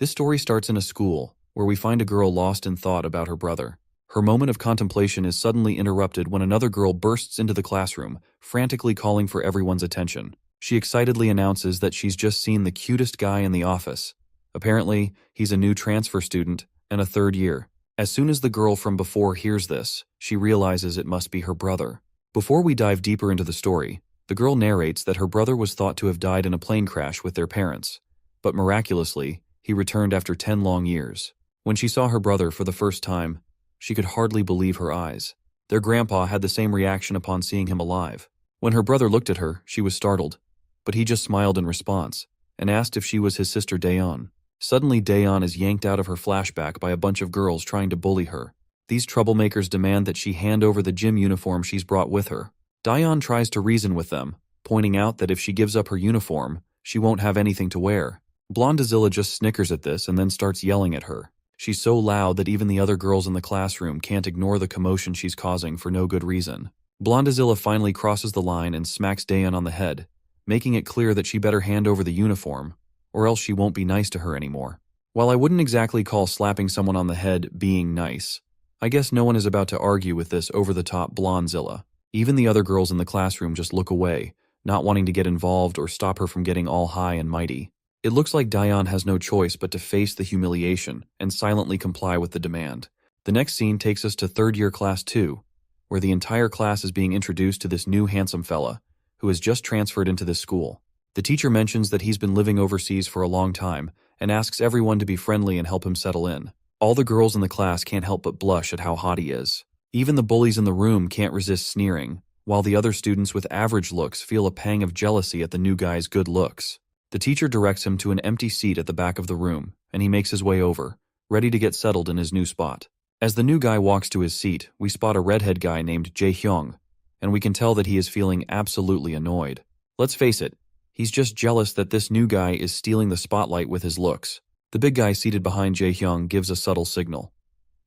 This story starts in a school, where we find a girl lost in thought about her brother. Her moment of contemplation is suddenly interrupted when another girl bursts into the classroom, frantically calling for everyone's attention. She excitedly announces that she's just seen the cutest guy in the office. Apparently, he's a new transfer student and a third year. As soon as the girl from before hears this, she realizes it must be her brother. Before we dive deeper into the story, the girl narrates that her brother was thought to have died in a plane crash with their parents, but miraculously, he returned after 10 long years. When she saw her brother for the first time, she could hardly believe her eyes. Their grandpa had the same reaction upon seeing him alive. When her brother looked at her, she was startled, but he just smiled in response and asked if she was his sister Daeon. Suddenly, Daeon is yanked out of her flashback by a bunch of girls trying to bully her. These troublemakers demand that she hand over the gym uniform she's brought with her. Daeon tries to reason with them, pointing out that if she gives up her uniform, she won't have anything to wear. Blondezilla just snickers at this and then starts yelling at her. She's so loud that even the other girls in the classroom can't ignore the commotion she's causing for no good reason. Blondezilla finally crosses the line and smacks Daeon on the head, making it clear that she better hand over the uniform, or else she won't be nice to her anymore. While I wouldn't exactly call slapping someone on the head being nice, I guess no one is about to argue with this over-the-top Blondezilla. Even the other girls in the classroom just look away, not wanting to get involved or stop her from getting all high and mighty. It looks like Daeon has no choice but to face the humiliation and silently comply with the demand. The next scene takes us to third year class 2, where the entire class is being introduced to this new handsome fella, who has just transferred into this school. The teacher mentions that he's been living overseas for a long time and asks everyone to be friendly and help him settle in. All the girls in the class can't help but blush at how hot he is. Even the bullies in the room can't resist sneering, while the other students with average looks feel a pang of jealousy at the new guy's good looks. The teacher directs him to an empty seat at the back of the room, and he makes his way over, ready to get settled in his new spot. As the new guy walks to his seat, we spot a redhead guy named Jae-hyung, and we can tell that he is feeling absolutely annoyed. Let's face it, he's just jealous that this new guy is stealing the spotlight with his looks. The big guy seated behind Jae-hyung gives a subtle signal.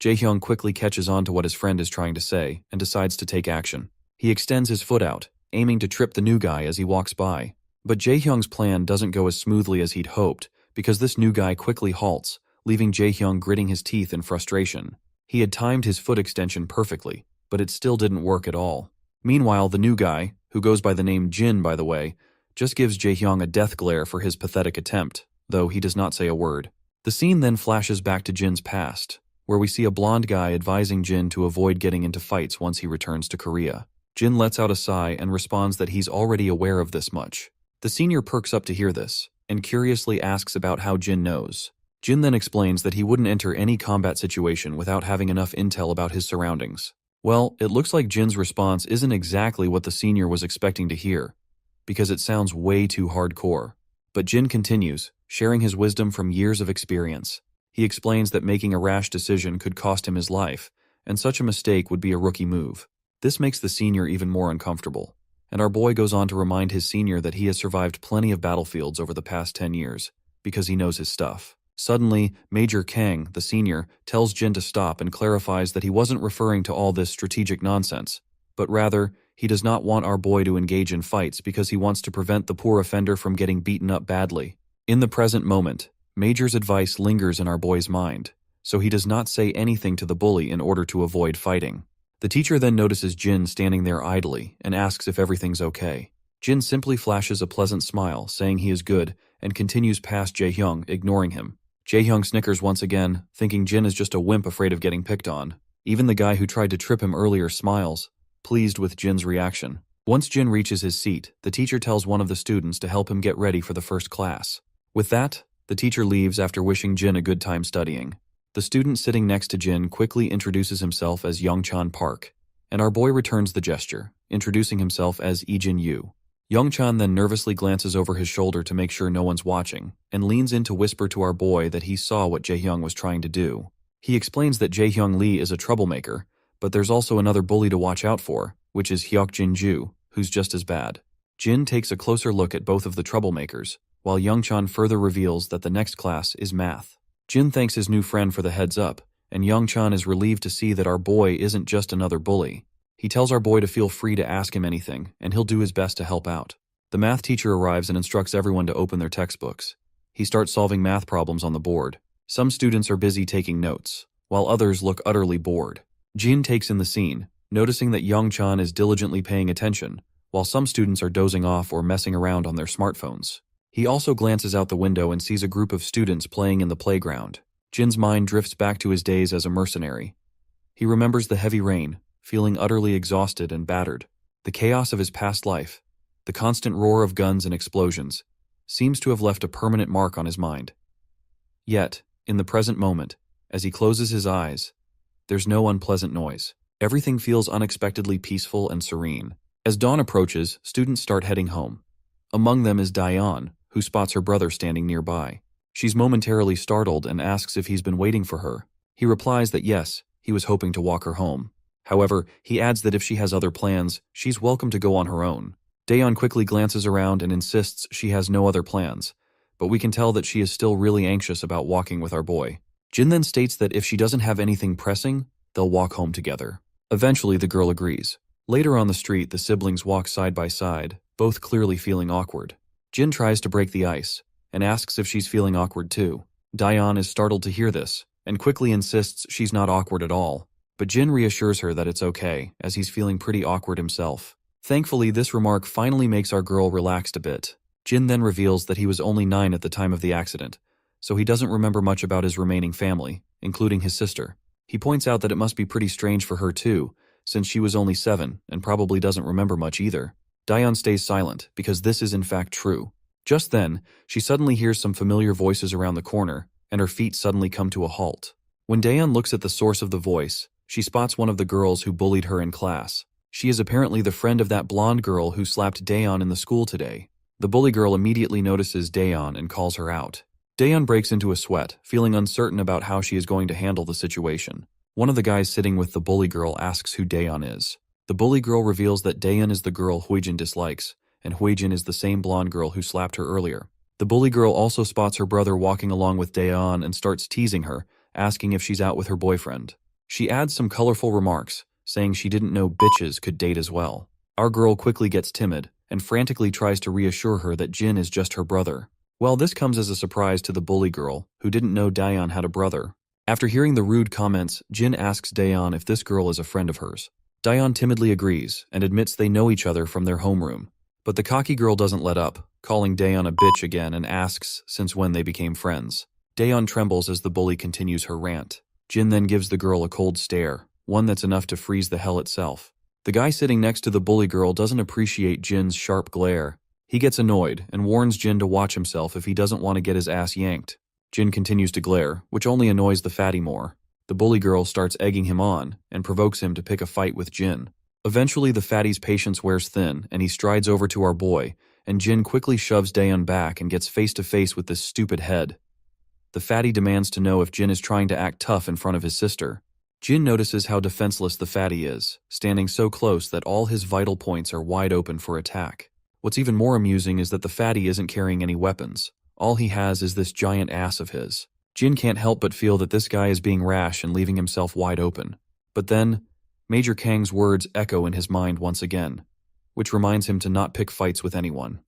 Jae-hyung quickly catches on to what his friend is trying to say and decides to take action. He extends his foot out, aiming to trip the new guy as he walks by. But Jae-hyung's plan doesn't go as smoothly as he'd hoped, because this new guy quickly halts, leaving Jae-hyung gritting his teeth in frustration. He had timed his foot extension perfectly, but it still didn't work at all. Meanwhile, the new guy, who goes by the name Jin by the way, just gives Jae-hyung a death glare for his pathetic attempt, though he does not say a word. The scene then flashes back to Jin's past, where we see a blonde guy advising Jin to avoid getting into fights once he returns to Korea. Jin lets out a sigh and responds that he's already aware of this much. The senior perks up to hear this, and curiously asks about how Jin knows. Jin then explains that he wouldn't enter any combat situation without having enough intel about his surroundings. Well, it looks like Jin's response isn't exactly what the senior was expecting to hear, because it sounds way too hardcore. But Jin continues, sharing his wisdom from years of experience. He explains that making a rash decision could cost him his life, and such a mistake would be a rookie move. This makes the senior even more uncomfortable. And our boy goes on to remind his senior that he has survived plenty of battlefields over the past 10 years, because he knows his stuff. Suddenly, Major Kang, the senior, tells Jin to stop and clarifies that he wasn't referring to all this strategic nonsense, but rather, he does not want our boy to engage in fights because he wants to prevent the poor offender from getting beaten up badly. In the present moment, Major's advice lingers in our boy's mind, so he does not say anything to the bully in order to avoid fighting. The teacher then notices Jin standing there idly and asks if everything's okay. Jin simply flashes a pleasant smile, saying he is good, and continues past Jae-hyung, ignoring him. Jae-hyung snickers once again, thinking Jin is just a wimp afraid of getting picked on. Even the guy who tried to trip him earlier smiles, pleased with Jin's reaction. Once Jin reaches his seat, the teacher tells one of the students to help him get ready for the first class. With that, the teacher leaves after wishing Jin a good time studying. The student sitting next to Jin quickly introduces himself as Youngchan Park, and our boy returns the gesture, introducing himself as Ijin Yu. Youngchan then nervously glances over his shoulder to make sure no one's watching, and leans in to whisper to our boy that he saw what Jae-hyung was trying to do. He explains that Jae-hyung Lee is a troublemaker, but there's also another bully to watch out for, which is Hyuk-jin Ju, who's just as bad. Jin takes a closer look at both of the troublemakers, while Youngchan further reveals that the next class is math. Jin thanks his new friend for the heads up, and Youngchan is relieved to see that our boy isn't just another bully. He tells our boy to feel free to ask him anything, and he'll do his best to help out. The math teacher arrives and instructs everyone to open their textbooks. He starts solving math problems on the board. Some students are busy taking notes, while others look utterly bored. Jin takes in the scene, noticing that Young-chan is diligently paying attention, while some students are dozing off or messing around on their smartphones. He also glances out the window and sees a group of students playing in the playground. Jin's mind drifts back to his days as a mercenary. He remembers the heavy rain, feeling utterly exhausted and battered. The chaos of his past life, the constant roar of guns and explosions, seems to have left a permanent mark on his mind. Yet, in the present moment, as he closes his eyes, there's no unpleasant noise. Everything feels unexpectedly peaceful and serene. As dawn approaches, students start heading home. Among them is Dayan, who spots her brother standing nearby. She's momentarily startled and asks if he's been waiting for her. He replies that yes, he was hoping to walk her home. However, he adds that if she has other plans, she's welcome to go on her own. Dayan quickly glances around and insists she has no other plans, but we can tell that she is still really anxious about walking with our boy. Jin then states that if she doesn't have anything pressing, they'll walk home together. Eventually, the girl agrees. Later on the street, the siblings walk side by side, both clearly feeling awkward. Jin tries to break the ice and asks if she's feeling awkward too. Dayan is startled to hear this and quickly insists she's not awkward at all. But Jin reassures her that it's okay, as he's feeling pretty awkward himself. Thankfully, this remark finally makes our girl relaxed a bit. Jin then reveals that he was only 9 at the time of the accident, so he doesn't remember much about his remaining family, including his sister. He points out that it must be pretty strange for her too, since she was only 7 and probably doesn't remember much either. Dayan stays silent, because this is in fact true. Just then, she suddenly hears some familiar voices around the corner, and her feet suddenly come to a halt. When Dayan looks at the source of the voice, she spots one of the girls who bullied her in class. She is apparently the friend of that blonde girl who slapped Dayan in the school today. The bully girl immediately notices Dayan and calls her out. Dayan breaks into a sweat, feeling uncertain about how she is going to handle the situation. One of the guys sitting with the bully girl asks who Dayan is. The bully girl reveals that Dayan is the girl Huijin dislikes, and Huijin is the same blonde girl who slapped her earlier. The bully girl also spots her brother walking along with Dayan and starts teasing her, asking if she's out with her boyfriend. She adds some colorful remarks, saying she didn't know bitches could date as well. Our girl quickly gets timid and frantically tries to reassure her that Jin is just her brother. Well, this comes as a surprise to the bully girl, who didn't know Dayan had a brother. After hearing the rude comments, Jin asks Dayan if this girl is a friend of hers. Dayan timidly agrees and admits they know each other from their homeroom. But the cocky girl doesn't let up, calling Dayan a bitch again and asks since when they became friends. Dayan trembles as the bully continues her rant. Jin then gives the girl a cold stare, one that's enough to freeze the hell itself. The guy sitting next to the bully girl doesn't appreciate Jin's sharp glare. He gets annoyed and warns Jin to watch himself if he doesn't want to get his ass yanked. Jin continues to glare, which only annoys the fatty more. The bully girl starts egging him on and provokes him to pick a fight with Jin. Eventually, the fatty's patience wears thin and he strides over to our boy, and Jin quickly shoves Dayan back and gets face to face with this stupid head. The fatty demands to know if Jin is trying to act tough in front of his sister. Jin notices how defenseless the fatty is, standing so close that all his vital points are wide open for attack. What's even more amusing is that the fatty isn't carrying any weapons. All he has is this giant ass of his. Jin can't help but feel that this guy is being rash and leaving himself wide open. But then, Major Kang's words echo in his mind once again, which reminds him to not pick fights with anyone.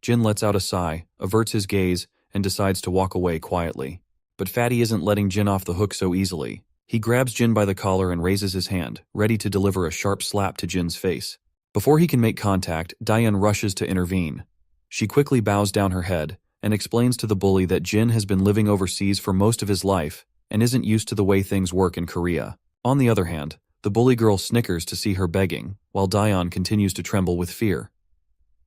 Jin lets out a sigh, averts his gaze, and decides to walk away quietly. But Fatty isn't letting Jin off the hook so easily. He grabs Jin by the collar and raises his hand, ready to deliver a sharp slap to Jin's face. Before he can make contact, Dayan rushes to intervene. She quickly bows down her head and explains to the bully that Jin has been living overseas for most of his life and isn't used to the way things work in Korea. On the other hand, the bully girl snickers to see her begging, while Dayan continues to tremble with fear.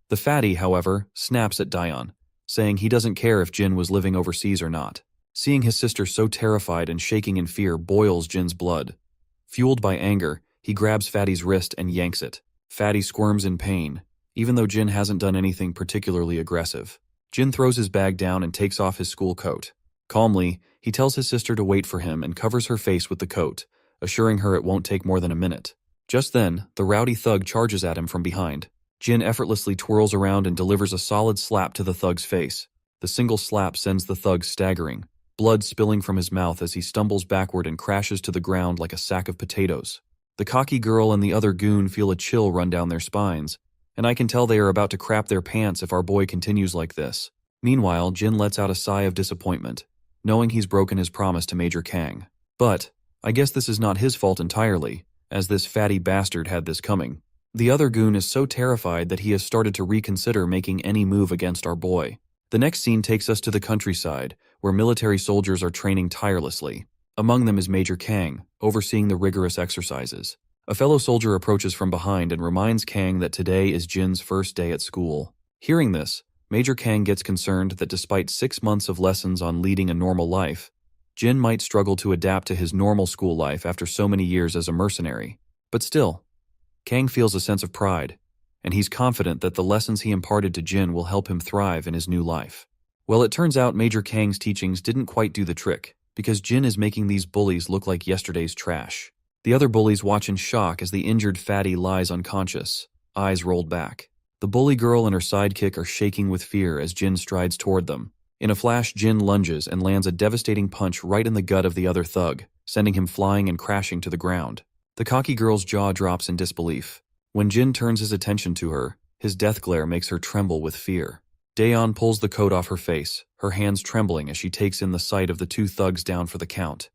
The fatty, however, snaps at Dayan, saying he doesn't care if Jin was living overseas or not. Seeing his sister so terrified and shaking in fear boils Jin's blood. Fueled by anger, he grabs Fatty's wrist and yanks it. Fatty squirms in pain, even though Jin hasn't done anything particularly aggressive. Jin throws his bag down and takes off his school coat. Calmly, he tells his sister to wait for him and covers her face with the coat, assuring her it won't take more than a minute. Just then, the rowdy thug charges at him from behind. Jin effortlessly twirls around and delivers a solid slap to the thug's face. The single slap sends the thug staggering, blood spilling from his mouth as he stumbles backward and crashes to the ground like a sack of potatoes. The cocky girl and the other goon feel a chill run down their spines, and I can tell they are about to crap their pants if our boy continues like this. Meanwhile, Jin lets out a sigh of disappointment, knowing he's broken his promise to Major Kang. But I guess this is not his fault entirely, as this fatty bastard had this coming. The other goon is so terrified that he has started to reconsider making any move against our boy. The next scene takes us to the countryside, where military soldiers are training tirelessly. Among them is Major Kang, overseeing the rigorous exercises. A fellow soldier approaches from behind and reminds Kang that today is Jin's first day at school. Hearing this, Major Kang gets concerned that despite 6 months of lessons on leading a normal life, Jin might struggle to adapt to his normal school life after so many years as a mercenary. But still, Kang feels a sense of pride, and he's confident that the lessons he imparted to Jin will help him thrive in his new life. Well, it turns out Major Kang's teachings didn't quite do the trick, because Jin is making these bullies look like yesterday's trash. The other bullies watch in shock as the injured fatty lies unconscious, eyes rolled back. The bully girl and her sidekick are shaking with fear as Jin strides toward them. In a flash, Jin lunges and lands a devastating punch right in the gut of the other thug, sending him flying and crashing to the ground. The cocky girl's jaw drops in disbelief. When Jin turns his attention to her, his death glare makes her tremble with fear. Daeon pulls the coat off her face, her hands trembling as she takes in the sight of the 2 thugs down for the count.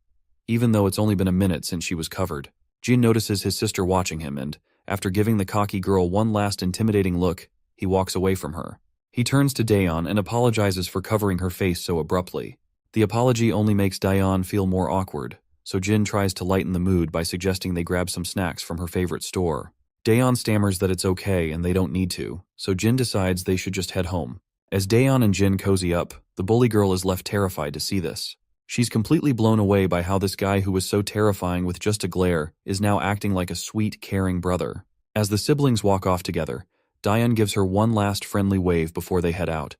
Even though it's only been a minute since she was covered, Jin notices his sister watching him and, after giving the cocky girl one last intimidating look, he walks away from her. He turns to Daeon and apologizes for covering her face so abruptly. The apology only makes Daeon feel more awkward, so Jin tries to lighten the mood by suggesting they grab some snacks from her favorite store. Daeon stammers that it's okay and they don't need to, so Jin decides they should just head home. As Daeon and Jin cozy up, the bully girl is left terrified to see this. She's completely blown away by how this guy who was so terrifying with just a glare is now acting like a sweet, caring brother. As the siblings walk off together, Daeon gives her one last friendly wave before they head out,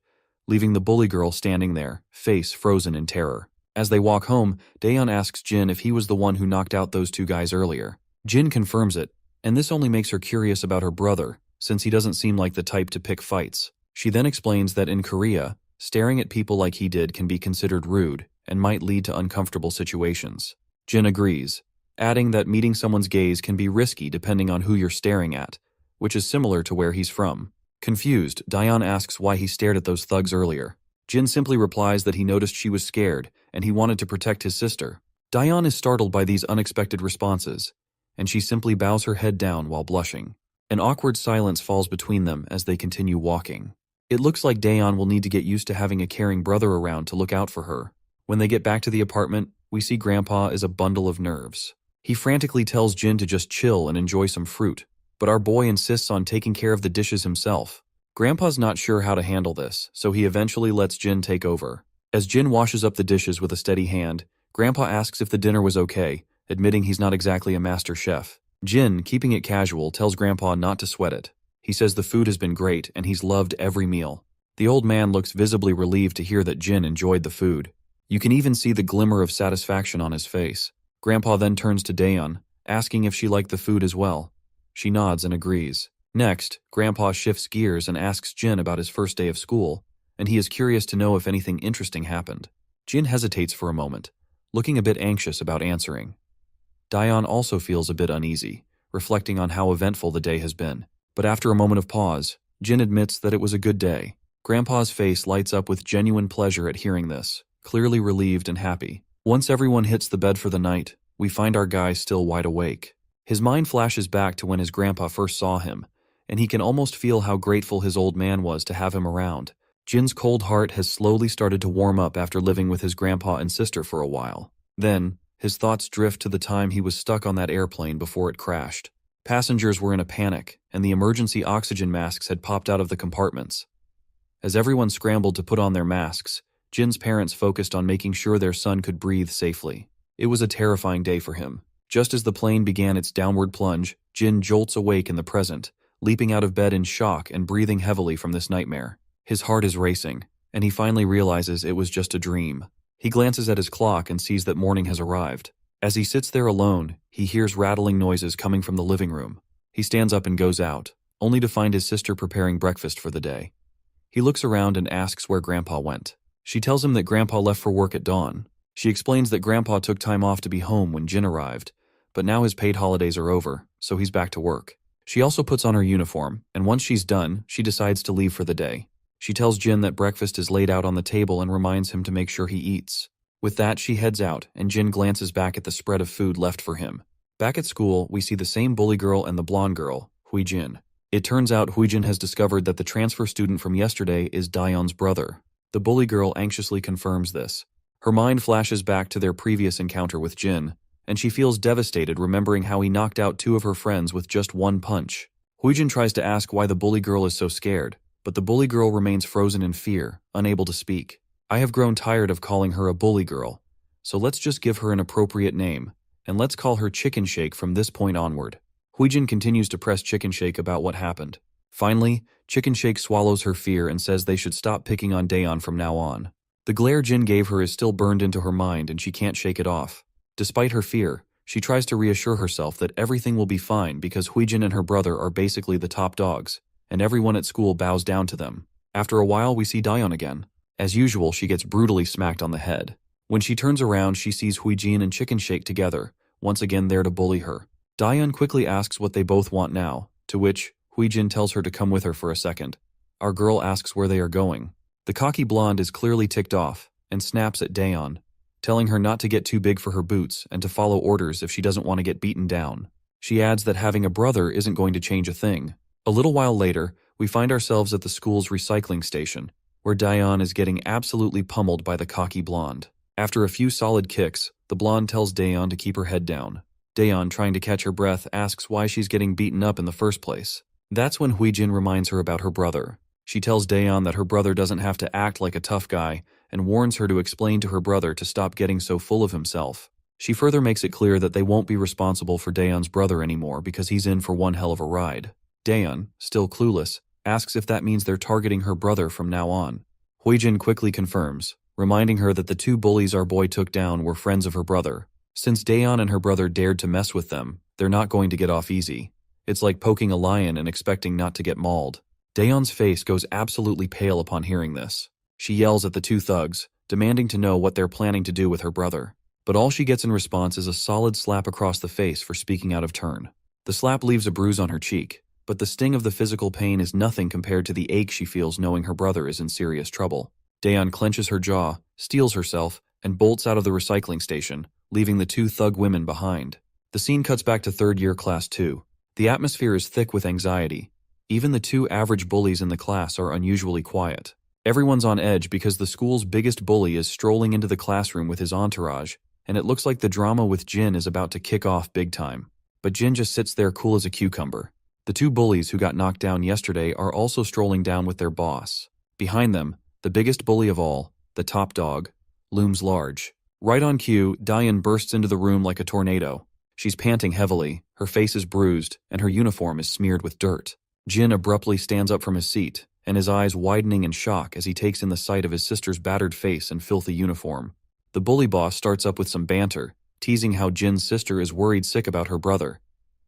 leaving the bully girl standing there, face frozen in terror. As they walk home, Daeon asks Jin if he was the one who knocked out those 2 guys earlier. Jin confirms it, and this only makes her curious about her brother, since he doesn't seem like the type to pick fights. She then explains that in Korea, staring at people like he did can be considered rude and might lead to uncomfortable situations. Jin agrees, adding that meeting someone's gaze can be risky depending on who you're staring at, which is similar to where he's from. Confused, Daeon asks why he stared at those thugs earlier. Jin simply replies that he noticed she was scared and he wanted to protect his sister. Daeon is startled by these unexpected responses, and she simply bows her head down while blushing. An awkward silence falls between them as they continue walking. It looks like Daeon will need to get used to having a caring brother around to look out for her. When they get back to the apartment, we see Grandpa is a bundle of nerves. He frantically tells Jin to just chill and enjoy some fruit, but our boy insists on taking care of the dishes himself. Grandpa's not sure how to handle this, so he eventually lets Jin take over. As Jin washes up the dishes with a steady hand, Grandpa asks if the dinner was okay, admitting he's not exactly a master chef. Jin, keeping it casual, tells Grandpa not to sweat it. He says the food has been great and he's loved every meal. The old man looks visibly relieved to hear that Jin enjoyed the food. You can even see the glimmer of satisfaction on his face. Grandpa then turns to Daeon, asking if she liked the food as well. She nods and agrees. Next, Grandpa shifts gears and asks Jin about his first day of school, and he is curious to know if anything interesting happened. Jin hesitates for a moment, looking a bit anxious about answering. Daeon also feels a bit uneasy, reflecting on how eventful the day has been. But after a moment of pause, Jin admits that it was a good day. Grandpa's face lights up with genuine pleasure at hearing this, clearly relieved and happy. Once everyone hits the bed for the night, we find our guy still wide awake. His mind flashes back to when his grandpa first saw him, and he can almost feel how grateful his old man was to have him around. Jin's cold heart has slowly started to warm up after living with his grandpa and sister for a while. Then, his thoughts drift to the time he was stuck on that airplane before it crashed. Passengers were in a panic, and the emergency oxygen masks had popped out of the compartments. As everyone scrambled to put on their masks, Jin's parents focused on making sure their son could breathe safely. It was a terrifying day for him. Just as the plane began its downward plunge, Jin jolts awake in the present, leaping out of bed in shock and breathing heavily from this nightmare. His heart is racing, and he finally realizes it was just a dream. He glances at his clock and sees that morning has arrived. As he sits there alone, he hears rattling noises coming from the living room. He stands up and goes out, only to find his sister preparing breakfast for the day. He looks around and asks where Grandpa went. She tells him that Grandpa left for work at dawn. She explains that Grandpa took time off to be home when Jin arrived, but now his paid holidays are over, so he's back to work. She also puts on her uniform, and once she's done, she decides to leave for the day. She tells Jin that breakfast is laid out on the table and reminds him to make sure he eats. With that, she heads out, and Jin glances back at the spread of food left for him. Back at school, we see the same bully girl and the blonde girl, Huijin. It turns out Huijin has discovered that the transfer student from yesterday is Daeyeon's brother. The bully girl anxiously confirms this. Her mind flashes back to their previous encounter with Jin, and she feels devastated remembering how he knocked out 2 of her friends with just 1 punch. Huijin tries to ask why the bully girl is so scared, but the bully girl remains frozen in fear, unable to speak. I have grown tired of calling her a bully girl, so let's just give her an appropriate name, and let's call her Chicken Shake from this point onward. Huijin continues to press Chicken Shake about what happened. Finally, Chicken Shake swallows her fear and says they should stop picking on Daeyeon from now on. The glare Jin gave her is still burned into her mind and she can't shake it off. Despite her fear, she tries to reassure herself that everything will be fine because Huijin and her brother are basically the top dogs, and everyone at school bows down to them. After a while, we see Daeyeon again. As usual, she gets brutally smacked on the head. When she turns around, she sees Huijin and Chicken Shake together, once again there to bully her. Daeyeon quickly asks what they both want now, to which Huijin tells her to come with her for a second. Our girl asks where they are going. The cocky blonde is clearly ticked off and snaps at Daeyeon, telling her not to get too big for her boots and to follow orders if she doesn't want to get beaten down. She adds that having a brother isn't going to change a thing. A little while later, we find ourselves at the school's recycling station, where Daeyeon is getting absolutely pummeled by the cocky blonde. After a few solid kicks, the blonde tells Daeyeon to keep her head down. Daeyeon, trying to catch her breath, asks why she's getting beaten up in the first place. That's when Huijin reminds her about her brother. She tells Daeyeon that her brother doesn't have to act like a tough guy and warns her to explain to her brother to stop getting so full of himself. She further makes it clear that they won't be responsible for Daeyeon's brother anymore because he's in for one hell of a ride. Daeyeon, still clueless, asks if that means they're targeting her brother from now on. Huijin quickly confirms, reminding her that the 2 bullies our boy took down were friends of her brother. Since Daeyeon and her brother dared to mess with them, they're not going to get off easy. It's like poking a lion and expecting not to get mauled. Daeyeon's face goes absolutely pale upon hearing this. She yells at the 2 thugs, demanding to know what they're planning to do with her brother. But all she gets in response is a solid slap across the face for speaking out of turn. The slap leaves a bruise on her cheek, but the sting of the physical pain is nothing compared to the ache she feels knowing her brother is in serious trouble. Daeyeon clenches her jaw, steels herself, and bolts out of the recycling station, leaving the 2 thug women behind. The scene cuts back to 3rd year class 2. The atmosphere is thick with anxiety. Even the 2 average bullies in the class are unusually quiet. Everyone's on edge because the school's biggest bully is strolling into the classroom with his entourage, and it looks like the drama with Jin is about to kick off big time. But Jin just sits there cool as a cucumber. The 2 bullies who got knocked down yesterday are also strolling down with their boss. Behind them, the biggest bully of all, the top dog, looms large. Right on cue, Daeyeon bursts into the room like a tornado. She's panting heavily, her face is bruised, and her uniform is smeared with dirt. Jin abruptly stands up from his seat, and his eyes widening in shock as he takes in the sight of his sister's battered face and filthy uniform. The bully boss starts up with some banter, teasing how Jin's sister is worried sick about her brother.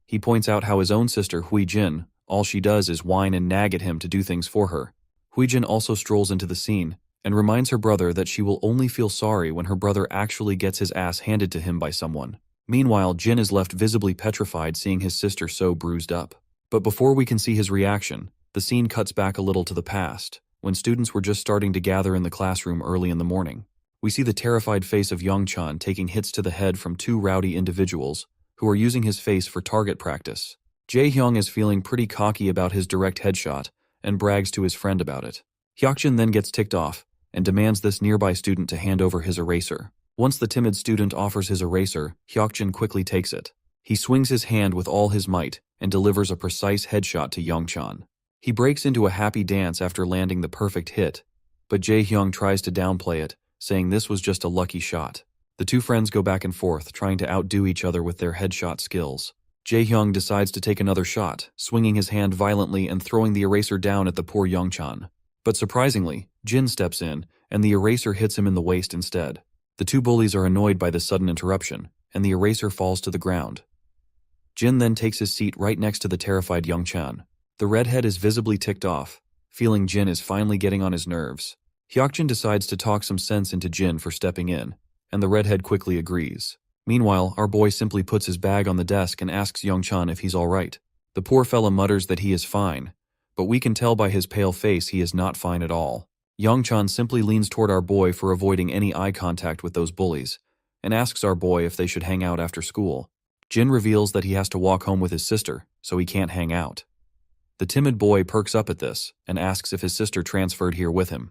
He points out how his own sister, Huijin, all she does is whine and nag at him to do things for her. Huijin also strolls into the scene and reminds her brother that she will only feel sorry when her brother actually gets his ass handed to him by someone. Meanwhile, Jin is left visibly petrified seeing his sister so bruised up. But before we can see his reaction, the scene cuts back a little to the past, when students were just starting to gather in the classroom early in the morning. We see the terrified face of Youngchan taking hits to the head from 2 rowdy individuals who are using his face for target practice. Jae-hyung is feeling pretty cocky about his direct headshot and brags to his friend about it. Hyokjin then gets ticked off and demands this nearby student to hand over his eraser. Once the timid student offers his eraser, Hyokjin quickly takes it. He swings his hand with all his might and delivers a precise headshot to Youngchan. He breaks into a happy dance after landing the perfect hit, but Jae-hyung tries to downplay it, saying this was just a lucky shot. The 2 friends go back and forth, trying to outdo each other with their headshot skills. Jae-hyung decides to take another shot, swinging his hand violently and throwing the eraser down at the poor Youngchan. But surprisingly, Jin steps in, and the eraser hits him in the waist instead. The 2 bullies are annoyed by this sudden interruption, and the eraser falls to the ground. Jin then takes his seat right next to the terrified Youngchan. The redhead is visibly ticked off, feeling Jin is finally getting on his nerves. Hyokjin decides to talk some sense into Jin for stepping in, and the redhead quickly agrees. Meanwhile, our boy simply puts his bag on the desk and asks Youngchan if he's alright. The poor fella mutters that he is fine, but we can tell by his pale face he is not fine at all. Youngchan simply leans toward our boy for avoiding any eye contact with those bullies, and asks our boy if they should hang out after school. Jin reveals that he has to walk home with his sister, so he can't hang out. The timid boy perks up at this, and asks if his sister transferred here with him.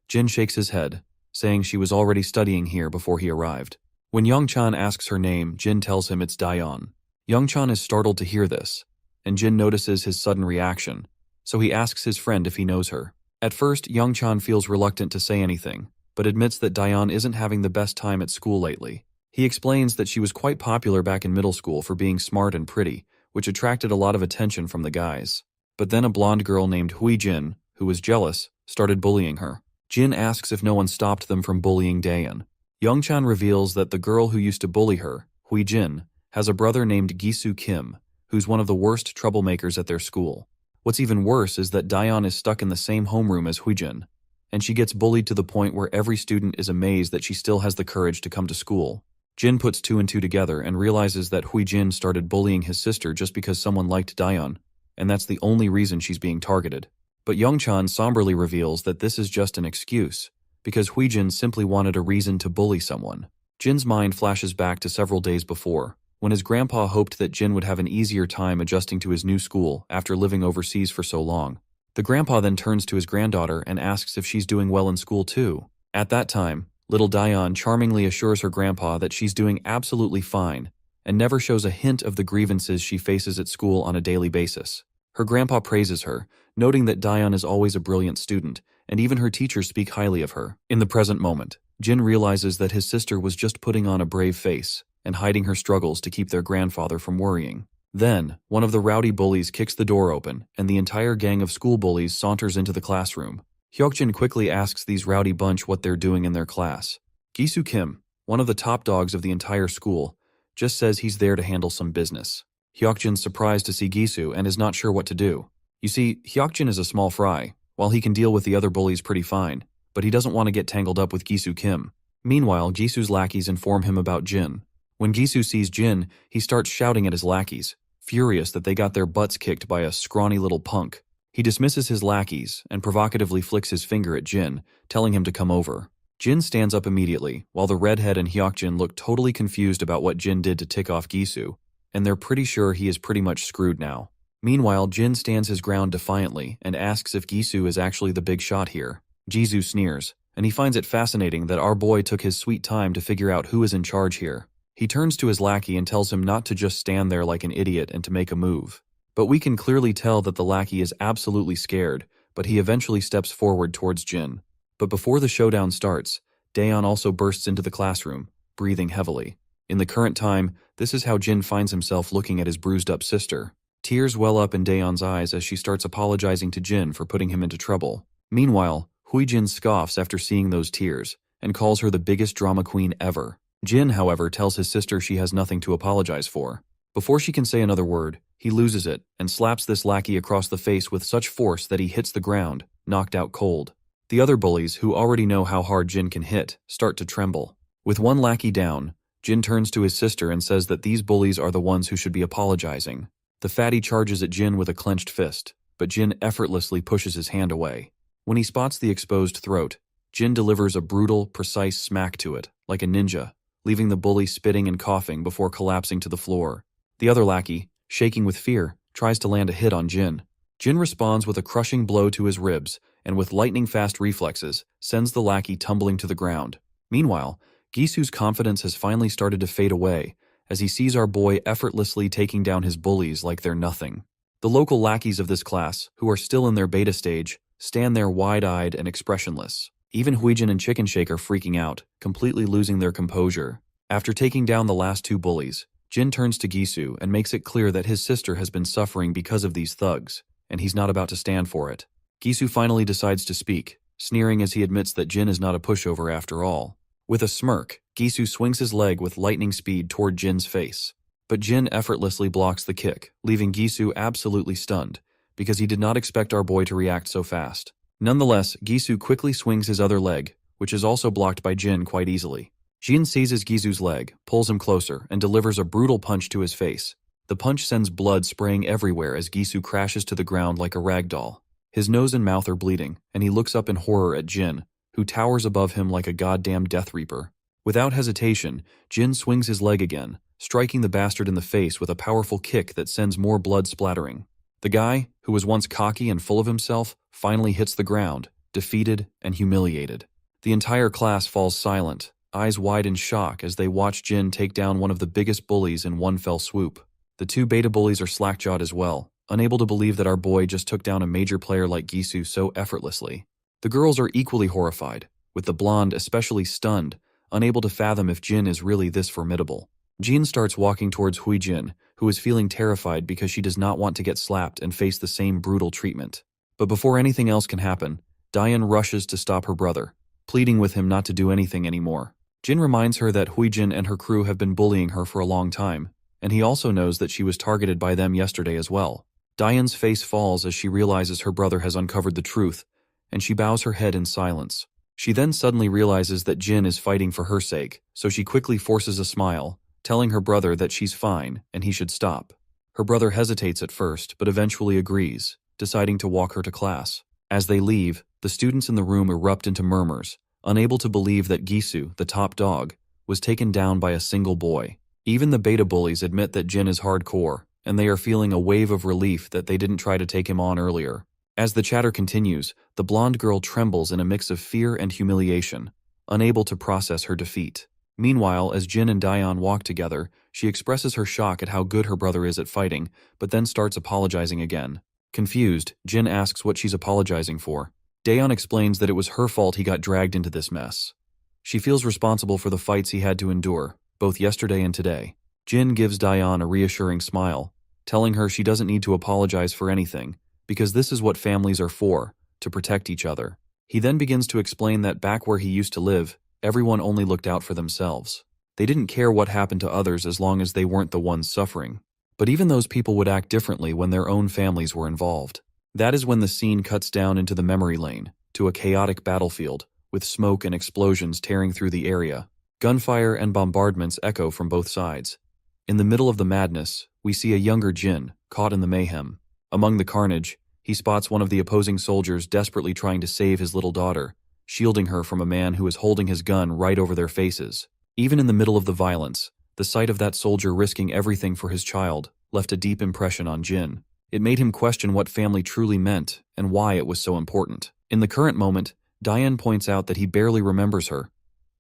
Jin shakes his head, saying she was already studying here before he arrived. When Youngchan asks her name, Jin tells him it's Daeon. Youngchan is startled to hear this, and Jin notices his sudden reaction, so he asks his friend if he knows her. At first, Youngchan feels reluctant to say anything, but admits that Daeon isn't having the best time at school lately. He explains that she was quite popular back in middle school for being smart and pretty, which attracted a lot of attention from the guys. But then a blonde girl named Hui Jin, who was jealous, started bullying her. Jin asks if no one stopped them from bullying Daeon. Youngchan reveals that the girl who used to bully her, Hui Jin, has a brother named Gisu Kim, who's one of the worst troublemakers at their school. What's even worse is that Daeon is stuck in the same homeroom as Hui Jin, and she gets bullied to the point where every student is amazed that she still has the courage to come to school. Jin puts two and two together and realizes that Hui Jin started bullying his sister just because someone liked Daeon, and that's the only reason she's being targeted. But Youngchan somberly reveals that this is just an excuse, because Hui Jin simply wanted a reason to bully someone. Jin's mind flashes back to several days before, when his grandpa hoped that Jin would have an easier time adjusting to his new school after living overseas for so long. The grandpa then turns to his granddaughter and asks if she's doing well in school too. At that time, little Daeon charmingly assures her grandpa that she's doing absolutely fine, and never shows a hint of the grievances she faces at school on a daily basis. Her grandpa praises her, noting that Daeon is always a brilliant student, and even her teachers speak highly of her. In the present moment, Jin realizes that his sister was just putting on a brave face and hiding her struggles to keep their grandfather from worrying. Then, one of the rowdy bullies kicks the door open, and the entire gang of school bullies saunters into the classroom. Hyokjin quickly asks these rowdy bunch what they're doing in their class. Gisu Kim, one of the top dogs of the entire school, just says he's there to handle some business. Hyokjin's surprised to see Gisu and is not sure what to do. You see, Hyokjin is a small fry, while he can deal with the other bullies pretty fine, but he doesn't want to get tangled up with Gisu Kim. Meanwhile, Gisu's lackeys inform him about Jin. When Gisu sees Jin, he starts shouting at his lackeys, furious that they got their butts kicked by a scrawny little punk. He dismisses his lackeys and provocatively flicks his finger at Jin, telling him to come over. Jin stands up immediately, while the redhead and Hyokjin look totally confused about what Jin did to tick off Gisu, and they're pretty sure he is pretty much screwed now. Meanwhile, Jin stands his ground defiantly and asks if Gisu is actually the big shot here. Gisu sneers, and he finds it fascinating that our boy took his sweet time to figure out who is in charge here. He turns to his lackey and tells him not to just stand there like an idiot and to make a move. But we can clearly tell that the lackey is absolutely scared, but he eventually steps forward towards Jin. But before the showdown starts, Daeon also bursts into the classroom, breathing heavily. In the current time, this is how Jin finds himself looking at his bruised-up sister. Tears well up in Daeon's eyes as she starts apologizing to Jin for putting him into trouble. Meanwhile, Huijin scoffs after seeing those tears and calls her the biggest drama queen ever. Jin, however, tells his sister she has nothing to apologize for. Before she can say another word, he loses it and slaps this lackey across the face with such force that he hits the ground, knocked out cold. The other bullies, who already know how hard Jin can hit, start to tremble. With one lackey down, Jin turns to his sister and says that these bullies are the ones who should be apologizing. The fatty charges at Jin with a clenched fist, but Jin effortlessly pushes his hand away. When he spots the exposed throat, Jin delivers a brutal, precise smack to it, like a ninja, leaving the bully spitting and coughing before collapsing to the floor. The other lackey, shaking with fear, tries to land a hit on Jin. Jin responds with a crushing blow to his ribs, and with lightning-fast reflexes, sends the lackey tumbling to the ground. Meanwhile, Gisu's confidence has finally started to fade away, as he sees our boy effortlessly taking down his bullies like they're nothing. The local lackeys of this class, who are still in their beta stage, stand there wide-eyed and expressionless. Even Huijin and Chicken Shake are freaking out, completely losing their composure. After taking down the last two bullies, Jin turns to Gisu and makes it clear that his sister has been suffering because of these thugs, and he's not about to stand for it. Gisu finally decides to speak, sneering as he admits that Jin is not a pushover after all. With a smirk, Gisu swings his leg with lightning speed toward Jin's face. But Jin effortlessly blocks the kick, leaving Gisu absolutely stunned, because he did not expect our boy to react so fast. Nonetheless, Gisu quickly swings his other leg, which is also blocked by Jin quite easily. Jin seizes Gisu's leg, pulls him closer, and delivers a brutal punch to his face. The punch sends blood spraying everywhere as Gisu crashes to the ground like a rag doll. His nose and mouth are bleeding, and he looks up in horror at Jin, who towers above him like a goddamn Death Reaper. Without hesitation, Jin swings his leg again, striking the bastard in the face with a powerful kick that sends more blood splattering. The guy, who was once cocky and full of himself, finally hits the ground, defeated and humiliated. The entire class falls silent, eyes wide in shock as they watch Jin take down one of the biggest bullies in one fell swoop. The two beta bullies are slack-jawed as well, unable to believe that our boy just took down a major player like Gisu so effortlessly. The girls are equally horrified, with the blonde especially stunned, unable to fathom if Jin is really this formidable. Jin starts walking towards Huijin, who is feeling terrified because she does not want to get slapped and face the same brutal treatment. But before anything else can happen, Diane rushes to stop her brother, pleading with him not to do anything anymore. Jin reminds her that Huijin and her crew have been bullying her for a long time, and he also knows that she was targeted by them yesterday as well. Diane's face falls as she realizes her brother has uncovered the truth, and she bows her head in silence. She then suddenly realizes that Jin is fighting for her sake, so she quickly forces a smile, telling her brother that she's fine and he should stop. Her brother hesitates at first, but eventually agrees, deciding to walk her to class. As they leave, the students in the room erupt into murmurs, unable to believe that Gisu, the top dog, was taken down by a single boy. Even the beta bullies admit that Jin is hardcore, and they are feeling a wave of relief that they didn't try to take him on earlier. As the chatter continues, the blonde girl trembles in a mix of fear and humiliation, unable to process her defeat. Meanwhile, as Jin and Diane walk together, she expresses her shock at how good her brother is at fighting, but then starts apologizing again. Confused, Jin asks what she's apologizing for. Daeon explains that it was her fault he got dragged into this mess. She feels responsible for the fights he had to endure, both yesterday and today. Jin gives Diane a reassuring smile, telling her she doesn't need to apologize for anything, because this is what families are for, to protect each other. He then begins to explain that back where he used to live, everyone only looked out for themselves. They didn't care what happened to others as long as they weren't the ones suffering. But even those people would act differently when their own families were involved. That is when the scene cuts down into the memory lane, to a chaotic battlefield, with smoke and explosions tearing through the area. Gunfire and bombardments echo from both sides. In the middle of the madness, we see a younger Jin, caught in the mayhem. Among the carnage, he spots one of the opposing soldiers desperately trying to save his little daughter, shielding her from a man who is holding his gun right over their faces. Even in the middle of the violence, the sight of that soldier risking everything for his child left a deep impression on Jin. It made him question what family truly meant and why it was so important. In the current moment, Diane points out that he barely remembers her,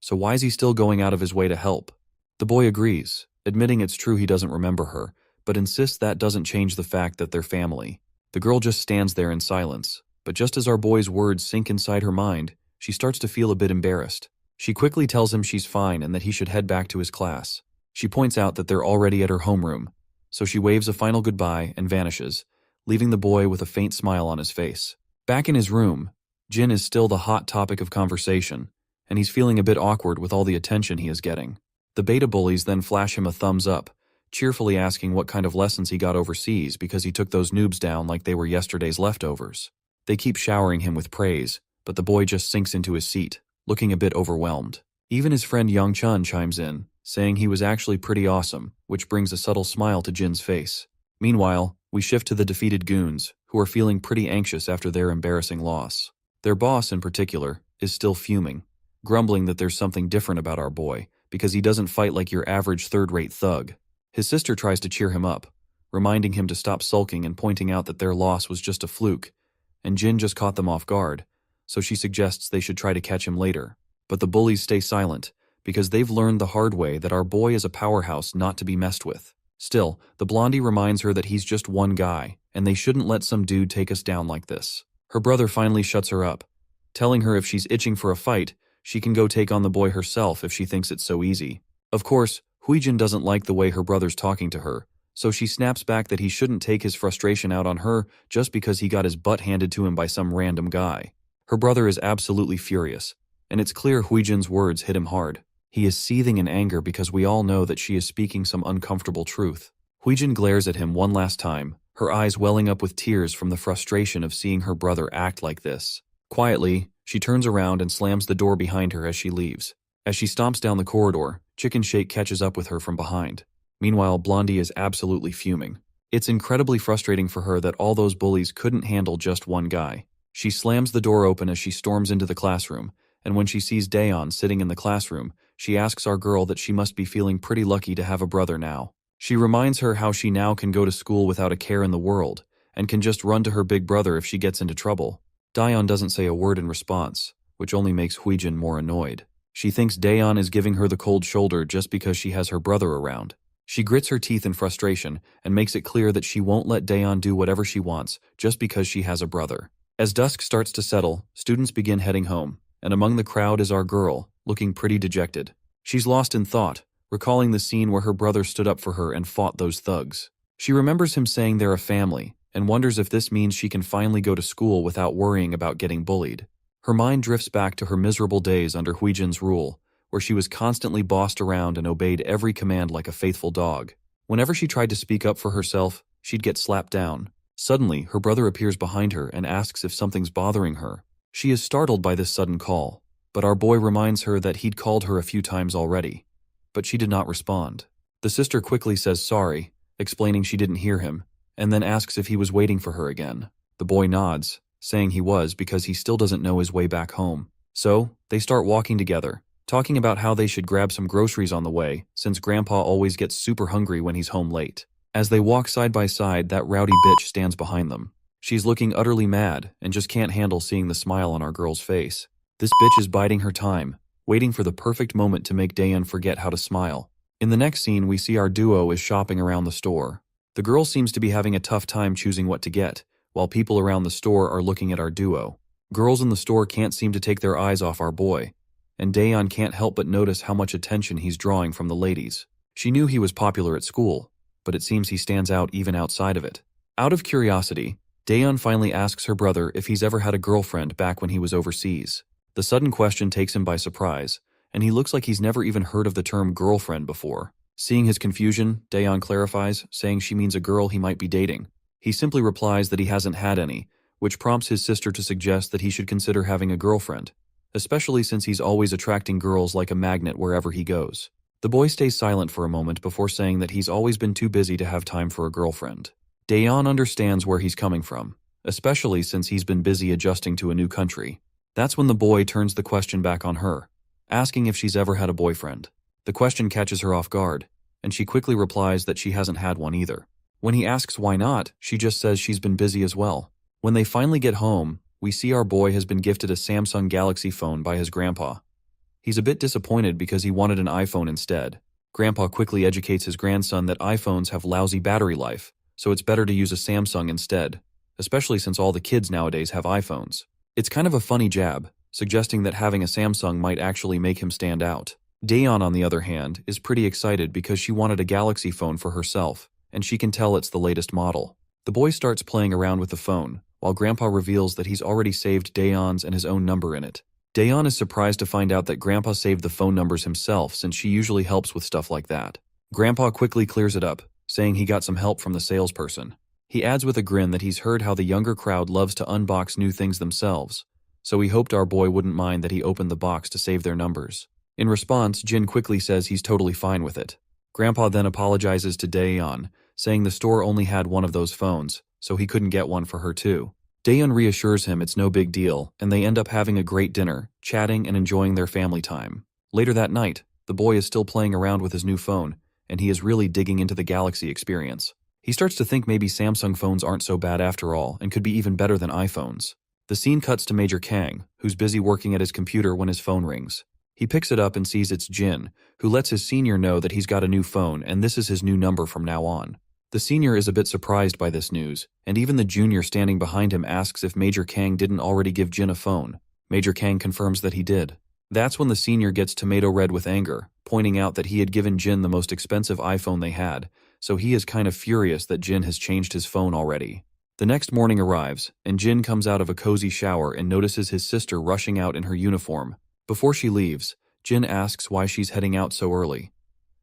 so why is he still going out of his way to help? The boy agrees, admitting it's true he doesn't remember her, but insists that doesn't change the fact that they're family. The girl just stands there in silence, but just as our boy's words sink inside her mind, she starts to feel a bit embarrassed. She quickly tells him she's fine and that he should head back to his class. She points out that they're already at her homeroom, so she waves a final goodbye and vanishes, leaving the boy with a faint smile on his face. Back in his room, Jin is still the hot topic of conversation, and he's feeling a bit awkward with all the attention he is getting. The beta bullies then flash him a thumbs up, cheerfully asking what kind of lessons he got overseas because he took those noobs down like they were yesterday's leftovers. They keep showering him with praise, but the boy just sinks into his seat, looking a bit overwhelmed. Even his friend Young-chun chimes in, saying he was actually pretty awesome, which brings a subtle smile to Jin's face. Meanwhile, we shift to the defeated goons, who are feeling pretty anxious after their embarrassing loss. Their boss, in particular, is still fuming, grumbling that there's something different about our boy, because he doesn't fight like your average third-rate thug. His sister tries to cheer him up, reminding him to stop sulking and pointing out that their loss was just a fluke, and Jin just caught them off guard, so she suggests they should try to catch him later. But the bullies stay silent, because they've learned the hard way that our boy is a powerhouse not to be messed with. Still, the blondie reminds her that he's just one guy, and they shouldn't let some dude take us down like this. Her brother finally shuts her up, telling her if she's itching for a fight, she can go take on the boy herself if she thinks it's so easy. Of course, Huijin doesn't like the way her brother's talking to her, so she snaps back that he shouldn't take his frustration out on her just because he got his butt handed to him by some random guy. Her brother is absolutely furious, and it's clear Huijin's words hit him hard. He is seething in anger because we all know that she is speaking some uncomfortable truth. Huijin glares at him one last time, her eyes welling up with tears from the frustration of seeing her brother act like this. Quietly, she turns around and slams the door behind her as she leaves. As she stomps down the corridor, Chicken Shake catches up with her from behind. Meanwhile, Blondie is absolutely fuming. It's incredibly frustrating for her that all those bullies couldn't handle just one guy. She slams the door open as she storms into the classroom, and when she sees Daeon sitting in the classroom, she asks our girl that she must be feeling pretty lucky to have a brother now. She reminds her how she now can go to school without a care in the world, and can just run to her big brother if she gets into trouble. Daeon doesn't say a word in response, which only makes Huijin more annoyed. She thinks Daeon is giving her the cold shoulder just because she has her brother around. She grits her teeth in frustration and makes it clear that she won't let Daeon do whatever she wants just because she has a brother. As dusk starts to settle, students begin heading home, and among the crowd is our girl, looking pretty dejected. She's lost in thought, recalling the scene where her brother stood up for her and fought those thugs. She remembers him saying they're a family, and wonders if this means she can finally go to school without worrying about getting bullied. Her mind drifts back to her miserable days under Huijin's rule, where she was constantly bossed around and obeyed every command like a faithful dog. Whenever she tried to speak up for herself, she'd get slapped down. Suddenly, her brother appears behind her and asks if something's bothering her. She is startled by this sudden call, but our boy reminds her that he'd called her a few times already. But she did not respond. The sister quickly says sorry, explaining she didn't hear him, and then asks if he was waiting for her again. The boy nods, saying he was because he still doesn't know his way back home. So, they start walking together, talking about how they should grab some groceries on the way, since Grandpa always gets super hungry when he's home late. As they walk side by side, that rowdy bitch stands behind them. She's looking utterly mad and just can't handle seeing the smile on our girl's face. This bitch is biding her time, waiting for the perfect moment to make Daeon forget how to smile. In the next scene, we see our duo is shopping around the store. The girl seems to be having a tough time choosing what to get, while people around the store are looking at our duo. Girls in the store can't seem to take their eyes off our boy, and Daeon can't help but notice how much attention he's drawing from the ladies. She knew he was popular at school, but it seems he stands out even outside of it. Out of curiosity, Daeon finally asks her brother if he's ever had a girlfriend back when he was overseas. The sudden question takes him by surprise, and he looks like he's never even heard of the term girlfriend before. Seeing his confusion, Daeon clarifies, saying she means a girl he might be dating. He simply replies that he hasn't had any, which prompts his sister to suggest that he should consider having a girlfriend, especially since he's always attracting girls like a magnet wherever he goes. The boy stays silent for a moment before saying that he's always been too busy to have time for a girlfriend. Daeon understands where he's coming from, especially since he's been busy adjusting to a new country. That's when the boy turns the question back on her, asking if she's ever had a boyfriend. The question catches her off guard, and she quickly replies that she hasn't had one either. When he asks why not, she just says she's been busy as well. When they finally get home, we see our boy has been gifted a Samsung Galaxy phone by his grandpa. He's a bit disappointed because he wanted an iPhone instead. Grandpa quickly educates his grandson that iPhones have lousy battery life, so it's better to use a Samsung instead, especially since all the kids nowadays have iPhones. It's kind of a funny jab, suggesting that having a Samsung might actually make him stand out. Daeon, on the other hand, is pretty excited because she wanted a Galaxy phone for herself, and she can tell it's the latest model. The boy starts playing around with the phone, while Grandpa reveals that he's already saved Daeon's and his own number in it. Daeon is surprised to find out that Grandpa saved the phone numbers himself since she usually helps with stuff like that. Grandpa quickly clears it up, saying he got some help from the salesperson. He adds with a grin that he's heard how the younger crowd loves to unbox new things themselves, so he hoped our boy wouldn't mind that he opened the box to save their numbers. In response, Jin quickly says he's totally fine with it. Grandpa then apologizes to Daeon, saying the store only had one of those phones, so he couldn't get one for her too. Daeon reassures him it's no big deal, and they end up having a great dinner, chatting and enjoying their family time. Later that night, the boy is still playing around with his new phone, and he is really digging into the Galaxy experience. He starts to think maybe Samsung phones aren't so bad after all, and could be even better than iPhones. The scene cuts to Major Kang, who's busy working at his computer when his phone rings. He picks it up and sees it's Jin, who lets his senior know that he's got a new phone and this is his new number from now on. The senior is a bit surprised by this news, and even the junior standing behind him asks if Major Kang didn't already give Jin a phone. Major Kang confirms that he did. That's when the senior gets tomato red with anger, pointing out that he had given Jin the most expensive iPhone they had, so he is kind of furious that Jin has changed his phone already. The next morning arrives, and Jin comes out of a cozy shower and notices his sister rushing out in her uniform. Before she leaves, Jin asks why she's heading out so early.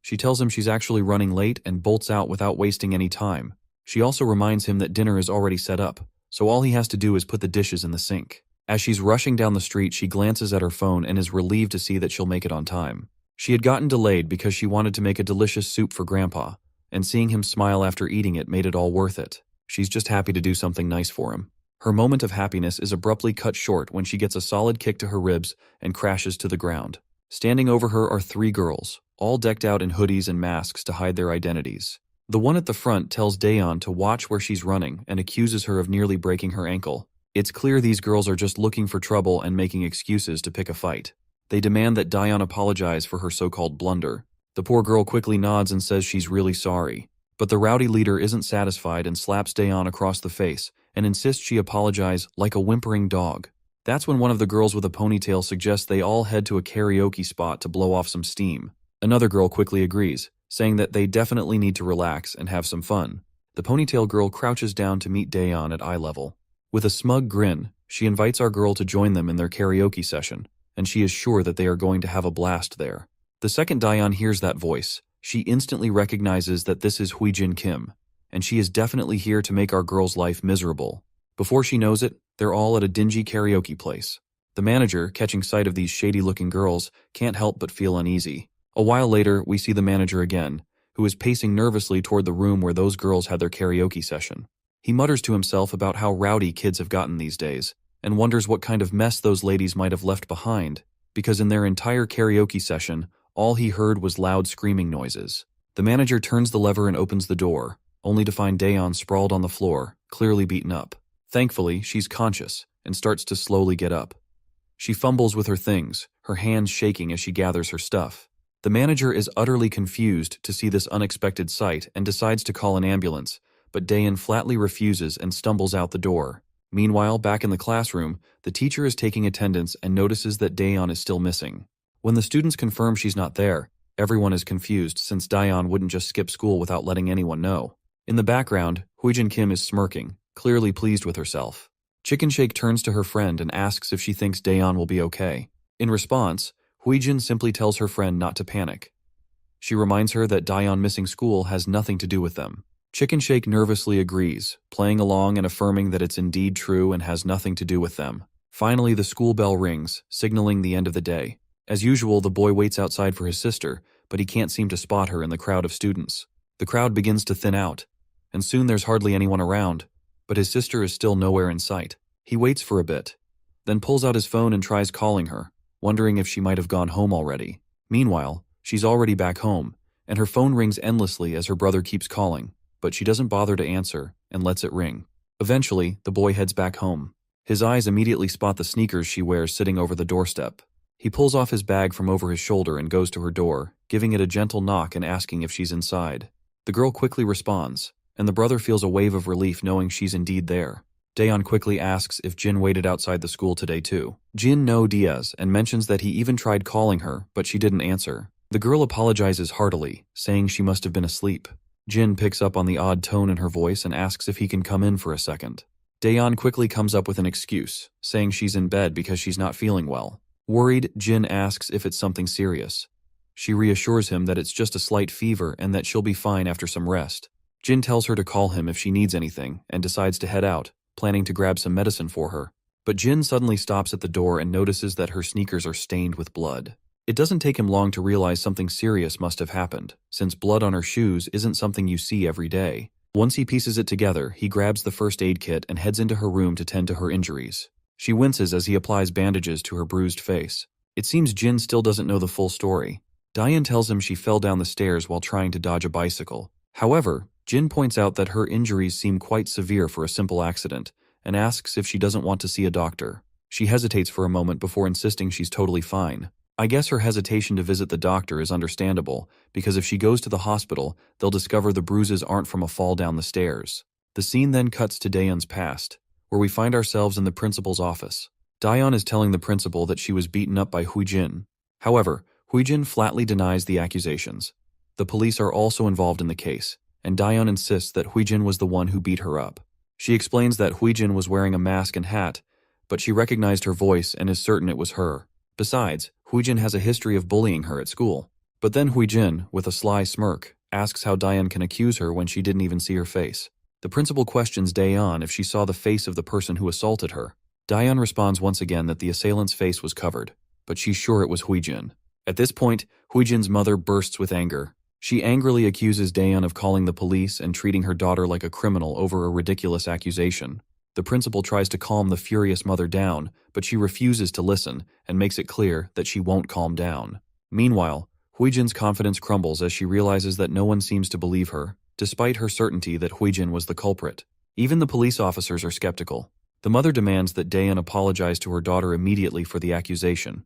She tells him she's actually running late and bolts out without wasting any time. She also reminds him that dinner is already set up, so all he has to do is put the dishes in the sink. As she's rushing down the street, she glances at her phone and is relieved to see that she'll make it on time. She had gotten delayed because she wanted to make a delicious soup for Grandpa, and seeing him smile after eating it made it all worth it. She's just happy to do something nice for him. Her moment of happiness is abruptly cut short when she gets a solid kick to her ribs and crashes to the ground. Standing over her are 3 girls, all decked out in hoodies and masks to hide their identities. The one at the front tells Daeon to watch where she's running and accuses her of nearly breaking her ankle. It's clear these girls are just looking for trouble and making excuses to pick a fight. They demand that Daeon apologize for her so-called blunder. The poor girl quickly nods and says she's really sorry. But the rowdy leader isn't satisfied and slaps Daeon across the face and insists she apologize like a whimpering dog. That's when one of the girls with a ponytail suggests they all head to a karaoke spot to blow off some steam. Another girl quickly agrees, saying that they definitely need to relax and have some fun. The ponytail girl crouches down to meet Daeon at eye level. With a smug grin, she invites our girl to join them in their karaoke session, and she is sure that they are going to have a blast there. The second Daeon hears that voice, she instantly recognizes that this is Huijin Kim, and she is definitely here to make our girl's life miserable. Before she knows it, they're all at a dingy karaoke place. The manager, catching sight of these shady-looking girls, can't help but feel uneasy. A while later, we see the manager again, who is pacing nervously toward the room where those girls had their karaoke session. He mutters to himself about how rowdy kids have gotten these days, and wonders what kind of mess those ladies might have left behind, because in their entire karaoke session, all he heard was loud screaming noises. The manager turns the lever and opens the door, only to find Daeon sprawled on the floor, clearly beaten up. Thankfully, she's conscious, and starts to slowly get up. She fumbles with her things, her hands shaking as she gathers her stuff. The manager is utterly confused to see this unexpected sight and decides to call an ambulance, but Daeon flatly refuses and stumbles out the door. Meanwhile, back in the classroom, the teacher is taking attendance and notices that Daeon is still missing. When the students confirm she's not there, everyone is confused since Daeon wouldn't just skip school without letting anyone know. In the background, Huijin Kim is smirking, clearly pleased with herself. Chicken Shake turns to her friend and asks if she thinks Daeon will be okay. In response, Huijin simply tells her friend not to panic. She reminds her that Daeon missing school has nothing to do with them. Chicken Shake nervously agrees, playing along and affirming that it's indeed true and has nothing to do with them. Finally, the school bell rings, signaling the end of the day. As usual, the boy waits outside for his sister, but he can't seem to spot her in the crowd of students. The crowd begins to thin out, and soon there's hardly anyone around, but his sister is still nowhere in sight. He waits for a bit, then pulls out his phone and tries calling her, wondering if she might have gone home already. Meanwhile, she's already back home, and her phone rings endlessly as her brother keeps calling, but she doesn't bother to answer and lets it ring. Eventually, the boy heads back home. His eyes immediately spot the sneakers she wears sitting over the doorstep. He pulls off his bag from over his shoulder and goes to her door, giving it a gentle knock and asking if she's inside. The girl quickly responds, and the brother feels a wave of relief knowing she's indeed there. Daeon quickly asks if Jin waited outside the school today too. Jin no Diaz and mentions that he even tried calling her, but she didn't answer. The girl apologizes heartily, saying she must have been asleep. Jin picks up on the odd tone in her voice and asks if he can come in for a second. Daeon quickly comes up with an excuse, saying she's in bed because she's not feeling well. Worried, Jin asks if it's something serious. She reassures him that it's just a slight fever and that she'll be fine after some rest. Jin tells her to call him if she needs anything and decides to head out, planning to grab some medicine for her. But Jin suddenly stops at the door and notices that her sneakers are stained with blood. It doesn't take him long to realize something serious must have happened, since blood on her shoes isn't something you see every day. Once he pieces it together, he grabs the first aid kit and heads into her room to tend to her injuries. She winces as he applies bandages to her bruised face. It seems Jin still doesn't know the full story. Daeon tells him she fell down the stairs while trying to dodge a bicycle. However, Jin points out that her injuries seem quite severe for a simple accident, and asks if she doesn't want to see a doctor. She hesitates for a moment before insisting she's totally fine. I guess her hesitation to visit the doctor is understandable, because if she goes to the hospital, they'll discover the bruises aren't from a fall down the stairs. The scene then cuts to Daeon's past, where we find ourselves in the principal's office. Daeon is telling the principal that she was beaten up by Huijin. However, Huijin flatly denies the accusations. The police are also involved in the case, and Daeon insists that Huijin was the one who beat her up. She explains that Huijin was wearing a mask and hat, but she recognized her voice and is certain it was her. Besides, Huijin has a history of bullying her at school. But then Huijin, with a sly smirk, asks how Daeon can accuse her when she didn't even see her face. The principal questions Daeon if she saw the face of the person who assaulted her. Daeon responds once again that the assailant's face was covered, but she's sure it was Huijin. At this point, Huijin's mother bursts with anger, She angrily accuses Daeun of calling the police and treating her daughter like a criminal over a ridiculous accusation. The principal tries to calm the furious mother down, but she refuses to listen and makes it clear that she won't calm down. Meanwhile, Huijin's confidence crumbles as she realizes that no one seems to believe her, despite her certainty that Huijin was the culprit. Even the police officers are skeptical. The mother demands that Daeun apologize to her daughter immediately for the accusation.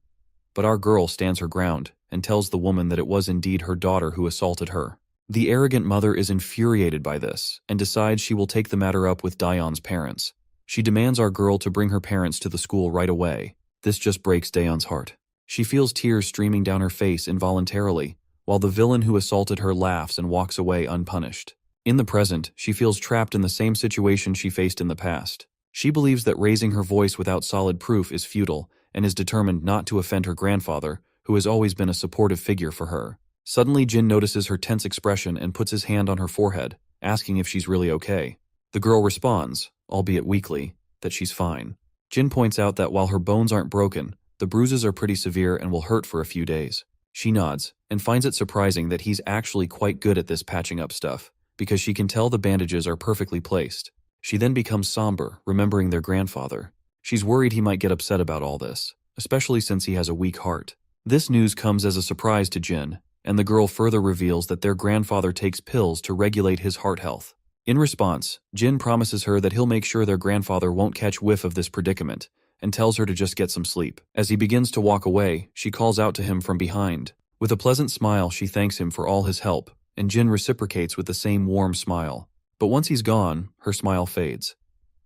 But our girl stands her ground and tells the woman that it was indeed her daughter who assaulted her. The arrogant mother is infuriated by this and decides she will take the matter up with Daeun's parents. She demands our girl to bring her parents to the school right away. This just breaks Daeun's heart. She feels tears streaming down her face involuntarily, while the villain who assaulted her laughs and walks away unpunished. In the present, she feels trapped in the same situation she faced in the past. She believes that raising her voice without solid proof is futile and is determined not to offend her grandfather, who has always been a supportive figure for her. Suddenly, Jin notices her tense expression and puts his hand on her forehead, asking if she's really okay. The girl responds, albeit weakly, that she's fine. Jin points out that while her bones aren't broken, the bruises are pretty severe and will hurt for a few days. She nods and finds it surprising that he's actually quite good at this patching up stuff, because she can tell the bandages are perfectly placed. She then becomes somber, remembering their grandfather. She's worried he might get upset about all this, especially since he has a weak heart. This news comes as a surprise to Jin, and the girl further reveals that their grandfather takes pills to regulate his heart health. In response, Jin promises her that he'll make sure their grandfather won't catch whiff of this predicament, and tells her to just get some sleep. As he begins to walk away, she calls out to him from behind. With a pleasant smile, she thanks him for all his help, and Jin reciprocates with the same warm smile. But once he's gone, her smile fades.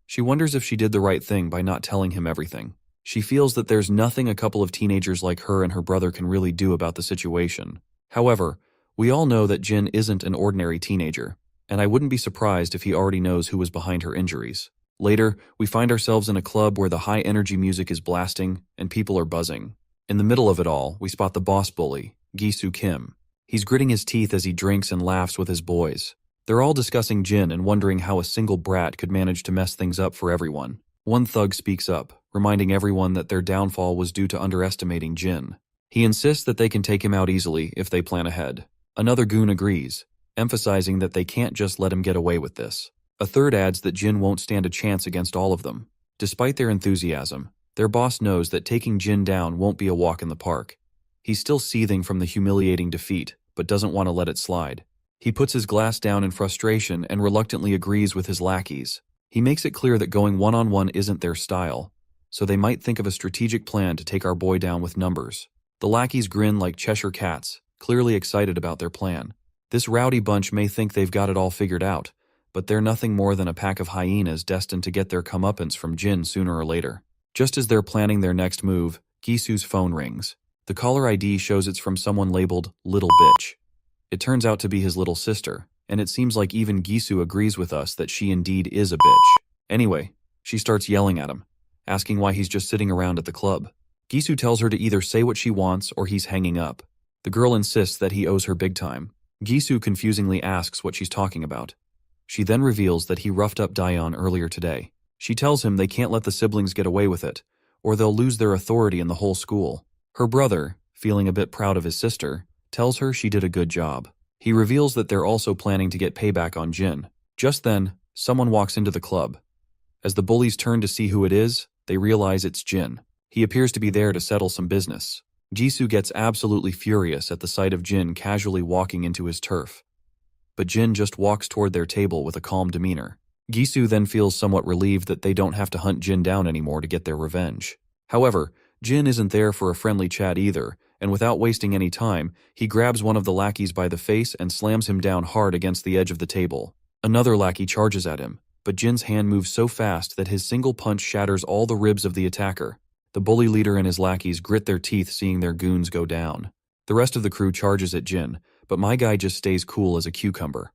She wonders if she did the right thing by not telling him everything. She feels that there's nothing a couple of teenagers like her and her brother can really do about the situation. However, we all know that Jin isn't an ordinary teenager, and I wouldn't be surprised if he already knows who was behind her injuries. Later, we find ourselves in a club where the high-energy music is blasting and people are buzzing. In the middle of it all, we spot the boss bully, Gisu Kim. He's gritting his teeth as he drinks and laughs with his boys. They're all discussing Jin and wondering how a single brat could manage to mess things up for everyone. One thug speaks up, reminding everyone that their downfall was due to underestimating Jin. He insists that they can take him out easily if they plan ahead. Another goon agrees, emphasizing that they can't just let him get away with this. A third adds that Jin won't stand a chance against all of them. Despite their enthusiasm, their boss knows that taking Jin down won't be a walk in the park. He's still seething from the humiliating defeat, but doesn't want to let it slide. He puts his glass down in frustration and reluctantly agrees with his lackeys. He makes it clear that going one-on-one isn't their style, so they might think of a strategic plan to take our boy down with numbers. The lackeys grin like Cheshire cats, clearly excited about their plan. This rowdy bunch may think they've got it all figured out, but they're nothing more than a pack of hyenas destined to get their comeuppance from Jin sooner or later. Just as they're planning their next move, Gisu's phone rings. The caller ID shows it's from someone labeled Little Bitch. It turns out to be his little sister, and it seems like even Gisu agrees with us that she indeed is a bitch. Anyway, she starts yelling at him, asking why he's just sitting around at the club. Gisu tells her to either say what she wants or he's hanging up. The girl insists that he owes her big time. Gisu confusingly asks what she's talking about. She then reveals that he roughed up Daeun earlier today. She tells him they can't let the siblings get away with it, or they'll lose their authority in the whole school. Her brother, feeling a bit proud of his sister, tells her she did a good job. He reveals that they're also planning to get payback on Jin. Just then, someone walks into the club. As the bullies turn to see who it is, they realize it's Jin. He appears to be there to settle some business. Gisu gets absolutely furious at the sight of Jin casually walking into his turf. But Jin just walks toward their table with a calm demeanor. Gisu then feels somewhat relieved that they don't have to hunt Jin down anymore to get their revenge. However, Jin isn't there for a friendly chat either, and without wasting any time, he grabs one of the lackeys by the face and slams him down hard against the edge of the table. Another lackey charges at him, but Jin's hand moves so fast that his single punch shatters all the ribs of the attacker. The bully leader and his lackeys grit their teeth seeing their goons go down. The rest of the crew charges at Jin, but my guy just stays cool as a cucumber.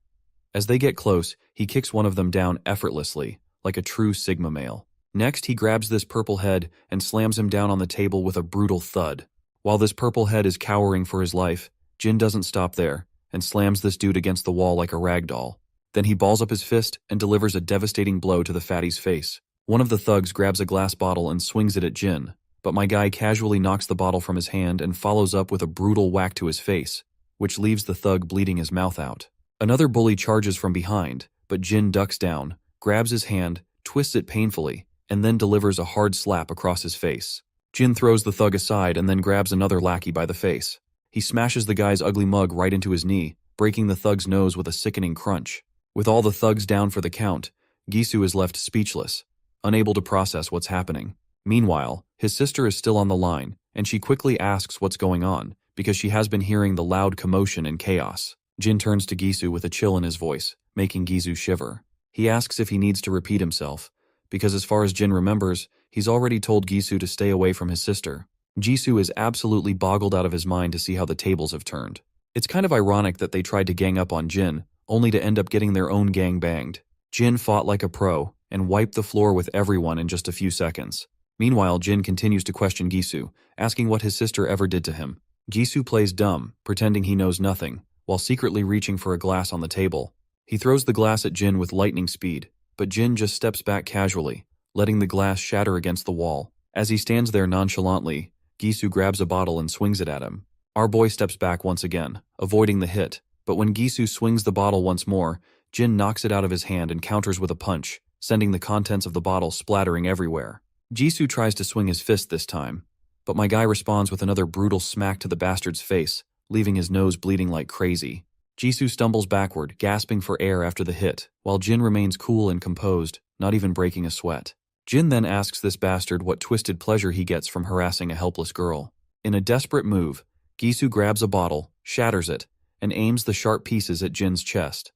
As they get close, he kicks one of them down effortlessly, like a true Sigma male. Next, he grabs this purple head and slams him down on the table with a brutal thud. While this purple head is cowering for his life, Jin doesn't stop there and slams this dude against the wall like a rag doll. Then he balls up his fist and delivers a devastating blow to the fatty's face. One of the thugs grabs a glass bottle and swings it at Jin, but my guy casually knocks the bottle from his hand and follows up with a brutal whack to his face. which leaves the thug bleeding his mouth out. Another bully charges from behind, but Jin ducks down, grabs his hand, twists it painfully, and then delivers a hard slap across his face. Jin throws the thug aside and then grabs another lackey by the face. He smashes the guy's ugly mug right into his knee, breaking the thug's nose with a sickening crunch. With all the thugs down for the count, Gisu is left speechless, unable to process what's happening. Meanwhile, his sister is still on the line, and she quickly asks what's going on, because she has been hearing the loud commotion and chaos. Jin turns to Gisu with a chill in his voice, making Gisu shiver. He asks if he needs to repeat himself, because as far as Jin remembers, he's already told Gisu to stay away from his sister. Gisu is absolutely boggled out of his mind to see how the tables have turned. It's kind of ironic that they tried to gang up on Jin, only to end up getting their own gang banged. Jin fought like a pro, and wiped the floor with everyone in just a few seconds. Meanwhile, Jin continues to question Gisu, asking what his sister ever did to him. Gisu plays dumb, pretending he knows nothing, while secretly reaching for a glass on the table. He throws the glass at Jin with lightning speed, but Jin just steps back casually, letting the glass shatter against the wall. As he stands there nonchalantly, Gisu grabs a bottle and swings it at him. Our boy steps back once again, avoiding the hit, but when Gisu swings the bottle once more, Jin knocks it out of his hand and counters with a punch, sending the contents of the bottle splattering everywhere. Gisu tries to swing his fist this time, but my guy responds with another brutal smack to the bastard's face, leaving his nose bleeding like crazy. Gisu stumbles backward, gasping for air after the hit, while Jin remains cool and composed, not even breaking a sweat. Jin then asks this bastard what twisted pleasure he gets from harassing a helpless girl. In a desperate move, Gisu grabs a bottle, shatters it, and aims the sharp pieces at Jin's chest.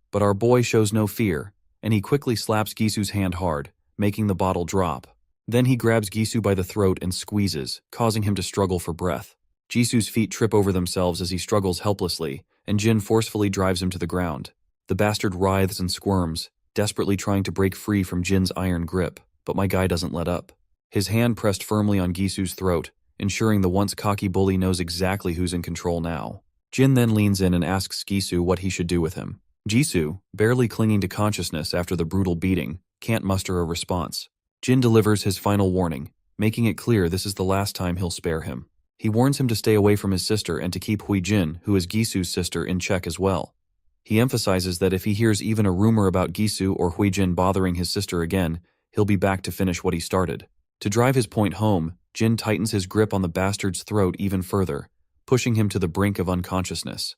But our boy shows no fear, and he quickly slaps Gisu's hand hard, making the bottle drop. Then he grabs Gisu by the throat and squeezes, causing him to struggle for breath. Gisu's feet trip over themselves as he struggles helplessly, and Jin forcefully drives him to the ground. The bastard writhes and squirms, desperately trying to break free from Jin's iron grip, but my guy doesn't let up. His hand pressed firmly on Gisu's throat, ensuring the once cocky bully knows exactly who's in control now. Jin then leans in and asks Gisu what he should do with him. Gisu, barely clinging to consciousness after the brutal beating, can't muster a response. Jin delivers his final warning, making it clear this is the last time he'll spare him. He warns him to stay away from his sister and to keep Huijin, who is Gisu's sister, in check as well. He emphasizes that if he hears even a rumor about Gisu or Huijin bothering his sister again, he'll be back to finish what he started. To drive his point home, Jin tightens his grip on the bastard's throat even further, pushing him to the brink of unconsciousness.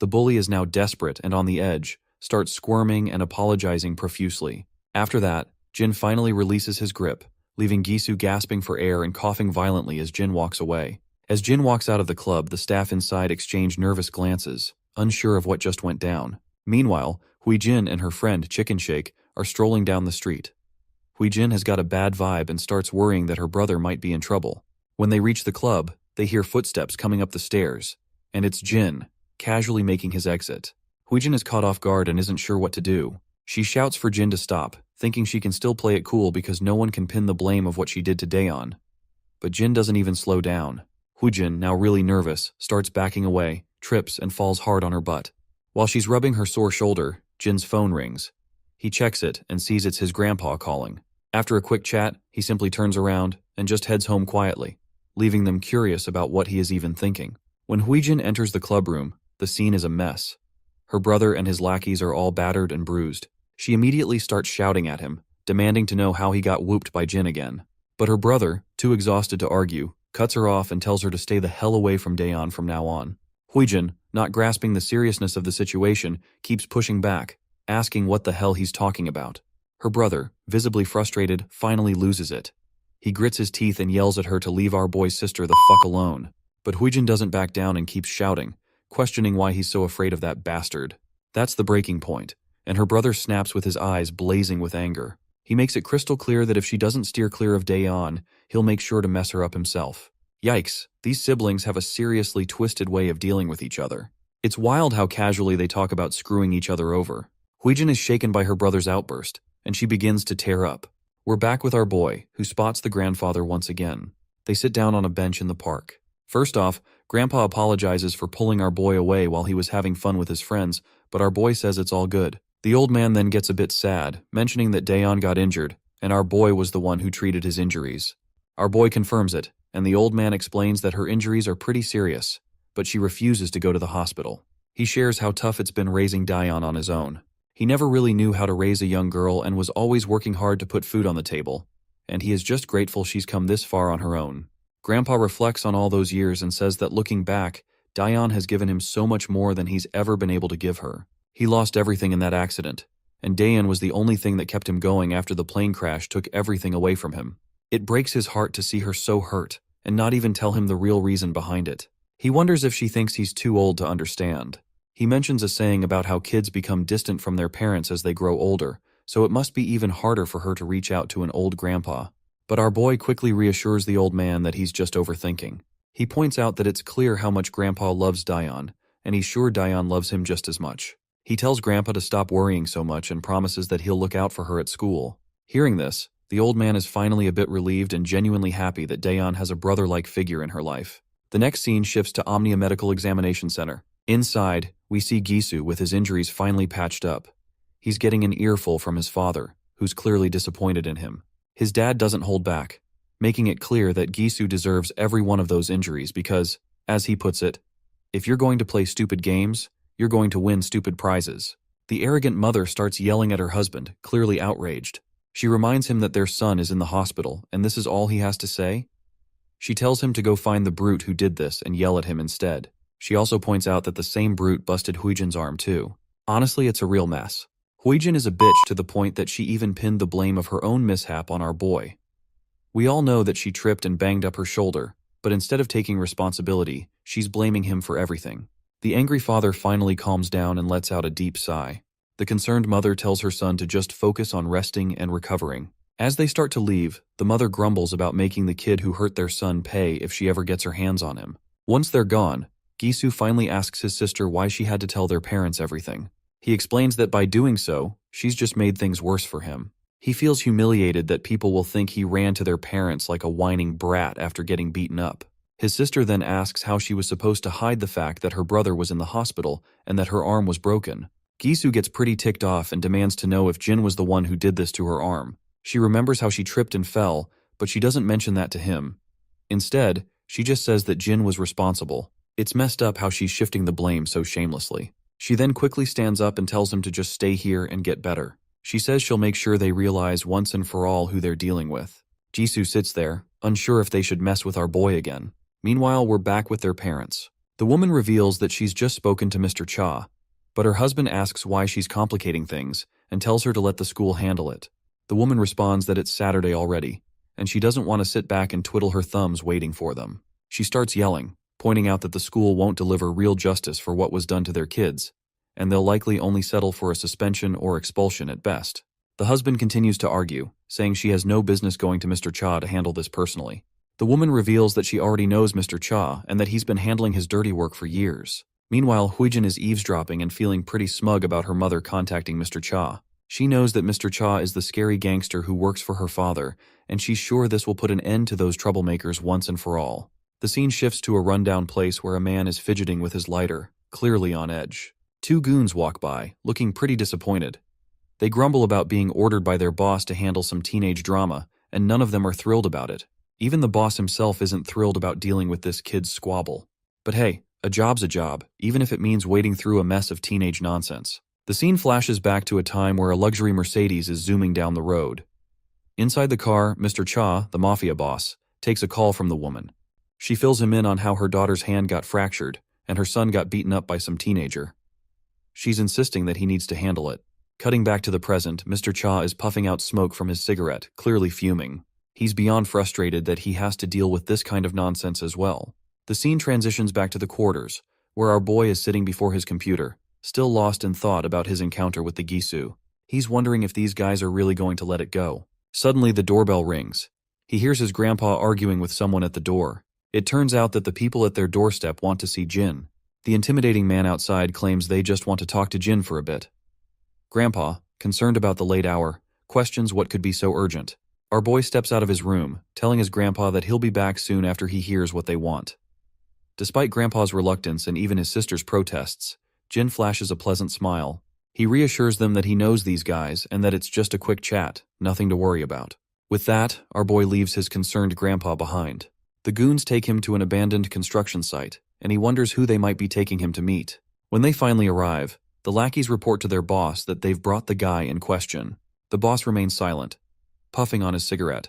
The bully is now desperate and on the edge, starts squirming and apologizing profusely. After that, Jin finally releases his grip, leaving Gisu gasping for air and coughing violently as Jin walks away. As Jin walks out of the club, the staff inside exchange nervous glances, unsure of what just went down. Meanwhile, Huijin and her friend Chicken Shake are strolling down the street. Huijin has got a bad vibe and starts worrying that her brother might be in trouble. When they reach the club, they hear footsteps coming up the stairs, and it's Jin, casually making his exit. Huijin is caught off guard and isn't sure what to do. She shouts for Jin to stop, thinking she can still play it cool because no one can pin the blame of what she did to Daeon. But Jin doesn't even slow down. Huijin, now really nervous, starts backing away, trips, and falls hard on her butt. While she's rubbing her sore shoulder, Jin's phone rings. He checks it and sees it's his grandpa calling. After a quick chat, he simply turns around and just heads home quietly, leaving them curious about what he is even thinking. When Huijin enters the clubroom, the scene is a mess. Her brother and his lackeys are all battered and bruised. She immediately starts shouting at him, demanding to know how he got whooped by Jin again. But her brother, too exhausted to argue, cuts her off and tells her to stay the hell away from Daeon from now on. Huijin, not grasping the seriousness of the situation, keeps pushing back, asking what the hell he's talking about. Her brother, visibly frustrated, finally loses it. He grits his teeth and yells at her to leave our boy's sister the fuck alone. But Huijin doesn't back down and keeps shouting, questioning why he's so afraid of that bastard. That's the breaking point, and her brother snaps with his eyes blazing with anger. He makes it crystal clear that if she doesn't steer clear of Daeon, he'll make sure to mess her up himself. Yikes, these siblings have a seriously twisted way of dealing with each other. It's wild how casually they talk about screwing each other over. Huijin is shaken by her brother's outburst, and she begins to tear up. We're back with our boy, who spots the grandfather once again. They sit down on a bench in the park. First off, Grandpa apologizes for pulling our boy away while he was having fun with his friends, but our boy says it's all good. The old man then gets a bit sad, mentioning that Daeon got injured, and our boy was the one who treated his injuries. Our boy confirms it, and the old man explains that her injuries are pretty serious, but she refuses to go to the hospital. He shares how tough it's been raising Dayan on his own. He never really knew how to raise a young girl and was always working hard to put food on the table, and he is just grateful she's come this far on her own. Grandpa reflects on all those years and says that looking back, Dayan has given him so much more than he's ever been able to give her. He lost everything in that accident, and Dayan was the only thing that kept him going after the plane crash took everything away from him. It breaks his heart to see her so hurt and not even tell him the real reason behind it. He wonders if she thinks he's too old to understand. He mentions a saying about how kids become distant from their parents as they grow older, so it must be even harder for her to reach out to an old grandpa. But our boy quickly reassures the old man that he's just overthinking. He points out that it's clear how much Grandpa loves Dayan, and he's sure Dayan loves him just as much. He tells Grandpa to stop worrying so much and promises that he'll look out for her at school. Hearing this, the old man is finally a bit relieved and genuinely happy that Dayan has a brother-like figure in her life. The next scene shifts to Omnia Medical Examination Center. Inside, we see Gisu with his injuries finally patched up. He's getting an earful from his father, who's clearly disappointed in him. His dad doesn't hold back, making it clear that Gisu deserves every one of those injuries because, as he puts it, if you're going to play stupid games, you're going to win stupid prizes. The arrogant mother starts yelling at her husband, clearly outraged. She reminds him that their son is in the hospital, and this is all he has to say? She tells him to go find the brute who did this and yell at him instead. She also points out that the same brute busted Huijin's arm too. Honestly, it's a real mess. Huijin is a bitch to the point that she even pinned the blame of her own mishap on our boy. We all know that she tripped and banged up her shoulder, but instead of taking responsibility, she's blaming him for everything. The angry father finally calms down and lets out a deep sigh. The concerned mother tells her son to just focus on resting and recovering. As they start to leave, the mother grumbles about making the kid who hurt their son pay if she ever gets her hands on him. Once they're gone, Gisu finally asks his sister why she had to tell their parents everything. He explains that by doing so, she's just made things worse for him. He feels humiliated that people will think he ran to their parents like a whining brat after getting beaten up. His sister then asks how she was supposed to hide the fact that her brother was in the hospital and that her arm was broken. Gisu gets pretty ticked off and demands to know if Jin was the one who did this to her arm. She remembers how she tripped and fell, but she doesn't mention that to him. Instead, she just says that Jin was responsible. It's messed up how she's shifting the blame so shamelessly. She then quickly stands up and tells him to just stay here and get better. She says she'll make sure they realize once and for all who they're dealing with. Jisoo sits there, unsure if they should mess with our boy again. Meanwhile, we're back with their parents. The woman reveals that she's just spoken to Mr. Cha, but her husband asks why she's complicating things and tells her to let the school handle it. The woman responds that it's Saturday already, and she doesn't want to sit back and twiddle her thumbs waiting for them. She starts yelling, pointing out that the school won't deliver real justice for what was done to their kids, and they'll likely only settle for a suspension or expulsion at best. The husband continues to argue, saying she has no business going to Mr. Cha to handle this personally. The woman reveals that she already knows Mr. Cha and that he's been handling his dirty work for years. Meanwhile, Huijin is eavesdropping and feeling pretty smug about her mother contacting Mr. Cha. She knows that Mr. Cha is the scary gangster who works for her father, and she's sure this will put an end to those troublemakers once and for all. The scene shifts to a rundown place where a man is fidgeting with his lighter, clearly on edge. Two goons walk by, looking pretty disappointed. They grumble about being ordered by their boss to handle some teenage drama, and none of them are thrilled about it. Even the boss himself isn't thrilled about dealing with this kid's squabble. But hey, a job's a job, even if it means wading through a mess of teenage nonsense. The scene flashes back to a time where a luxury Mercedes is zooming down the road. Inside the car, Mr. Cha, the mafia boss, takes a call from the woman. She fills him in on how her daughter's hand got fractured, and her son got beaten up by some teenager. She's insisting that he needs to handle it. Cutting back to the present, Mr. Cha is puffing out smoke from his cigarette, clearly fuming. He's beyond frustrated that he has to deal with this kind of nonsense as well. The scene transitions back to the quarters, where our boy is sitting before his computer, still lost in thought about his encounter with the Gisu. He's wondering if these guys are really going to let it go. Suddenly, the doorbell rings. He hears his grandpa arguing with someone at the door. It turns out that the people at their doorstep want to see Jin. The intimidating man outside claims they just want to talk to Jin for a bit. Grandpa, concerned about the late hour, questions what could be so urgent. Our boy steps out of his room, telling his grandpa that he'll be back soon after he hears what they want. Despite Grandpa's reluctance and even his sister's protests, Jin flashes a pleasant smile. He reassures them that he knows these guys and that it's just a quick chat, nothing to worry about. With that, our boy leaves his concerned grandpa behind. The goons take him to an abandoned construction site, and he wonders who they might be taking him to meet. When they finally arrive, the lackeys report to their boss that they've brought the guy in question. The boss remains silent, puffing on his cigarette.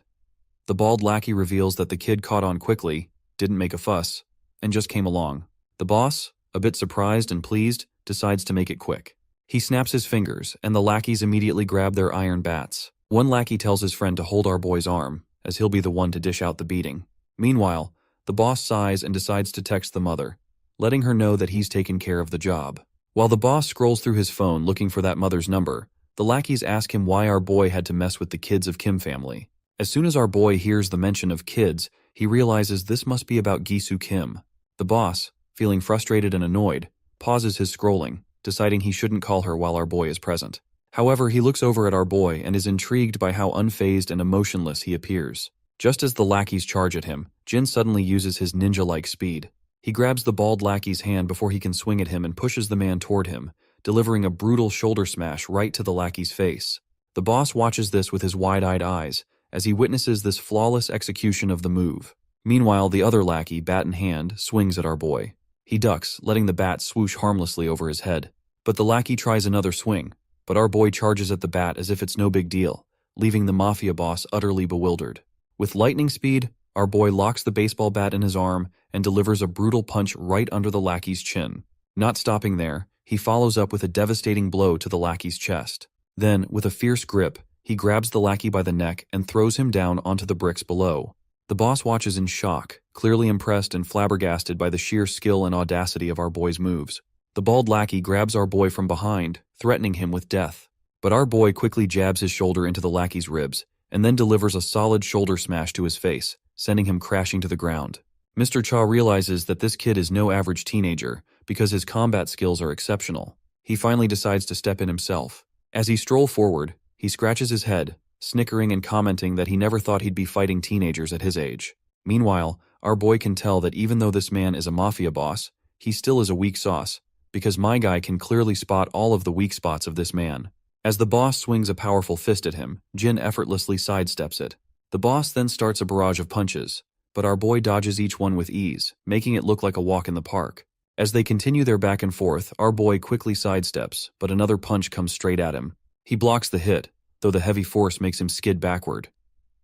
The bald lackey reveals that the kid caught on quickly, didn't make a fuss, and just came along. The boss, a bit surprised and pleased, decides to make it quick. He snaps his fingers, and the lackeys immediately grab their iron bats. One lackey tells his friend to hold our boy's arm, as he'll be the one to dish out the beating. Meanwhile, the boss sighs and decides to text the mother, letting her know that he's taken care of the job. While the boss scrolls through his phone looking for that mother's number, the lackeys ask him why our boy had to mess with the kids of Kim family. As soon as our boy hears the mention of kids, he realizes this must be about Gisu Kim. The boss, feeling frustrated and annoyed, pauses his scrolling, deciding he shouldn't call her while our boy is present. However, he looks over at our boy and is intrigued by how unfazed and emotionless he appears. Just as the lackeys charge at him, Jin suddenly uses his ninja-like speed. He grabs the bald lackey's hand before he can swing at him and pushes the man toward him, delivering a brutal shoulder smash right to the lackey's face. The boss watches this with his wide-eyed eyes, as he witnesses this flawless execution of the move. Meanwhile, the other lackey, bat in hand, swings at our boy. He ducks, letting the bat swoosh harmlessly over his head. But the lackey tries another swing, but our boy charges at the bat as if it's no big deal, leaving the mafia boss utterly bewildered. With lightning speed, our boy locks the baseball bat in his arm and delivers a brutal punch right under the lackey's chin. Not stopping there, he follows up with a devastating blow to the lackey's chest. Then, with a fierce grip, he grabs the lackey by the neck and throws him down onto the bricks below. The boss watches in shock, clearly impressed and flabbergasted by the sheer skill and audacity of our boy's moves. The bald lackey grabs our boy from behind, threatening him with death. But our boy quickly jabs his shoulder into the lackey's ribs, and then delivers a solid shoulder smash to his face, sending him crashing to the ground. Mr. Cha realizes that this kid is no average teenager, because his combat skills are exceptional. He finally decides to step in himself. As he strolls forward, he scratches his head, snickering and commenting that he never thought he'd be fighting teenagers at his age. Meanwhile, our boy can tell that even though this man is a mafia boss, he still is a weak sauce, because my guy can clearly spot all of the weak spots of this man. As the boss swings a powerful fist at him, Jin effortlessly sidesteps it. The boss then starts a barrage of punches, but our boy dodges each one with ease, making it look like a walk in the park. As they continue their back and forth, our boy quickly sidesteps, but another punch comes straight at him. He blocks the hit, though the heavy force makes him skid backward.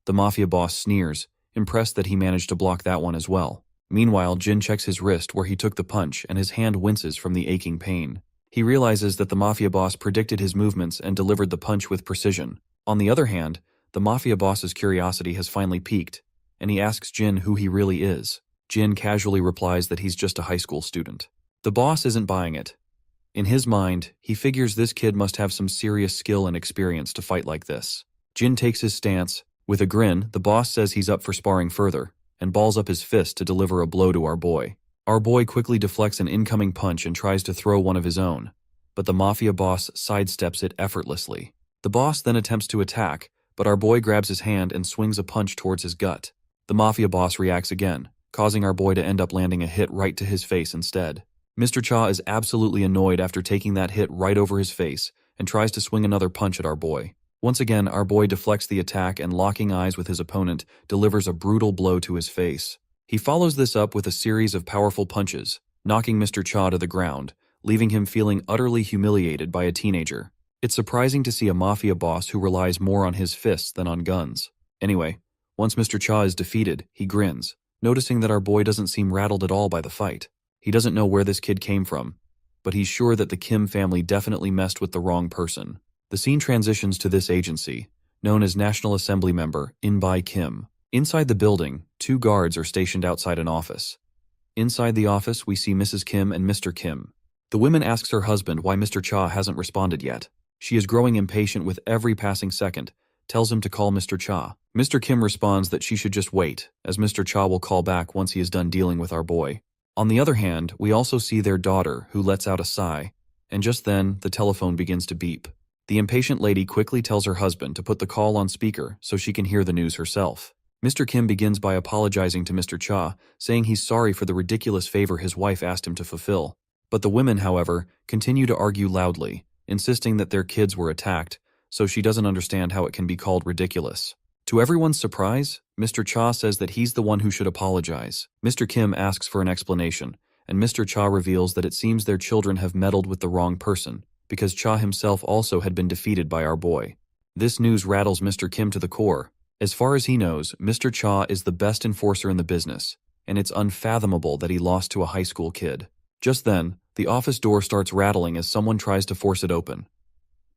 The mafia boss sneers, impressed that he managed to block that one as well. Meanwhile, Jin checks his wrist where he took the punch and his hand winces from the aching pain. He realizes that the mafia boss predicted his movements and delivered the punch with precision. On the other hand, the mafia boss's curiosity has finally peaked, and he asks Jin who he really is. Jin casually replies that he's just a high school student. The boss isn't buying it. In his mind, he figures this kid must have some serious skill and experience to fight like this. Jin takes his stance. With a grin, the boss says he's up for sparring further, and balls up his fist to deliver a blow to our boy. Our boy quickly deflects an incoming punch and tries to throw one of his own, but the mafia boss sidesteps it effortlessly. The boss then attempts to attack, but our boy grabs his hand and swings a punch towards his gut. The mafia boss reacts again, causing our boy to end up landing a hit right to his face instead. Mr. Cha is absolutely annoyed after taking that hit right over his face and tries to swing another punch at our boy. Once again, our boy deflects the attack and, locking eyes with his opponent, delivers a brutal blow to his face. He follows this up with a series of powerful punches, knocking Mr. Cha to the ground, leaving him feeling utterly humiliated by a teenager. It's surprising to see a mafia boss who relies more on his fists than on guns. Anyway, once Mr. Cha is defeated, he grins, noticing that our boy doesn't seem rattled at all by the fight. He doesn't know where this kid came from, but he's sure that the Kim family definitely messed with the wrong person. The scene transitions to this agency, known as National Assembly member In-bai Kim. Inside the building, 2 guards are stationed outside an office. Inside the office, we see Mrs. Kim and Mr. Kim. The woman asks her husband why Mr. Cha hasn't responded yet. She is growing impatient with every passing second, tells him to call Mr. Cha. Mr. Kim responds that she should just wait, as Mr. Cha will call back once he is done dealing with our boy. On the other hand, we also see their daughter, who lets out a sigh, and just then, the telephone begins to beep. The impatient lady quickly tells her husband to put the call on speaker so she can hear the news herself. Mr. Kim begins by apologizing to Mr. Cha, saying he's sorry for the ridiculous favor his wife asked him to fulfill. But the women, however, continue to argue loudly, insisting that their kids were attacked, so she doesn't understand how it can be called ridiculous. To everyone's surprise, Mr. Cha says that he's the one who should apologize. Mr. Kim asks for an explanation, and Mr. Cha reveals that it seems their children have meddled with the wrong person, because Cha himself also had been defeated by our boy. This news rattles Mr. Kim to the core. As far as he knows, Mr. Cha is the best enforcer in the business, and it's unfathomable that he lost to a high school kid. Just then, the office door starts rattling as someone tries to force it open.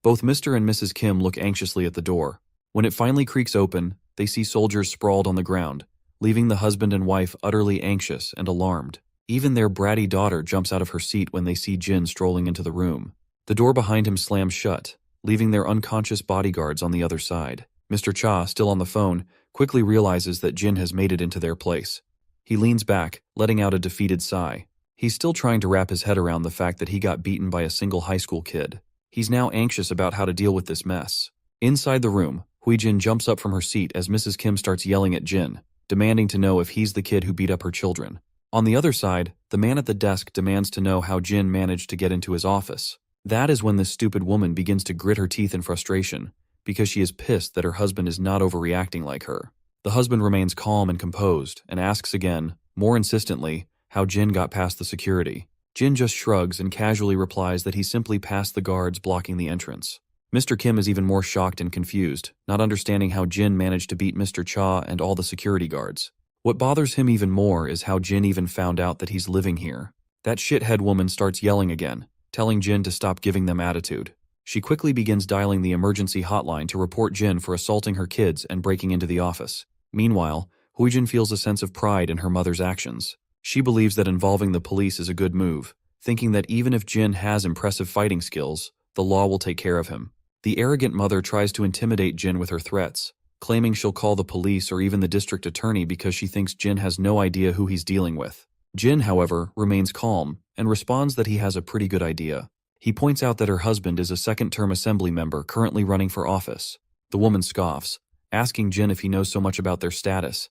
Both Mr. and Mrs. Kim look anxiously at the door. When it finally creaks open, they see soldiers sprawled on the ground, leaving the husband and wife utterly anxious and alarmed. Even their bratty daughter jumps out of her seat when they see Jin strolling into the room. The door behind him slams shut, leaving their unconscious bodyguards on the other side. Mr. Cha, still on the phone, quickly realizes that Jin has made it into their place. He leans back, letting out a defeated sigh. He's still trying to wrap his head around the fact that he got beaten by a single high school kid. He's now anxious about how to deal with this mess. Inside the room, Hui-jin jumps up from her seat as Mrs. Kim starts yelling at Jin, demanding to know if he's the kid who beat up her children. On the other side, the man at the desk demands to know how Jin managed to get into his office. That is when this stupid woman begins to grit her teeth in frustration, because she is pissed that her husband is not overreacting like her. The husband remains calm and composed and asks again, more insistently, how Jin got past the security. Jin just shrugs and casually replies that he simply passed the guards blocking the entrance. Mr. Kim is even more shocked and confused, not understanding how Jin managed to beat Mr. Cha and all the security guards. What bothers him even more is how Jin even found out that he's living here. That shithead woman starts yelling again, telling Jin to stop giving them attitude. She quickly begins dialing the emergency hotline to report Jin for assaulting her kids and breaking into the office. Meanwhile, Hui-jin feels a sense of pride in her mother's actions. She believes that involving the police is a good move, thinking that even if Jin has impressive fighting skills, the law will take care of him. The arrogant mother tries to intimidate Jin with her threats, claiming she'll call the police or even the district attorney because she thinks Jin has no idea who he's dealing with. Jin, however, remains calm and responds that he has a pretty good idea. He points out that her husband is a second-term assembly member currently running for office. The woman scoffs, asking Jin if he knows so much about their status.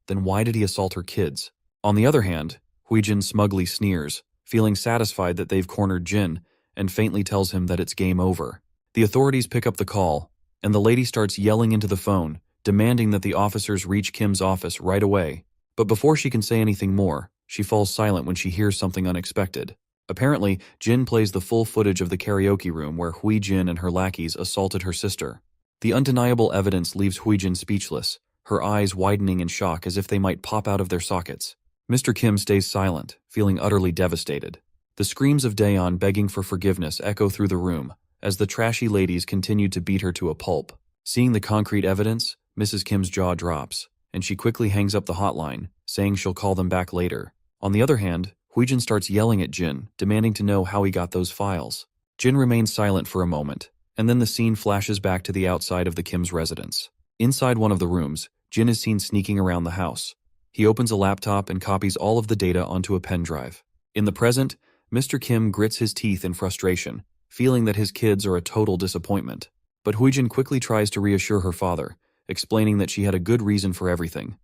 Then why did he assault her kids? On the other hand, Hui-jin smugly sneers, feeling satisfied that they've cornered Jin, and faintly tells him that it's game over. The authorities pick up the call, and the lady starts yelling into the phone, demanding that the officers reach Kim's office right away. But before she can say anything more, she falls silent when she hears something unexpected. Apparently, Jin plays the full footage of the karaoke room where Hui-jin and her lackeys assaulted her sister. The undeniable evidence leaves Hui-jin speechless, her eyes widening in shock as if they might pop out of their sockets. Mr. Kim stays silent, feeling utterly devastated. The screams of Daeon begging for forgiveness echo through the room, as the trashy ladies continued to beat her to a pulp. Seeing the concrete evidence, Mrs. Kim's jaw drops, and she quickly hangs up the hotline, saying she'll call them back later. On the other hand, Hui-jin starts yelling at Jin, demanding to know how he got those files. Jin remains silent for a moment, and then the scene flashes back to the outside of the Kim's residence. Inside one of the rooms, Jin is seen sneaking around the house. He opens a laptop and copies all of the data onto a pen drive. In the present, Mr. Kim grits his teeth in frustration, feeling that his kids are a total disappointment. But Hui-jin quickly tries to reassure her father, explaining that she had a good reason for everything.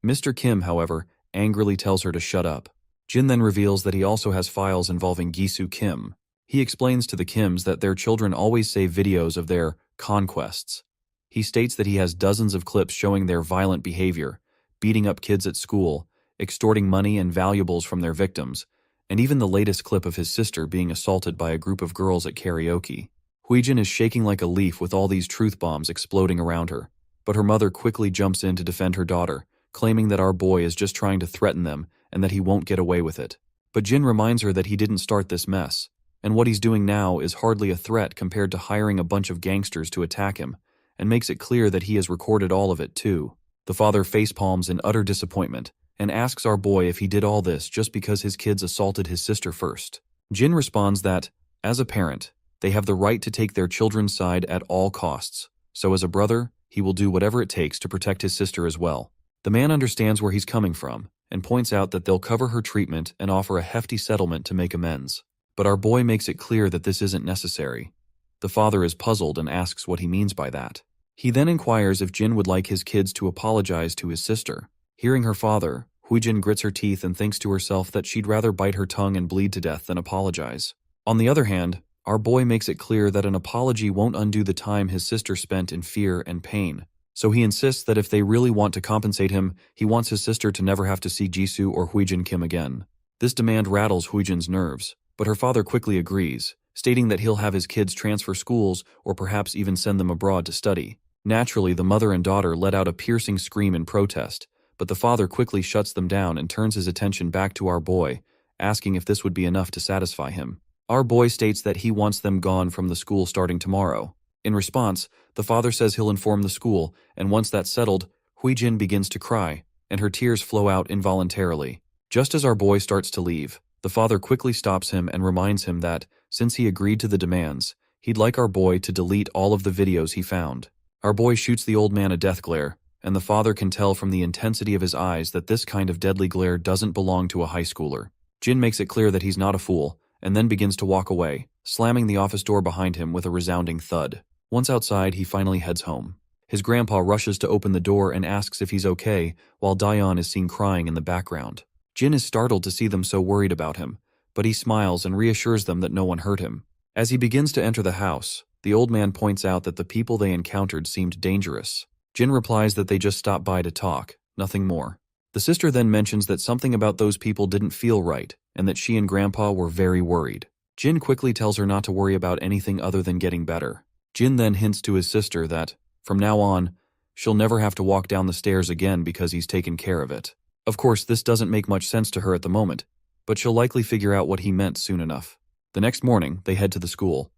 Mr. Kim, however, angrily tells her to shut up. Jin then reveals that he also has files involving Gisu Kim. He explains to the Kims that their children always save videos of their conquests. He states that he has dozens of clips showing their violent behavior, beating up kids at school, extorting money and valuables from their victims, and even the latest clip of his sister being assaulted by a group of girls at karaoke. Hui-jin is shaking like a leaf with all these truth bombs exploding around her, but her mother quickly jumps in to defend her daughter, claiming that our boy is just trying to threaten them and that he won't get away with it. But Jin reminds her that he didn't start this mess, and what he's doing now is hardly a threat compared to hiring a bunch of gangsters to attack him, and makes it clear that he has recorded all of it too. The father facepalms in utter disappointment and asks our boy if he did all this just because his kids assaulted his sister first. Jin responds that, as a parent, they have the right to take their children's side at all costs, so as a brother, he will do whatever it takes to protect his sister as well. The man understands where he's coming from and points out that they'll cover her treatment and offer a hefty settlement to make amends. But our boy makes it clear that this isn't necessary. The father is puzzled and asks what he means by that. He then inquires if Jin would like his kids to apologize to his sister. Hearing her father, Hui-jin grits her teeth and thinks to herself that she'd rather bite her tongue and bleed to death than apologize. On the other hand, our boy makes it clear that an apology won't undo the time his sister spent in fear and pain. So he insists that if they really want to compensate him, he wants his sister to never have to see Jisoo or Hui-jin Kim again. This demand rattles Huijin's nerves, but her father quickly agrees, stating that he'll have his kids transfer schools or perhaps even send them abroad to study. Naturally, the mother and daughter let out a piercing scream in protest, but the father quickly shuts them down and turns his attention back to our boy, asking if this would be enough to satisfy him. Our boy states that he wants them gone from the school starting tomorrow. In response, the father says he'll inform the school, and once that's settled, Huijin begins to cry, and her tears flow out involuntarily. Just as our boy starts to leave, the father quickly stops him and reminds him that, since he agreed to the demands, he'd like our boy to delete all of the videos he found. Our boy shoots the old man a death glare, and the father can tell from the intensity of his eyes that this kind of deadly glare doesn't belong to a high schooler. Jin makes it clear that he's not a fool, and then begins to walk away, slamming the office door behind him with a resounding thud. Once outside, he finally heads home. His grandpa rushes to open the door and asks if he's okay, while Daeon is seen crying in the background. Jin is startled to see them so worried about him, but he smiles and reassures them that no one hurt him. As he begins to enter the house, the old man points out that the people they encountered seemed dangerous. Jin replies that they just stopped by to talk, nothing more. The sister then mentions that something about those people didn't feel right, and that she and Grandpa were very worried. Jin quickly tells her not to worry about anything other than getting better. Jin then hints to his sister that, from now on, she'll never have to walk down the stairs again because he's taken care of it. Of course, this doesn't make much sense to her at the moment, but she'll likely figure out what he meant soon enough. The next morning, they head to the school.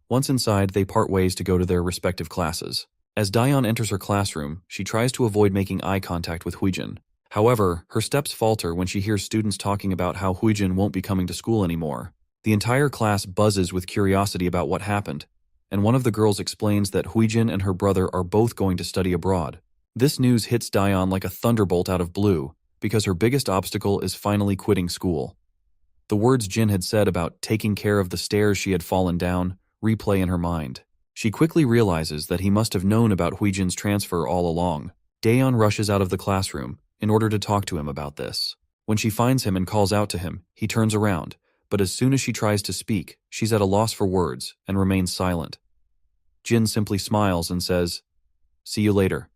Once inside, they part ways to go to their respective classes. As Daeon enters her classroom, she tries to avoid making eye contact with Huijin. However, her steps falter when she hears students talking about how Huijin won't be coming to school anymore. The entire class buzzes with curiosity about what happened, and one of the girls explains that Huijin and her brother are both going to study abroad. This news hits Daeon like a thunderbolt out of blue, because her biggest obstacle is finally quitting school. The words Jin had said about taking care of the stairs she had fallen down replay in her mind. She quickly realizes that he must have known about Huijin's transfer all along. Daeon rushes out of the classroom in order to talk to him about this. When she finds him and calls out to him, he turns around, but as soon as she tries to speak, she's at a loss for words and remains silent. Jin simply smiles and says, "See you later,"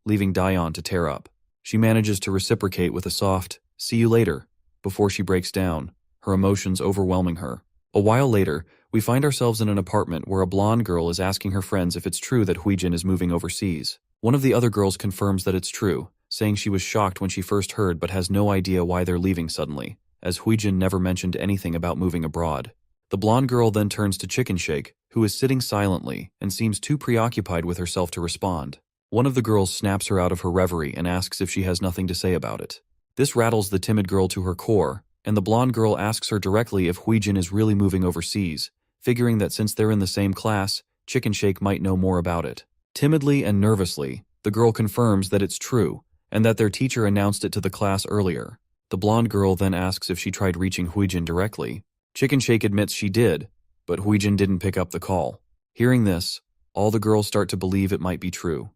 leaving Daeon to tear up. She manages to reciprocate with a soft, "See you later," before she breaks down, her emotions overwhelming her. A while later, we find ourselves in an apartment where a blonde girl is asking her friends if it's true that Huijin is moving overseas. One of the other girls confirms that it's true, saying she was shocked when she first heard but has no idea why they're leaving suddenly, as Huijin never mentioned anything about moving abroad. The blonde girl then turns to Chicken Shake, who is sitting silently and seems too preoccupied with herself to respond. One of the girls snaps her out of her reverie and asks if she has nothing to say about it. This rattles the timid girl to her core, and the blonde girl asks her directly if Huijin is really moving overseas, figuring that since they're in the same class, Chicken Shake might know more about it. Timidly and nervously, the girl confirms that it's true, and that their teacher announced it to the class earlier. The blonde girl then asks if she tried reaching Huijin directly. Chicken Shake admits she did, but Huijin didn't pick up the call. Hearing this, all the girls start to believe it might be true.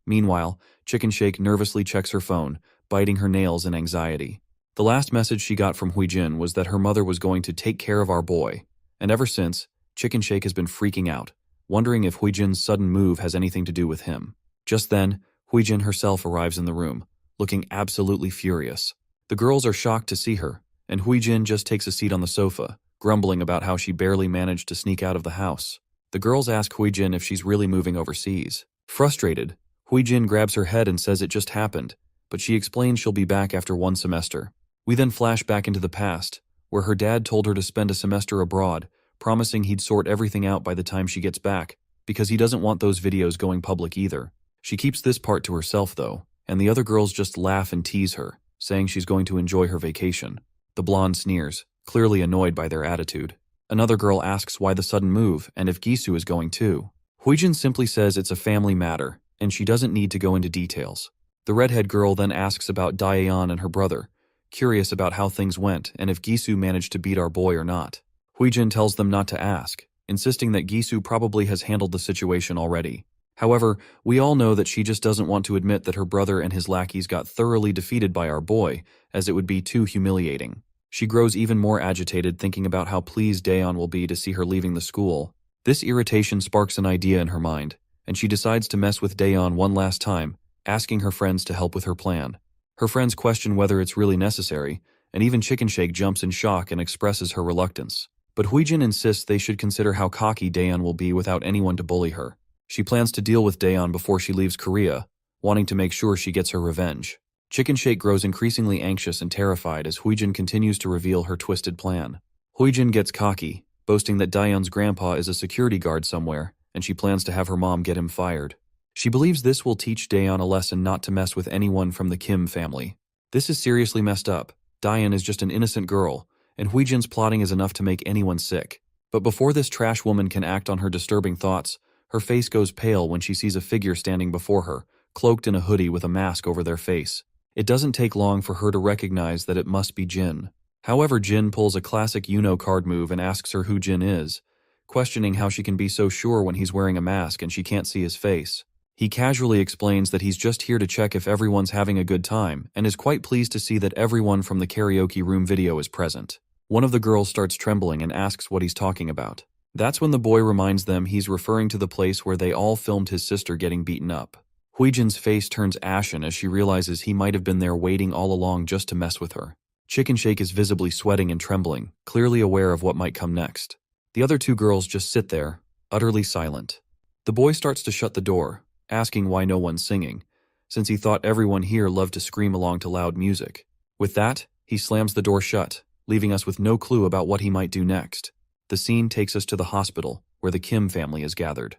Meanwhile, Chicken Shake nervously checks her phone, biting her nails in anxiety. The last message she got from Huijin was that her mother was going to take care of our boy, and ever since, Chicken Shake has been freaking out, wondering if Huijin's sudden move has anything to do with him. Just then, Huijin herself arrives in the room, looking absolutely furious. The girls are shocked to see her, and Huijin just takes a seat on the sofa, grumbling about how she barely managed to sneak out of the house. The girls ask Huijin if she's really moving overseas. Frustrated, Huijin grabs her head and says it just happened, but she explains she'll be back after one semester. We then flash back into the past, where her dad told her to spend a semester abroad, promising he'd sort everything out by the time she gets back, because he doesn't want those videos going public either. She keeps this part to herself though, and the other girls just laugh and tease her, saying she's going to enjoy her vacation. The blonde sneers, clearly annoyed by their attitude. Another girl asks why the sudden move and if Gisu is going too. Huijin simply says it's a family matter, and she doesn't need to go into details. The redhead girl then asks about Daeyeon and her brother, curious about how things went and if Gisu managed to beat our boy or not. Huijin tells them not to ask, insisting that Gisu probably has handled the situation already. However, we all know that she just doesn't want to admit that her brother and his lackeys got thoroughly defeated by our boy, as it would be too humiliating. She grows even more agitated thinking about how pleased Daeyeon will be to see her leaving the school. This irritation sparks an idea in her mind, and she decides to mess with Daeyeon one last time, asking her friends to help with her plan. Her friends question whether it's really necessary, and even Chicken Shake jumps in shock and expresses her reluctance. But Huijin insists they should consider how cocky Daeon will be without anyone to bully her. She plans to deal with Daeon before she leaves Korea, wanting to make sure she gets her revenge. Chicken Shake grows increasingly anxious and terrified as Huijin continues to reveal her twisted plan. Huijin gets cocky, boasting that Daeon's grandpa is a security guard somewhere, and she plans to have her mom get him fired. She believes this will teach Daeon a lesson not to mess with anyone from the Kim family. This is seriously messed up. Daeon is just an innocent girl, and Huijin's plotting is enough to make anyone sick. But before this trash woman can act on her disturbing thoughts, her face goes pale when she sees a figure standing before her, cloaked in a hoodie with a mask over their face. It doesn't take long for her to recognize that it must be Jin. However, Jin pulls a classic card move and asks her who Jin is, questioning how she can be so sure when he's wearing a mask and she can't see his face. He casually explains that he's just here to check if everyone's having a good time and is quite pleased to see that everyone from the karaoke room video is present. One of the girls starts trembling and asks what he's talking about. That's when the boy reminds them he's referring to the place where they all filmed his sister getting beaten up. Huijin's face turns ashen as she realizes he might have been there waiting all along just to mess with her. Chicken Shake is visibly sweating and trembling, clearly aware of what might come next. The other two girls just sit there, utterly silent. The boy starts to shut the door, asking why no one's singing, since he thought everyone here loved to scream along to loud music. With that, he slams the door shut, leaving us with no clue about what he might do next. The scene takes us to the hospital, where the Kim family is gathered.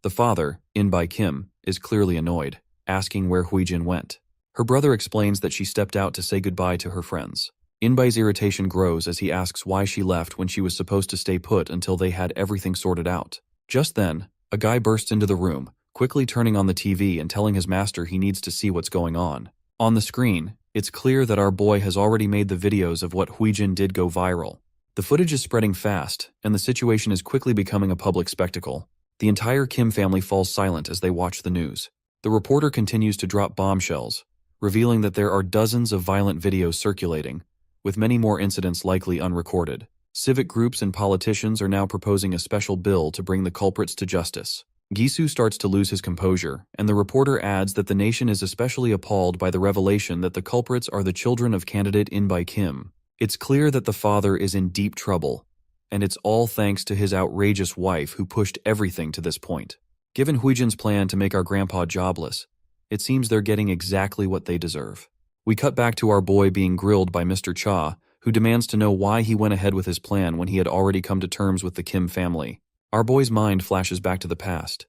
The father, In-by Kim, is clearly annoyed, asking where Huijin went. Her brother explains that she stepped out to say goodbye to her friends. In-by's irritation grows as he asks why she left when she was supposed to stay put until they had everything sorted out. Just then, a guy bursts into the room, quickly turning on the TV and telling his master he needs to see what's going on. On the screen, it's clear that our boy has already made the videos of what Huijin did go viral. The footage is spreading fast, and the situation is quickly becoming a public spectacle. The entire Kim family falls silent as they watch the news. The reporter continues to drop bombshells, revealing that there are dozens of violent videos circulating, with many more incidents likely unrecorded. Civic groups and politicians are now proposing a special bill to bring the culprits to justice. Gisu starts to lose his composure, and the reporter adds that the nation is especially appalled by the revelation that the culprits are the children of candidate In-by Kim. It's clear that the father is in deep trouble, and it's all thanks to his outrageous wife who pushed everything to this point. Given Huijin's plan to make our grandpa jobless, it seems they're getting exactly what they deserve. We cut back to our boy being grilled by Mr. Cha, who demands to know why he went ahead with his plan when he had already come to terms with the Kim family. Our boy's mind flashes back to the past,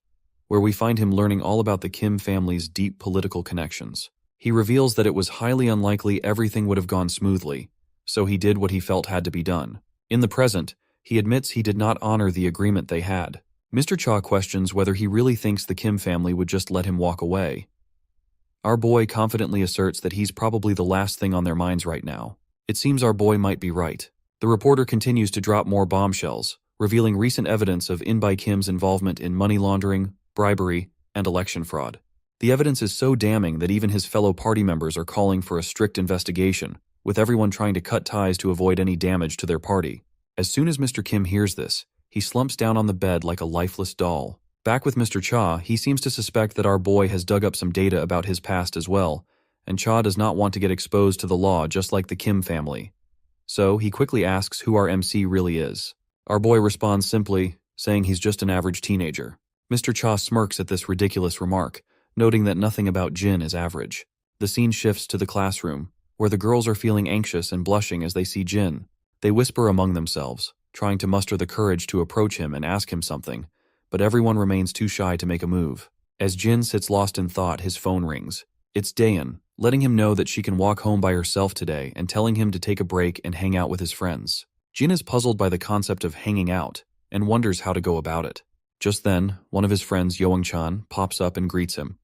where we find him learning all about the Kim family's deep political connections. He reveals that it was highly unlikely everything would have gone smoothly, so he did what he felt had to be done. In the present, he admits he did not honor the agreement they had. Mr. Cha questions whether he really thinks the Kim family would just let him walk away. Our boy confidently asserts that he's probably the last thing on their minds right now. It seems our boy might be right. The reporter continues to drop more bombshells, revealing recent evidence of In-by Kim's involvement in money laundering, bribery, and election fraud. The evidence is so damning that even his fellow party members are calling for a strict investigation, with everyone trying to cut ties to avoid any damage to their party. As soon as Mr. Kim hears this, he slumps down on the bed like a lifeless doll. Back with Mr. Cha, he seems to suspect that our boy has dug up some data about his past as well, and Cha does not want to get exposed to the law just like the Kim family. So he quickly asks who our MC really is. Our boy responds simply, saying he's just an average teenager. Mr. Cha smirks at this ridiculous remark, noting that nothing about Jin is average. The scene shifts to the classroom, where the girls are feeling anxious and blushing as they see Jin. They whisper among themselves, trying to muster the courage to approach him and ask him something, but everyone remains too shy to make a move. As Jin sits lost in thought, his phone rings. It's Daeon, letting him know that she can walk home by herself today and telling him to take a break and hang out with his friends. Jin is puzzled by the concept of hanging out and wonders how to go about it. Just then, one of his friends, Young-chan, pops up and greets him.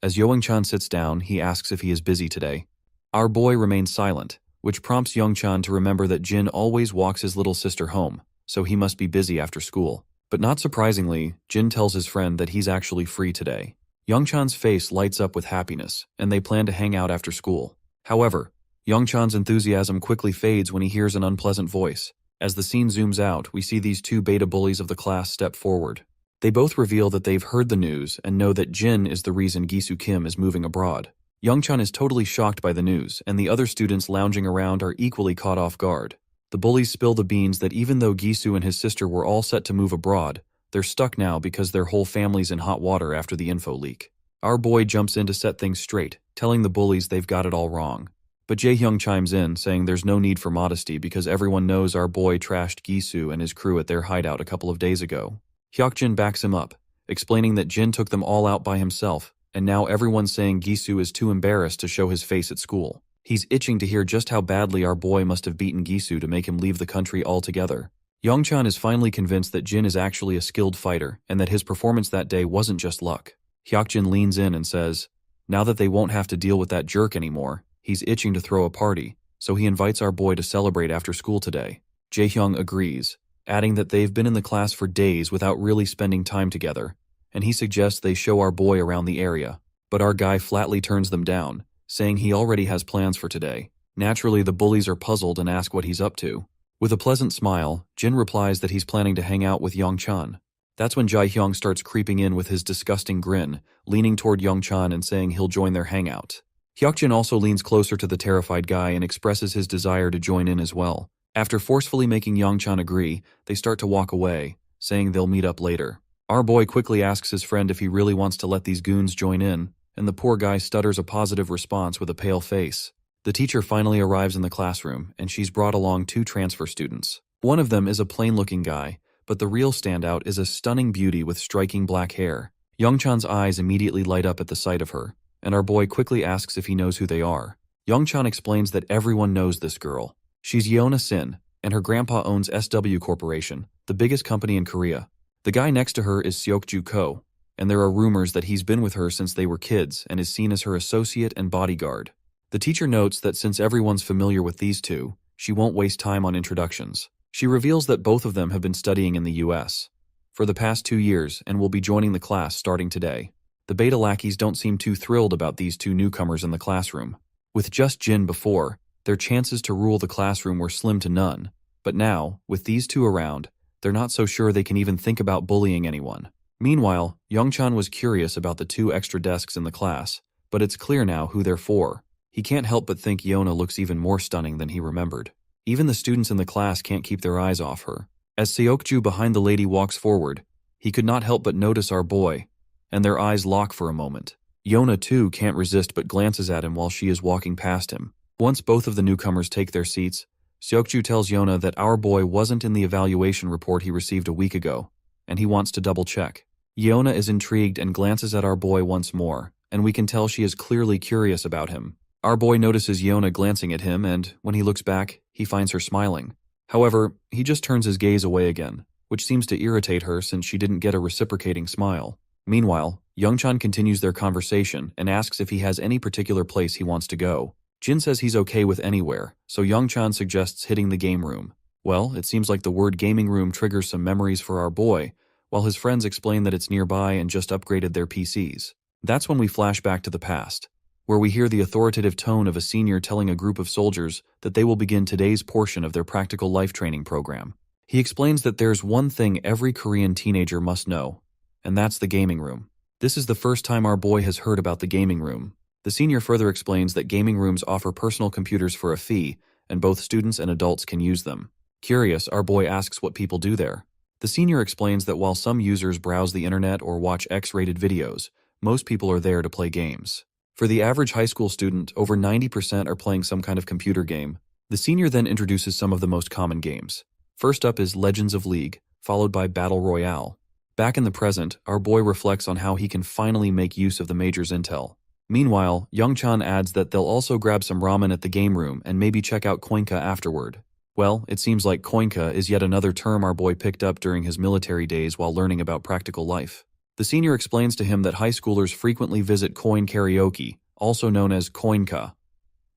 As Young-chan sits down, he asks if he is busy today. Our boy remains silent, which prompts Young-chan to remember that Jin always walks his little sister home, so he must be busy after school. But not surprisingly, Jin tells his friend that he's actually free today. Young-chan's face lights up with happiness, and they plan to hang out after school. However, Young-chan's enthusiasm quickly fades when he hears an unpleasant voice. As the scene zooms out, we see these two beta bullies of the class step forward. They both reveal that they've heard the news and know that Jin is the reason Gisu Kim is moving abroad. Youngchan is totally shocked by the news, and the other students lounging around are equally caught off guard. The bullies spill the beans that even though Gisu and his sister were all set to move abroad, they're stuck now because their whole family's in hot water after the info leak. Our boy jumps in to set things straight, telling the bullies they've got it all wrong. But Jaehyung chimes in, saying there's no need for modesty because everyone knows our boy trashed Gisu and his crew at their hideout a couple of days ago. Hyokjin backs him up, explaining that Jin took them all out by himself, and now everyone's saying Gisu is too embarrassed to show his face at school. He's itching to hear just how badly our boy must have beaten Gisu to make him leave the country altogether. Youngchan is finally convinced that Jin is actually a skilled fighter and that his performance that day wasn't just luck. Hyokjin leans in and says, now that they won't have to deal with that jerk anymore, he's itching to throw a party, so he invites our boy to celebrate after school today. Jaehyung agrees, adding that they've been in the class for days without really spending time together, and he suggests they show our boy around the area. But our guy flatly turns them down, saying he already has plans for today. Naturally, the bullies are puzzled and ask what he's up to. With a pleasant smile, Jin replies that he's planning to hang out with Youngchan. That's when Jaehyung starts creeping in with his disgusting grin, leaning toward Youngchan and saying he'll join their hangout. Hyokjin also leans closer to the terrified guy and expresses his desire to join in as well. After forcefully making Youngchan agree, they start to walk away, saying they'll meet up later. Our boy quickly asks his friend if he really wants to let these goons join in, and the poor guy stutters a positive response with a pale face. The teacher finally arrives in the classroom, and she's brought along 2 transfer students. One of them is a plain-looking guy, but the real standout is a stunning beauty with striking black hair. Youngchan's eyes immediately light up at the sight of her, and our boy quickly asks if he knows who they are. Youngchan explains that everyone knows this girl. She's Yeona Sin, and her grandpa owns SW Corporation, the biggest company in Korea. The guy next to her is Seokju Ko, and there are rumors that he's been with her since they were kids and is seen as her associate and bodyguard. The teacher notes that since everyone's familiar with these two, she won't waste time on introductions. She reveals that both of them have been studying in the US for the past 2 years and will be joining the class starting today. The beta lackeys don't seem too thrilled about these 2 newcomers in the classroom. With just Jin before, their chances to rule the classroom were slim to none, but now, with these 2 around, they're not so sure they can even think about bullying anyone. Meanwhile, Youngchan was curious about the 2 extra desks in the class, but it's clear now who they're for. He can't help but think Yeona looks even more stunning than he remembered. Even the students in the class can't keep their eyes off her. As Seokju behind the lady walks forward, he could not help but notice our boy, and their eyes lock for a moment. Yeona too can't resist but glances at him while she is walking past him. Once both of the newcomers take their seats, Seokju tells Yeona that our boy wasn't in the evaluation report he received a week ago, and he wants to double-check. Yeona is intrigued and glances at our boy once more, and we can tell she is clearly curious about him. Our boy notices Yeona glancing at him, and when he looks back, he finds her smiling. However, he just turns his gaze away again, which seems to irritate her since she didn't get a reciprocating smile. Meanwhile, Youngchan continues their conversation and asks if he has any particular place he wants to go. Jin says he's okay with anywhere, so Youngchan suggests hitting the game room. Well, it seems like the word gaming room triggers some memories for our boy, while his friends explain that it's nearby and just upgraded their PCs. That's when we flash back to the past, where we hear the authoritative tone of a senior telling a group of soldiers that they will begin today's portion of their practical life training program. He explains that there's one thing every Korean teenager must know, and that's the gaming room. This is the first time our boy has heard about the gaming room. The senior further explains that gaming rooms offer personal computers for a fee, and both students and adults can use them. Curious, our boy asks what people do there. The senior explains that while some users browse the internet or watch X-rated videos, most people are there to play games. For the average high school student, over 90% are playing some kind of computer game. The senior then introduces some of the most common games. First up is Legends of League, followed by Battle Royale. Back in the present, our boy reflects on how he can finally make use of the Major's intel. Meanwhile, Youngchan adds that they'll also grab some ramen at the game room and maybe check out koinka afterward. Well, it seems like koinka is yet another term our boy picked up during his military days while learning about practical life. The senior explains to him that high schoolers frequently visit coin karaoke, also known as koinka.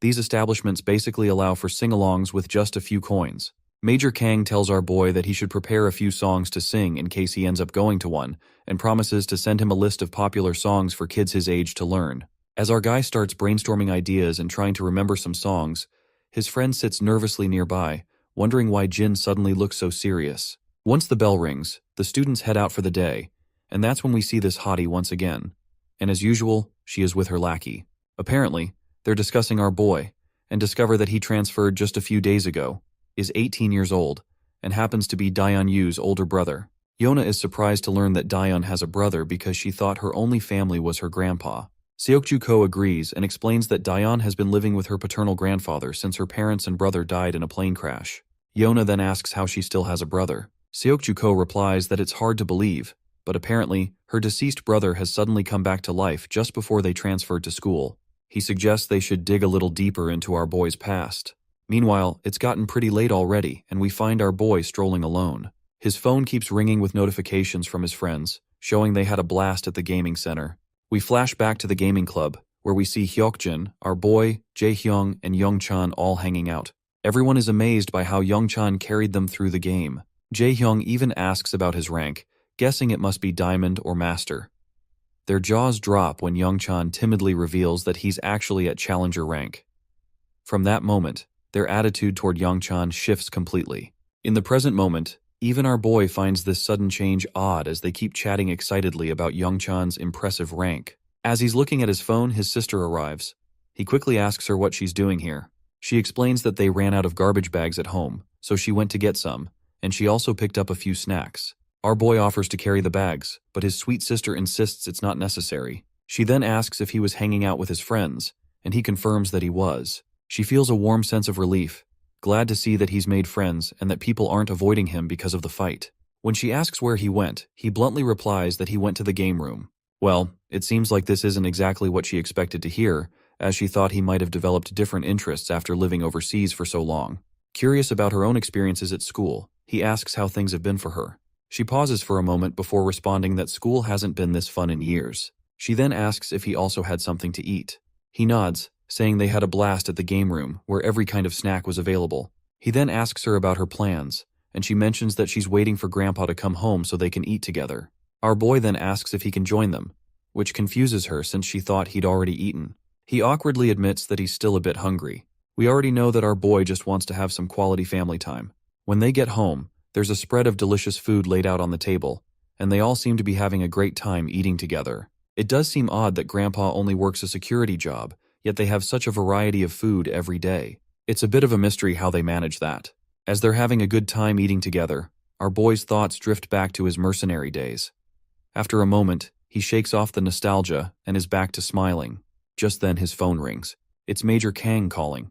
These establishments basically allow for sing-alongs with just a few coins. Major Kang tells our boy that he should prepare a few songs to sing in case he ends up going to one, and promises to send him a list of popular songs for kids his age to learn. As our guy starts brainstorming ideas and trying to remember some songs, his friend sits nervously nearby, wondering why Jin suddenly looks so serious. Once the bell rings, the students head out for the day, and that's when we see this hottie once again. And as usual, she is with her lackey. Apparently, they're discussing our boy, and discover that he transferred just a few days ago, is 18 years old, and happens to be Daeon Yu's older brother. Yona is surprised to learn that Daeon has a brother because she thought her only family was her grandpa. Seokju-ko agrees and explains that Daeon has been living with her paternal grandfather since her parents and brother died in a plane crash. Yona then asks how she still has a brother. Seokju-ko replies that it's hard to believe, but apparently, her deceased brother has suddenly come back to life just before they transferred to school. He suggests they should dig a little deeper into our boy's past. Meanwhile, it's gotten pretty late already, and we find our boy strolling alone. His phone keeps ringing with notifications from his friends, showing they had a blast at the gaming center. We flash back to the gaming club, where we see Hyokjin, our boy, Jae-hyung, and Young-chan all hanging out. Everyone is amazed by how Young-chan carried them through the game. Jae-hyung even asks about his rank, guessing it must be Diamond or Master. Their jaws drop when Young-chan timidly reveals that he's actually at Challenger rank. From that moment, their attitude toward Young-chan shifts completely. In the present moment, even our boy finds this sudden change odd as they keep chatting excitedly about Young-chan's impressive rank. As he's looking at his phone, his sister arrives. He quickly asks her what she's doing here. She explains that they ran out of garbage bags at home, so she went to get some, and she also picked up a few snacks. Our boy offers to carry the bags, but his sweet sister insists it's not necessary. She then asks if he was hanging out with his friends, and he confirms that he was. She feels a warm sense of relief, glad to see that he's made friends and that people aren't avoiding him because of the fight. When she asks where he went, he bluntly replies that he went to the game room. Well, it seems like this isn't exactly what she expected to hear, as she thought he might have developed different interests after living overseas for so long. Curious about her own experiences at school, he asks how things have been for her. She pauses for a moment before responding that school hasn't been this fun in years. She then asks if he also had something to eat. He nods, saying they had a blast at the game room, where every kind of snack was available. He then asks her about her plans, and she mentions that she's waiting for Grandpa to come home so they can eat together. Our boy then asks if he can join them, which confuses her since she thought he'd already eaten. He awkwardly admits that he's still a bit hungry. We already know that our boy just wants to have some quality family time. When they get home, there's a spread of delicious food laid out on the table, and they all seem to be having a great time eating together. It does seem odd that Grandpa only works a security job, yet they have such a variety of food every day. It's a bit of a mystery how they manage that. As they're having a good time eating together, our boy's thoughts drift back to his mercenary days. After a moment, he shakes off the nostalgia and is back to smiling. Just then his phone rings. It's Major Kang calling.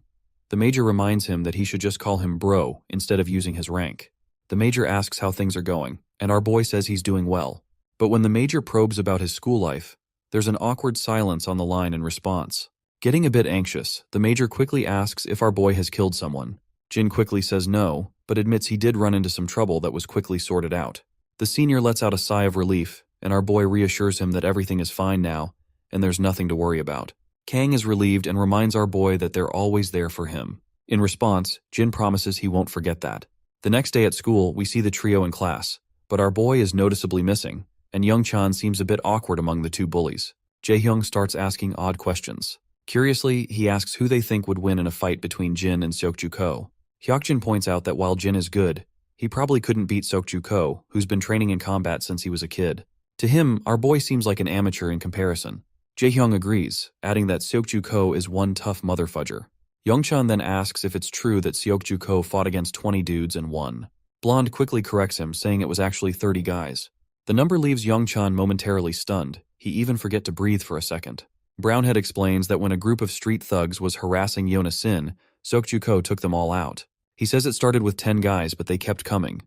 The Major reminds him that he should just call him bro instead of using his rank. The Major asks how things are going, and our boy says he's doing well. But when the Major probes about his school life, there's an awkward silence on the line in response. Getting a bit anxious, the Major quickly asks if our boy has killed someone. Jin quickly says no, but admits he did run into some trouble that was quickly sorted out. The Senior lets out a sigh of relief, and our boy reassures him that everything is fine now, and there's nothing to worry about. Kang is relieved and reminds our boy that they're always there for him. In response, Jin promises he won't forget that. The next day at school, we see the trio in class, but our boy is noticeably missing, and Young-chan seems a bit awkward among the two bullies. Jae-hyung starts asking odd questions. Curiously, he asks who they think would win in a fight between Jin and Seokju-ko. Hyokjin points out that while Jin is good, he probably couldn't beat Seokju-ko, who's been training in combat since he was a kid. To him, our boy seems like an amateur in comparison. Jae-hyung agrees, adding that Seokju-ko is one tough motherfudger. Young-chan then asks if it's true that Seokju-ko fought against 20 dudes and won. Blonde quickly corrects him, saying it was actually 30 guys. The number leaves Young-chan momentarily stunned. He even forget to breathe for a second. Brownhead explains that when a group of street thugs was harassing Yona Sin, Seokju-ko took them all out. He says it started with 10 guys, but they kept coming.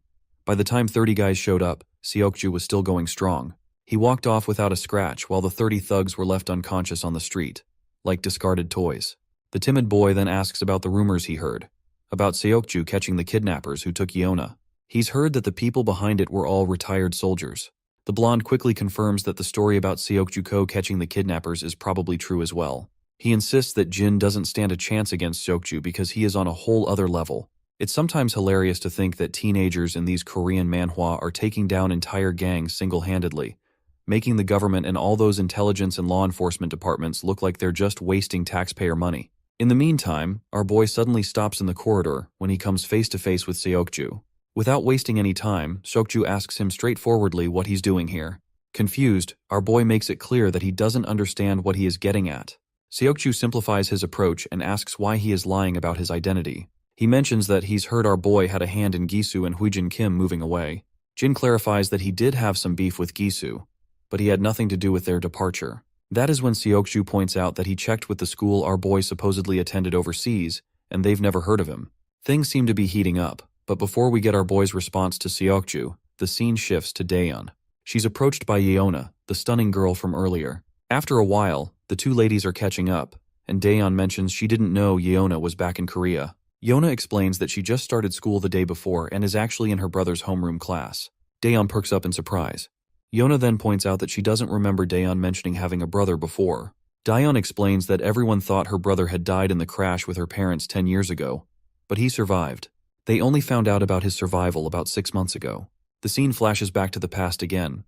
By the time 30 guys showed up, Seokju was still going strong. He walked off without a scratch while the 30 thugs were left unconscious on the street, like discarded toys. The timid boy then asks about the rumors he heard, about Seokju catching the kidnappers who took Yona. He's heard that the people behind it were all retired soldiers. The blonde quickly confirms that the story about Seokju-ko catching the kidnappers is probably true as well. He insists that Jin doesn't stand a chance against Seokju because he is on a whole other level. It's sometimes hilarious to think that teenagers in these Korean manhwa are taking down entire gangs single-handedly, making the government and all those intelligence and law enforcement departments look like they're just wasting taxpayer money. In the meantime, our boy suddenly stops in the corridor when he comes face to face with Seokju. Without wasting any time, Seokju asks him straightforwardly what he's doing here. Confused, our boy makes it clear that he doesn't understand what he is getting at. Seokju simplifies his approach and asks why he is lying about his identity. He mentions that he's heard our boy had a hand in Gisu and Huijin Kim moving away. Jin clarifies that he did have some beef with Gisu, but he had nothing to do with their departure. That is when Seokju points out that he checked with the school our boy supposedly attended overseas, and they've never heard of him. Things seem to be heating up, but before we get our boy's response to Seokju, the scene shifts to Daeyeon. She's approached by Yeona, the stunning girl from earlier. After a while, the two ladies are catching up, and Daeyeon mentions she didn't know Yeona was back in Korea. Yeona explains that she just started school the day before and is actually in her brother's homeroom class. Daeyeon perks up in surprise. Yeona then points out that she doesn't remember Daeyeon mentioning having a brother before. Daeyeon explains that everyone thought her brother had died in the crash with her parents 10 years ago, but he survived. They only found out about his survival about 6 months ago. The scene flashes back to the past again.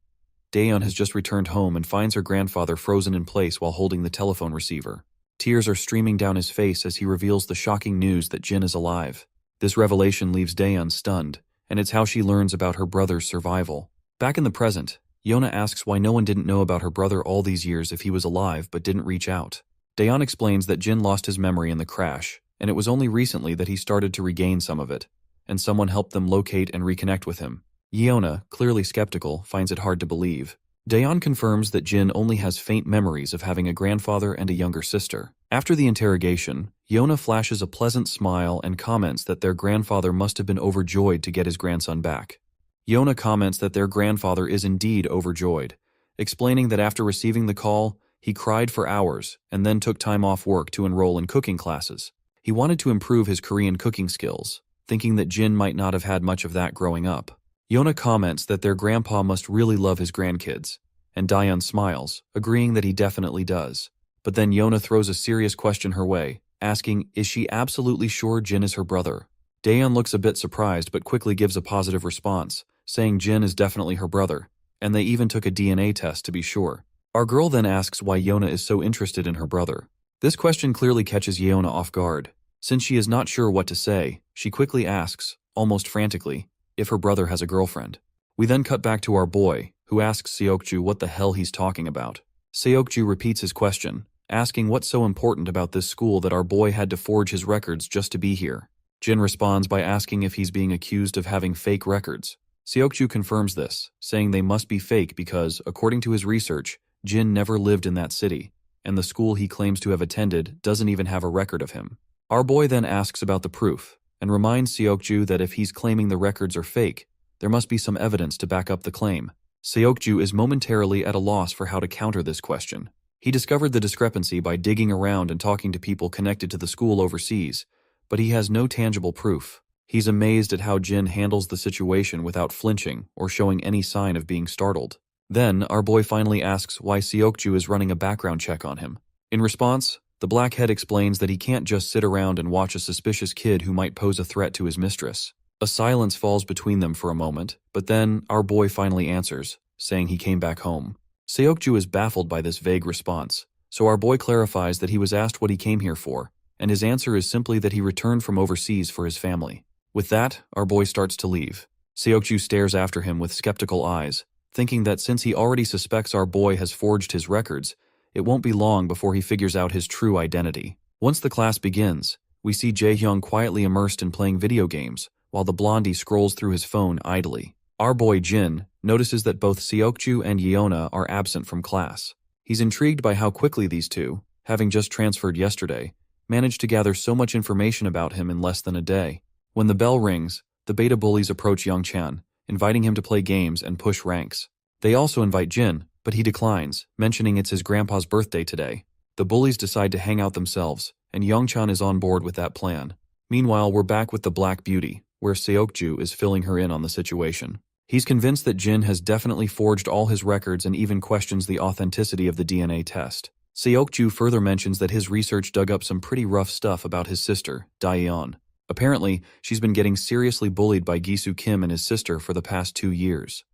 Daeyeon has just returned home and finds her grandfather frozen in place while holding the telephone receiver. Tears are streaming down his face as he reveals the shocking news that Jin is alive. This revelation leaves Daeyeon stunned, and it's how she learns about her brother's survival. Back in the present, Yeona asks why no one didn't know about her brother all these years if he was alive but didn't reach out. Daeyeon explains that Jin lost his memory in the crash, and it was only recently that he started to regain some of it, and someone helped them locate and reconnect with him. Yeona, clearly skeptical, finds it hard to believe. Daeyeon confirms that Jin only has faint memories of having a grandfather and a younger sister. After the interrogation, Yeona flashes a pleasant smile and comments that their grandfather must have been overjoyed to get his grandson back. Yeona comments that their grandfather is indeed overjoyed, explaining that after receiving the call, he cried for hours and then took time off work to enroll in cooking classes. He wanted to improve his Korean cooking skills, thinking that Jin might not have had much of that growing up. Yeona comments that their grandpa must really love his grandkids, and Daeyeon smiles, agreeing that he definitely does. But then Yeona throws a serious question her way, asking, is she absolutely sure Jin is her brother? Daeyeon looks a bit surprised but quickly gives a positive response, saying Jin is definitely her brother, and they even took a DNA test to be sure. Our girl then asks why Yeona is so interested in her brother. This question clearly catches Yeona off guard. Since she is not sure what to say, she quickly asks, almost frantically, if her brother has a girlfriend. We then cut back to our boy, who asks Seokju what the hell he's talking about. Seokju repeats his question, asking what's so important about this school that our boy had to forge his records just to be here. Jin responds by asking if he's being accused of having fake records. Seokju confirms this, saying they must be fake because, according to his research, Jin never lived in that city, and the school he claims to have attended doesn't even have a record of him. Our boy then asks about the proof, and reminds Seokju that if he's claiming the records are fake, there must be some evidence to back up the claim. Seokju is momentarily at a loss for how to counter this question. He discovered the discrepancy by digging around and talking to people connected to the school overseas, but he has no tangible proof. He's amazed at how Jin handles the situation without flinching or showing any sign of being startled. Then, our boy finally asks why Seokju is running a background check on him. In response, the blackhead explains that he can't just sit around and watch a suspicious kid who might pose a threat to his mistress. A silence falls between them for a moment, but then our boy finally answers, saying he came back home. Seokju is baffled by this vague response, so our boy clarifies that he was asked what he came here for, and his answer is simply that he returned from overseas for his family. With that, our boy starts to leave. Seokju stares after him with skeptical eyes, thinking that since he already suspects our boy has forged his records, it won't be long before he figures out his true identity. Once the class begins, we see Jaehyung quietly immersed in playing video games, while the blondie scrolls through his phone idly. Our boy Jin notices that both Seokju and Yeona are absent from class. He's intrigued by how quickly these two, having just transferred yesterday, managed to gather so much information about him in less than a day. When the bell rings, the beta bullies approach Youngchan, inviting him to play games and push ranks. They also invite Jin, but he declines, mentioning it's his grandpa's birthday today. The bullies decide to hang out themselves, and Youngchan is on board with that plan. Meanwhile, we're back with the Black Beauty, where Seokju is filling her in on the situation. He's convinced that Jin has definitely forged all his records and even questions the authenticity of the DNA test. Seokju further mentions that his research dug up some pretty rough stuff about his sister, Daeyeon. Apparently, she's been getting seriously bullied by Gisu Kim and his sister for the past 2 years.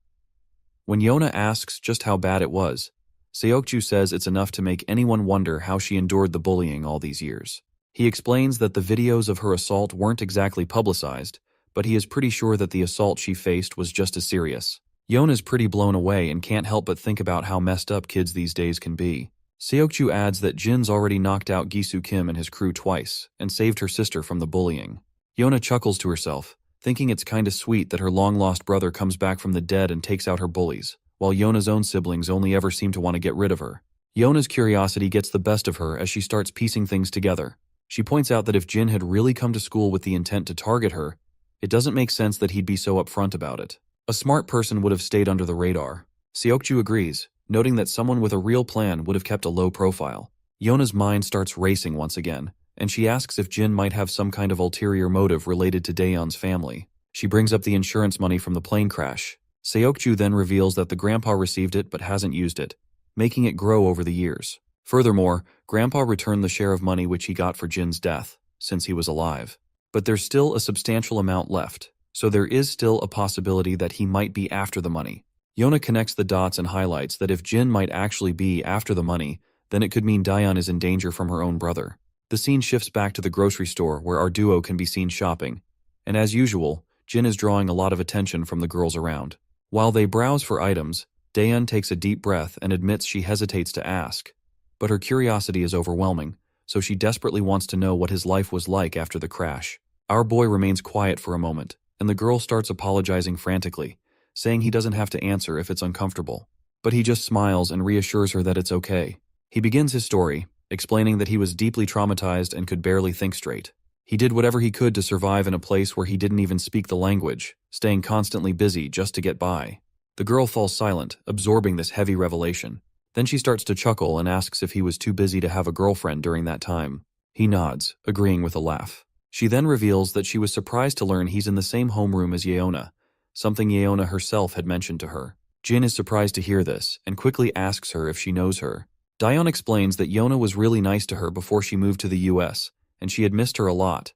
When Yeona asks just how bad it was, Seokju says it's enough to make anyone wonder how she endured the bullying all these years. He explains that the videos of her assault weren't exactly publicized, but he is pretty sure that the assault she faced was just as serious. Yeona's pretty blown away and can't help but think about how messed up kids these days can be. Seokju adds that Jin's already knocked out Gisu Kim and his crew twice, and saved her sister from the bullying. Yona chuckles to herself, thinking it's kinda sweet that her long-lost brother comes back from the dead and takes out her bullies, while Yona's own siblings only ever seem to want to get rid of her. Yona's curiosity gets the best of her as she starts piecing things together. She points out that if Jin had really come to school with the intent to target her, it doesn't make sense that he'd be so upfront about it. A smart person would have stayed under the radar. Seokju agrees, noting that someone with a real plan would have kept a low profile. Yona's mind starts racing once again, and she asks if Jin might have some kind of ulterior motive related to Daeyeon's family. She brings up the insurance money from the plane crash. Seokju then reveals that the grandpa received it but hasn't used it, making it grow over the years. Furthermore, Grandpa returned the share of money which he got for Jin's death, since he was alive. But there's still a substantial amount left, so there is still a possibility that he might be after the money. Yona connects the dots and highlights that if Jin might actually be after the money, then it could mean Daeyeon is in danger from her own brother. The scene shifts back to the grocery store where our duo can be seen shopping, and as usual, Jin is drawing a lot of attention from the girls around. While they browse for items, Daeyeon takes a deep breath and admits she hesitates to ask. But her curiosity is overwhelming, so she desperately wants to know what his life was like after the crash. Our boy remains quiet for a moment, and the girl starts apologizing frantically, saying he doesn't have to answer if it's uncomfortable. But he just smiles and reassures her that it's okay. He begins his story, explaining that he was deeply traumatized and could barely think straight. He did whatever he could to survive in a place where he didn't even speak the language, staying constantly busy just to get by. The girl falls silent, absorbing this heavy revelation. Then she starts to chuckle and asks if he was too busy to have a girlfriend during that time. He nods, agreeing with a laugh. She then reveals that she was surprised to learn he's in the same homeroom as Yeona, something Yeona herself had mentioned to her. Jin is surprised to hear this and quickly asks her if she knows her. Daeyeon explains that Yeona was really nice to her before she moved to the US, and she had missed her a lot.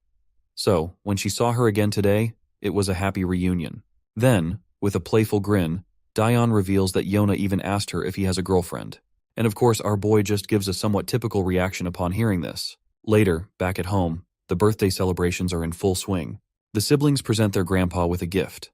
So, when she saw her again today, it was a happy reunion. Then, with a playful grin, Daeyeon reveals that Yeona even asked her if he has a girlfriend. And of course, our boy just gives a somewhat typical reaction upon hearing this. Later, back at home, the birthday celebrations are in full swing. The siblings present their grandpa with a gift.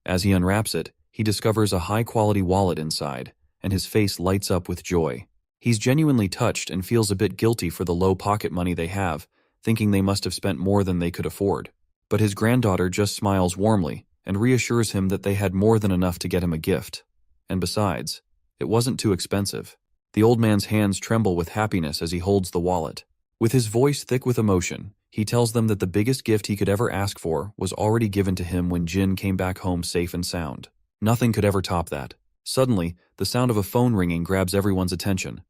As he unwraps it, he discovers a high-quality wallet inside, and his face lights up with joy. He's genuinely touched and feels a bit guilty for the low pocket money they have, thinking they must have spent more than they could afford. But his granddaughter just smiles warmly and reassures him that they had more than enough to get him a gift. And besides, it wasn't too expensive. The old man's hands tremble with happiness as he holds the wallet. With his voice thick with emotion, he tells them that the biggest gift he could ever ask for was already given to him when Jin came back home safe and sound. Nothing could ever top that. Suddenly, the sound of a phone ringing grabs everyone's attention.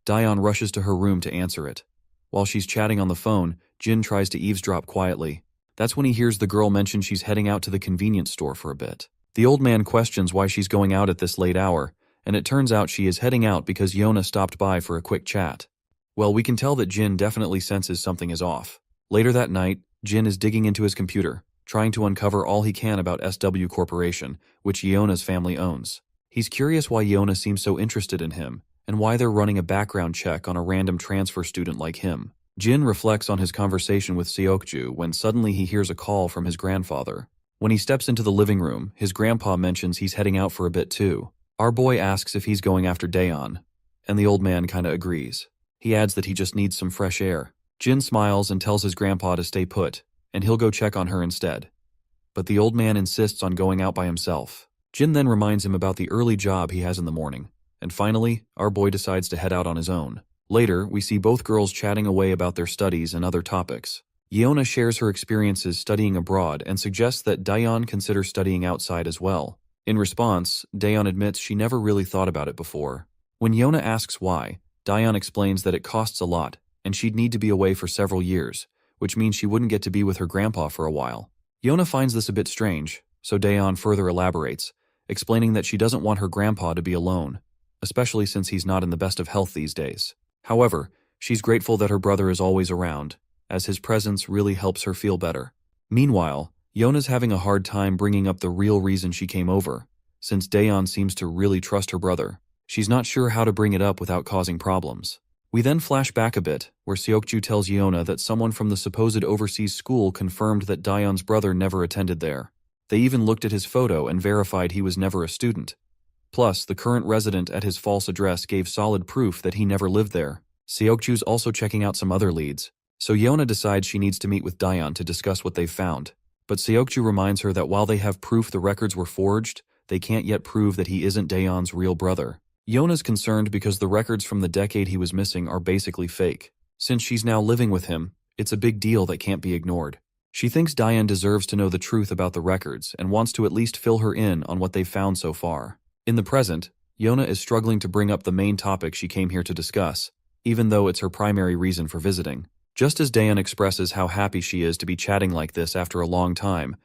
Daeyeon rushes to her room to answer it. While she's chatting on the phone, Jin tries to eavesdrop quietly. That's when he hears the girl mention she's heading out to the convenience store for a bit. The old man questions why she's going out at this late hour, and it turns out she is heading out because Yeona stopped by for a quick chat. Well, we can tell that Jin definitely senses something is off. Later that night, Jin is digging into his computer, trying to uncover all he can about SW Corporation, which Yeona's family owns. He's curious why Yeona seems so interested in him, and why they're running a background check on a random transfer student like him. Jin reflects on his conversation with Seokju when suddenly he hears a call from his grandfather. When he steps into the living room, his grandpa mentions he's heading out for a bit too. Our boy asks if he's going after Daeyeon, and the old man kinda agrees. He adds that he just needs some fresh air. Jin smiles and tells his grandpa to stay put, and he'll go check on her instead. But the old man insists on going out by himself. Jin then reminds him about the early job he has in the morning, and finally, our boy decides to head out on his own. Later, we see both girls chatting away about their studies and other topics. Yeona shares her experiences studying abroad and suggests that Daeyeon consider studying outside as well. In response, Daeyeon admits she never really thought about it before. When Yeona asks why, Daeyeon explains that it costs a lot, and she'd need to be away for several years, which means she wouldn't get to be with her grandpa for a while. Yeona finds this a bit strange, so Daeyeon further elaborates, explaining that she doesn't want her grandpa to be alone, especially since he's not in the best of health these days. However, she's grateful that her brother is always around, as his presence really helps her feel better. Meanwhile, Yeona's having a hard time bringing up the real reason she came over, since Daeyeon seems to really trust her brother. She's not sure how to bring it up without causing problems. We then flash back a bit, where Seokju tells Yeona that someone from the supposed overseas school confirmed that Daeyeon's brother never attended there. They even looked at his photo and verified he was never a student. Plus, the current resident at his false address gave solid proof that he never lived there. Seokju's also checking out some other leads, so Yona decides she needs to meet with Daeon to discuss what they've found. But Seokju reminds her that while they have proof the records were forged, they can't yet prove that he isn't Daeon's real brother. Yona's concerned because the records from the decade he was missing are basically fake. Since she's now living with him, it's a big deal that can't be ignored. She thinks Daeon deserves to know the truth about the records and wants to at least fill her in on what they've found so far. In the present, Yona is struggling to bring up the main topic she came here to discuss, even though it's her primary reason for visiting. Just as Daeon expresses how happy she is to be chatting like this after a long time,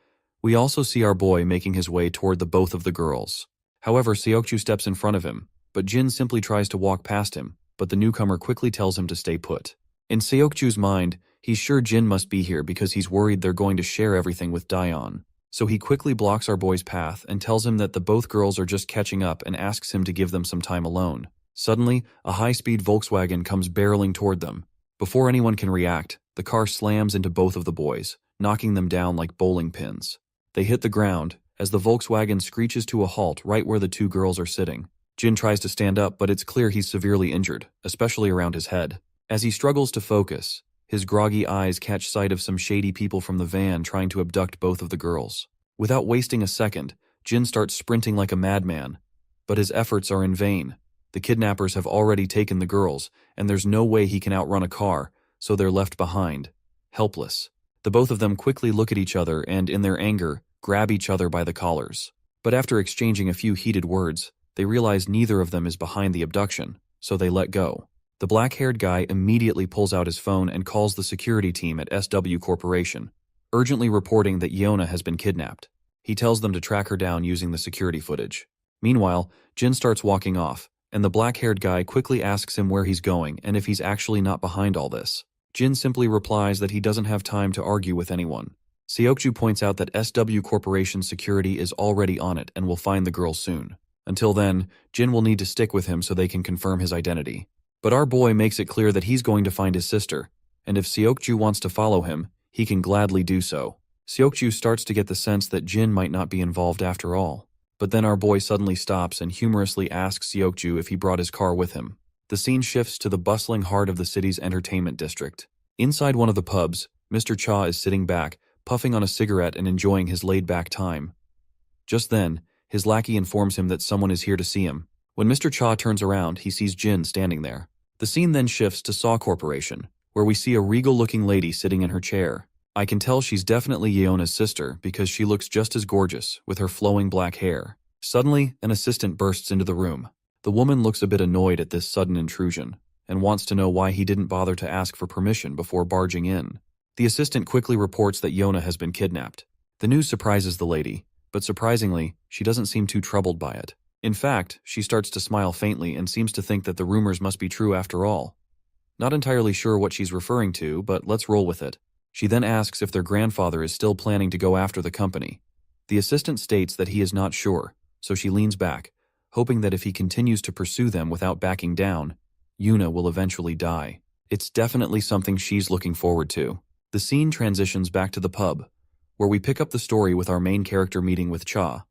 we also see our boy making his way toward the both of the girls. However, Seokju steps in front of him, but Jin simply tries to walk past him, but the newcomer quickly tells him to stay put. In Seokju's mind, he's sure Jin must be here because he's worried they're going to share everything with Daeon. So he quickly blocks our boy's path and tells him that the both girls are just catching up and asks him to give them some time alone. Suddenly, a high-speed Volkswagen comes barreling toward them. Before anyone can react, the car slams into both of the boys, knocking them down like bowling pins. They hit the ground, as the Volkswagen screeches to a halt right where the two girls are sitting. Jin tries to stand up, but it's clear he's severely injured, especially around his head. As he struggles to focus, his groggy eyes catch sight of some shady people from the van trying to abduct both of the girls. Without wasting a second, Jin starts sprinting like a madman, but his efforts are in vain. The kidnappers have already taken the girls, and there's no way he can outrun a car, so they're left behind, helpless. The both of them quickly look at each other and, in their anger, grab each other by the collars. But after exchanging a few heated words, they realize neither of them is behind the abduction, so they let go. The black-haired guy immediately pulls out his phone and calls the security team at SW Corporation, urgently reporting that Yona has been kidnapped. He tells them to track her down using the security footage. Meanwhile, Jin starts walking off, and the black-haired guy quickly asks him where he's going and if he's actually not behind all this. Jin simply replies that he doesn't have time to argue with anyone. Seokju points out that SW Corporation's security is already on it and will find the girl soon. Until then, Jin will need to stick with him so they can confirm his identity. But our boy makes it clear that he's going to find his sister, and if Seokju wants to follow him, he can gladly do so. Seokju starts to get the sense that Jin might not be involved after all. But then our boy suddenly stops and humorously asks Seokju if he brought his car with him. The scene shifts to the bustling heart of the city's entertainment district. Inside one of the pubs, Mr. Cha is sitting back, puffing on a cigarette and enjoying his laid-back time. Just then, his lackey informs him that someone is here to see him. When Mr. Cha turns around, he sees Jin standing there. The scene then shifts to Saw Corporation, where we see a regal-looking lady sitting in her chair. I can tell she's definitely Yeona's sister because she looks just as gorgeous, with her flowing black hair. Suddenly, an assistant bursts into the room. The woman looks a bit annoyed at this sudden intrusion, and wants to know why he didn't bother to ask for permission before barging in. The assistant quickly reports that Yona has been kidnapped. The news surprises the lady, but surprisingly, she doesn't seem too troubled by it. In fact, she starts to smile faintly and seems to think that the rumors must be true after all. Not entirely sure what she's referring to, but let's roll with it. She then asks if their grandfather is still planning to go after the company. The assistant states that he is not sure, so she leans back, hoping that if he continues to pursue them without backing down, Yuna will eventually die. It's definitely something she's looking forward to. The scene transitions back to the pub, where we pick up the story with our main character meeting with Cha,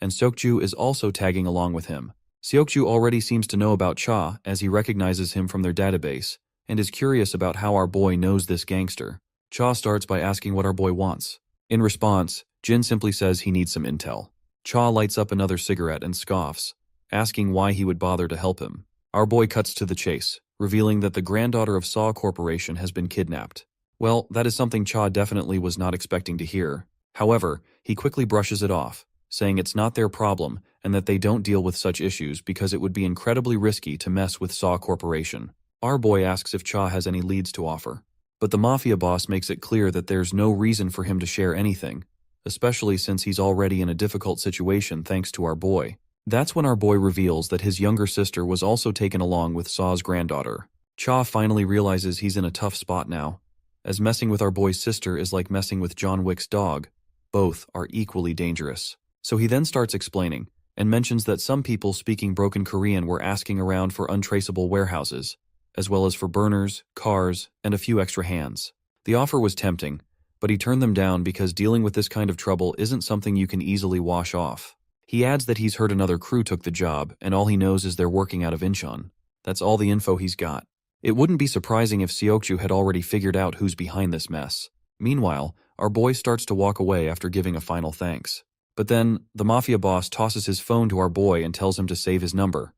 and Seokju is also tagging along with him. Seokju already seems to know about Cha as he recognizes him from their database, and is curious about how our boy knows this gangster. Cha starts by asking what our boy wants. In response, Jin simply says he needs some intel. Cha lights up another cigarette and scoffs, asking why he would bother to help him. Our boy cuts to the chase, revealing that the granddaughter of Saw Corporation has been kidnapped. Well, that is something Cha definitely was not expecting to hear. However, he quickly brushes it off, saying it's not their problem and that they don't deal with such issues because it would be incredibly risky to mess with Saw Corporation. Our boy asks if Cha has any leads to offer. But the mafia boss makes it clear that there's no reason for him to share anything, especially since he's already in a difficult situation thanks to our boy. That's when our boy reveals that his younger sister was also taken along with Saw's granddaughter. Cha finally realizes he's in a tough spot now, as messing with our boy's sister is like messing with John Wick's dog. Both are equally dangerous. So he then starts explaining, and mentions that some people speaking broken Korean were asking around for untraceable warehouses, as well as for burners, cars, and a few extra hands. The offer was tempting, but he turned them down because dealing with this kind of trouble isn't something you can easily wash off. He adds that he's heard another crew took the job, and all he knows is they're working out of Incheon. That's all the info he's got. It wouldn't be surprising if Seokju had already figured out who's behind this mess. Meanwhile, our boy starts to walk away after giving a final thanks. But then, the mafia boss tosses his phone to our boy and tells him to save his number.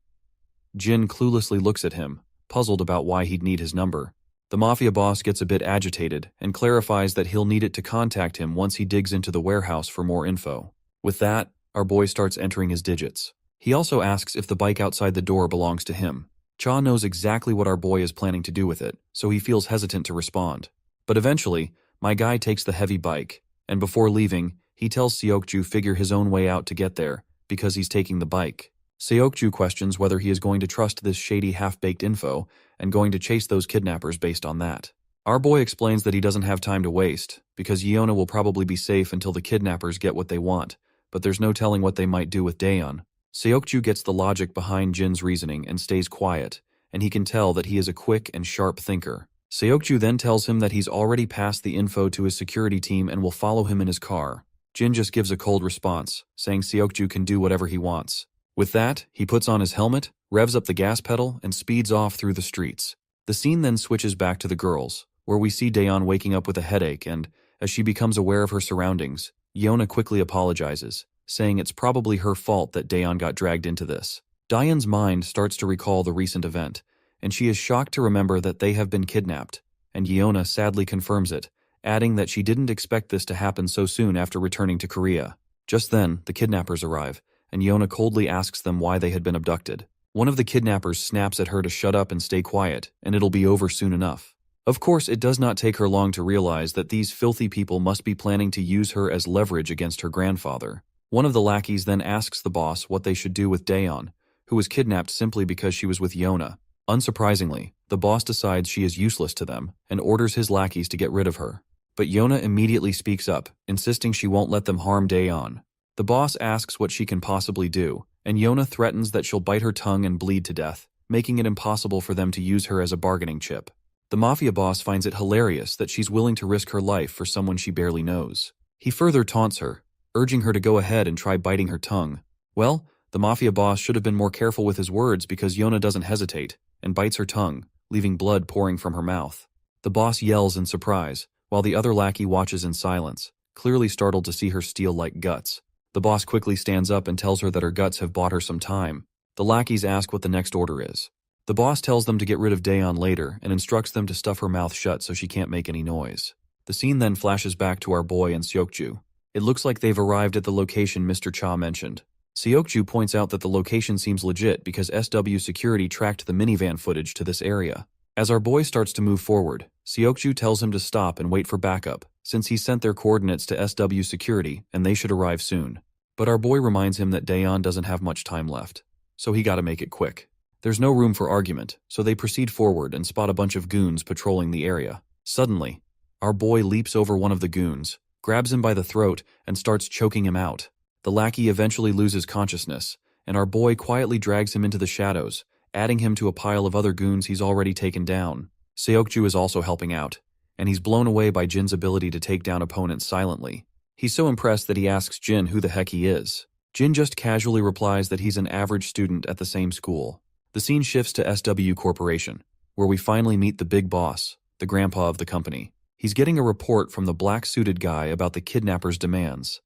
Jin cluelessly looks at him, puzzled about why he'd need his number. The mafia boss gets a bit agitated and clarifies that he'll need it to contact him once he digs into the warehouse for more info. With that, our boy starts entering his digits. He also asks if the bike outside the door belongs to him. Cha knows exactly what our boy is planning to do with it, so he feels hesitant to respond. But eventually, my guy takes the heavy bike, and before leaving, he tells Seokju figure his own way out to get there, because he's taking the bike. Seokju questions whether he is going to trust this shady half-baked info and going to chase those kidnappers based on that. Our boy explains that he doesn't have time to waste, because Yeona will probably be safe until the kidnappers get what they want, but there's no telling what they might do with Daeon. Seokju gets the logic behind Jin's reasoning and stays quiet, and he can tell that he is a quick and sharp thinker. Seokju then tells him that he's already passed the info to his security team and will follow him in his car. Jin just gives a cold response, saying Seokju can do whatever he wants. With that, he puts on his helmet, revs up the gas pedal, and speeds off through the streets. The scene then switches back to the girls, where we see Daeon waking up with a headache and, as she becomes aware of her surroundings, Yeona quickly apologizes, saying it's probably her fault that Daeon got dragged into this. Daeon's mind starts to recall the recent event, and she is shocked to remember that they have been kidnapped, and Yeona sadly confirms it, adding that she didn't expect this to happen so soon after returning to Korea. Just then, the kidnappers arrive, and Yeona coldly asks them why they had been abducted. One of the kidnappers snaps at her to shut up and stay quiet, and it'll be over soon enough. Of course, it does not take her long to realize that these filthy people must be planning to use her as leverage against her grandfather. One of the lackeys then asks the boss what they should do with Daeon, who was kidnapped simply because she was with Yeona. Unsurprisingly, the boss decides she is useless to them and orders his lackeys to get rid of her. But Yeona immediately speaks up, insisting she won't let them harm Daeon. The boss asks what she can possibly do, and Yeona threatens that she'll bite her tongue and bleed to death, making it impossible for them to use her as a bargaining chip. The mafia boss finds it hilarious that she's willing to risk her life for someone she barely knows. He further taunts her, urging her to go ahead and try biting her tongue. Well, the mafia boss should have been more careful with his words because Yeona doesn't hesitate and bites her tongue, leaving blood pouring from her mouth. The boss yells in surprise, while the other lackey watches in silence, clearly startled to see her steel-like guts. The boss quickly stands up and tells her that her guts have bought her some time. The lackeys ask what the next order is. The boss tells them to get rid of Daeon later and instructs them to stuff her mouth shut so she can't make any noise. The scene then flashes back to our boy and Seokju. It looks like they've arrived at the location Mr. Cha mentioned. Seokju points out that the location seems legit because SW security tracked the minivan footage to this area. As our boy starts to move forward, Seokju tells him to stop and wait for backup, since he sent their coordinates to SW security and they should arrive soon. But our boy reminds him that Daeon doesn't have much time left, so he gotta make it quick. There's no room for argument, so they proceed forward and spot a bunch of goons patrolling the area. Suddenly, our boy leaps over one of the goons, grabs him by the throat, and starts choking him out. The lackey eventually loses consciousness, and our boy quietly drags him into the shadows, adding him to a pile of other goons he's already taken down. Seokju is also helping out, and he's blown away by Jin's ability to take down opponents silently. He's so impressed that he asks Jin who the heck he is. Jin just casually replies that he's an average student at the same school. The scene shifts to SW Corporation, where we finally meet the big boss, the grandpa of the company. He's getting a report from the black-suited guy about the kidnappers' demands.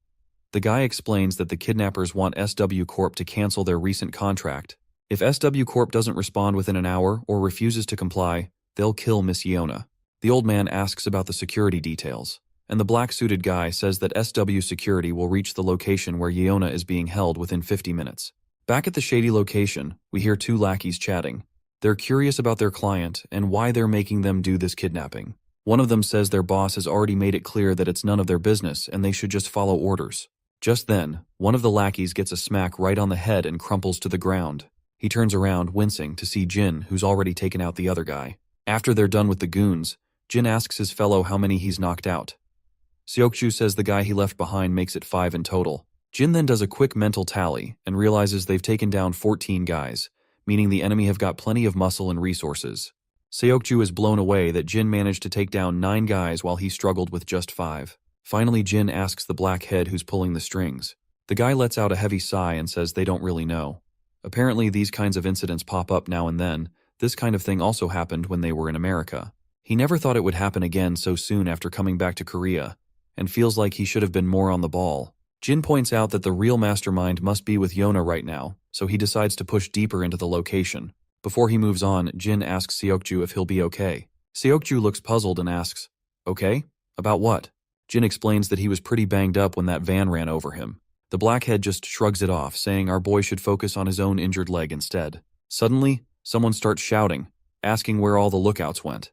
The guy explains that the kidnappers want SW Corp to cancel their recent contract. If SW Corp doesn't respond within an hour or refuses to comply, they'll kill Miss Yeona. The old man asks about the security details, and the black-suited guy says that SW security will reach the location where Yeona is being held within 50 minutes. Back at the shady location, we hear two lackeys chatting. They're curious about their client and why they're making them do this kidnapping. One of them says their boss has already made it clear that it's none of their business and they should just follow orders. Just then, one of the lackeys gets a smack right on the head and crumples to the ground. He turns around, wincing, to see Jin, who's already taken out the other guy. After they're done with the goons, Jin asks his fellow how many he's knocked out. Seokju says the guy he left behind makes it 5 in total. Jin then does a quick mental tally and realizes they've taken down 14 guys, meaning the enemy have got plenty of muscle and resources. Seokju is blown away that Jin managed to take down 9 guys while he struggled with just 5. Finally, Jin asks the black head who's pulling the strings, The guy lets out a heavy sigh and says they don't really know. Apparently these kinds of incidents pop up now and then. This kind of thing also happened when they were in America. He never thought it would happen again so soon after coming back to Korea, and feels like he should have been more on the ball. Jin points out that the real mastermind must be with Yona right now, so he decides to push deeper into the location. Before he moves on, Jin asks Seokju if he'll be okay. Seokju looks puzzled and asks, "Okay? About what?" Jin explains that he was pretty banged up when that van ran over him. The blackhead just shrugs it off, saying our boy should focus on his own injured leg instead. Suddenly, someone starts shouting, asking where all the lookouts went.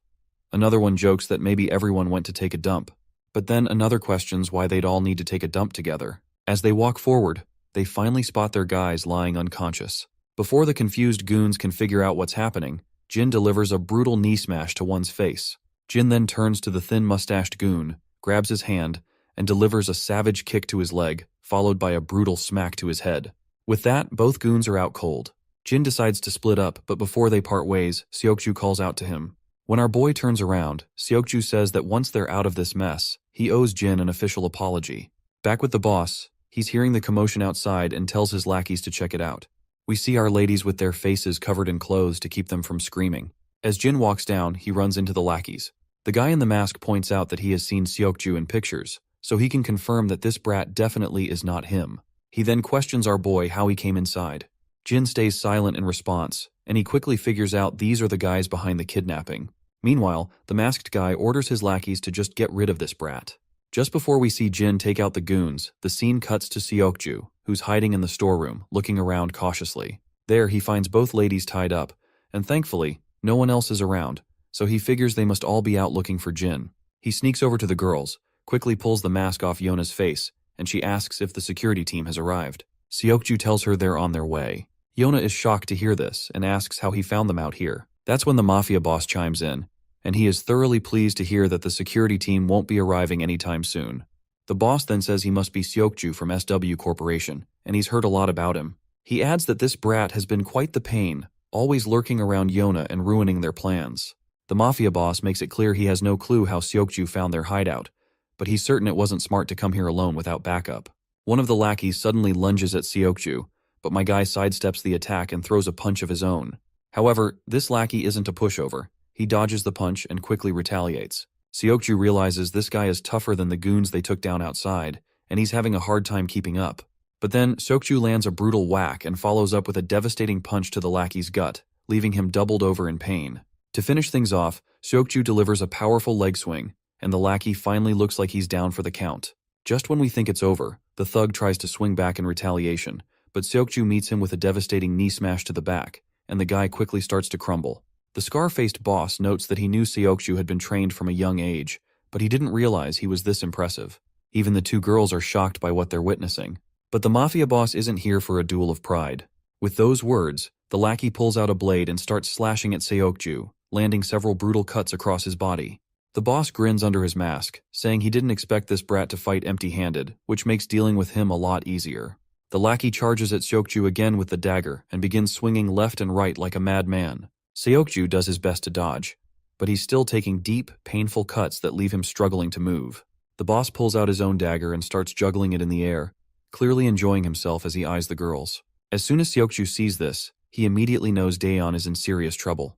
Another one jokes that maybe everyone went to take a dump. But then another questions why they'd all need to take a dump together. As they walk forward, they finally spot their guys lying unconscious. Before the confused goons can figure out what's happening, Jin delivers a brutal knee smash to one's face. Jin then turns to the thin mustached goon, grabs his hand, and delivers a savage kick to his leg, followed by a brutal smack to his head. With that, both goons are out cold. Jin decides to split up, but before they part ways, Seokju calls out to him. When our boy turns around, Seokju says that once they're out of this mess, he owes Jin an official apology. Back with the boss, he's hearing the commotion outside and tells his lackeys to check it out. We see our ladies with their faces covered in clothes to keep them from screaming. As Jin walks down, he runs into the lackeys. The guy in the mask points out that he has seen Seokju in pictures, so he can confirm that this brat definitely is not him. He then questions our boy how he came inside. Jin stays silent in response, and he quickly figures out these are the guys behind the kidnapping. Meanwhile, the masked guy orders his lackeys to just get rid of this brat. Just before we see Jin take out the goons, the scene cuts to Seokju, who's hiding in the storeroom, looking around cautiously. There, he finds both ladies tied up, and thankfully, no one else is around, so he figures they must all be out looking for Jin. He sneaks over to the girls, quickly pulls the mask off Yona's face, and she asks if the security team has arrived. Seokju tells her they're on their way. Yona is shocked to hear this and asks how he found them out here. That's when the mafia boss chimes in, and he is thoroughly pleased to hear that the security team won't be arriving anytime soon. The boss then says he must be Seokju from SW Corporation, and he's heard a lot about him. He adds that this brat has been quite the pain, always lurking around Yona and ruining their plans. The mafia boss makes it clear he has no clue how Seokju found their hideout, but he's certain it wasn't smart to come here alone without backup. One of the lackeys suddenly lunges at Seokju, but my guy sidesteps the attack and throws a punch of his own. However, this lackey isn't a pushover. He dodges the punch and quickly retaliates. Seokju realizes this guy is tougher than the goons they took down outside, and he's having a hard time keeping up. But then, Seokju lands a brutal whack and follows up with a devastating punch to the lackey's gut, leaving him doubled over in pain. To finish things off, Seokju delivers a powerful leg swing, and the lackey finally looks like he's down for the count. Just when we think it's over, the thug tries to swing back in retaliation, but Seokju meets him with a devastating knee smash to the back, and the guy quickly starts to crumble. The scar-faced boss notes that he knew Seokju had been trained from a young age, but he didn't realize he was this impressive. Even the two girls are shocked by what they're witnessing. But the mafia boss isn't here for a duel of pride. With those words, the lackey pulls out a blade and starts slashing at Seokju, landing several brutal cuts across his body. The boss grins under his mask, saying he didn't expect this brat to fight empty-handed, which makes dealing with him a lot easier. The lackey charges at Seokju again with the dagger and begins swinging left and right like a madman. Seokju does his best to dodge, but he's still taking deep, painful cuts that leave him struggling to move. The boss pulls out his own dagger and starts juggling it in the air, clearly enjoying himself as he eyes the girls. As soon as Seokju sees this, he immediately knows Daeon is in serious trouble.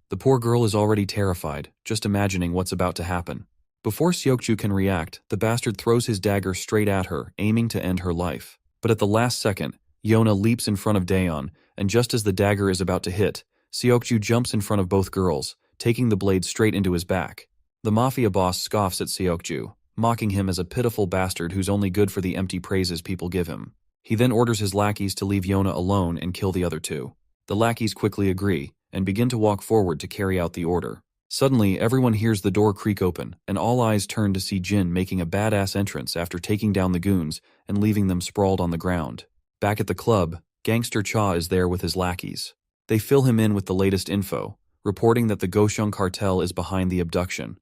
The poor girl is already terrified, just imagining what's about to happen. Before Seokju can react, the bastard throws his dagger straight at her, aiming to end her life. But at the last second, Yona leaps in front of Daeon, and just as the dagger is about to hit, Seokju jumps in front of both girls, taking the blade straight into his back. The mafia boss scoffs at Seokju, mocking him as a pitiful bastard who's only good for the empty praises people give him. He then orders his lackeys to leave Yona alone and kill the other two. The lackeys quickly agree, and begin to walk forward to carry out the order. Suddenly, everyone hears the door creak open, and all eyes turn to see Jin making a badass entrance after taking down the goons and leaving them sprawled on the ground. Back at the club, Gangster Cha is there with his lackeys. They fill him in with the latest info, reporting that the Goshung cartel is behind the abduction.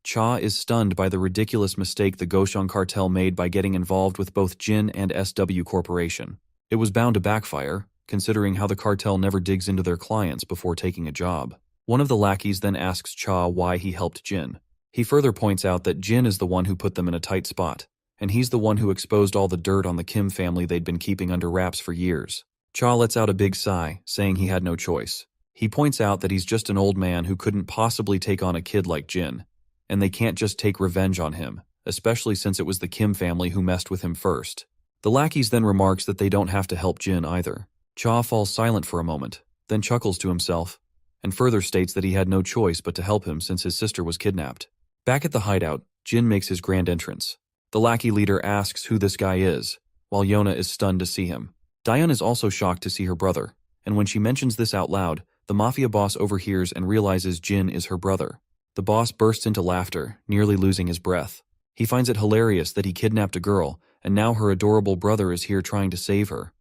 Cha is stunned by the ridiculous mistake the Goshung cartel made by getting involved with both Jin and SW Corporation. It was bound to backfire, considering how the cartel never digs into their clients before taking a job. One of the lackeys then asks Cha why he helped Jin. He further points out that Jin is the one who put them in a tight spot, and he's the one who exposed all the dirt on the Kim family they'd been keeping under wraps for years. Cha lets out a big sigh, saying he had no choice. He points out that he's just an old man who couldn't possibly take on a kid like Jin, and they can't just take revenge on him, especially since it was the Kim family who messed with him first. The lackeys then remarks that they don't have to help Jin either. Cha falls silent for a moment, then chuckles to himself, and further states that he had no choice but to help him since his sister was kidnapped. Back at the hideout, Jin makes his grand entrance. The lackey leader asks who this guy is, while Yona is stunned to see him. Diane is also shocked to see her brother, and when she mentions this out loud, the mafia boss overhears and realizes Jin is her brother. The boss bursts into laughter, nearly losing his breath. He finds it hilarious that he kidnapped a girl, and now her adorable brother is here trying to save her.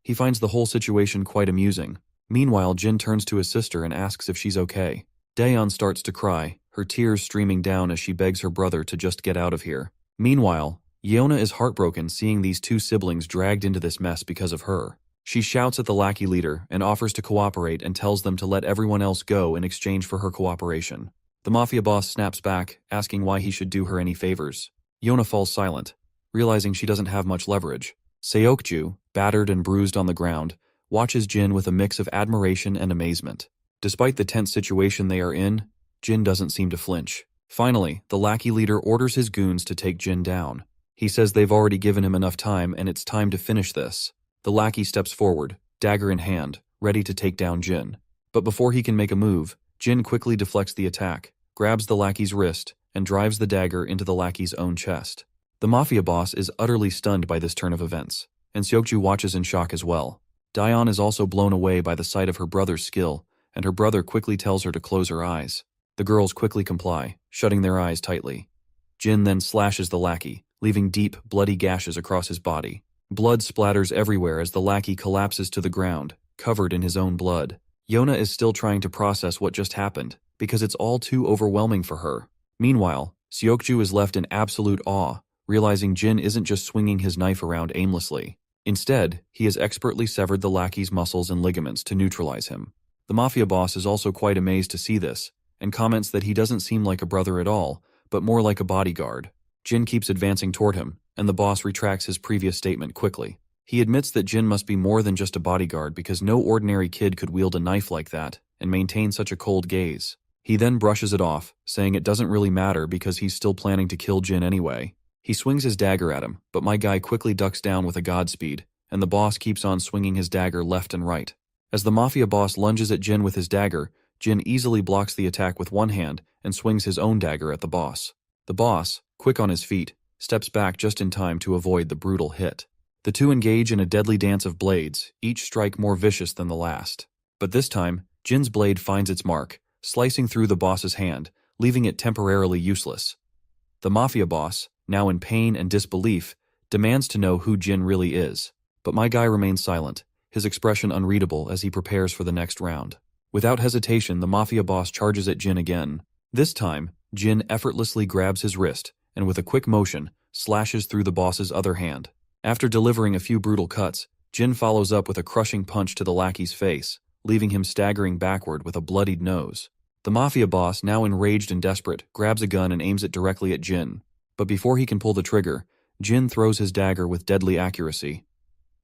He finds the whole situation quite amusing. Meanwhile, Jin turns to his sister and asks if she's okay. Daeon starts to cry, her tears streaming down as she begs her brother to just get out of here. Meanwhile, Yona is heartbroken seeing these two siblings dragged into this mess because of her. She shouts at the lackey leader and offers to cooperate and tells them to let everyone else go in exchange for her cooperation. The mafia boss snaps back, asking why he should do her any favors. Yona falls silent, realizing she doesn't have much leverage. Seokju, battered and bruised on the ground, watches Jin with a mix of admiration and amazement. Despite the tense situation they are in, Jin doesn't seem to flinch. Finally, the lackey leader orders his goons to take Jin down. He says they've already given him enough time and it's time to finish this. The lackey steps forward, dagger in hand, ready to take down Jin. But before he can make a move, Jin quickly deflects the attack, grabs the lackey's wrist, and drives the dagger into the lackey's own chest. The mafia boss is utterly stunned by this turn of events, and Seokju watches in shock as well. Daeon is also blown away by the sight of her brother's skill, and her brother quickly tells her to close her eyes. The girls quickly comply, shutting their eyes tightly. Jin then slashes the lackey, leaving deep, bloody gashes across his body. Blood splatters everywhere as the lackey collapses to the ground, covered in his own blood. Yona is still trying to process what just happened, because it's all too overwhelming for her. Meanwhile, Seokju is left in absolute awe, realizing Jin isn't just swinging his knife around aimlessly. Instead, he has expertly severed the lackey's muscles and ligaments to neutralize him. The mafia boss is also quite amazed to see this, and comments that he doesn't seem like a brother at all, but more like a bodyguard. Jin keeps advancing toward him, and the boss retracts his previous statement quickly. He admits that Jin must be more than just a bodyguard because no ordinary kid could wield a knife like that and maintain such a cold gaze. He then brushes it off, saying it doesn't really matter because he's still planning to kill Jin anyway. He swings his dagger at him, but my guy quickly ducks down with a godspeed, and the boss keeps on swinging his dagger left and right. As the mafia boss lunges at Jin with his dagger, Jin easily blocks the attack with one hand and swings his own dagger at the boss. The boss, quick on his feet, steps back just in time to avoid the brutal hit. The two engage in a deadly dance of blades, each strike more vicious than the last. But this time, Jin's blade finds its mark, slicing through the boss's hand, leaving it temporarily useless. The mafia boss, now in pain and disbelief, demands to know who Jin really is. But my guy remains silent, his expression unreadable as he prepares for the next round. Without hesitation, the mafia boss charges at Jin again. This time, Jin effortlessly grabs his wrist, and with a quick motion, slashes through the boss's other hand. After delivering a few brutal cuts, Jin follows up with a crushing punch to the lackey's face, leaving him staggering backward with a bloodied nose. The mafia boss, now enraged and desperate, grabs a gun and aims it directly at Jin. But before he can pull the trigger, Jin throws his dagger with deadly accuracy.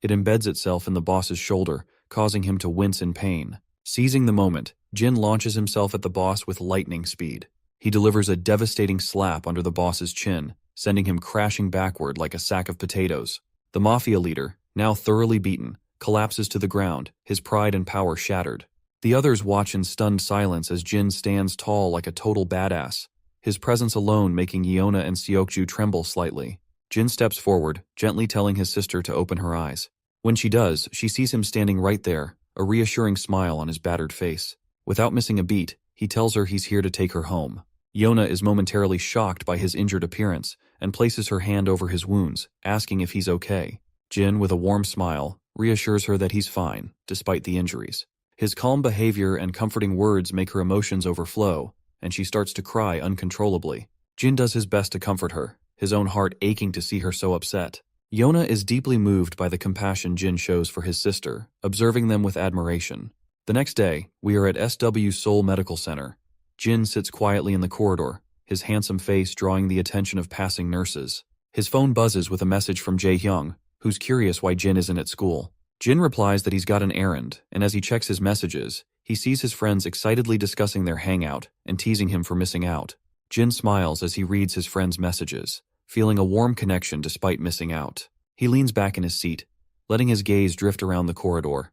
It embeds itself in the boss's shoulder, causing him to wince in pain. Seizing the moment, Jin launches himself at the boss with lightning speed. He delivers a devastating slap under the boss's chin, sending him crashing backward like a sack of potatoes. The mafia leader, now thoroughly beaten, collapses to the ground, his pride and power shattered. The others watch in stunned silence as Jin stands tall like a total badass, his presence alone making Yona and Seokju tremble slightly. Jin steps forward, gently telling his sister to open her eyes. When she does, she sees him standing right there, a reassuring smile on his battered face. Without missing a beat, he tells her he's here to take her home. Yona is momentarily shocked by his injured appearance and places her hand over his wounds, asking if he's okay. Jin, with a warm smile, reassures her that he's fine, despite the injuries. His calm behavior and comforting words make her emotions overflow, and she starts to cry uncontrollably. Jin does his best to comfort her, his own heart aching to see her so upset. Yona is deeply moved by the compassion Jin shows for his sister, observing them with admiration. The next day, we are at SW Seoul Medical Center. Jin sits quietly in the corridor, his handsome face drawing the attention of passing nurses. His phone buzzes with a message from Jae-hyung, who's curious why Jin isn't at school. Jin replies that he's got an errand, and as he checks his messages, he sees his friends excitedly discussing their hangout and teasing him for missing out. Jin smiles as he reads his friends' messages, feeling a warm connection despite missing out. He leans back in his seat, letting his gaze drift around the corridor.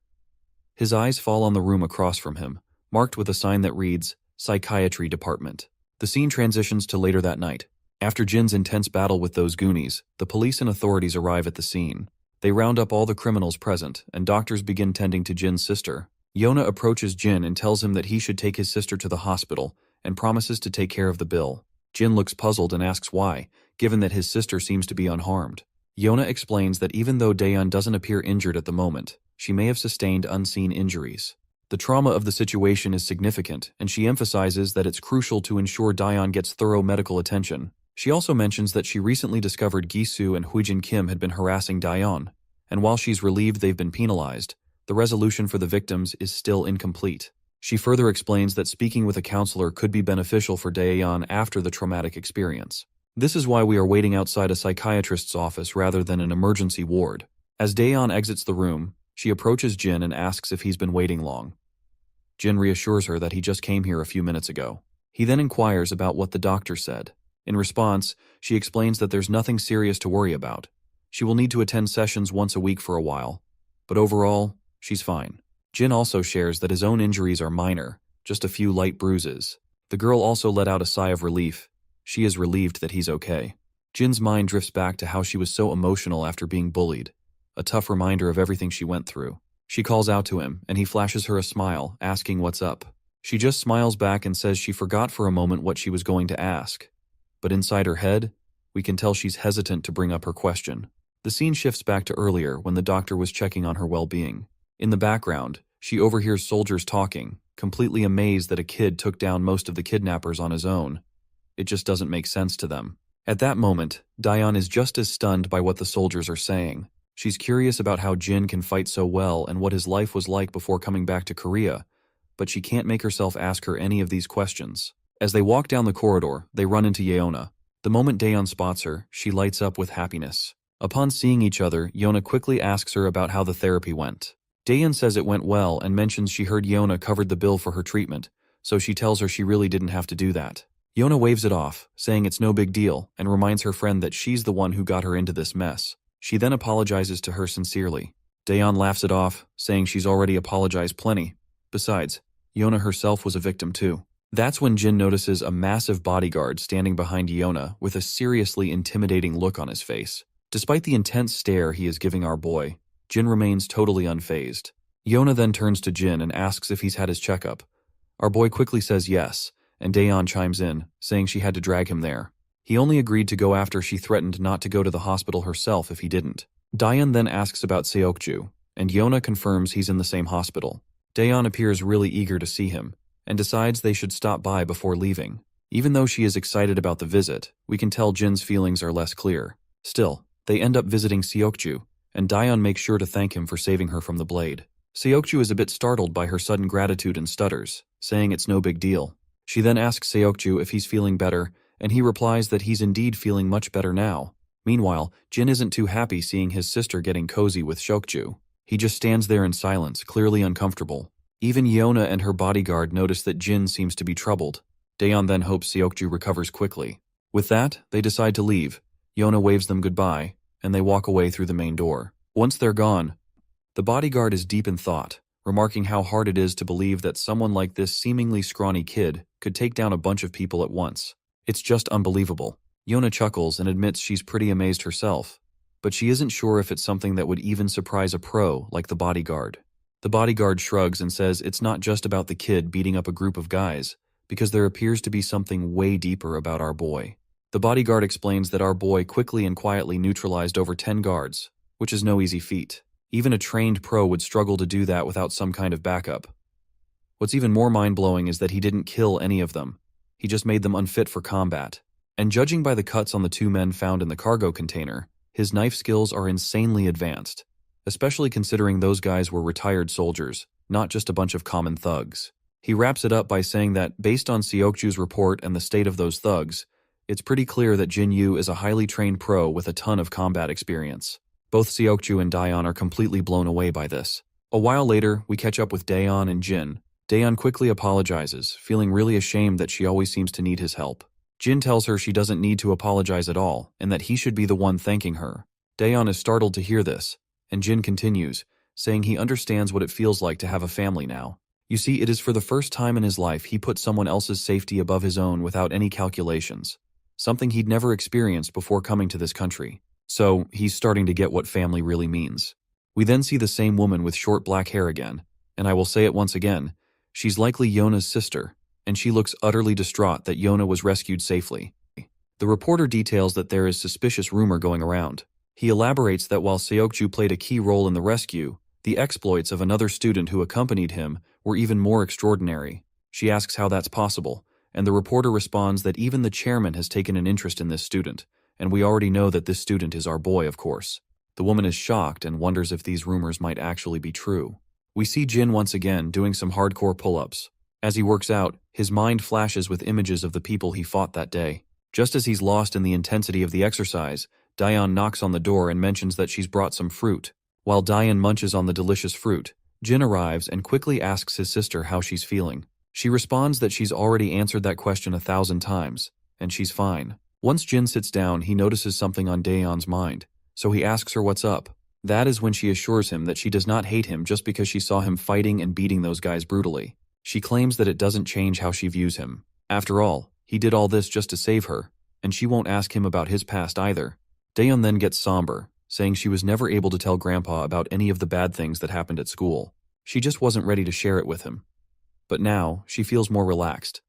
His eyes fall on the room across from him, marked with a sign that reads, Psychiatry Department. The scene transitions to later that night. After Jin's intense battle with those Goonies, the police and authorities arrive at the scene. They round up all the criminals present, and doctors begin tending to Jin's sister. Yona approaches Jin and tells him that he should take his sister to the hospital, and promises to take care of the bill. Jin looks puzzled and asks why, given that his sister seems to be unharmed. Yona explains that even though Daeyeon doesn't appear injured at the moment, she may have sustained unseen injuries. The trauma of the situation is significant, and she emphasizes that it's crucial to ensure Daeyeon gets thorough medical attention. She also mentions that she recently discovered Gi-soo and Huijin Kim had been harassing Daeyeon, and while she's relieved they've been penalized, the resolution for the victims is still incomplete. She further explains that speaking with a counselor could be beneficial for Daeyeon after the traumatic experience. This is why we are waiting outside a psychiatrist's office rather than an emergency ward. As Daeyeon exits the room, she approaches Jin and asks if he's been waiting long. Jin reassures her that he just came here a few minutes ago. He then inquires about what the doctor said. In response, she explains that there's nothing serious to worry about. She will need to attend sessions once a week for a while, but overall, she's fine. Jin also shares that his own injuries are minor, just a few light bruises. The girl also let out a sigh of relief. She is relieved that he's okay. Jin's mind drifts back to how she was so emotional after being bullied, a tough reminder of everything she went through. She calls out to him, and he flashes her a smile, asking what's up. She just smiles back and says she forgot for a moment what she was going to ask. But inside her head, we can tell she's hesitant to bring up her question. The scene shifts back to earlier when the doctor was checking on her well-being. In the background, she overhears soldiers talking, completely amazed that a kid took down most of the kidnappers on his own. It just doesn't make sense to them. At that moment, Daeyeon is just as stunned by what the soldiers are saying. She's curious about how Jin can fight so well and what his life was like before coming back to Korea, but she can't make herself ask her any of these questions. As they walk down the corridor, they run into Yeona. The moment Daeyeon spots her, she lights up with happiness. Upon seeing each other, Yeona quickly asks her about how the therapy went. Daeyeon says it went well and mentions she heard Yeona covered the bill for her treatment, so she tells her she really didn't have to do that. Yeona waves it off, saying it's no big deal, and reminds her friend that she's the one who got her into this mess. She then apologizes to her sincerely. Daeyeon laughs it off, saying she's already apologized plenty. Besides, Yeona herself was a victim too. That's when Jin notices a massive bodyguard standing behind Yeona with a seriously intimidating look on his face. Despite the intense stare he is giving our boy, Jin remains totally unfazed. Yeona then turns to Jin and asks if he's had his checkup. Our boy quickly says yes, and Daeyeon chimes in, saying she had to drag him there. He only agreed to go after she threatened not to go to the hospital herself if he didn't. Daeyeon then asks about Seokju, and Yeona confirms he's in the same hospital. Daeyeon appears really eager to see him, and decides they should stop by before leaving. Even though she is excited about the visit, we can tell Jin's feelings are less clear. Still, they end up visiting Seokju, and Daeyeon makes sure to thank him for saving her from the blade. Seokju is a bit startled by her sudden gratitude and stutters, saying it's no big deal. She then asks Seokju if he's feeling better, and he replies that he's indeed feeling much better now. Meanwhile, Jin isn't too happy seeing his sister getting cozy with Seokju. He just stands there in silence, clearly uncomfortable. Even Yeona and her bodyguard notice that Jin seems to be troubled. Daeyeon then hopes Seokju recovers quickly. With that, they decide to leave. Yeona waves them goodbye, and they walk away through the main door. Once they're gone, the bodyguard is deep in thought, remarking how hard it is to believe that someone like this seemingly scrawny kid could take down a bunch of people at once. It's just unbelievable. Yeona chuckles and admits she's pretty amazed herself, but she isn't sure if it's something that would even surprise a pro like the bodyguard. The bodyguard shrugs and says it's not just about the kid beating up a group of guys, because there appears to be something way deeper about our boy. The bodyguard explains that our boy quickly and quietly neutralized over 10 guards, which is no easy feat. Even a trained pro would struggle to do that without some kind of backup. What's even more mind-blowing is that he didn't kill any of them. He just made them unfit for combat. And judging by the cuts on the 2 men found in the cargo container, his knife skills are insanely advanced, especially considering those guys were retired soldiers, not just a bunch of common thugs. He wraps it up by saying that, based on Seokju's report and the state of those thugs, It's pretty clear that Jin Yu is a highly trained pro with a ton of combat experience. Both Seokju and Daeon are completely blown away by this. A while later, we catch up with Daeon and Jin. Daeon quickly apologizes, feeling really ashamed that she always seems to need his help. Jin tells her she doesn't need to apologize at all, and that he should be the one thanking her. Daeon is startled to hear this, and Jin continues, saying he understands what it feels like to have a family now. You see, it is for the first time in his life he put someone else's safety above his own without any calculations. Something he'd never experienced before coming to this country. So, he's starting to get what family really means. We then see the same woman with short black hair again, and I will say it once again, she's likely Yona's sister, and she looks utterly distraught that Yona was rescued safely. The reporter details that there is suspicious rumor going around. He elaborates that while Seokju played a key role in the rescue, the exploits of another student who accompanied him were even more extraordinary. She asks how that's possible, and the reporter responds that even the chairman has taken an interest in this student, and we already know that this student is our boy, of course. The woman is shocked and wonders if these rumors might actually be true. We see Jin once again doing some hardcore pull-ups. As he works out, his mind flashes with images of the people he fought that day. Just as he's lost in the intensity of the exercise, Daeon knocks on the door and mentions that she's brought some fruit. While Daeon munches on the delicious fruit, Jin arrives and quickly asks his sister how she's feeling. She responds that she's already answered that question 1,000 times, and she's fine. Once Jin sits down, he notices something on Daeon's mind, so he asks her what's up. That is when she assures him that she does not hate him just because she saw him fighting and beating those guys brutally. She claims that it doesn't change how she views him. After all, he did all this just to save her, and she won't ask him about his past either. Daeon then gets somber, saying she was never able to tell Grandpa about any of the bad things that happened at school. She just wasn't ready to share it with him. But now, she feels more relaxed,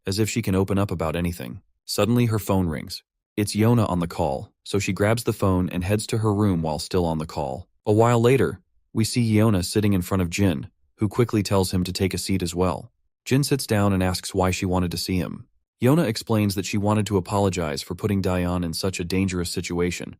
as if she can open up about anything. Suddenly her phone rings. It's Yona on the call, so she grabs the phone and heads to her room while still on the call. A while later, we see Yona sitting in front of Jin, who quickly tells him to take a seat as well. Jin sits down and asks why she wanted to see him. Yona explains that she wanted to apologize for putting Daeon in such a dangerous situation.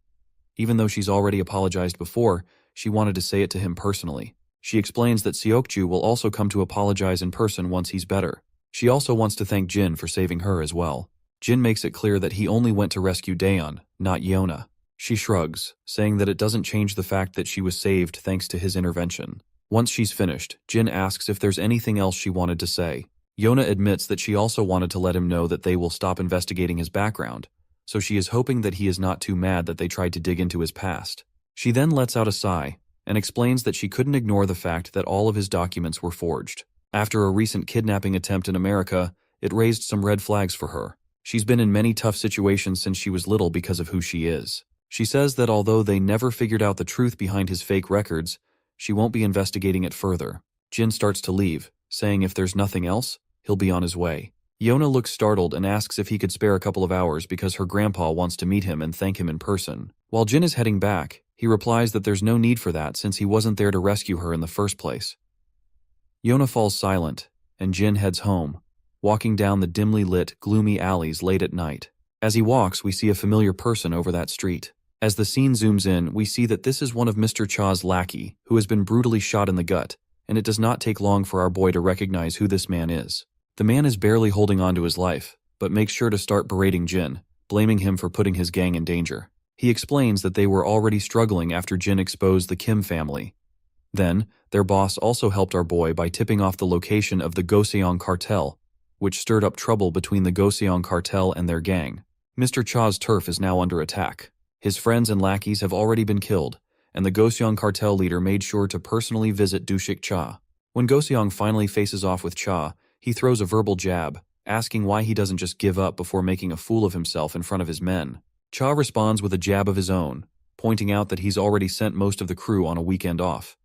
Even though she's already apologized before, she wanted to say it to him personally. She explains that Seokju will also come to apologize in person once he's better. She also wants to thank Jin for saving her as well. Jin makes it clear that he only went to rescue Daeon, not Yona. She shrugs, saying that it doesn't change the fact that she was saved thanks to his intervention. Once she's finished, Jin asks if there's anything else she wanted to say. Yona admits that she also wanted to let him know that they will stop investigating his background, so she is hoping that he is not too mad that they tried to dig into his past. She then lets out a sigh and explains that she couldn't ignore the fact that all of his documents were forged. After a recent kidnapping attempt in America, it raised some red flags for her. She's been in many tough situations since she was little because of who she is. She says that although they never figured out the truth behind his fake records, she won't be investigating it further. Jin starts to leave, saying if there's nothing else, he'll be on his way. Yona looks startled and asks if he could spare a couple of hours because her grandpa wants to meet him and thank him in person. While Jin is heading back, he replies that there's no need for that since he wasn't there to rescue her in the first place. Yona falls silent, and Jin heads home, walking down the dimly lit, gloomy alleys late at night. As he walks, we see a familiar person over that street. As the scene zooms in, we see that this is one of Mr. Cha's lackey, who has been brutally shot in the gut, and it does not take long for our boy to recognize who this man is. The man is barely holding on to his life, but makes sure to start berating Jin, blaming him for putting his gang in danger. He explains that they were already struggling after Jin exposed the Kim family. Then, their boss also helped our boy by tipping off the location of the Goseong cartel, which stirred up trouble between the Goseong cartel and their gang. Mr. Cha's turf is now under attack. His friends and lackeys have already been killed, and the Goseong cartel leader made sure to personally visit Dushik Cha. When Goseong finally faces off with Cha, he throws a verbal jab, asking why he doesn't just give up before making a fool of himself in front of his men. Cha responds with a jab of his own, pointing out that he's already sent most of the crew on a weekend off.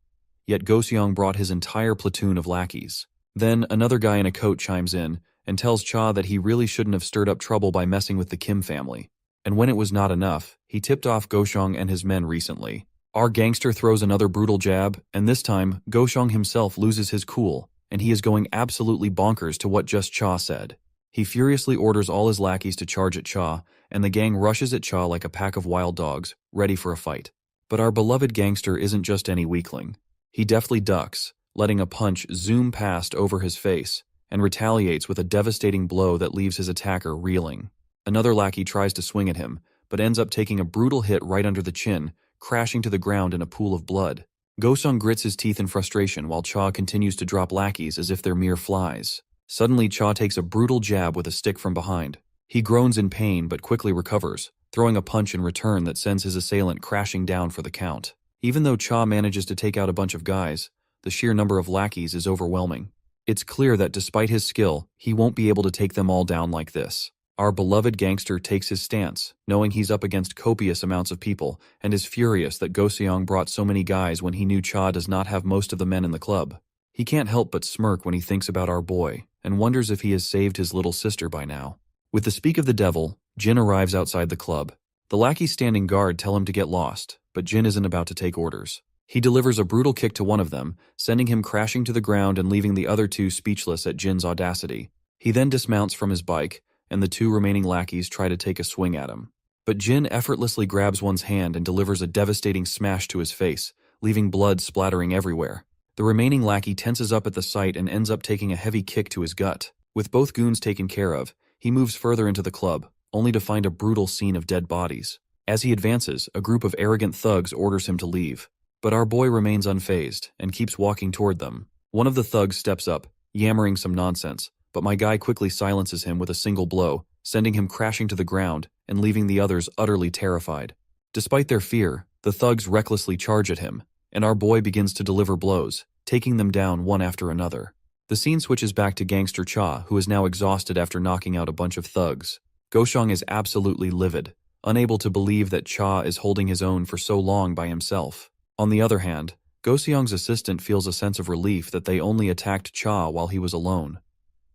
Yet Goseong brought his entire platoon of lackeys. Then another guy in a coat chimes in and tells Cha that he really shouldn't have stirred up trouble by messing with the Kim family. And when it was not enough, he tipped off Goseong and his men recently. Our gangster throws another brutal jab, and this time, Goseong himself loses his cool, and he is going absolutely bonkers to what just Cha said. He furiously orders all his lackeys to charge at Cha, and the gang rushes at Cha like a pack of wild dogs, ready for a fight. But our beloved gangster isn't just any weakling. He deftly ducks, letting a punch zoom past over his face, and retaliates with a devastating blow that leaves his attacker reeling. Another lackey tries to swing at him, but ends up taking a brutal hit right under the chin, crashing to the ground in a pool of blood. Gosung grits his teeth in frustration while Cha continues to drop lackeys as if they're mere flies. Suddenly, Cha takes a brutal jab with a stick from behind. He groans in pain but quickly recovers, throwing a punch in return that sends his assailant crashing down for the count. Even though Cha manages to take out a bunch of guys, the sheer number of lackeys is overwhelming. It's clear that despite his skill, he won't be able to take them all down like this. Our beloved gangster takes his stance, knowing he's up against copious amounts of people, and is furious that Goseong brought so many guys when he knew Cha does not have most of the men in the club. He can't help but smirk when he thinks about our boy, and wonders if he has saved his little sister by now. With the speak of the devil, Jin arrives outside the club. The lackeys standing guard tell him to get lost, but Jin isn't about to take orders. He delivers a brutal kick to one of them, sending him crashing to the ground and leaving the other two speechless at Jin's audacity. He then dismounts from his bike, and the two remaining lackeys try to take a swing at him. But Jin effortlessly grabs one's hand and delivers a devastating smash to his face, leaving blood splattering everywhere. The remaining lackey tenses up at the sight and ends up taking a heavy kick to his gut. With both goons taken care of, he moves further into the club, only to find a brutal scene of dead bodies. As he advances, a group of arrogant thugs orders him to leave. But our boy remains unfazed and keeps walking toward them. One of the thugs steps up, yammering some nonsense, but my guy quickly silences him with a single blow, sending him crashing to the ground and leaving the others utterly terrified. Despite their fear, the thugs recklessly charge at him, and our boy begins to deliver blows, taking them down one after another. The scene switches back to Gangster Cha, who is now exhausted after knocking out a bunch of thugs. Goshong is absolutely livid, unable to believe that Cha is holding his own for so long by himself. On the other hand, Goseong's assistant feels a sense of relief that they only attacked Cha while he was alone.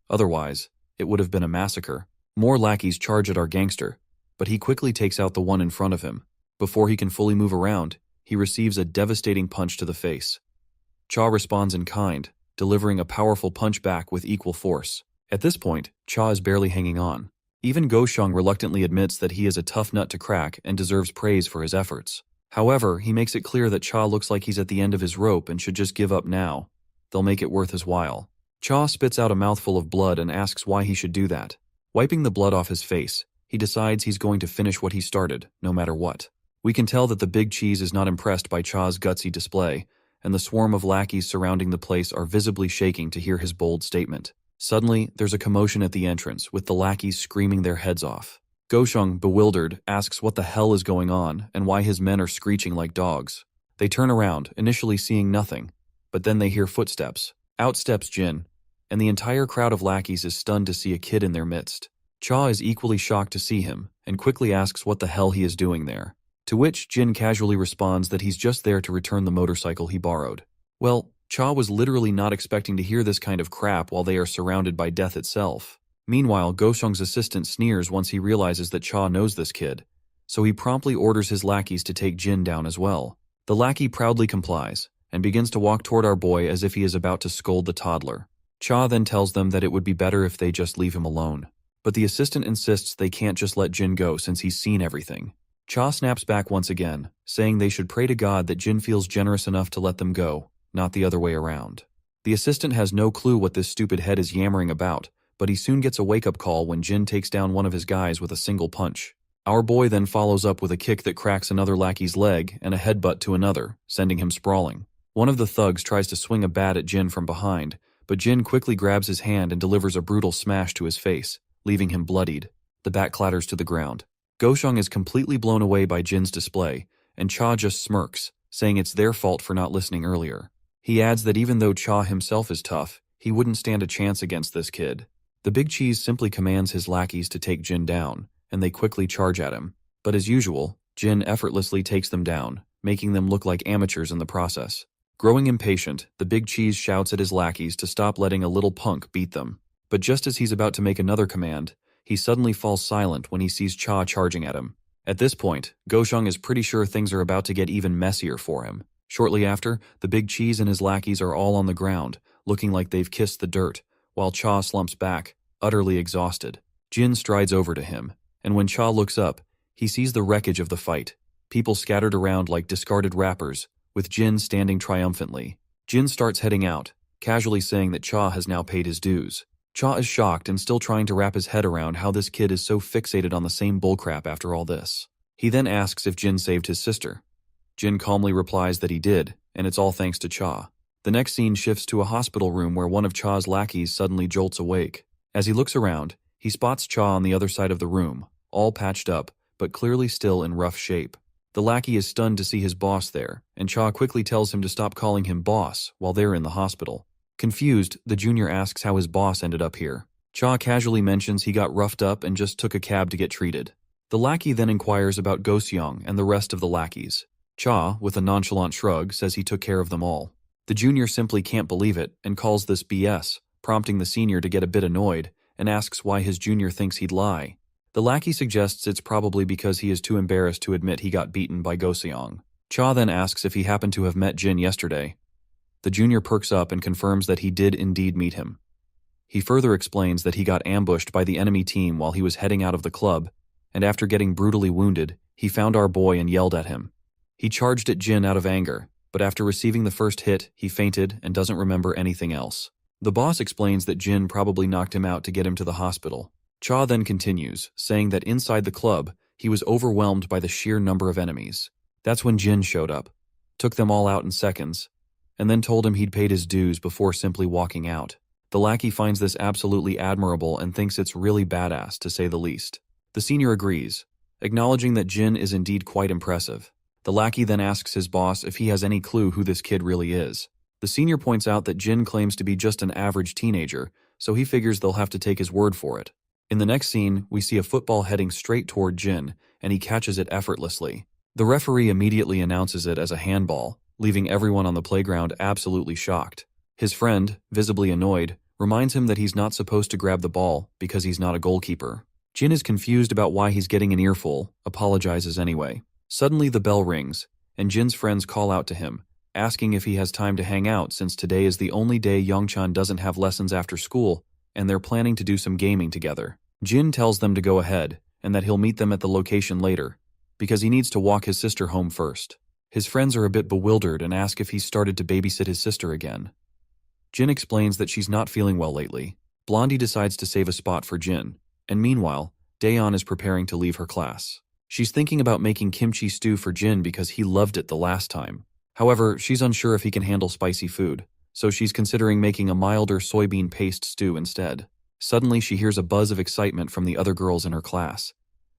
Otherwise, it would have been a massacre. More lackeys charge at our gangster, but he quickly takes out the one in front of him. Before he can fully move around, he receives a devastating punch to the face. Cha responds in kind, delivering a powerful punch back with equal force. At this point, Cha is barely hanging on. Even Goshong reluctantly admits that he is a tough nut to crack and deserves praise for his efforts. However, he makes it clear that Cha looks like he's at the end of his rope and should just give up now. They'll make it worth his while. Cha spits out a mouthful of blood and asks why he should do that. Wiping the blood off his face, he decides he's going to finish what he started, no matter what. We can tell that the big cheese is not impressed by Cha's gutsy display, and the swarm of lackeys surrounding the place are visibly shaking to hear his bold statement. Suddenly, there's a commotion at the entrance, with the lackeys screaming their heads off. Goshong, bewildered, asks what the hell is going on and why his men are screeching like dogs. They turn around, initially seeing nothing, but then they hear footsteps. Out steps Jin, and the entire crowd of lackeys is stunned to see a kid in their midst. Cha is equally shocked to see him, and quickly asks what the hell he is doing there. To which Jin casually responds that he's just there to return the motorcycle he borrowed. Well, Cha was literally not expecting to hear this kind of crap while they are surrounded by death itself. Meanwhile, Goshong's assistant sneers once he realizes that Cha knows this kid, so he promptly orders his lackeys to take Jin down as well. The lackey proudly complies, and begins to walk toward our boy as if he is about to scold the toddler. Cha then tells them that it would be better if they just leave him alone. But the assistant insists they can't just let Jin go since he's seen everything. Cha snaps back once again, saying they should pray to God that Jin feels generous enough to let them go, not the other way around. The assistant has no clue what this stupid head is yammering about, but he soon gets a wake-up call when Jin takes down one of his guys with a single punch. Our boy then follows up with a kick that cracks another lackey's leg and a headbutt to another, sending him sprawling. One of the thugs tries to swing a bat at Jin from behind, but Jin quickly grabs his hand and delivers a brutal smash to his face, leaving him bloodied. The bat clatters to the ground. Goshong is completely blown away by Jin's display, and Cha just smirks, saying it's their fault for not listening earlier. He adds that even though Cha himself is tough, he wouldn't stand a chance against this kid. The big cheese simply commands his lackeys to take Jin down, and they quickly charge at him. But as usual, Jin effortlessly takes them down, making them look like amateurs in the process. Growing impatient, the big cheese shouts at his lackeys to stop letting a little punk beat them. But just as he's about to make another command, he suddenly falls silent when he sees Cha charging at him. At this point, Goshong is pretty sure things are about to get even messier for him. Shortly after, the big cheese and his lackeys are all on the ground, looking like they've kissed the dirt, while Cha slumps back, utterly exhausted. Jin strides over to him, and when Cha looks up, he sees the wreckage of the fight. People scattered around like discarded wrappers, with Jin standing triumphantly. Jin starts heading out, casually saying that Cha has now paid his dues. Cha is shocked and still trying to wrap his head around how this kid is so fixated on the same bullcrap after all this. He then asks if Jin saved his sister. Jin calmly replies that he did, and it's all thanks to Cha. The next scene shifts to a hospital room where one of Cha's lackeys suddenly jolts awake. As he looks around, he spots Cha on the other side of the room, all patched up, but clearly still in rough shape. The lackey is stunned to see his boss there, and Cha quickly tells him to stop calling him boss while they're in the hospital. Confused, the junior asks how his boss ended up here. Cha casually mentions he got roughed up and just took a cab to get treated. The lackey then inquires about Go-seong and the rest of the lackeys. Cha, with a nonchalant shrug, says he took care of them all. The junior simply can't believe it and calls this BS, prompting the senior to get a bit annoyed and asks why his junior thinks he'd lie. The lackey suggests it's probably because he is too embarrassed to admit he got beaten by Go-seong. Cha then asks if he happened to have met Jin yesterday. The junior perks up and confirms that he did indeed meet him. He further explains that he got ambushed by the enemy team while he was heading out of the club, and after getting brutally wounded, he found our boy and yelled at him. He charged at Jin out of anger, but after receiving the first hit, he fainted and doesn't remember anything else. The boss explains that Jin probably knocked him out to get him to the hospital. Cha then continues, saying that inside the club, he was overwhelmed by the sheer number of enemies. That's when Jin showed up, took them all out in seconds, and then told him he'd paid his dues before simply walking out. The lackey finds this absolutely admirable and thinks it's really badass, to say the least. The senior agrees, acknowledging that Jin is indeed quite impressive. The lackey then asks his boss if he has any clue who this kid really is. The senior points out that Jin claims to be just an average teenager, so he figures they'll have to take his word for it. In the next scene, we see a football heading straight toward Jin, and he catches it effortlessly. The referee immediately announces it as a handball, leaving everyone on the playground absolutely shocked. His friend, visibly annoyed, reminds him that he's not supposed to grab the ball because he's not a goalkeeper. Jin is confused about why he's getting an earful, apologizes anyway. Suddenly the bell rings, and Jin's friends call out to him, asking if he has time to hang out since today is the only day Youngchan doesn't have lessons after school, and they're planning to do some gaming together. Jin tells them to go ahead, and that he'll meet them at the location later, because he needs to walk his sister home first. His friends are a bit bewildered and ask if he's started to babysit his sister again. Jin explains that she's not feeling well lately. Blondie decides to save a spot for Jin, and meanwhile, Daeon is preparing to leave her class. She's thinking about making kimchi stew for Jin because he loved it the last time. However, she's unsure if he can handle spicy food, so she's considering making a milder soybean paste stew instead. Suddenly, she hears a buzz of excitement from the other girls in her class.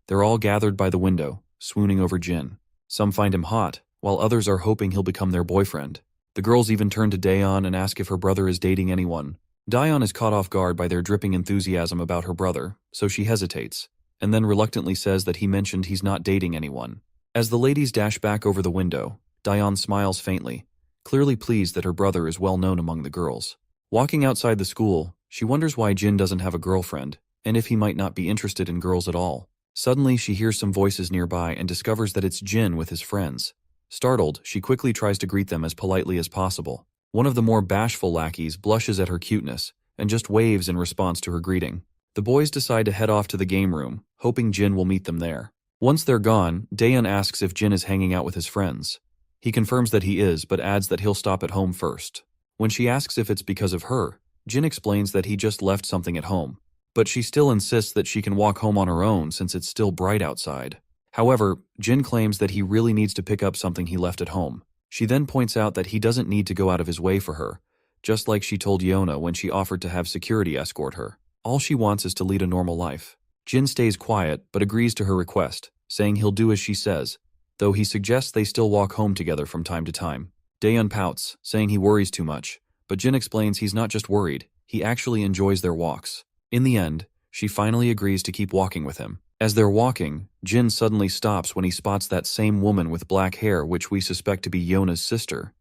They're all gathered by the window, swooning over Jin. Some find him hot, while others are hoping he'll become their boyfriend. The girls even turn to Daeon and ask if her brother is dating anyone. Daeon is caught off guard by their dripping enthusiasm about her brother, so she hesitates, and then reluctantly says that he mentioned he's not dating anyone. As the ladies dash back over the window, Daeon smiles faintly, clearly pleased that her brother is well known among the girls. Walking outside the school, she wonders why Jin doesn't have a girlfriend, and if he might not be interested in girls at all. Suddenly, she hears some voices nearby and discovers that it's Jin with his friends. Startled, she quickly tries to greet them as politely as possible. One of the more bashful lackeys blushes at her cuteness and just waves in response to her greeting. The boys decide to head off to the game room, hoping Jin will meet them there. Once they're gone, Daeon asks if Jin is hanging out with his friends. He confirms that he is, but adds that he'll stop at home first. When she asks if it's because of her, Jin explains that he just left something at home, but she still insists that she can walk home on her own since it's still bright outside. However, Jin claims that he really needs to pick up something he left at home. She then points out that he doesn't need to go out of his way for her, just like she told Yona when she offered to have security escort her. All she wants is to lead a normal life. Jin stays quiet, but agrees to her request, saying he'll do as she says, though he suggests they still walk home together from time to time. Daeon pouts, saying he worries too much, but Jin explains he's not just worried, he actually enjoys their walks. In the end, she finally agrees to keep walking with him. As they're walking, Jin suddenly stops when he spots that same woman with black hair which we suspect to be Yona's sister.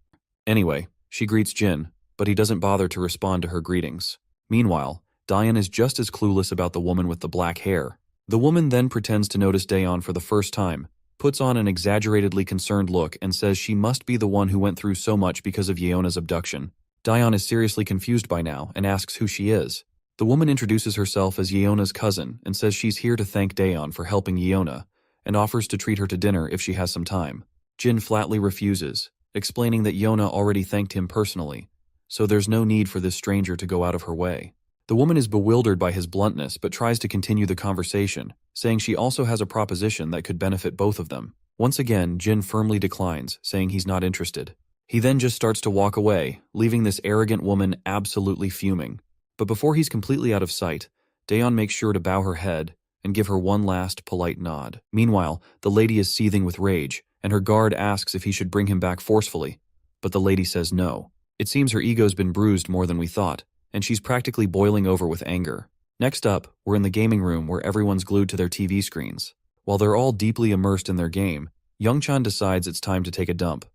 Anyway, she greets Jin, but he doesn't bother to respond to her greetings. Meanwhile, Daeon is just as clueless about the woman with the black hair. The woman then pretends to notice Daeon for the first time, puts on an exaggeratedly concerned look and says she must be the one who went through so much because of Yeona's abduction. Daeon is seriously confused by now and asks who she is. The woman introduces herself as Yeona's cousin and says she's here to thank Daeon for helping Yeona, and offers to treat her to dinner if she has some time. Jin flatly refuses, explaining that Yeona already thanked him personally, so there's no need for this stranger to go out of her way. The woman is bewildered by his bluntness but tries to continue the conversation, saying she also has a proposition that could benefit both of them. Once again, Jin firmly declines, saying he's not interested. He then just starts to walk away, leaving this arrogant woman absolutely fuming. But before he's completely out of sight, Daeon makes sure to bow her head and give her one last polite nod. Meanwhile, the lady is seething with rage, and her guard asks if he should bring him back forcefully, but the lady says no. It seems her ego's been bruised more than we thought, and she's practically boiling over with anger. Next up, we're in the gaming room where everyone's glued to their TV screens. While they're all deeply immersed in their game, Youngchan decides it's time to take a dump.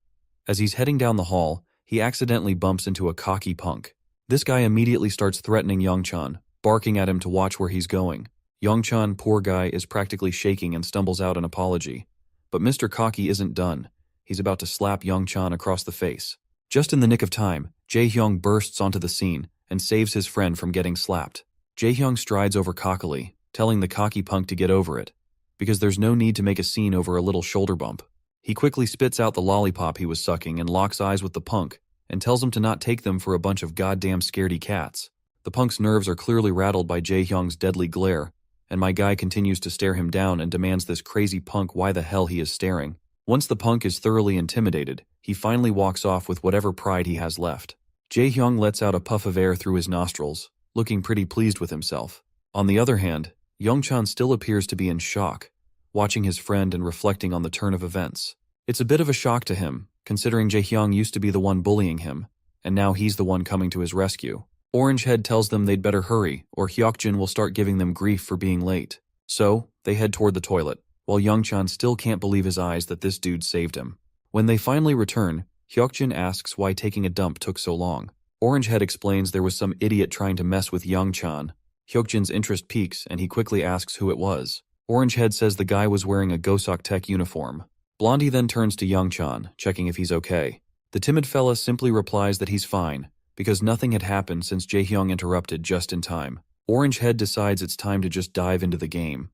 As he's heading down the hall, he accidentally bumps into a cocky punk. This guy immediately starts threatening Youngchan, barking at him to watch where he's going. Youngchan, poor guy, is practically shaking and stumbles out an apology. But Mr. Cocky isn't done. He's about to slap Youngchan across the face. Just in the nick of time, Jae-hyung bursts onto the scene and saves his friend from getting slapped. Jae-hyung strides over cockily, telling the cocky punk to get over it, because there's no need to make a scene over a little shoulder bump. He quickly spits out the lollipop he was sucking and locks eyes with the punk, and tells him to not take them for a bunch of goddamn scaredy cats. The punk's nerves are clearly rattled by Jae-hyung's deadly glare, and my guy continues to stare him down and demands this crazy punk why the hell he is staring. Once the punk is thoroughly intimidated, he finally walks off with whatever pride he has left. Jae-hyung lets out a puff of air through his nostrils, looking pretty pleased with himself. On the other hand, Youngchan still appears to be in shock, watching his friend and reflecting on the turn of events. It's a bit of a shock to him, considering Jae-hyung used to be the one bullying him, and now he's the one coming to his rescue. Orangehead tells them they'd better hurry, or Hyokjin will start giving them grief for being late. So, they head toward the toilet, while Youngchan still can't believe his eyes that this dude saved him. When they finally return, Hyokjin asks why taking a dump took so long. Orangehead explains there was some idiot trying to mess with Youngchan. Hyokjin's interest peaks, and he quickly asks who it was. Orangehead says the guy was wearing a Gosok Tech uniform. Blondie then turns to Youngchan, checking if he's okay. The timid fella simply replies that he's fine, because nothing had happened since Jae-hyung interrupted just in time. Orangehead decides it's time to just dive into the game.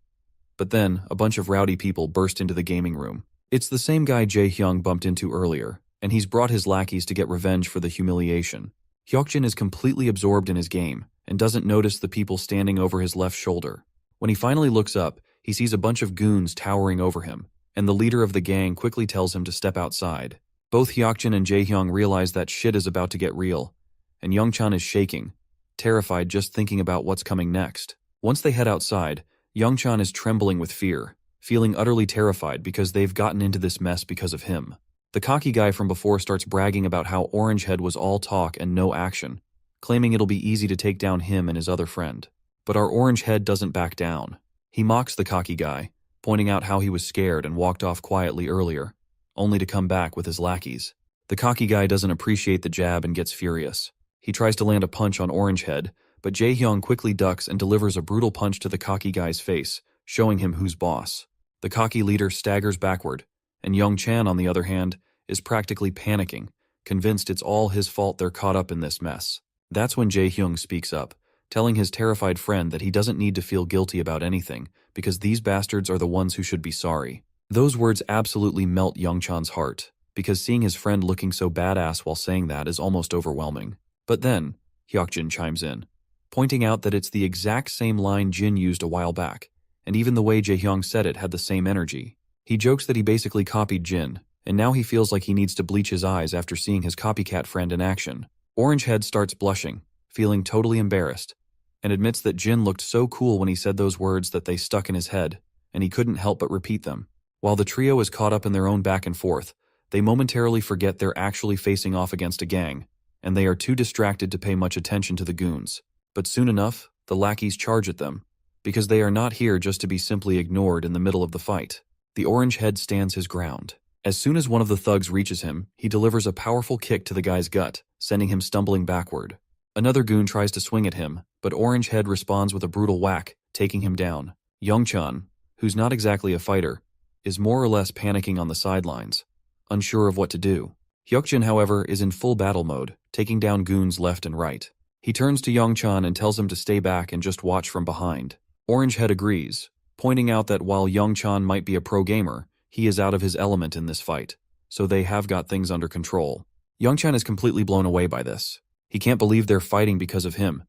But then, a bunch of rowdy people burst into the gaming room. It's the same guy Jae-hyung bumped into earlier, and he's brought his lackeys to get revenge for the humiliation. Hyokjin is completely absorbed in his game, and doesn't notice the people standing over his left shoulder. When he finally looks up, he sees a bunch of goons towering over him, and the leader of the gang quickly tells him to step outside. Both Hyokjin and Jae-hyung realize that shit is about to get real, and Youngchan is shaking, terrified just thinking about what's coming next. Once they head outside, Youngchan is trembling with fear, feeling utterly terrified because they've gotten into this mess because of him. The cocky guy from before starts bragging about how Orangehead was all talk and no action, claiming it'll be easy to take down him and his other friend. But our Orangehead doesn't back down. He mocks the cocky guy, pointing out how he was scared and walked off quietly earlier, only to come back with his lackeys. The cocky guy doesn't appreciate the jab and gets furious. He tries to land a punch on Orangehead, but Jae-hyung quickly ducks and delivers a brutal punch to the cocky guy's face, showing him who's boss. The cocky leader staggers backward, and Youngchan, on the other hand, is practically panicking, convinced it's all his fault they're caught up in this mess. That's when Jae-hyung speaks up, telling his terrified friend that he doesn't need to feel guilty about anything, because these bastards are the ones who should be sorry. Those words absolutely melt Youngchan's heart, because seeing his friend looking so badass while saying that is almost overwhelming. But then, Hyokjin chimes in, pointing out that it's the exact same line Jin used a while back, and even the way Jae-hyung said it had the same energy. He jokes that he basically copied Jin, and now he feels like he needs to bleach his eyes after seeing his copycat friend in action. Orangehead starts blushing, feeling totally embarrassed, and admits that Jin looked so cool when he said those words that they stuck in his head, and he couldn't help but repeat them. While the trio is caught up in their own back and forth, they momentarily forget they're actually facing off against a gang, and they are too distracted to pay much attention to the goons. But soon enough, the lackeys charge at them, because they are not here just to be simply ignored in the middle of the fight. The Orangehead stands his ground. As soon as one of the thugs reaches him, he delivers a powerful kick to the guy's gut, sending him stumbling backward. Another goon tries to swing at him, but Orangehead responds with a brutal whack, taking him down. Youngchan, who's not exactly a fighter, is more or less panicking on the sidelines, unsure of what to do. Hyokjin, however, is in full battle mode, taking down goons left and right. He turns to Youngchan and tells him to stay back and just watch from behind. Orangehead agrees, pointing out that while Youngchan might be a pro gamer, he is out of his element in this fight, so they have got things under control. Youngchan is completely blown away by this. He can't believe they're fighting because of him,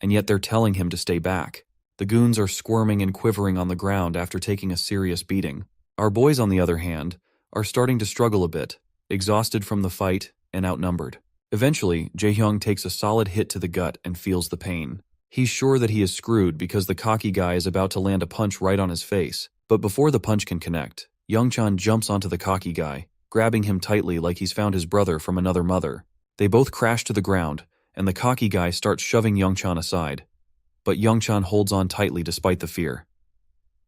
and yet they're telling him to stay back. The goons are squirming and quivering on the ground after taking a serious beating. Our boys, on the other hand, are starting to struggle a bit, exhausted from the fight and outnumbered. Eventually, Jaehyung takes a solid hit to the gut and feels the pain. He's sure that he is screwed because the cocky guy is about to land a punch right on his face, but before the punch can connect, Youngchan jumps onto the cocky guy, grabbing him tightly like he's found his brother from another mother. They both crash to the ground, and the cocky guy starts shoving Youngchan aside. But Youngchan holds on tightly despite the fear.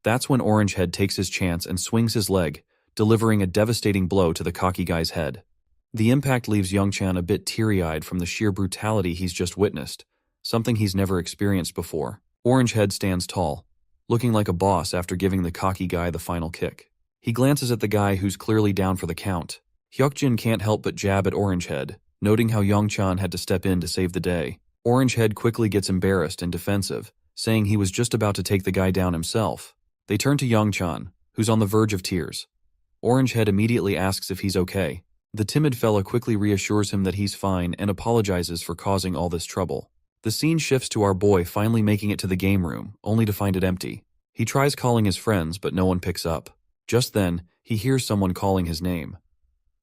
That's when Orangehead takes his chance and swings his leg, delivering a devastating blow to the cocky guy's head. The impact leaves Youngchan a bit teary-eyed from the sheer brutality he's just witnessed, something he's never experienced before. Orangehead stands tall, looking like a boss after giving the cocky guy the final kick. He glances at the guy who's clearly down for the count. Hyukjin can't help but jab at Orangehead, noting how Youngchan had to step in to save the day. Orangehead quickly gets embarrassed and defensive, saying he was just about to take the guy down himself. They turn to Youngchan, who's on the verge of tears. Orangehead immediately asks if he's okay. The timid fella quickly reassures him that he's fine and apologizes for causing all this trouble. The scene shifts to our boy finally making it to the game room, only to find it empty. He tries calling his friends, but no one picks up. Just then, he hears someone calling his name.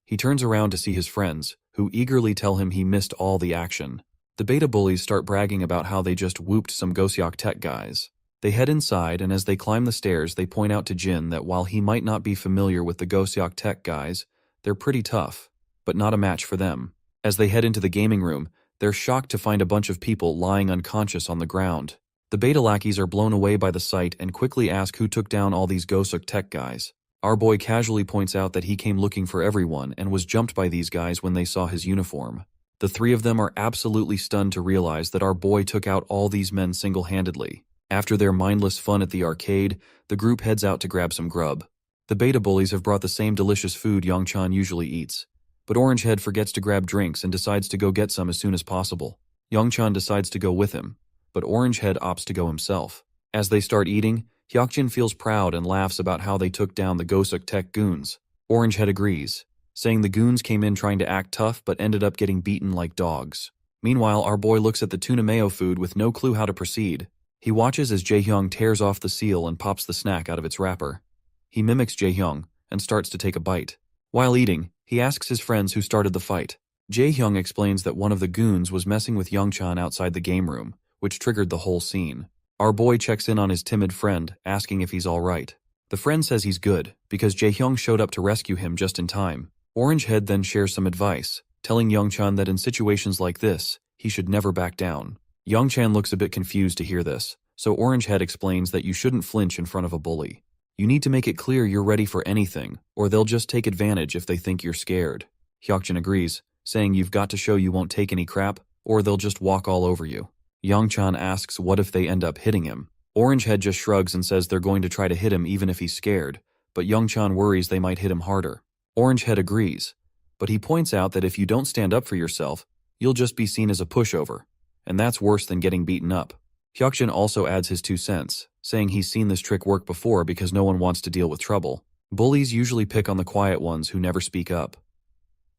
He turns around to see his friends, who eagerly tell him he missed all the action. The beta bullies start bragging about how they just whooped some Goseok Tech guys. They head inside, and as they climb the stairs, they point out to Jin that while he might not be familiar with the Goseok Tech guys, they're pretty tough, but not a match for them. As they head into the gaming room, they're shocked to find a bunch of people lying unconscious on the ground. The beta lackeys are blown away by the sight and quickly ask who took down all these Goseok Tech guys. Our boy casually points out that he came looking for everyone and was jumped by these guys when they saw his uniform. The three of them are absolutely stunned to realize that our boy took out all these men single-handedly. After their mindless fun at the arcade, the group heads out to grab some grub. The beta bullies have brought the same delicious food Youngchan usually eats, but Orangehead forgets to grab drinks and decides to go get some as soon as possible. Youngchan decides to go with him, but Orangehead opts to go himself. As they start eating, Hyukjin feels proud and laughs about how they took down the Goseok Tech goons. Orangehead agrees, saying the goons came in trying to act tough but ended up getting beaten like dogs. Meanwhile, our boy looks at the tuna mayo food with no clue how to proceed. He watches as Jaehyung tears off the seal and pops the snack out of its wrapper. He mimics Jaehyung and starts to take a bite. While eating, he asks his friends who started the fight. Jaehyung explains that one of the goons was messing with Youngchan outside the game room, which triggered the whole scene. Our boy checks in on his timid friend, asking if he's alright. The friend says he's good, because Jaehyung showed up to rescue him just in time. Orangehead then shares some advice, telling Youngchan that in situations like this, he should never back down. Youngchan looks a bit confused to hear this, so Orangehead explains that you shouldn't flinch in front of a bully. You need to make it clear you're ready for anything, or they'll just take advantage if they think you're scared. Hyukjin agrees, saying you've got to show you won't take any crap, or they'll just walk all over you. Youngchan asks what if they end up hitting him. Orangehead just shrugs and says they're going to try to hit him even if he's scared, but Youngchan worries they might hit him harder. Orangehead agrees, but he points out that if you don't stand up for yourself, you'll just be seen as a pushover, and that's worse than getting beaten up. Hyukjin also adds his 2 cents, saying he's seen this trick work before because no one wants to deal with trouble. Bullies usually pick on the quiet ones who never speak up.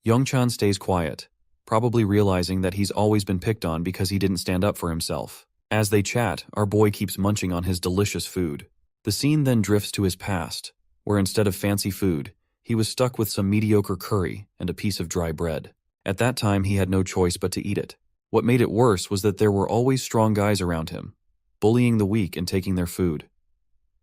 Youngchan stays quiet, probably realizing that he's always been picked on because he didn't stand up for himself. As they chat, our boy keeps munching on his delicious food. The scene then drifts to his past, where instead of fancy food, he was stuck with some mediocre curry and a piece of dry bread. At that time, he had no choice but to eat it. What made it worse was that there were always strong guys around him, bullying the weak and taking their food.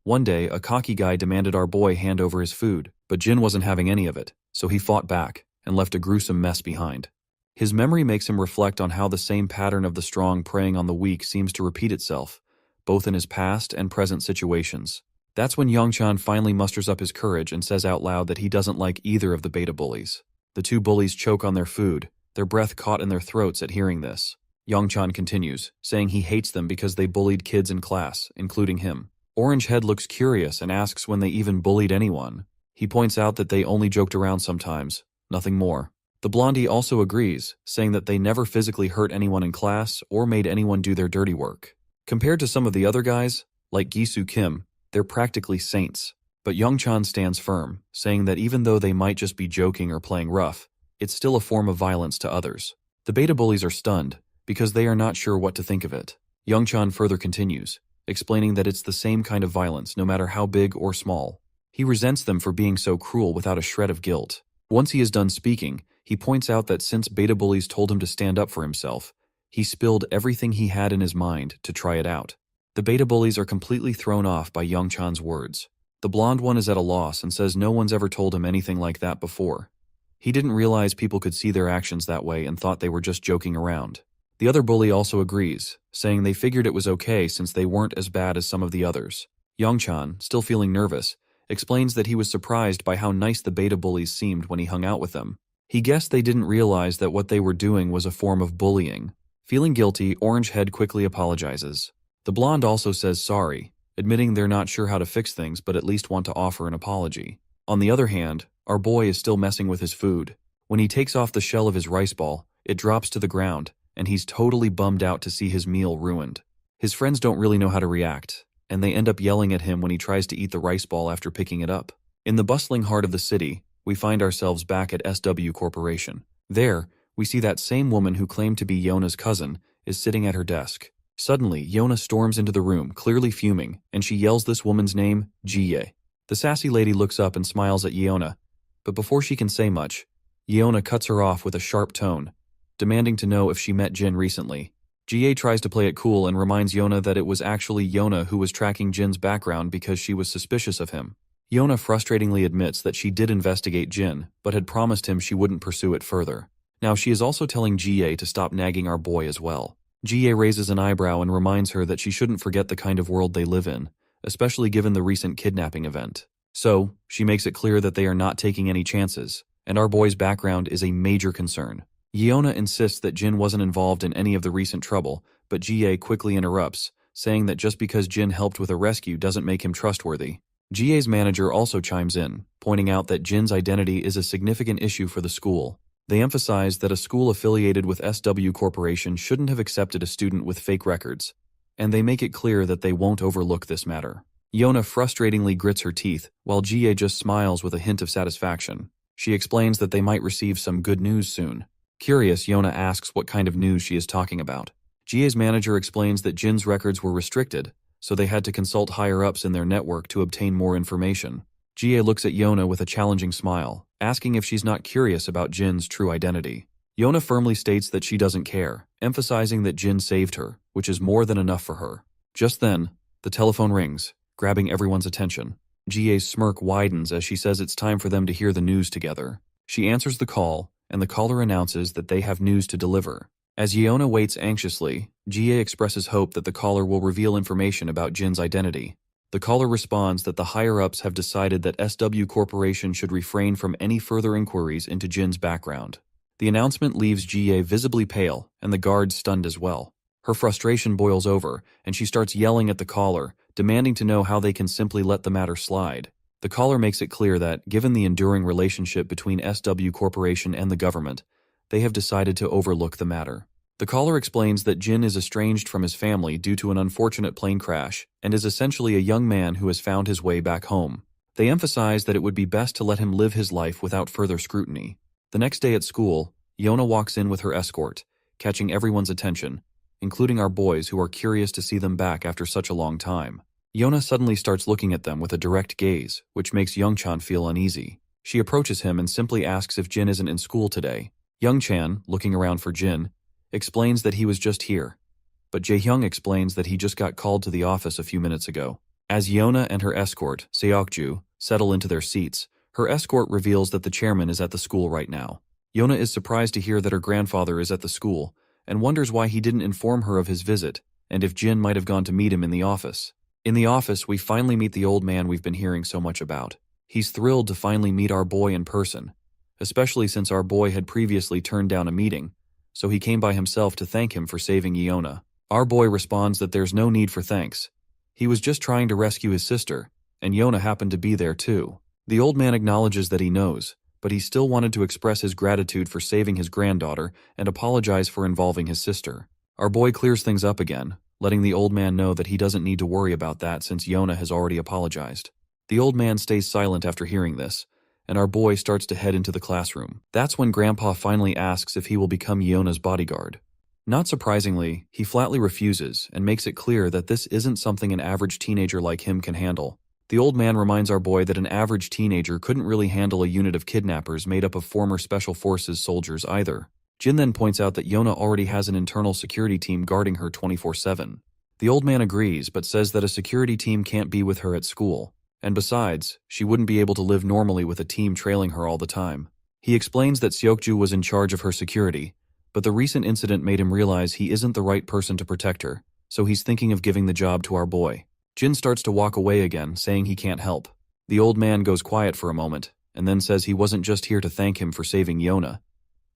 One day, a cocky guy demanded our boy hand over his food, but Jin wasn't having any of it, so he fought back and left a gruesome mess behind. His memory makes him reflect on how the same pattern of the strong preying on the weak seems to repeat itself, both in his past and present situations. That's when Youngchan finally musters up his courage and says out loud that he doesn't like either of the beta bullies. The 2 bullies choke on their food, their breath caught in their throats at hearing this. Youngchan continues, saying he hates them because they bullied kids in class, including him. Orangehead looks curious and asks when they even bullied anyone. He points out that they only joked around sometimes, nothing more. The blondie also agrees, saying that they never physically hurt anyone in class or made anyone do their dirty work. Compared to some of the other guys, like Gisu Kim, they're practically saints. But Youngchan stands firm, saying that even though they might just be joking or playing rough, it's still a form of violence to others. The beta bullies are stunned, because they are not sure what to think of it. Youngchan further continues, explaining that it's the same kind of violence no matter how big or small. He resents them for being so cruel without a shred of guilt. Once he is done speaking, he points out that since beta bullies told him to stand up for himself, he spilled everything he had in his mind to try it out. The beta bullies are completely thrown off by Youngchan's words. The blonde one is at a loss and says no one's ever told him anything like that before. He didn't realize people could see their actions that way and thought they were just joking around. The other bully also agrees, saying they figured it was okay since they weren't as bad as some of the others. Youngchan, still feeling nervous, explains that he was surprised by how nice the beta bullies seemed when he hung out with them. He guessed they didn't realize that what they were doing was a form of bullying. Feeling guilty, Orangehead quickly apologizes. The blonde also says sorry, admitting they're not sure how to fix things but at least want to offer an apology. On the other hand, our boy is still messing with his food. When he takes off the shell of his rice ball, it drops to the ground, and he's totally bummed out to see his meal ruined. His friends don't really know how to react, and they end up yelling at him when he tries to eat the rice ball after picking it up. In the bustling heart of the city, we find ourselves back at SW Corporation. There, we see that same woman who claimed to be Yona's cousin is sitting at her desk. Suddenly, Yona storms into the room, clearly fuming, and she yells this woman's name, Jie. The sassy lady looks up and smiles at Yona, but before she can say much, Yona cuts her off with a sharp tone, demanding to know if she met Jin recently. Jie tries to play it cool and reminds Yona that it was actually Yona who was tracking Jin's background because she was suspicious of him. Yona frustratingly admits that she did investigate Jin, but had promised him she wouldn't pursue it further. Now she is also telling Jie to stop nagging our boy as well. Jie raises an eyebrow and reminds her that she shouldn't forget the kind of world they live in, especially given the recent kidnapping event. So, she makes it clear that they are not taking any chances, and our boy's background is a major concern. Yona insists that Jin wasn't involved in any of the recent trouble, but Jie quickly interrupts, saying that just because Jin helped with a rescue doesn't make him trustworthy. Jie's manager also chimes in, pointing out that Jin's identity is a significant issue for the school. They emphasize that a school affiliated with SW Corporation shouldn't have accepted a student with fake records, and they make it clear that they won't overlook this matter. Yona frustratingly grits her teeth, while Jie just smiles with a hint of satisfaction. She explains that they might receive some good news soon. Curious, Yona asks what kind of news she is talking about. Jie's manager explains that Jin's records were restricted, so they had to consult higher-ups in their network to obtain more information. Jie looks at Yona with a challenging smile, asking if she's not curious about Jin's true identity. Yona firmly states that she doesn't care, emphasizing that Jin saved her, which is more than enough for her. Just then, the telephone rings, grabbing everyone's attention. Jie's smirk widens as she says it's time for them to hear the news together. She answers the call, and the caller announces that they have news to deliver. As Yona waits anxiously, Jie expresses hope that the caller will reveal information about Jin's identity. The caller responds that the higher-ups have decided that SW Corporation should refrain from any further inquiries into Jin's background. The announcement leaves Jie visibly pale, and the guard stunned as well. Her frustration boils over, and she starts yelling at the caller, demanding to know how they can simply let the matter slide. The caller makes it clear that, given the enduring relationship between SW Corporation and the government, they have decided to overlook the matter. The caller explains that Jin is estranged from his family due to an unfortunate plane crash and is essentially a young man who has found his way back home. They emphasize that it would be best to let him live his life without further scrutiny. The next day at school, Yona walks in with her escort, catching everyone's attention, including our boys who are curious to see them back after such a long time. Yona suddenly starts looking at them with a direct gaze, which makes Youngchan feel uneasy. She approaches him and simply asks if Jin isn't in school today. Youngchan, looking around for Jin, explains that he was just here, but Jaehyung explains that he just got called to the office a few minutes ago. As Yona and her escort, Seokju, settle into their seats, her escort reveals that the chairman is at the school right now. Yona is surprised to hear that her grandfather is at the school, and wonders why he didn't inform her of his visit, and if Jin might have gone to meet him in the office. In the office, we finally meet the old man we've been hearing so much about. He's thrilled to finally meet our boy in person, especially since our boy had previously turned down a meeting, so he came by himself to thank him for saving Yona. Our boy responds that there's no need for thanks. He was just trying to rescue his sister, and Yona happened to be there too. The old man acknowledges that he knows, but he still wanted to express his gratitude for saving his granddaughter and apologize for involving his sister. Our boy clears things up again, letting the old man know that he doesn't need to worry about that since Yona has already apologized. The old man stays silent after hearing this, and our boy starts to head into the classroom. That's when Grandpa finally asks if he will become Yona's bodyguard. Not surprisingly, he flatly refuses and makes it clear that this isn't something an average teenager like him can handle. The old man reminds our boy that an average teenager couldn't really handle a unit of kidnappers made up of former Special Forces soldiers either. Jin then points out that Yona already has an internal security team guarding her 24/7. The old man agrees but says that a security team can't be with her at school, and besides, she wouldn't be able to live normally with a team trailing her all the time. He explains that Seokju was in charge of her security, but the recent incident made him realize he isn't the right person to protect her, so he's thinking of giving the job to our boy. Jin starts to walk away again, saying he can't help. The old man goes quiet for a moment, and then says he wasn't just here to thank him for saving Yona.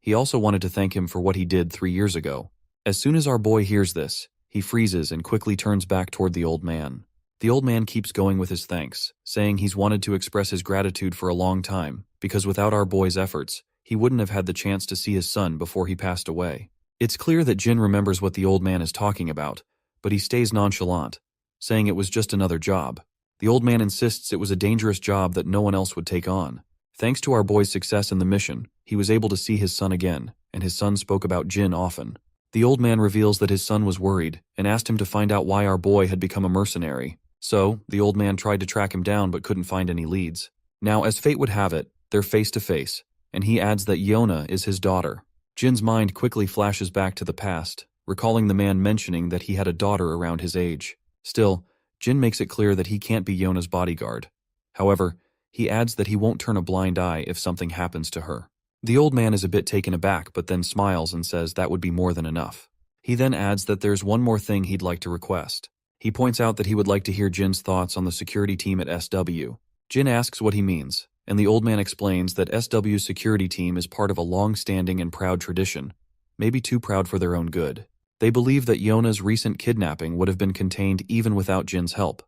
He also wanted to thank him for what he did 3 years ago. As soon as our boy hears this, he freezes and quickly turns back toward the old man. The old man keeps going with his thanks, saying he's wanted to express his gratitude for a long time, because without our boy's efforts, he wouldn't have had the chance to see his son before he passed away. It's clear that Jin remembers what the old man is talking about, but he stays nonchalant, saying it was just another job. The old man insists it was a dangerous job that no one else would take on. Thanks to our boy's success in the mission, he was able to see his son again, and his son spoke about Jin often. The old man reveals that his son was worried and asked him to find out why our boy had become a mercenary. So, the old man tried to track him down but couldn't find any leads. Now, as fate would have it, they're face to face, and he adds that Yona is his daughter. Jin's mind quickly flashes back to the past, recalling the man mentioning that he had a daughter around his age. Still, Jin makes it clear that he can't be Yona's bodyguard. However, he adds that he won't turn a blind eye if something happens to her. The old man is a bit taken aback but then smiles and says that would be more than enough. He then adds that there's one more thing he'd like to request. He points out that he would like to hear Jin's thoughts on the security team at SW. Jin asks what he means, and the old man explains that SW's security team is part of a long-standing and proud tradition, maybe too proud for their own good. They believe that Yona's recent kidnapping would have been contained even without Jin's help.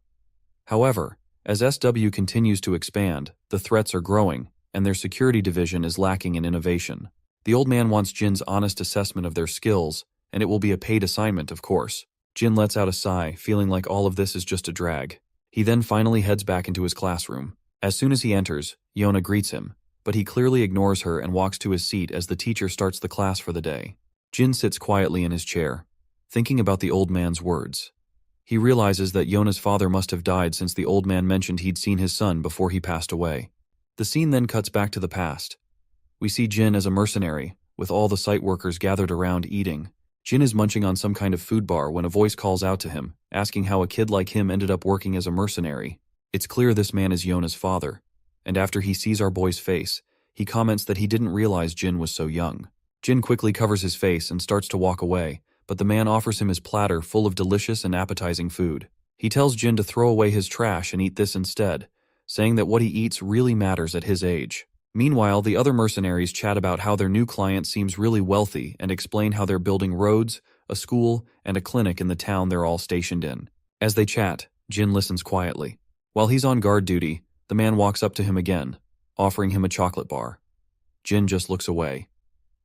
However, as SW continues to expand, the threats are growing, and their security division is lacking in innovation. The old man wants Jin's honest assessment of their skills, and it will be a paid assignment, of course. Jin lets out a sigh, feeling like all of this is just a drag. He then finally heads back into his classroom. As soon as he enters, Yona greets him, but he clearly ignores her and walks to his seat as the teacher starts the class for the day. Jin sits quietly in his chair, thinking about the old man's words. He realizes that Yona's father must have died since the old man mentioned he'd seen his son before he passed away. The scene then cuts back to the past. We see Jin as a mercenary, with all the site workers gathered around eating. Jin is munching on some kind of food bar when a voice calls out to him, asking how a kid like him ended up working as a mercenary. It's clear this man is Yona's father, and after he sees our boy's face, he comments that he didn't realize Jin was so young. Jin quickly covers his face and starts to walk away, but the man offers him his platter full of delicious and appetizing food. He tells Jin to throw away his trash and eat this instead, saying that what he eats really matters at his age. Meanwhile, the other mercenaries chat about how their new client seems really wealthy and explain how they're building roads, a school, and a clinic in the town they're all stationed in. As they chat, Jin listens quietly. While he's on guard duty, the man walks up to him again, offering him a chocolate bar. Jin just looks away.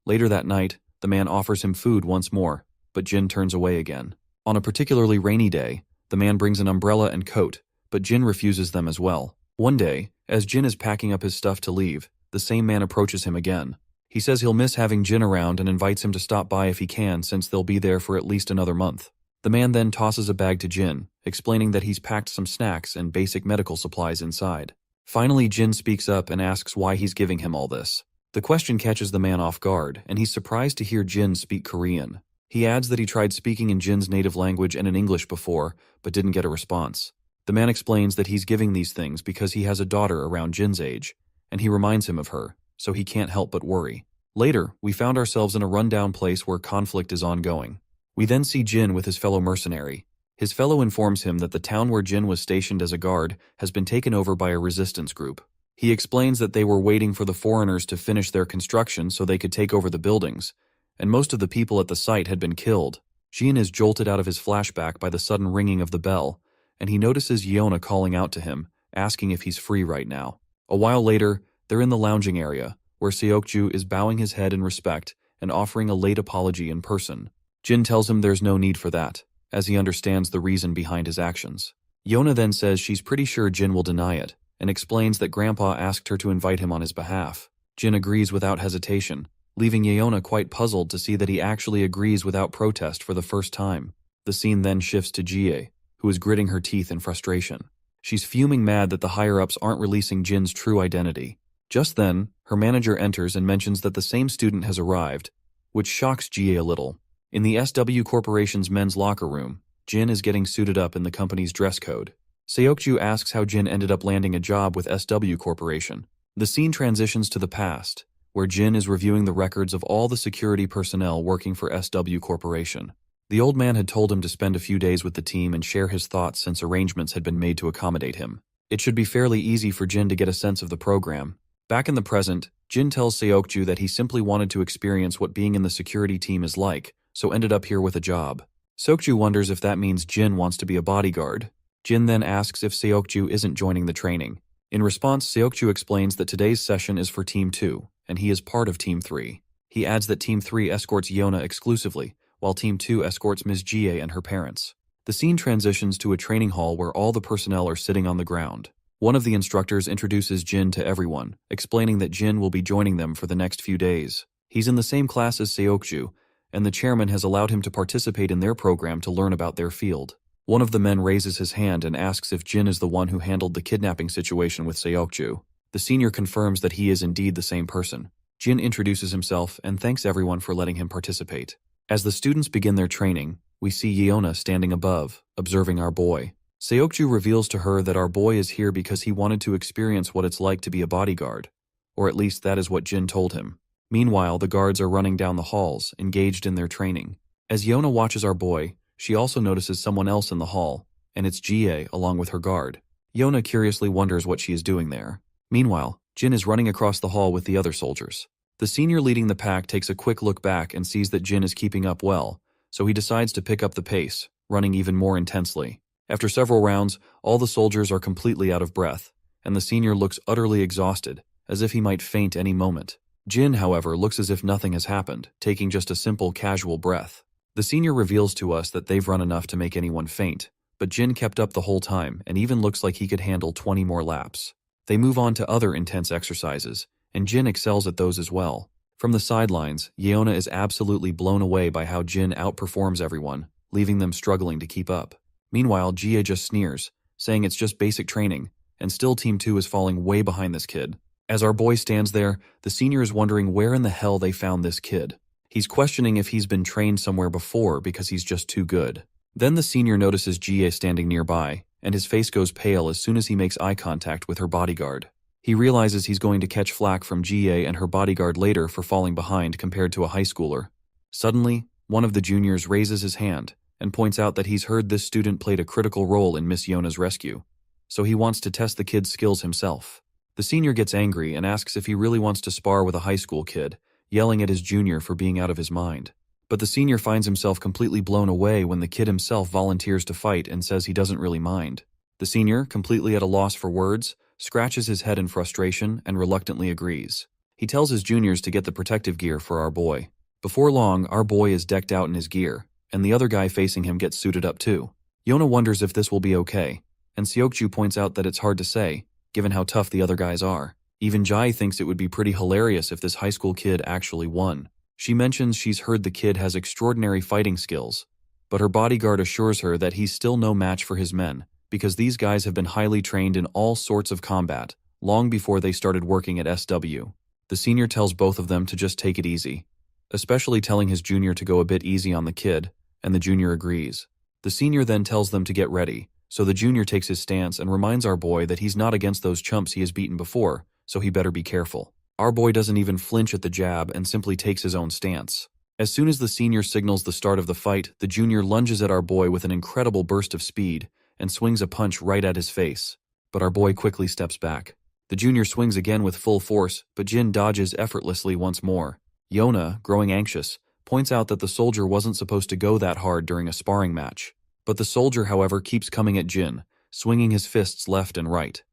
Later that night, the man offers him food once more, but Jin turns away again. On a particularly rainy day, the man brings an umbrella and coat, but Jin refuses them as well. One day, as Jin is packing up his stuff to leave, the same man approaches him again. He says he'll miss having Jin around and invites him to stop by if he can since they'll be there for at least another month. The man then tosses a bag to Jin, explaining that he's packed some snacks and basic medical supplies inside. Finally, Jin speaks up and asks why he's giving him all this. The question catches the man off guard, and he's surprised to hear Jin speak Korean. He adds that he tried speaking in Jin's native language and in English before, but didn't get a response. The man explains that he's giving these things because he has a daughter around Jin's age, and he reminds him of her, so he can't help but worry. Later, we found ourselves in a rundown place where conflict is ongoing. We then see Jin with his fellow mercenary. His fellow informs him that the town where Jin was stationed as a guard has been taken over by a resistance group. He explains that they were waiting for the foreigners to finish their construction so they could take over the buildings, and most of the people at the site had been killed. Jin is jolted out of his flashback by the sudden ringing of the bell, and he notices Yona calling out to him, asking if he's free right now. A while later, they're in the lounging area, where Seokju is bowing his head in respect and offering a late apology in person. Jin tells him there's no need for that, as he understands the reason behind his actions. Yona then says she's pretty sure Jin will deny it, and explains that Grandpa asked her to invite him on his behalf. Jin agrees without hesitation, leaving Yeona quite puzzled to see that he actually agrees without protest for the first time. The scene then shifts to Jie, who is gritting her teeth in frustration. She's fuming mad that the higher-ups aren't releasing Jin's true identity. Just then, her manager enters and mentions that the same student has arrived, which shocks Jie a little. In the SW Corporation's men's locker room, Jin is getting suited up in the company's dress code. Seokju asks how Jin ended up landing a job with SW Corporation. The scene transitions to the past, where Jin is reviewing the records of all the security personnel working for SW Corporation. The old man had told him to spend a few days with the team and share his thoughts since arrangements had been made to accommodate him. It should be fairly easy for Jin to get a sense of the program. Back in the present, Jin tells Seokju that he simply wanted to experience what being in the security team is like, so ended up here with a job. Seokju wonders if that means Jin wants to be a bodyguard. Jin then asks if Seokju isn't joining the training. In response, Seokju explains that today's session is for Team 2, and he is part of Team 3. He adds that Team 3 escorts Yeona exclusively, while Team 2 escorts Ms. Jie and her parents. The scene transitions to a training hall where all the personnel are sitting on the ground. One of the instructors introduces Jin to everyone, explaining that Jin will be joining them for the next few days. He's in the same class as Seokju, and the chairman has allowed him to participate in their program to learn about their field. One of the men raises his hand and asks if Jin is the one who handled the kidnapping situation with Seokju. The senior confirms that he is indeed the same person. Jin introduces himself and thanks everyone for letting him participate. As the students begin their training, we see Yeona standing above, observing our boy. Seokju reveals to her that our boy is here because he wanted to experience what it's like to be a bodyguard, or at least that is what Jin told him. Meanwhile, the guards are running down the halls, engaged in their training. As Yeona watches our boy, she also notices someone else in the hall, and it's Jie along with her guard. Yeona curiously wonders what she is doing there. Meanwhile, Jin is running across the hall with the other soldiers. The senior leading the pack takes a quick look back and sees that Jin is keeping up well, so he decides to pick up the pace, running even more intensely. After several rounds, all the soldiers are completely out of breath, and the senior looks utterly exhausted, as if he might faint any moment. Jin, however, looks as if nothing has happened, taking just a simple, casual breath. The senior reveals to us that they've run enough to make anyone faint, but Jin kept up the whole time and even looks like he could handle 20 more laps. They move on to other intense exercises, and Jin excels at those as well. From the sidelines, Yeona is absolutely blown away by how Jin outperforms everyone, leaving them struggling to keep up. Meanwhile, Jie just sneers, saying it's just basic training, and still Team 2 is falling way behind this kid. As our boy stands there, the senior is wondering where in the hell they found this kid. He's questioning if he's been trained somewhere before because he's just too good. Then the senior notices Jie standing nearby, and his face goes pale as soon as he makes eye contact with her bodyguard. He realizes he's going to catch flack from Jie and her bodyguard later for falling behind compared to a high schooler. Suddenly, one of the juniors raises his hand and points out that he's heard this student played a critical role in Miss Yeona's rescue, so he wants to test the kid's skills himself. The senior gets angry and asks if he really wants to spar with a high school kid, yelling at his junior for being out of his mind. But the senior finds himself completely blown away when the kid himself volunteers to fight and says he doesn't really mind. The senior, completely at a loss for words, scratches his head in frustration and reluctantly agrees. He tells his juniors to get the protective gear for our boy. Before long, our boy is decked out in his gear, and the other guy facing him gets suited up too. Yeona wonders if this will be okay, and Seokju points out that it's hard to say, given how tough the other guys are. Even Jai thinks it would be pretty hilarious if this high school kid actually won. She mentions she's heard the kid has extraordinary fighting skills, but her bodyguard assures her that he's still no match for his men, because these guys have been highly trained in all sorts of combat, long before they started working at SW. The senior tells both of them to just take it easy, especially telling his junior to go a bit easy on the kid, and the junior agrees. The senior then tells them to get ready, so the junior takes his stance and reminds our boy that he's not against those chumps he has beaten before, so he better be careful. Our boy doesn't even flinch at the jab and simply takes his own stance. As soon as the senior signals the start of the fight, the junior lunges at our boy with an incredible burst of speed and swings a punch right at his face. But our boy quickly steps back. The junior swings again with full force, but Jin dodges effortlessly once more. Yeona, growing anxious, points out that the soldier wasn't supposed to go that hard during a sparring match. But the soldier, however, keeps coming at Jin, swinging his fists left and right.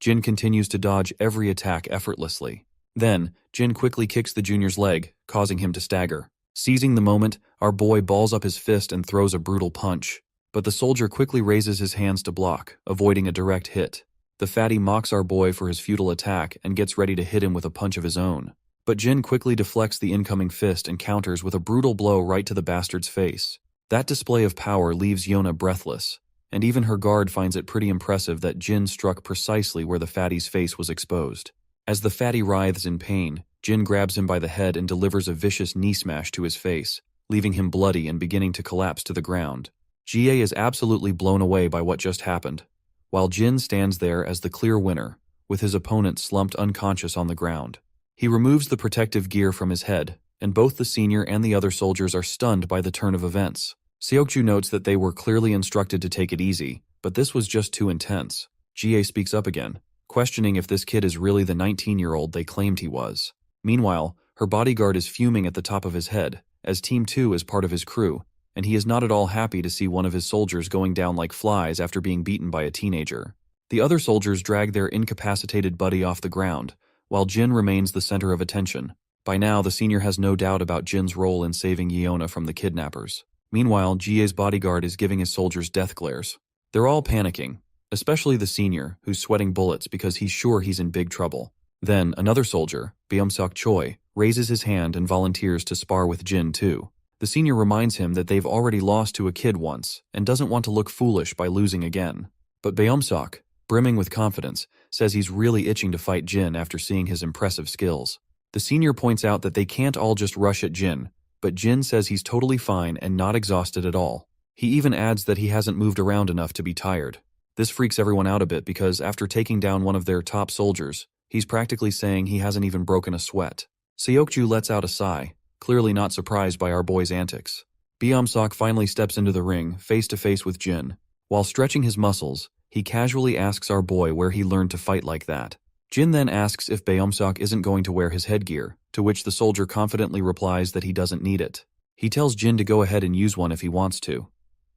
Jin continues to dodge every attack effortlessly. Then, Jin quickly kicks the junior's leg, causing him to stagger. Seizing the moment, our boy balls up his fist and throws a brutal punch. But the soldier quickly raises his hands to block, avoiding a direct hit. The fatty mocks our boy for his futile attack and gets ready to hit him with a punch of his own. But Jin quickly deflects the incoming fist and counters with a brutal blow right to the bastard's face. That display of power leaves Yona breathless, and even her guard finds it pretty impressive that Jin struck precisely where the fatty's face was exposed. As the fatty writhes in pain, Jin grabs him by the head and delivers a vicious knee smash to his face, leaving him bloody and beginning to collapse to the ground. Jie is absolutely blown away by what just happened, while Jin stands there as the clear winner, with his opponent slumped unconscious on the ground. He removes the protective gear from his head, and both the senior and the other soldiers are stunned by the turn of events. Seokju notes that they were clearly instructed to take it easy, but this was just too intense. Jie speaks up again, questioning if this kid is really the 19-year-old they claimed he was. Meanwhile, her bodyguard is fuming at the top of his head, as Team 2 is part of his crew, and he is not at all happy to see one of his soldiers going down like flies after being beaten by a teenager. The other soldiers drag their incapacitated buddy off the ground, while Jin remains the center of attention. By now, the senior has no doubt about Jin's role in saving Yeona from the kidnappers. Meanwhile, Jie's bodyguard is giving his soldiers death glares. They're all panicking, especially the senior, who's sweating bullets because he's sure he's in big trouble. Then, another soldier, Beomseok Choi, raises his hand and volunteers to spar with Jin too. The senior reminds him that they've already lost to a kid once, and doesn't want to look foolish by losing again. But Beomseok, brimming with confidence, says he's really itching to fight Jin after seeing his impressive skills. The senior points out that they can't all just rush at Jin, but Jin says he's totally fine and not exhausted at all. He even adds that he hasn't moved around enough to be tired. This freaks everyone out a bit because after taking down one of their top soldiers, he's practically saying he hasn't even broken a sweat. Seokju lets out a sigh, clearly not surprised by our boy's antics. Beomseok finally steps into the ring, face to face with Jin. While stretching his muscles, he casually asks our boy where he learned to fight like that. Jin then asks if Beomseok isn't going to wear his headgear, to which the soldier confidently replies that he doesn't need it. He tells Jin to go ahead and use one if he wants to.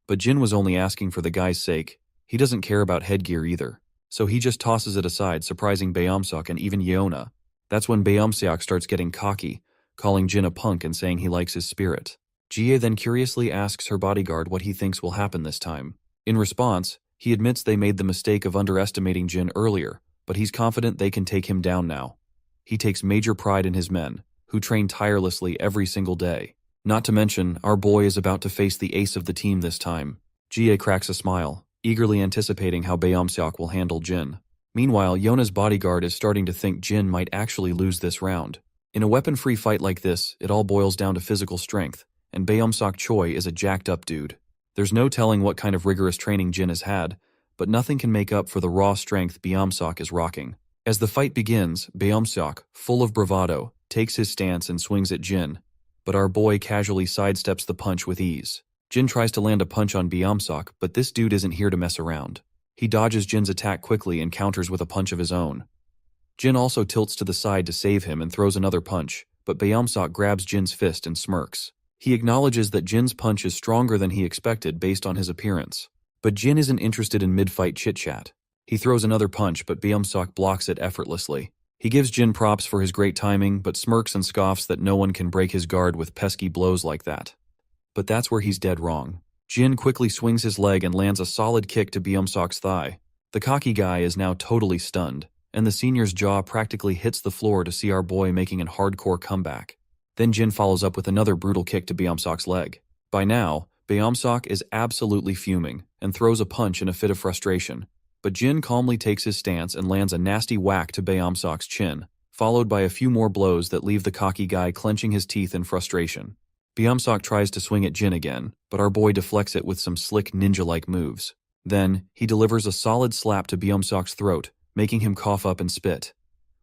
But Jin was only asking for the guy's sake. He doesn't care about headgear either. So he just tosses it aside, surprising Beomseok and even Yeona. That's when Beomseok starts getting cocky, calling Jin a punk and saying he likes his spirit. Jie then curiously asks her bodyguard what he thinks will happen this time. In response, he admits they made the mistake of underestimating Jin earlier, but he's confident they can take him down now. He takes major pride in his men, who train tirelessly every single day. Not to mention, our boy is about to face the ace of the team this time. Jie cracks a smile, eagerly anticipating how Beomseok will handle Jin. Meanwhile, Yona's bodyguard is starting to think Jin might actually lose this round. In a weapon-free fight like this, it all boils down to physical strength, and Beomseok Choi is a jacked-up dude. There's no telling what kind of rigorous training Jin has had, but nothing can make up for the raw strength Beomseok is rocking. As the fight begins, Beomseok, full of bravado, takes his stance and swings at Jin, but our boy casually sidesteps the punch with ease. Jin tries to land a punch on Beomseok, but this dude isn't here to mess around. He dodges Jin's attack quickly and counters with a punch of his own. Jin also tilts to the side to save him and throws another punch, but Beomseok grabs Jin's fist and smirks. He acknowledges that Jin's punch is stronger than he expected based on his appearance. But Jin isn't interested in mid-fight chit-chat. He throws another punch, but Beomseok blocks it effortlessly. He gives Jin props for his great timing, but smirks and scoffs that no one can break his guard with pesky blows like that. But that's where he's dead wrong. Jin quickly swings his leg and lands a solid kick to Beomseok's thigh. The cocky guy is now totally stunned, and the senior's jaw practically hits the floor to see our boy making a hardcore comeback. Then Jin follows up with another brutal kick to Beomseok's leg. By now, Beomseok is absolutely fuming and throws a punch in a fit of frustration, but Jin calmly takes his stance and lands a nasty whack to Beomseok's chin, followed by a few more blows that leave the cocky guy clenching his teeth in frustration. Beomseok tries to swing at Jin again, but our boy deflects it with some slick ninja-like moves. Then, he delivers a solid slap to Beomseok's throat, making him cough up and spit.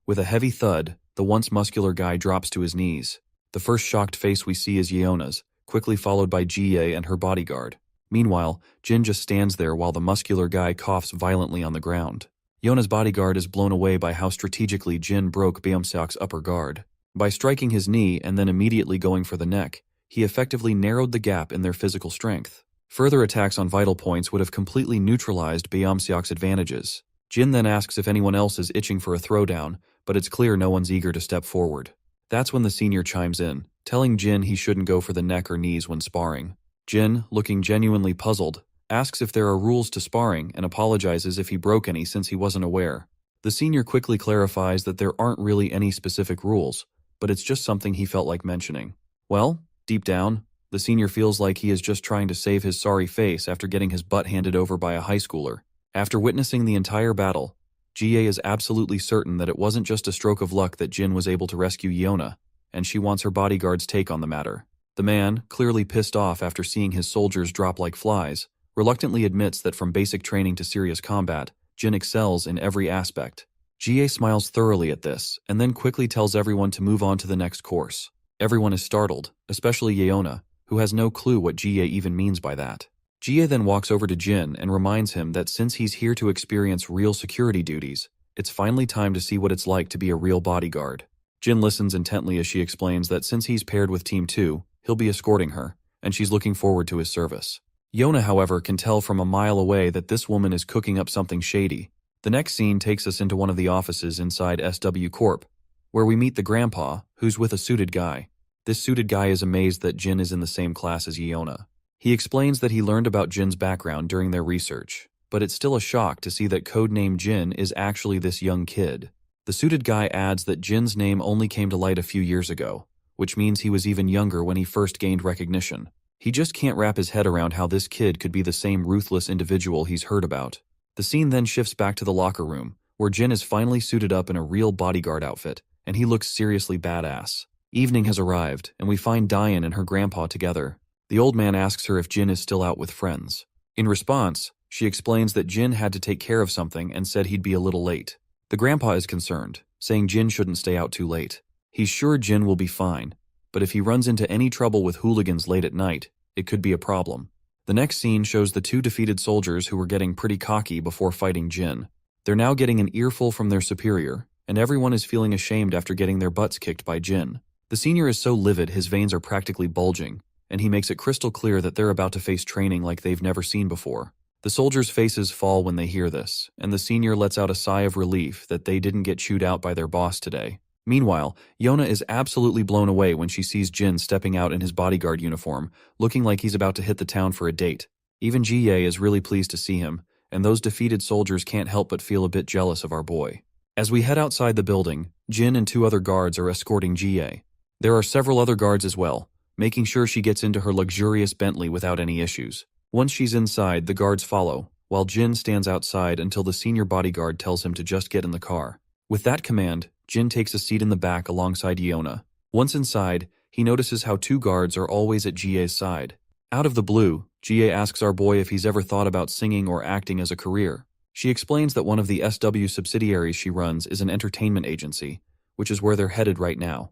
With a heavy thud, the once muscular guy drops to his knees. The first shocked face we see is Yeona's, quickly followed by Jie and her bodyguard. Meanwhile, Jin just stands there while the muscular guy coughs violently on the ground. Yeona's bodyguard is blown away by how strategically Jin broke Beomseok's upper guard. By striking his knee and then immediately going for the neck, he effectively narrowed the gap in their physical strength. Further attacks on vital points would have completely neutralized Beomseok's advantages. Jin then asks if anyone else is itching for a throwdown, but it's clear no one's eager to step forward. That's when the senior chimes in, telling Jin he shouldn't go for the neck or knees when sparring. Jin, looking genuinely puzzled, asks if there are rules to sparring and apologizes if he broke any since he wasn't aware. The senior quickly clarifies that there aren't really any specific rules, but it's just something he felt like mentioning. Well, deep down, the senior feels like he is just trying to save his sorry face after getting his butt handed over by a high schooler. After witnessing the entire battle, GA is absolutely certain that it wasn't just a stroke of luck that Jin was able to rescue Yona, and she wants her bodyguard's take on the matter. The man, clearly pissed off after seeing his soldiers drop like flies, reluctantly admits that from basic training to serious combat, Jin excels in every aspect. GA smiles thoroughly at this, and then quickly tells everyone to move on to the next course. Everyone is startled, especially Yeona, who has no clue what GA even means by that. GA then walks over to Jin and reminds him that since he's here to experience real security duties, it's finally time to see what it's like to be a real bodyguard. Jin listens intently as she explains that since he's paired with Team 2, he'll be escorting her, and she's looking forward to his service. Yona, however, can tell from a mile away that this woman is cooking up something shady. The next scene takes us into one of the offices inside SW Corp, where we meet the grandpa, who's with a suited guy. This suited guy is amazed that Jin is in the same class as Yona. He explains that he learned about Jin's background during their research, but it's still a shock to see that codename Jin is actually this young kid. The suited guy adds that Jin's name only came to light a few years ago, which means he was even younger when he first gained recognition. He just can't wrap his head around how this kid could be the same ruthless individual he's heard about. The scene then shifts back to the locker room, where Jin is finally suited up in a real bodyguard outfit, and he looks seriously badass. Evening has arrived, and we find Diane and her grandpa together. The old man asks her if Jin is still out with friends. In response, she explains that Jin had to take care of something and said he'd be a little late. The grandpa is concerned, saying Jin shouldn't stay out too late. He's sure Jin will be fine, but if he runs into any trouble with hooligans late at night, it could be a problem. The next scene shows the two defeated soldiers who were getting pretty cocky before fighting Jin. They're now getting an earful from their superior, and everyone is feeling ashamed after getting their butts kicked by Jin. The senior is so livid his veins are practically bulging, and he makes it crystal clear that they're about to face training like they've never seen before. The soldiers' faces fall when they hear this, and the senior lets out a sigh of relief that they didn't get chewed out by their boss today. Meanwhile, Yona is absolutely blown away when she sees Jin stepping out in his bodyguard uniform, looking like he's about to hit the town for a date. Even GA is really pleased to see him, and those defeated soldiers can't help but feel a bit jealous of our boy. As we head outside the building, Jin and two other guards are escorting GA. There are several other guards as well, making sure she gets into her luxurious Bentley without any issues. Once she's inside, the guards follow, while Jin stands outside until the senior bodyguard tells him to just get in the car. With that command, Jin takes a seat in the back alongside Yona. Once inside, he notices how two guards are always at GA's side. Out of the blue, GA asks our boy if he's ever thought about singing or acting as a career. She explains that one of the SW subsidiaries she runs is an entertainment agency, which is where they're headed right now.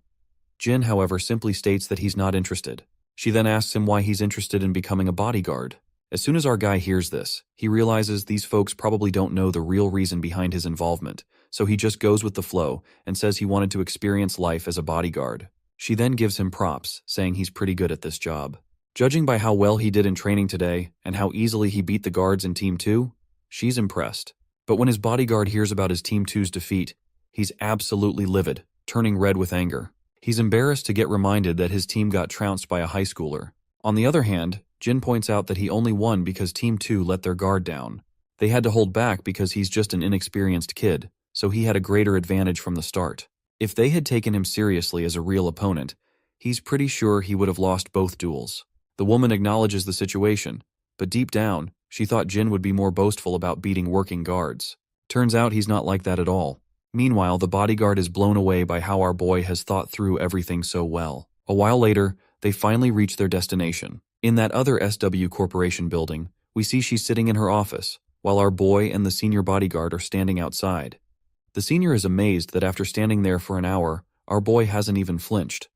Jin, however, simply states that he's not interested. She then asks him why he's interested in becoming a bodyguard. As soon as our guy hears this, he realizes these folks probably don't know the real reason behind his involvement, so he just goes with the flow and says he wanted to experience life as a bodyguard. She then gives him props, saying he's pretty good at this job. Judging by how well he did in training today and how easily he beat the guards in Team 2, she's impressed. But when his bodyguard hears about his Team 2's defeat, he's absolutely livid, turning red with anger. He's embarrassed to get reminded that his team got trounced by a high schooler. On the other hand, Jin points out that he only won because Team 2 let their guard down. They had to hold back because he's just an inexperienced kid, so he had a greater advantage from the start. If they had taken him seriously as a real opponent, he's pretty sure he would have lost both duels. The woman acknowledges the situation, but deep down, she thought Jin would be more boastful about beating working guards. Turns out he's not like that at all. Meanwhile, the bodyguard is blown away by how our boy has thought through everything so well. A while later, they finally reach their destination. In that other SW Corporation building, we see she's sitting in her office, while our boy and the senior bodyguard are standing outside. The senior is amazed that after standing there for an hour, our boy hasn't even flinched.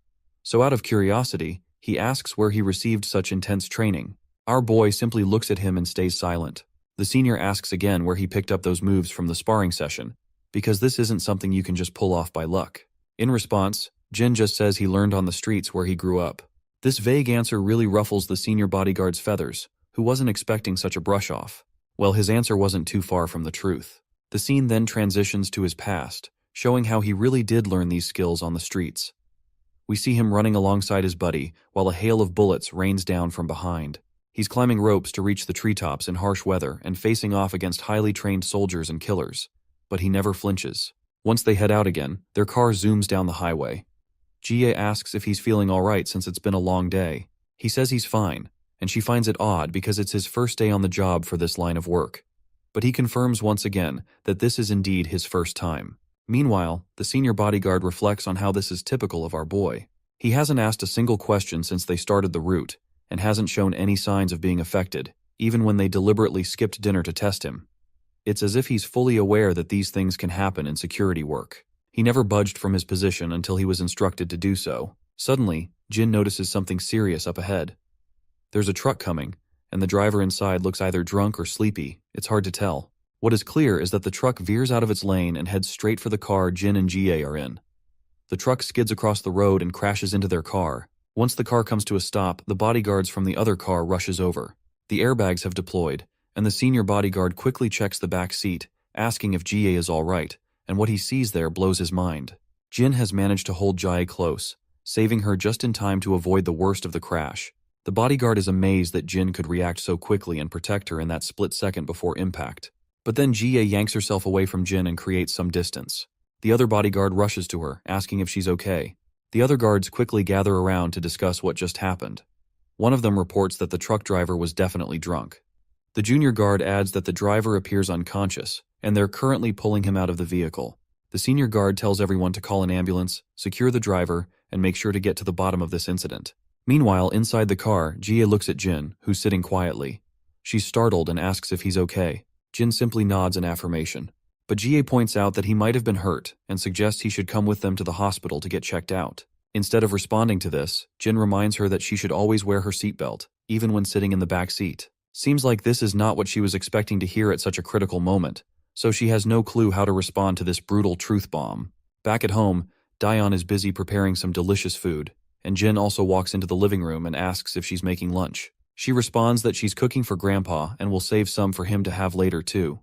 So out of curiosity, he asks where he received such intense training. Our boy simply looks at him and stays silent. The senior asks again where he picked up those moves from the sparring session, because this isn't something you can just pull off by luck. In response, Jin just says he learned on the streets where he grew up. This vague answer really ruffles the senior bodyguard's feathers, who wasn't expecting such a brush-off. Well, his answer wasn't too far from the truth. The scene then transitions to his past, showing how he really did learn these skills on the streets. We see him running alongside his buddy, while a hail of bullets rains down from behind. He's climbing ropes to reach the treetops in harsh weather and facing off against highly trained soldiers and killers. But he never flinches. Once they head out again, their car zooms down the highway. Jie asks if he's feeling alright since it's been a long day. He says he's fine, and she finds it odd because it's his first day on the job for this line of work. But he confirms once again that this is indeed his first time. Meanwhile, the senior bodyguard reflects on how this is typical of our boy. He hasn't asked a single question since they started the route, and hasn't shown any signs of being affected, even when they deliberately skipped dinner to test him. It's as if he's fully aware that these things can happen in security work. He never budged from his position until he was instructed to do so. Suddenly, Jin notices something serious up ahead. There's a truck coming, and the driver inside looks either drunk or sleepy. It's hard to tell. What is clear is that the truck veers out of its lane and heads straight for the car Jin and Jie are in. The truck skids across the road and crashes into their car. Once the car comes to a stop, the bodyguards from the other car rushes over. The airbags have deployed, and the senior bodyguard quickly checks the back seat, asking if Jie is all right, and what he sees there blows his mind. Jin has managed to hold Jie close, saving her just in time to avoid the worst of the crash. The bodyguard is amazed that Jin could react so quickly and protect her in that split second before impact. But then Jie yanks herself away from Jin and creates some distance. The other bodyguard rushes to her, asking if she's okay. The other guards quickly gather around to discuss what just happened. One of them reports that the truck driver was definitely drunk. The junior guard adds that the driver appears unconscious, and they're currently pulling him out of the vehicle. The senior guard tells everyone to call an ambulance, secure the driver, and make sure to get to the bottom of this incident. Meanwhile, inside the car, Jie looks at Jin, who's sitting quietly. She's startled and asks if he's okay. Jin simply nods in affirmation. But Jie points out that he might have been hurt and suggests he should come with them to the hospital to get checked out. Instead of responding to this, Jin reminds her that she should always wear her seatbelt, even when sitting in the back seat. Seems like this is not what she was expecting to hear at such a critical moment, so she has no clue how to respond to this brutal truth bomb. Back at home, Daeon is busy preparing some delicious food, and Jin also walks into the living room and asks if she's making lunch. She responds that she's cooking for Grandpa and will save some for him to have later too.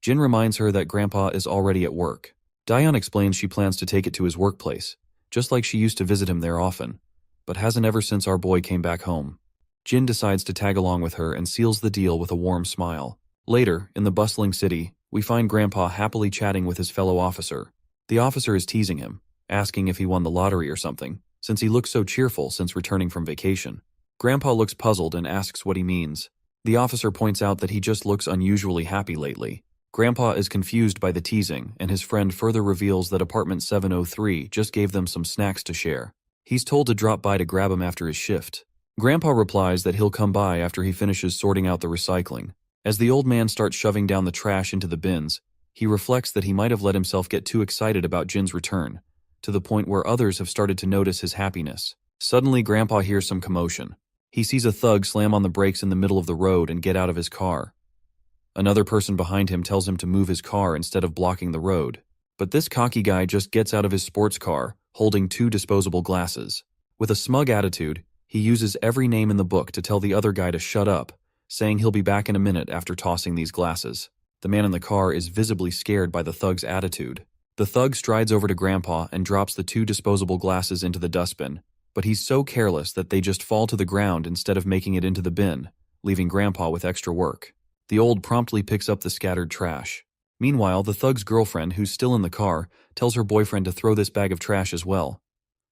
Jin reminds her that Grandpa is already at work. Daeon explains she plans to take it to his workplace, just like she used to visit him there often, but hasn't ever since our boy came back home. Jin decides to tag along with her and seals the deal with a warm smile. Later, in the bustling city, we find Grandpa happily chatting with his fellow officer. The officer is teasing him, asking if he won the lottery or something, since he looks so cheerful since returning from vacation. Grandpa looks puzzled and asks what he means. The officer points out that he just looks unusually happy lately. Grandpa is confused by the teasing, and his friend further reveals that apartment 703 just gave them some snacks to share. He's told to drop by to grab him after his shift. Grandpa replies that he'll come by after he finishes sorting out the recycling. As the old man starts shoving down the trash into the bins, he reflects that he might have let himself get too excited about Jin's return, to the point where others have started to notice his happiness. Suddenly, Grandpa hears some commotion. He sees a thug slam on the brakes in the middle of the road and get out of his car. Another person behind him tells him to move his car instead of blocking the road. But this cocky guy just gets out of his sports car, holding 2 disposable glasses. With a smug attitude, he uses every name in the book to tell the other guy to shut up, saying he'll be back in a minute after tossing these glasses. The man in the car is visibly scared by the thug's attitude. The thug strides over to Grandpa and drops the 2 disposable glasses into the dustbin, but he's so careless that they just fall to the ground instead of making it into the bin, leaving Grandpa with extra work. The old promptly picks up the scattered trash. Meanwhile, the thug's girlfriend, who's still in the car, tells her boyfriend to throw this bag of trash as well.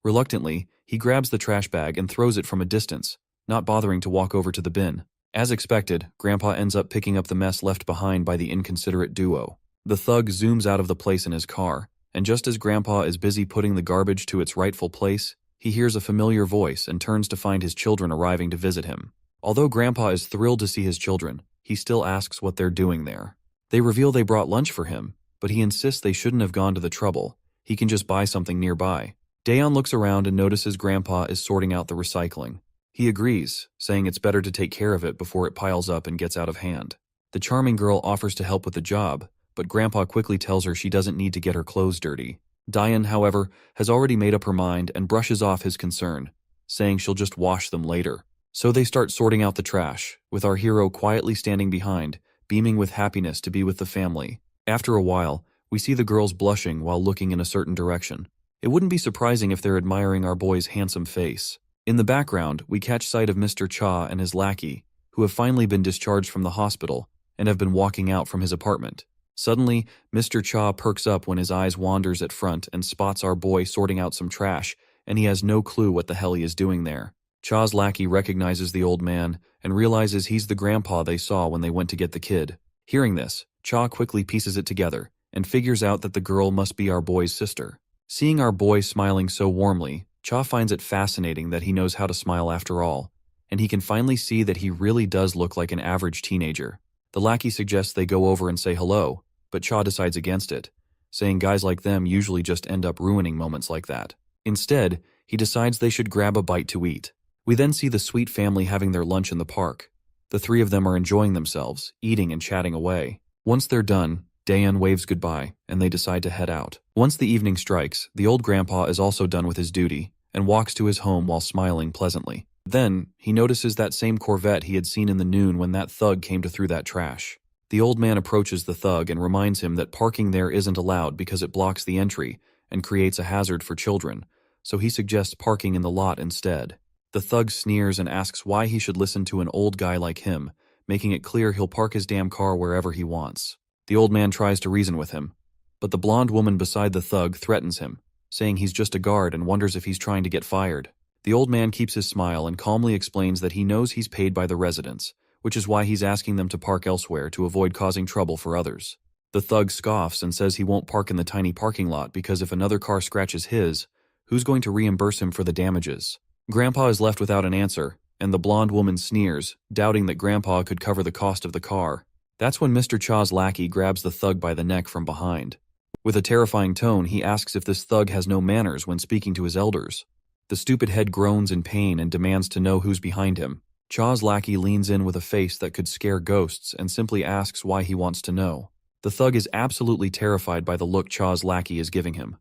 Reluctantly, he grabs the trash bag and throws it from a distance, not bothering to walk over to the bin. As expected, Grandpa ends up picking up the mess left behind by the inconsiderate duo. The thug zooms out of the place in his car, and just as Grandpa is busy putting the garbage to its rightful place, he hears a familiar voice and turns to find his children arriving to visit him. Although Grandpa is thrilled to see his children, he still asks what they're doing there. They reveal they brought lunch for him, but he insists they shouldn't have gone to the trouble. He can just buy something nearby. Daeon looks around and notices Grandpa is sorting out the recycling. He agrees, saying it's better to take care of it before it piles up and gets out of hand. The charming girl offers to help with the job, but Grandpa quickly tells her she doesn't need to get her clothes dirty. Daeon, however, has already made up her mind and brushes off his concern, saying she'll just wash them later. So they start sorting out the trash, with our hero quietly standing behind, beaming with happiness to be with the family. After a while, we see the girls blushing while looking in a certain direction. It wouldn't be surprising if they're admiring our boy's handsome face. In the background, we catch sight of Mr. Cha and his lackey, who have finally been discharged from the hospital and have been walking out from his apartment. Suddenly, Mr. Cha perks up when his eyes wanders at front and spots our boy sorting out some trash and he has no clue what the hell he is doing there. Cha's lackey recognizes the old man and realizes he's the grandpa they saw when they went to get the kid. Hearing this, Cha quickly pieces it together and figures out that the girl must be our boy's sister. Seeing our boy smiling so warmly, Cha finds it fascinating that he knows how to smile after all, and he can finally see that he really does look like an average teenager. The lackey suggests they go over and say hello, but Cha decides against it, saying guys like them usually just end up ruining moments like that. Instead, he decides they should grab a bite to eat. We then see the sweet family having their lunch in the park. The three of them are enjoying themselves, eating and chatting away. Once they're done, Daeun waves goodbye, and they decide to head out. Once the evening strikes, the old grandpa is also done with his duty, and walks to his home while smiling pleasantly. Then, he notices that same Corvette he had seen in the noon when that thug came to throw that trash. The old man approaches the thug and reminds him that parking there isn't allowed because it blocks the entry and creates a hazard for children, so he suggests parking in the lot instead. The thug sneers and asks why he should listen to an old guy like him, making it clear he'll park his damn car wherever he wants. The old man tries to reason with him, but the blonde woman beside the thug threatens him, saying he's just a guard and wonders if he's trying to get fired. The old man keeps his smile and calmly explains that he knows he's paid by the residents, which is why he's asking them to park elsewhere to avoid causing trouble for others. The thug scoffs and says he won't park in the tiny parking lot because if another car scratches his, who's going to reimburse him for the damages? Grandpa is left without an answer, and the blonde woman sneers, doubting that Grandpa could cover the cost of the car. That's when Mr. Cha's lackey grabs the thug by the neck from behind. With a terrifying tone, he asks if this thug has no manners when speaking to his elders. The stupid head groans in pain and demands to know who's behind him. Cha's lackey leans in with a face that could scare ghosts and simply asks why he wants to know. The thug is absolutely terrified by the look Cha's lackey is giving him.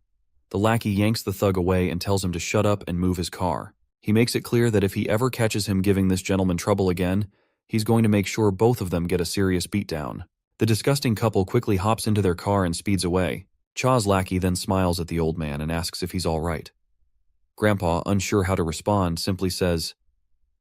The lackey yanks the thug away and tells him to shut up and move his car. He makes it clear that if he ever catches him giving this gentleman trouble again, he's going to make sure both of them get a serious beatdown. The disgusting couple quickly hops into their car and speeds away. Cha's lackey then smiles at the old man and asks if he's all right. Grandpa, unsure how to respond, simply says,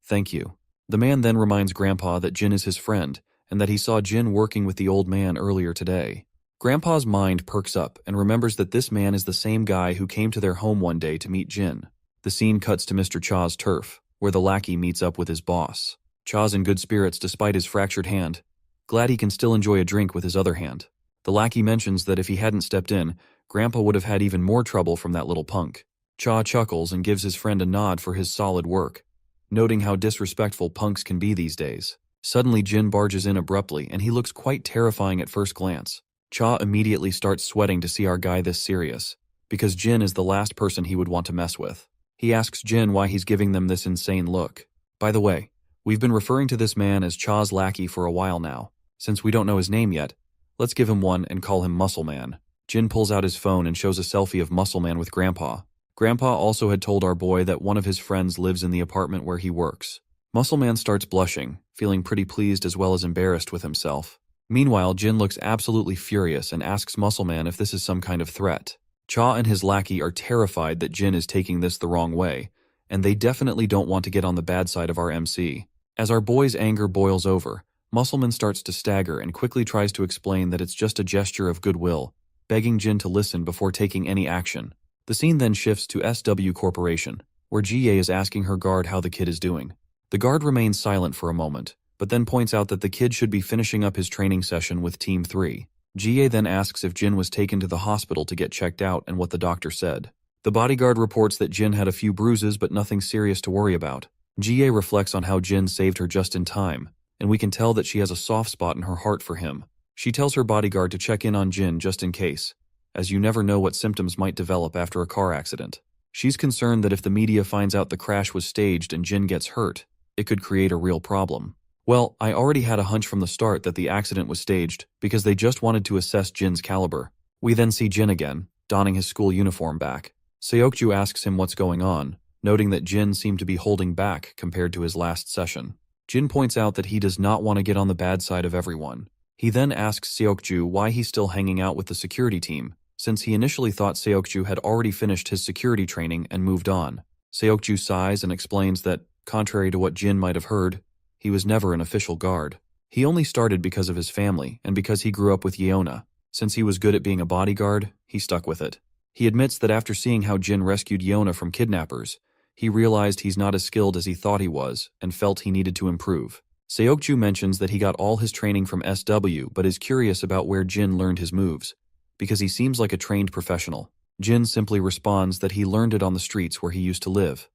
"Thank you." The man then reminds Grandpa that Jin is his friend and that he saw Jin working with the old man earlier today. Grandpa's mind perks up and remembers that this man is the same guy who came to their home one day to meet Jin. The scene cuts to Mr. Cha's turf, where the lackey meets up with his boss. Cha's in good spirits despite his fractured hand, glad he can still enjoy a drink with his other hand. The lackey mentions that if he hadn't stepped in, Grandpa would have had even more trouble from that little punk. Cha chuckles and gives his friend a nod for his solid work, noting how disrespectful punks can be these days. Suddenly Jin barges in abruptly and he looks quite terrifying at first glance. Cha immediately starts sweating to see our guy this serious, because Jin is the last person he would want to mess with. He asks Jin why he's giving them this insane look. By the way, we've been referring to this man as Cha's lackey for a while now. Since we don't know his name yet, let's give him one and call him Muscle Man. Jin pulls out his phone and shows a selfie of Muscle Man with Grandpa. Grandpa also had told our boy that one of his friends lives in the apartment where he works. Muscle Man starts blushing, feeling pretty pleased as well as embarrassed with himself. Meanwhile, Jin looks absolutely furious and asks Muscle Man if this is some kind of threat. Cha and his lackey are terrified that Jin is taking this the wrong way, and they definitely don't want to get on the bad side of our MC. As our boy's anger boils over, Muscleman starts to stagger and quickly tries to explain that it's just a gesture of goodwill, begging Jin to listen before taking any action. The scene then shifts to SW Corporation, where GA is asking her guard how the kid is doing. The guard remains silent for a moment, but then points out that the kid should be finishing up his training session with Team 3. GA then asks if Jin was taken to the hospital to get checked out and what the doctor said. The bodyguard reports that Jin had a few bruises but nothing serious to worry about. GA reflects on how Jin saved her just in time, and we can tell that she has a soft spot in her heart for him. She tells her bodyguard to check in on Jin just in case, as you never know what symptoms might develop after a car accident. She's concerned that if the media finds out the crash was staged and Jin gets hurt, it could create a real problem. Well, I already had a hunch from the start that the accident was staged because they just wanted to assess Jin's caliber. We then see Jin again, donning his school uniform back. Seokju asks him what's going on, noting that Jin seemed to be holding back compared to his last session. Jin points out that he does not want to get on the bad side of everyone. He then asks Seokju why he's still hanging out with the security team, since he initially thought Seokju had already finished his security training and moved on. Seokju sighs and explains that, contrary to what Jin might have heard, he was never an official guard. He only started because of his family and because he grew up with Yeona. Since he was good at being a bodyguard, he stuck with it. He admits that after seeing how Jin rescued Yona from kidnappers, he realized he's not as skilled as he thought he was and felt he needed to improve. Seokju mentions that he got all his training from SW but is curious about where Jin learned his moves, because he seems like a trained professional. Jin simply responds that he learned it on the streets where he used to live.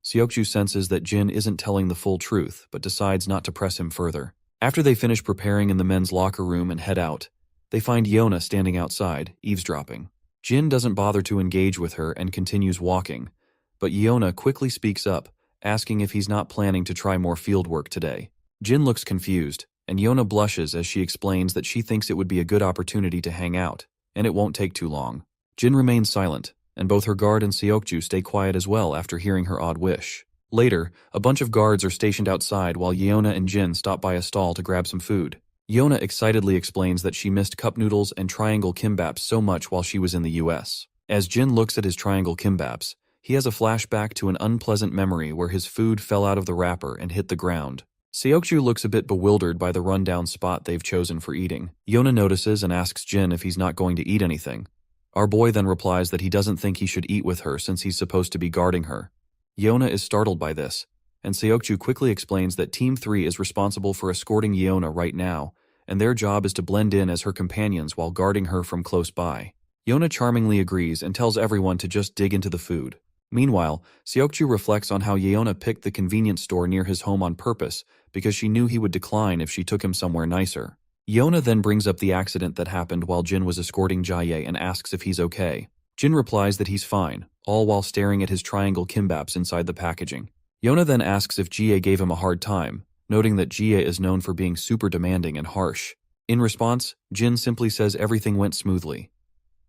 Seokju senses that Jin isn't telling the full truth but decides not to press him further. After they finish preparing in the men's locker room and head out, they find Yona standing outside, eavesdropping. Jin doesn't bother to engage with her and continues walking, but Yona quickly speaks up, asking if he's not planning to try more field work today. Jin looks confused, and Yona blushes as she explains that she thinks it would be a good opportunity to hang out, and it won't take too long. Jin remains silent, and both her guard and Seokju stay quiet as well after hearing her odd wish. Later, a bunch of guards are stationed outside while Yona and Jin stop by a stall to grab some food. Yona excitedly explains that she missed cup noodles and triangle kimbaps so much while she was in the US. As Jin looks at his triangle kimbaps, he has a flashback to an unpleasant memory where his food fell out of the wrapper and hit the ground. Seokju looks a bit bewildered by the rundown spot they've chosen for eating. Yona notices and asks Jin if he's not going to eat anything. Our boy then replies that he doesn't think he should eat with her since he's supposed to be guarding her. Yona is startled by this, and Seokju quickly explains that Team 3 is responsible for escorting Yona right now, and their job is to blend in as her companions while guarding her from close by. Yona charmingly agrees and tells everyone to just dig into the food. Meanwhile, Seokju reflects on how Yona picked the convenience store near his home on purpose because she knew he would decline if she took him somewhere nicer. Yona then brings up the accident that happened while Jin was escorting Jaye and asks if he's okay. Jin replies that he's fine, all while staring at his triangle kimbaps inside the packaging. Yona then asks if Jie gave him a hard time, noting that Jie is known for being super demanding and harsh. In response, Jin simply says everything went smoothly.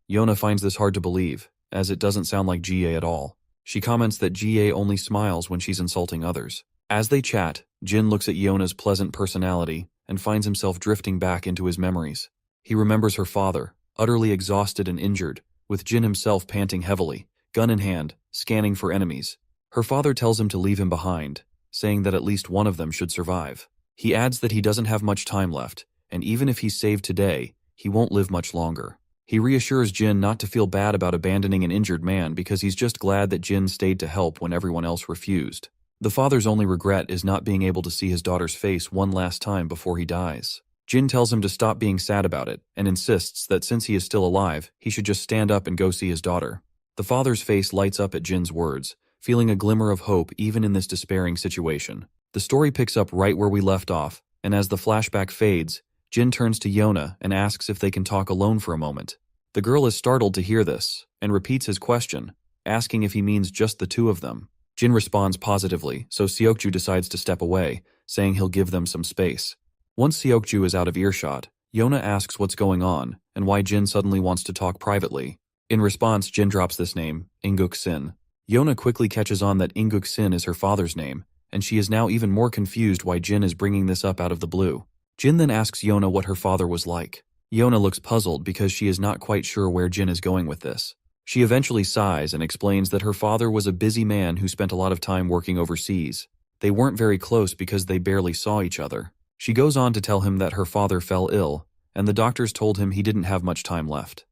Yona finds this hard to believe, as it doesn't sound like Jie at all. She comments that Jie only smiles when she's insulting others. As they chat, Jin looks at Yona's pleasant personality and finds himself drifting back into his memories. He remembers her father, utterly exhausted and injured, with Jin himself panting heavily, gun in hand, scanning for enemies. Her father tells him to leave him behind, saying that at least one of them should survive. He adds that he doesn't have much time left, and even if he's saved today, he won't live much longer. He reassures Jin not to feel bad about abandoning an injured man because he's just glad that Jin stayed to help when everyone else refused. The father's only regret is not being able to see his daughter's face one last time before he dies. Jin tells him to stop being sad about it and insists that since he is still alive, he should just stand up and go see his daughter. The father's face lights up at Jin's words, feeling a glimmer of hope even in this despairing situation. The story picks up right where we left off, and as the flashback fades, Jin turns to Yona and asks if they can talk alone for a moment. The girl is startled to hear this and repeats his question, asking if he means just the two of them. Jin responds positively, so Seokju decides to step away, saying he'll give them some space. Once Seokju is out of earshot, Yona asks what's going on and why Jin suddenly wants to talk privately. In response, Jin drops this name, Inguk-sin. Yona quickly catches on that Inguk-sin is her father's name, and she is now even more confused why Jin is bringing this up out of the blue. Jin then asks Yona what her father was like. Yona looks puzzled because she is not quite sure where Jin is going with this. She eventually sighs and explains that her father was a busy man who spent a lot of time working overseas. They weren't very close because they barely saw each other. She goes on to tell him that her father fell ill, and the doctors told him he didn't have much time left.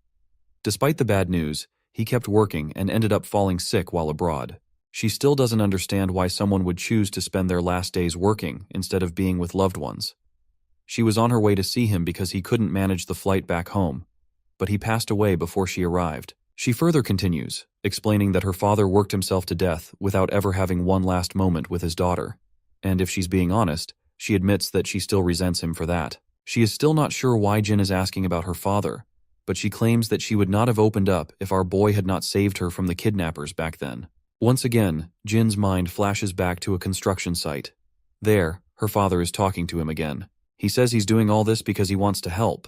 Despite the bad news, he kept working and ended up falling sick while abroad. She still doesn't understand why someone would choose to spend their last days working instead of being with loved ones. She was on her way to see him because he couldn't manage the flight back home, but he passed away before she arrived. She further continues, explaining that her father worked himself to death without ever having one last moment with his daughter, and if she's being honest, she admits that she still resents him for that. She is still not sure why Jin is asking about her father, but she claims that she would not have opened up if our boy had not saved her from the kidnappers back then. Once again, Jin's mind flashes back to a construction site. There, her father is talking to him again. He says he's doing all this because he wants to help,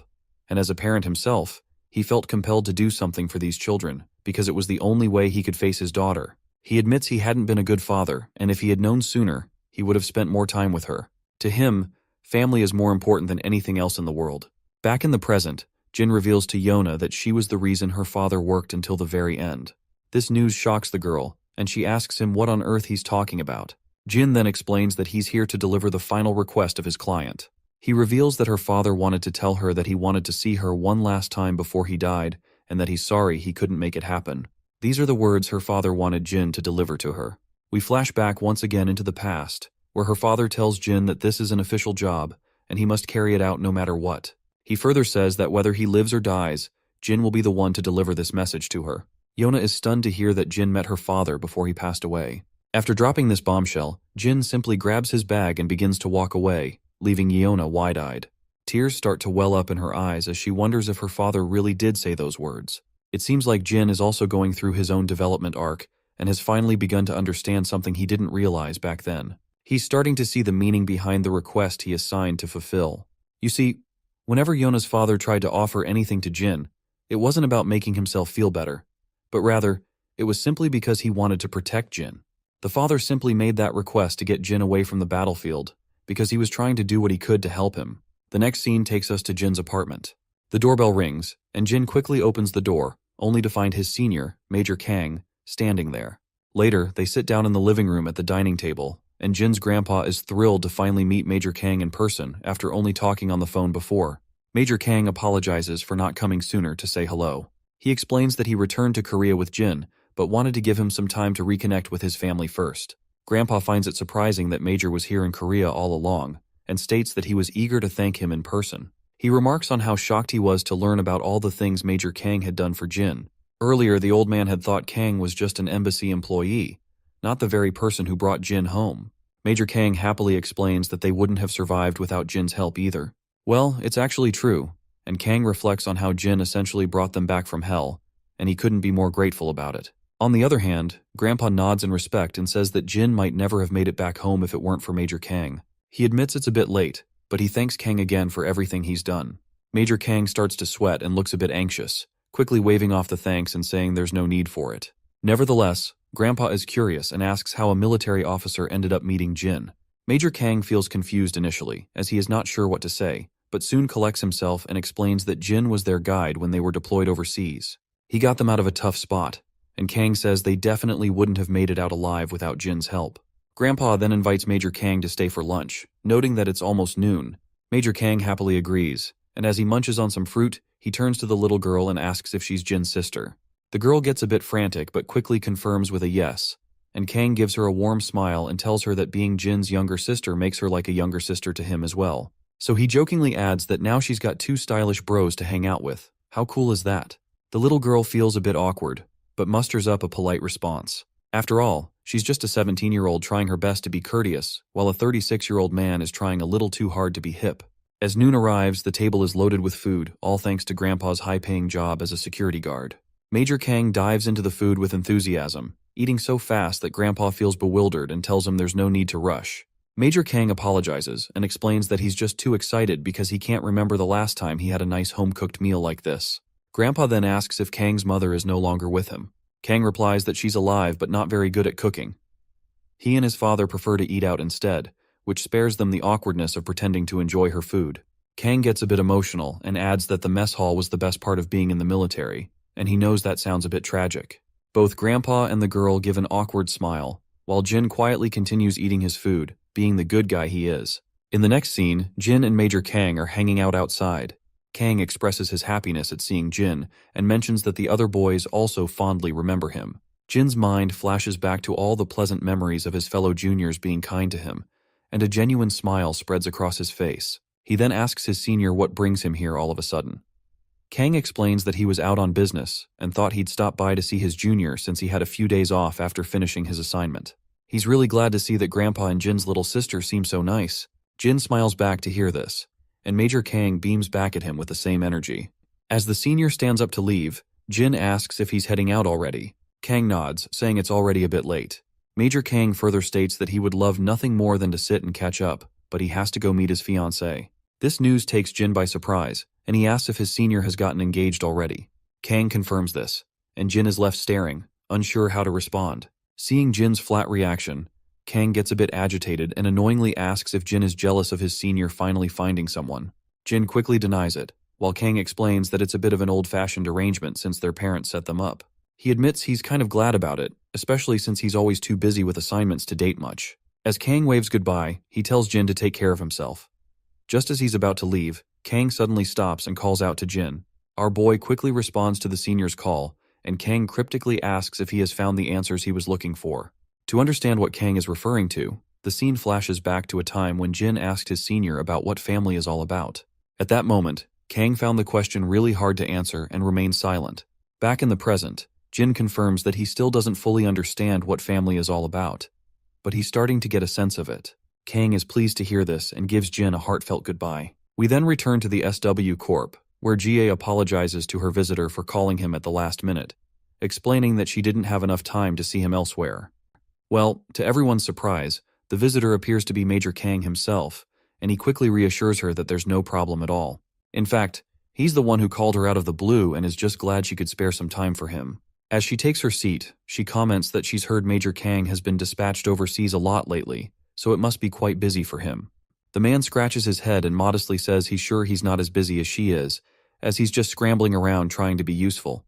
and as a parent himself, he felt compelled to do something for these children because it was the only way he could face his daughter. He admits he hadn't been a good father, and if he had known sooner, he would have spent more time with her. To him, family is more important than anything else in the world. Back in the present, Jin reveals to Yona that she was the reason her father worked until the very end. This news shocks the girl, and she asks him what on earth he's talking about. Jin then explains that he's here to deliver the final request of his client. He reveals that her father wanted to tell her that he wanted to see her one last time before he died, and that he's sorry he couldn't make it happen. These are the words her father wanted Jin to deliver to her. We flash back once again into the past, where her father tells Jin that this is an official job, and he must carry it out no matter what. He further says that whether he lives or dies, Jin will be the one to deliver this message to her. Yona is stunned to hear that Jin met her father before he passed away. After dropping this bombshell, Jin simply grabs his bag and begins to walk away, leaving Yona wide-eyed. Tears start to well up in her eyes as she wonders if her father really did say those words. It seems like Jin is also going through his own development arc and has finally begun to understand something he didn't realize back then. He's starting to see the meaning behind the request he is signed to fulfill. You see, whenever Yona's father tried to offer anything to Jin, it wasn't about making himself feel better, but rather, it was simply because he wanted to protect Jin. The father simply made that request to get Jin away from the battlefield, because he was trying to do what he could to help him. The next scene takes us to Jin's apartment. The doorbell rings, and Jin quickly opens the door, only to find his senior, Major Kang, standing there. Later, they sit down in the living room at the dining table, and Jin's grandpa is thrilled to finally meet Major Kang in person after only talking on the phone before. Major Kang apologizes for not coming sooner to say hello. He explains that he returned to Korea with Jin, but wanted to give him some time to reconnect with his family first. Grandpa finds it surprising that Major was here in Korea all along, and states that he was eager to thank him in person. He remarks on how shocked he was to learn about all the things Major Kang had done for Jin. Earlier, the old man had thought Kang was just an embassy employee, not the very person who brought Jin home. Major Kang happily explains that they wouldn't have survived without Jin's help either. Well, it's actually true, and Kang reflects on how Jin essentially brought them back from hell, and he couldn't be more grateful about it. On the other hand, Grandpa nods in respect and says that Jin might never have made it back home if it weren't for Major Kang. He admits it's a bit late, but he thanks Kang again for everything he's done. Major Kang starts to sweat and looks a bit anxious, quickly waving off the thanks and saying there's no need for it. Nevertheless, Grandpa is curious and asks how a military officer ended up meeting Jin. Major Kang feels confused initially, as he is not sure what to say, but soon collects himself and explains that Jin was their guide when they were deployed overseas. He got them out of a tough spot, and Kang says they definitely wouldn't have made it out alive without Jin's help. Grandpa then invites Major Kang to stay for lunch, noting that it's almost noon. Major Kang happily agrees, and as he munches on some fruit, he turns to the little girl and asks if she's Jin's sister. The girl gets a bit frantic but quickly confirms with a yes, and Kang gives her a warm smile and tells her that being Jin's younger sister makes her like a younger sister to him as well. So he jokingly adds that now she's got two stylish bros to hang out with. How cool is that? The little girl feels a bit awkward, but musters up a polite response. After all, she's just a 17-year-old trying her best to be courteous, while a 36-year-old man is trying a little too hard to be hip. As noon arrives, the table is loaded with food, all thanks to Grandpa's high-paying job as a security guard. Major Kang dives into the food with enthusiasm, eating so fast that Grandpa feels bewildered and tells him there's no need to rush. Major Kang apologizes and explains that he's just too excited because he can't remember the last time he had a nice home-cooked meal like this. Grandpa then asks if Kang's mother is no longer with him. Kang replies that she's alive but not very good at cooking. He and his father prefer to eat out instead, which spares them the awkwardness of pretending to enjoy her food. Kang gets a bit emotional and adds that the mess hall was the best part of being in the military, and he knows that sounds a bit tragic. Both Grandpa and the girl give an awkward smile, while Jin quietly continues eating his food, being the good guy he is. In the next scene, Jin and Major Kang are hanging out outside. Kang expresses his happiness at seeing Jin and mentions that the other boys also fondly remember him. Jin's mind flashes back to all the pleasant memories of his fellow juniors being kind to him, and a genuine smile spreads across his face. He then asks his senior what brings him here all of a sudden. Kang explains that he was out on business and thought he'd stop by to see his junior since he had a few days off after finishing his assignment. He's really glad to see that Grandpa and Jin's little sister seem so nice. Jin smiles back to hear this, and Major Kang beams back at him with the same energy. As the senior stands up to leave, Jin asks if he's heading out already. Kang nods, saying it's already a bit late. Major Kang further states that he would love nothing more than to sit and catch up, but he has to go meet his fiancée. This news takes Jin by surprise, and he asks if his senior has gotten engaged already. Kang confirms this, and Jin is left staring, unsure how to respond. Seeing Jin's flat reaction, Kang gets a bit agitated and annoyingly asks if Jin is jealous of his senior finally finding someone. Jin quickly denies it, while Kang explains that it's a bit of an old-fashioned arrangement since their parents set them up. He admits he's kind of glad about it, especially since he's always too busy with assignments to date much. As Kang waves goodbye, he tells Jin to take care of himself. Just as he's about to leave, Kang suddenly stops and calls out to Jin. Our boy quickly responds to the senior's call, and Kang cryptically asks if he has found the answers he was looking for. To understand what Kang is referring to, the scene flashes back to a time when Jin asked his senior about what family is all about. At that moment, Kang found the question really hard to answer and remained silent. Back in the present, Jin confirms that he still doesn't fully understand what family is all about, but he's starting to get a sense of it. Kang is pleased to hear this and gives Jin a heartfelt goodbye. We then return to the SW Corp, where GA apologizes to her visitor for calling him at the last minute, explaining that she didn't have enough time to see him elsewhere. Well, to everyone's surprise, the visitor appears to be Major Kang himself, and he quickly reassures her that there's no problem at all. In fact, he's the one who called her out of the blue and is just glad she could spare some time for him. As she takes her seat, she comments that she's heard Major Kang has been dispatched overseas a lot lately, so it must be quite busy for him. The man scratches his head and modestly says he's sure he's not as busy as she is, as he's just scrambling around trying to be useful.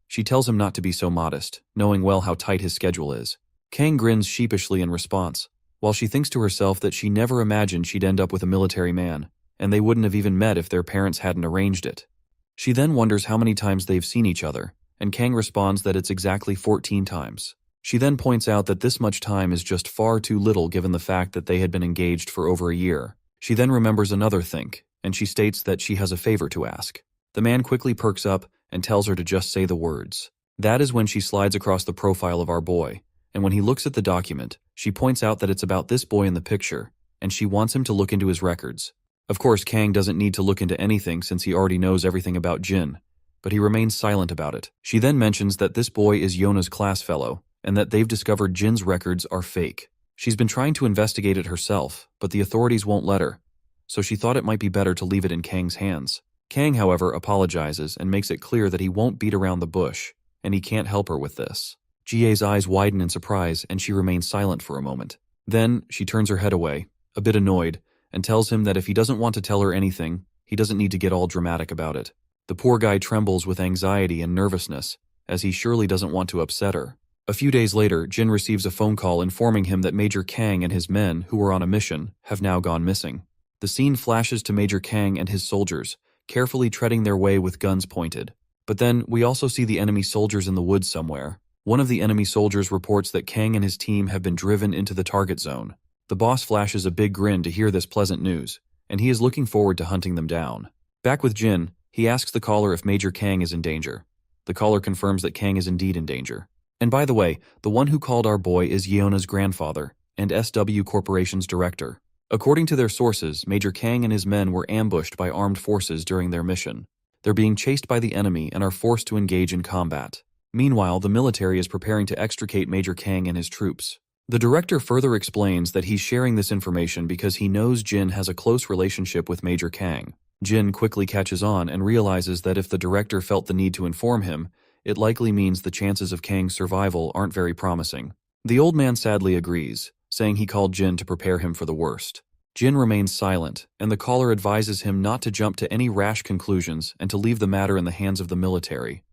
She tells him not to be so modest, knowing well how tight his schedule is. Kang grins sheepishly in response, while she thinks to herself that she never imagined she'd end up with a military man, and they wouldn't have even met if their parents hadn't arranged it. She then wonders how many times they've seen each other, and Kang responds that it's exactly 14 times. She then points out that this much time is just far too little given the fact that they had been engaged for over a year. She then remembers another think, and she states that she has a favor to ask. The man quickly perks up and tells her to just say the words. That is when she slides across the profile of our boy, and when he looks at the document, she points out that it's about this boy in the picture, and she wants him to look into his records. Of course, Kang doesn't need to look into anything since he already knows everything about Jin, but he remains silent about it. She then mentions that this boy is Yona's class fellow, and that they've discovered Jin's records are fake. She's been trying to investigate it herself, but the authorities won't let her, so she thought it might be better to leave it in Kang's hands. Kang, however, apologizes and makes it clear that he won't beat around the bush, and he can't help her with this. GA's eyes widen in surprise, and she remains silent for a moment. Then, she turns her head away, a bit annoyed, and tells him that if he doesn't want to tell her anything, he doesn't need to get all dramatic about it. The poor guy trembles with anxiety and nervousness, as he surely doesn't want to upset her. A few days later, Jin receives a phone call informing him that Major Kang and his men, who were on a mission, have now gone missing. The scene flashes to Major Kang and his soldiers, carefully treading their way with guns pointed. But then, we also see the enemy soldiers in the woods somewhere. One of the enemy soldiers reports that Kang and his team have been driven into the target zone. The boss flashes a big grin to hear this pleasant news, and he is looking forward to hunting them down. Back with Jin, he asks the caller if Major Kang is in danger. The caller confirms that Kang is indeed in danger. And by the way, the one who called our boy is Yeona's grandfather and SW Corporation's director. According to their sources, Major Kang and his men were ambushed by armed forces during their mission. They're being chased by the enemy and are forced to engage in combat. Meanwhile, the military is preparing to extricate Major Kang and his troops. The director further explains that he's sharing this information because he knows Jin has a close relationship with Major Kang. Jin quickly catches on and realizes that if the director felt the need to inform him, it likely means the chances of Kang's survival aren't very promising. The old man sadly agrees, saying he called Jin to prepare him for the worst. Jin remains silent, and the caller advises him not to jump to any rash conclusions and to leave the matter in the hands of the military.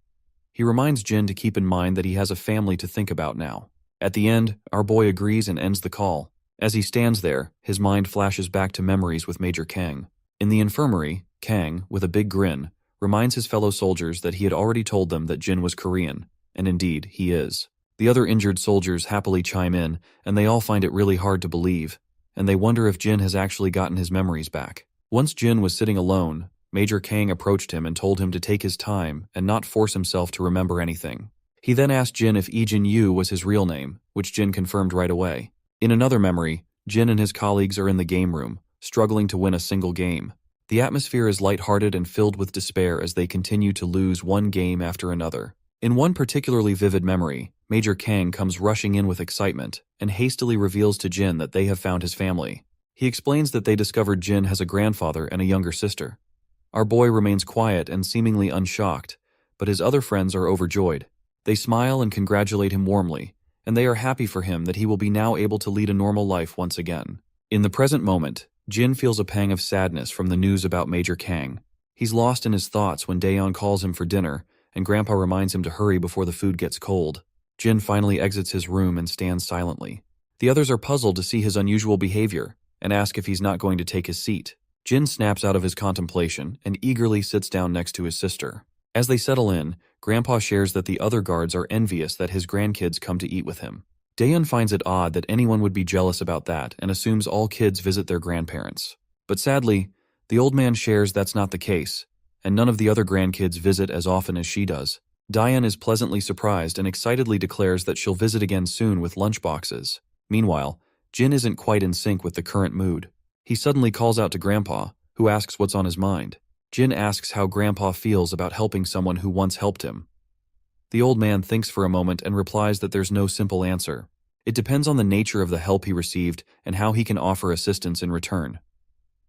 He reminds Jin to keep in mind that he has a family to think about now. At the end, our boy agrees and ends the call. As he stands there, his mind flashes back to memories with Major Kang. In the infirmary, Kang, with a big grin, reminds his fellow soldiers that he had already told them that Jin was Korean, and indeed, he is. The other injured soldiers happily chime in, and they all find it really hard to believe, and they wonder if Jin has actually gotten his memories back. Once Jin was sitting alone, Major Kang approached him and told him to take his time and not force himself to remember anything. He then asked Jin if Ijin Yu was his real name, which Jin confirmed right away. In another memory, Jin and his colleagues are in the game room, struggling to win a single game. The atmosphere is lighthearted and filled with despair as they continue to lose one game after another. In one particularly vivid memory, Major Kang comes rushing in with excitement and hastily reveals to Jin that they have found his family. He explains that they discovered Jin has a grandfather and a younger sister. Our boy remains quiet and seemingly unshocked, but his other friends are overjoyed. They smile and congratulate him warmly, and they are happy for him that he will be now able to lead a normal life once again. In the present moment, Jin feels a pang of sadness from the news about Major Kang. He's lost in his thoughts when Daeon calls him for dinner, and Grandpa reminds him to hurry before the food gets cold. Jin finally exits his room and stands silently. The others are puzzled to see his unusual behavior, and ask if he's not going to take his seat. Jin snaps out of his contemplation and eagerly sits down next to his sister. As they settle in, Grandpa shares that the other guards are envious that his grandkids come to eat with him. Daeun finds it odd that anyone would be jealous about that and assumes all kids visit their grandparents. But sadly, the old man shares that's not the case, and none of the other grandkids visit as often as she does. Daeun is pleasantly surprised and excitedly declares that she'll visit again soon with lunchboxes. Meanwhile, Jin isn't quite in sync with the current mood. He suddenly calls out to Grandpa, who asks what's on his mind. Jin asks how Grandpa feels about helping someone who once helped him. The old man thinks for a moment and replies that there's no simple answer. It depends on the nature of the help he received and how he can offer assistance in return.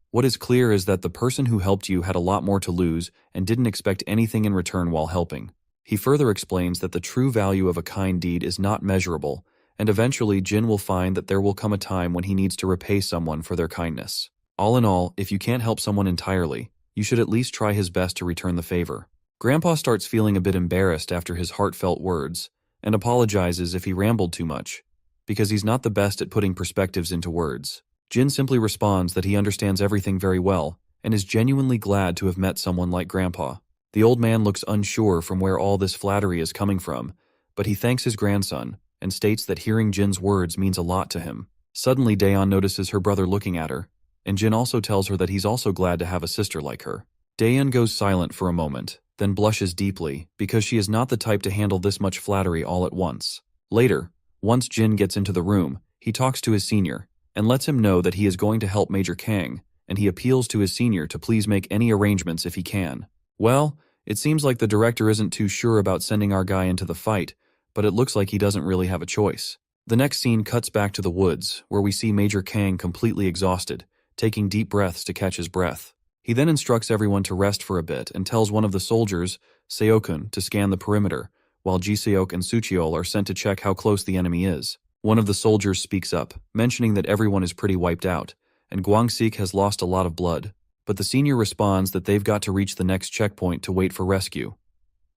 What is clear is that the person who helped you had a lot more to lose and didn't expect anything in return while helping. He further explains that the true value of a kind deed is not measurable, and eventually Jin will find that there will come a time when he needs to repay someone for their kindness. All in all, if you can't help someone entirely, you should at least try his best to return the favor. Grandpa starts feeling a bit embarrassed after his heartfelt words, and apologizes if he rambled too much, because he's not the best at putting perspectives into words. Jin simply responds that he understands everything very well, and is genuinely glad to have met someone like Grandpa. The old man looks unsure from where all this flattery is coming from, but he thanks his grandson, and states that hearing Jin's words means a lot to him. Suddenly Daeun notices her brother looking at her, and Jin also tells her that he's also glad to have a sister like her. Daeun goes silent for a moment, then blushes deeply, because she is not the type to handle this much flattery all at once. Later, once Jin gets into the room, he talks to his senior, and lets him know that he is going to help Major Kang, and he appeals to his senior to please make any arrangements if he can. Well, it seems like the director isn't too sure about sending our guy into the fight, but it looks like he doesn't really have a choice. The next scene cuts back to the woods, where we see Major Kang completely exhausted, taking deep breaths to catch his breath. He then instructs everyone to rest for a bit and tells one of the soldiers, Seokun, to scan the perimeter, while Jiseok and Sucheol are sent to check how close the enemy is. One of the soldiers speaks up, mentioning that everyone is pretty wiped out, and Gwangsik has lost a lot of blood, but the senior responds that they've got to reach the next checkpoint to wait for rescue.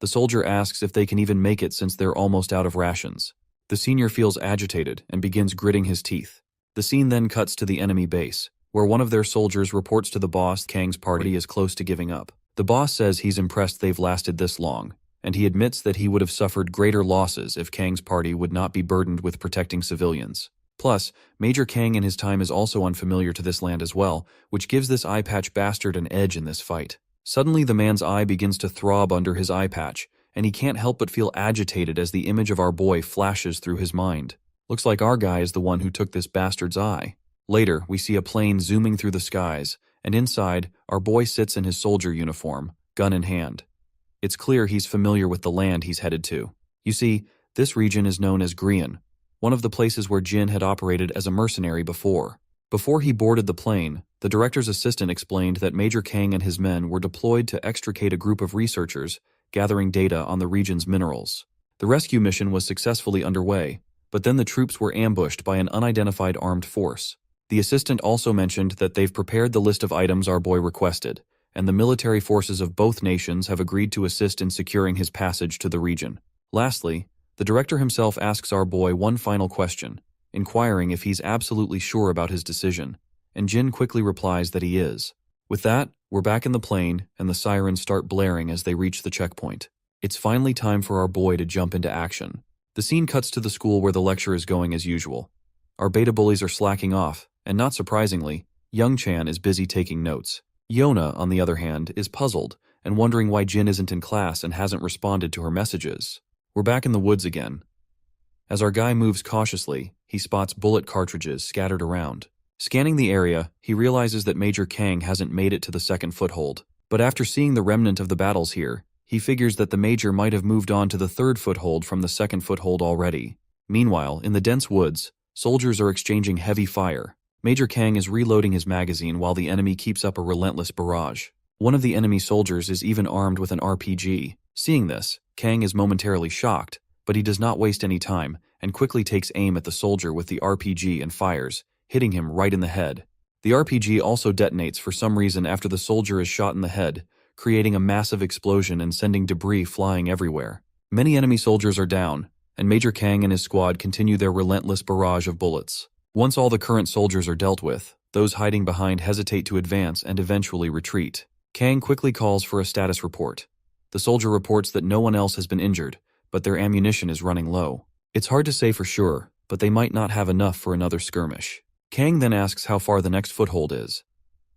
The soldier asks if they can even make it since they're almost out of rations. The senior feels agitated and begins gritting his teeth. The scene then cuts to the enemy base, where one of their soldiers reports to the boss Kang's party is close to giving up. The boss says he's impressed they've lasted this long, and he admits that he would have suffered greater losses if Kang's party would not be burdened with protecting civilians. Plus, Major Kang in his time is also unfamiliar to this land as well, which gives this eye patch bastard an edge in this fight. Suddenly the man's eye begins to throb under his eye patch, and he can't help but feel agitated as the image of our boy flashes through his mind. Looks like our guy is the one who took this bastard's eye. Later, we see a plane zooming through the skies, and inside, our boy sits in his soldier uniform, gun in hand. It's clear he's familiar with the land he's headed to. You see, this region is known as Grian, one of the places where Jin had operated as a mercenary before. Before he boarded the plane, the director's assistant explained that Major Kang and his men were deployed to extricate a group of researchers gathering data on the region's minerals. The rescue mission was successfully underway, but then the troops were ambushed by an unidentified armed force. The assistant also mentioned that they've prepared the list of items our boy requested, and the military forces of both nations have agreed to assist in securing his passage to the region. Lastly, the director himself asks our boy one final question, inquiring if he's absolutely sure about his decision, and Jin quickly replies that he is. With that, we're back in the plane, and the sirens start blaring as they reach the checkpoint. It's finally time for our boy to jump into action. The scene cuts to the school where the lecture is going as usual. Our beta bullies are slacking off, and not surprisingly, Young Chan is busy taking notes. Yona, on the other hand, is puzzled and wondering why Jin isn't in class and hasn't responded to her messages. We're back in the woods again. As our guy moves cautiously, he spots bullet cartridges scattered around. Scanning the area, he realizes that Major Kang hasn't made it to the second foothold. But after seeing the remnant of the battles here, he figures that the Major might have moved on to the third foothold from the second foothold already. Meanwhile, in the dense woods, soldiers are exchanging heavy fire. Major Kang is reloading his magazine while the enemy keeps up a relentless barrage. One of the enemy soldiers is even armed with an RPG. Seeing this, Kang is momentarily shocked, but he does not waste any time and quickly takes aim at the soldier with the RPG and fires, hitting him right in the head. The RPG also detonates for some reason after the soldier is shot in the head, creating a massive explosion and sending debris flying everywhere. Many enemy soldiers are down, and Major Kang and his squad continue their relentless barrage of bullets. Once all the current soldiers are dealt with, Those hiding behind hesitate to advance and eventually retreat. Kang quickly calls for a status report. The soldier reports that no one else has been injured, but their ammunition is running low. It's hard to say for sure, but they might not have enough for another skirmish. Kang then asks how far the next foothold is.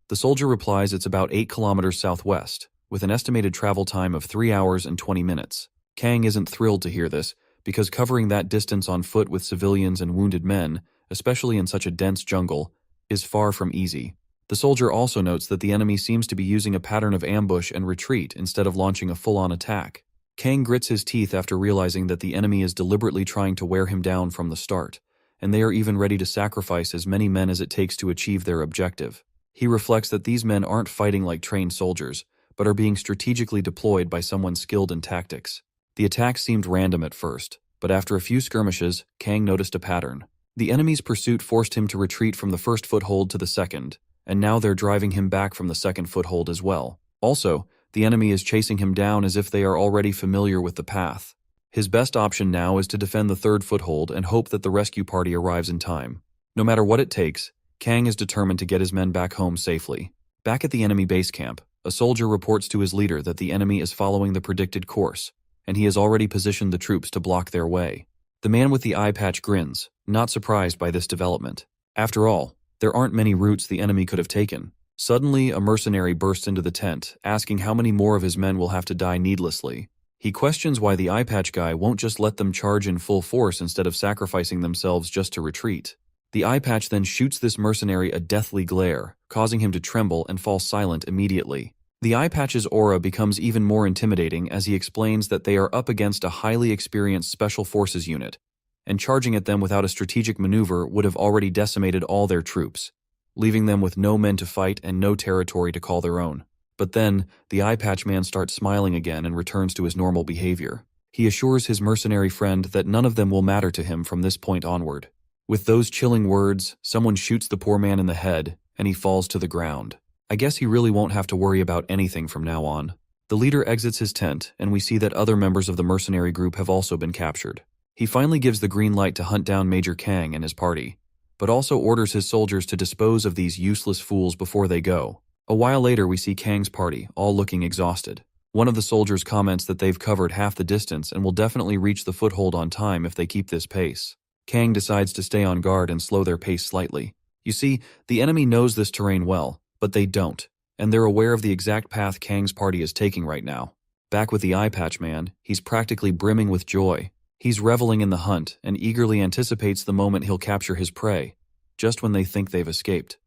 The soldier replies it's about 8 kilometers southwest, with an estimated travel time of 3 hours and 20 minutes. Kang isn't thrilled to hear this, because covering that distance on foot with civilians and wounded men, especially in such a dense jungle, is far from easy. The soldier also notes that the enemy seems to be using a pattern of ambush and retreat instead of launching a full-on attack. Kang grits his teeth after realizing that the enemy is deliberately trying to wear him down from the start, and they are even ready to sacrifice as many men as it takes to achieve their objective. He reflects that these men aren't fighting like trained soldiers, but are being strategically deployed by someone skilled in tactics. The attack seemed random at first, but after a few skirmishes, Kang noticed a pattern. The enemy's pursuit forced him to retreat from the first foothold to the second, and now they're driving him back from the second foothold as well. Also, the enemy is chasing him down as if they are already familiar with the path. His best option now is to defend the third foothold and hope that the rescue party arrives in time. No matter what it takes, Kang is determined to get his men back home safely. Back at the enemy base camp, a soldier reports to his leader that the enemy is following the predicted course, and he has already positioned the troops to block their way. The man with the eye patch grins, not surprised by this development. After all, there aren't many routes the enemy could have taken. Suddenly, a mercenary bursts into the tent, asking how many more of his men will have to die needlessly. He questions why the eye patch guy won't just let them charge in full force instead of sacrificing themselves just to retreat. The eye patch then shoots this mercenary a deathly glare, causing him to tremble and fall silent immediately. The eye patch's aura becomes even more intimidating as he explains that they are up against a highly experienced special forces unit, and charging at them without a strategic maneuver would have already decimated all their troops, leaving them with no men to fight and no territory to call their own. But then, the eye patch man starts smiling again and returns to his normal behavior. He assures his mercenary friend that none of them will matter to him from this point onward. With those chilling words, someone shoots the poor man in the head, and he falls to the ground. I guess he really won't have to worry about anything from now on. The leader exits his tent, and we see that other members of the mercenary group have also been captured. He finally gives the green light to hunt down Major Kang and his party, but also orders his soldiers to dispose of these useless fools before they go. A while later, we see Kang's party, all looking exhausted. One of the soldiers comments that they've covered half the distance and will definitely reach the foothold on time if they keep this pace. Kang decides to stay on guard and slow their pace slightly. You see, the enemy knows this terrain well, but they don't, and they're aware of the exact path Kang's party is taking right now. Back with the eye patch man, he's practically brimming with joy. He's reveling in the hunt and eagerly anticipates the moment he'll capture his prey, just when they think they've escaped.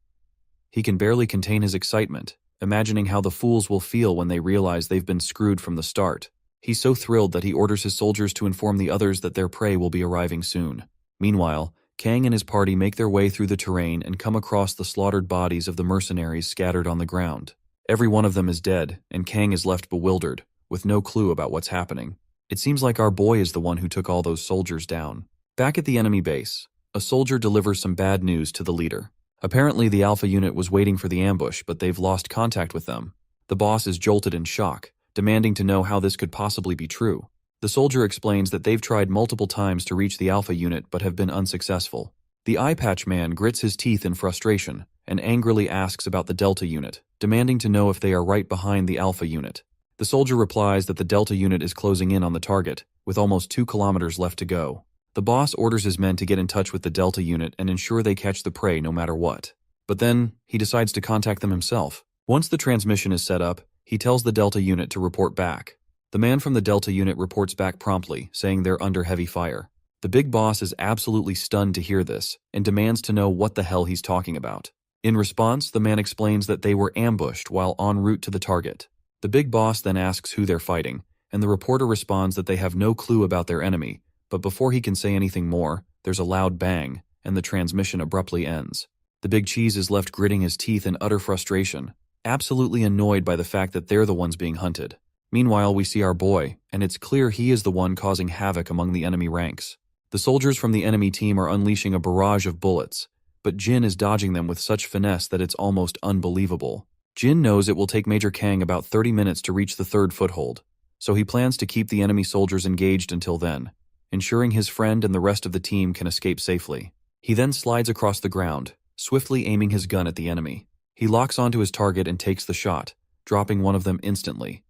He can barely contain his excitement, imagining how the fools will feel when they realize they've been screwed from the start. He's so thrilled that he orders his soldiers to inform the others that their prey will be arriving soon. Meanwhile, Kang and his party make their way through the terrain and come across the slaughtered bodies of the mercenaries scattered on the ground. Every one of them is dead, and Kang is left bewildered, with no clue about what's happening. It seems like our boy is the one who took all those soldiers down. Back at the enemy base, a soldier delivers some bad news to the leader. Apparently the Alpha unit was waiting for the ambush, but they've lost contact with them. The boss is jolted in shock, demanding to know how this could possibly be true. The soldier explains that they've tried multiple times to reach the Alpha unit but have been unsuccessful. The eye patch man grits his teeth in frustration and angrily asks about the Delta unit, demanding to know if they are right behind the Alpha unit. The soldier replies that the Delta unit is closing in on the target, with almost 2 kilometers left to go. The boss orders his men to get in touch with the Delta unit and ensure they catch the prey no matter what. But then, he decides to contact them himself. Once the transmission is set up, he tells the Delta unit to report back. The man from the Delta unit reports back promptly, saying they're under heavy fire. The big boss is absolutely stunned to hear this, and demands to know what the hell he's talking about. In response, the man explains that they were ambushed while en route to the target. The big boss then asks who they're fighting, and the reporter responds that they have no clue about their enemy, but before he can say anything more, there's a loud bang, and the transmission abruptly ends. The big cheese is left gritting his teeth in utter frustration, absolutely annoyed by the fact that they're the ones being hunted. Meanwhile, we see our boy, and it's clear he is the one causing havoc among the enemy ranks. The soldiers from the enemy team are unleashing a barrage of bullets, but Jin is dodging them with such finesse that it's almost unbelievable. Jin knows it will take Major Kang about 30 minutes to reach the third foothold, so he plans to keep the enemy soldiers engaged until then, ensuring his friend and the rest of the team can escape safely. He then slides across the ground, swiftly aiming his gun at the enemy. He locks onto his target and takes the shot, dropping one of them instantly.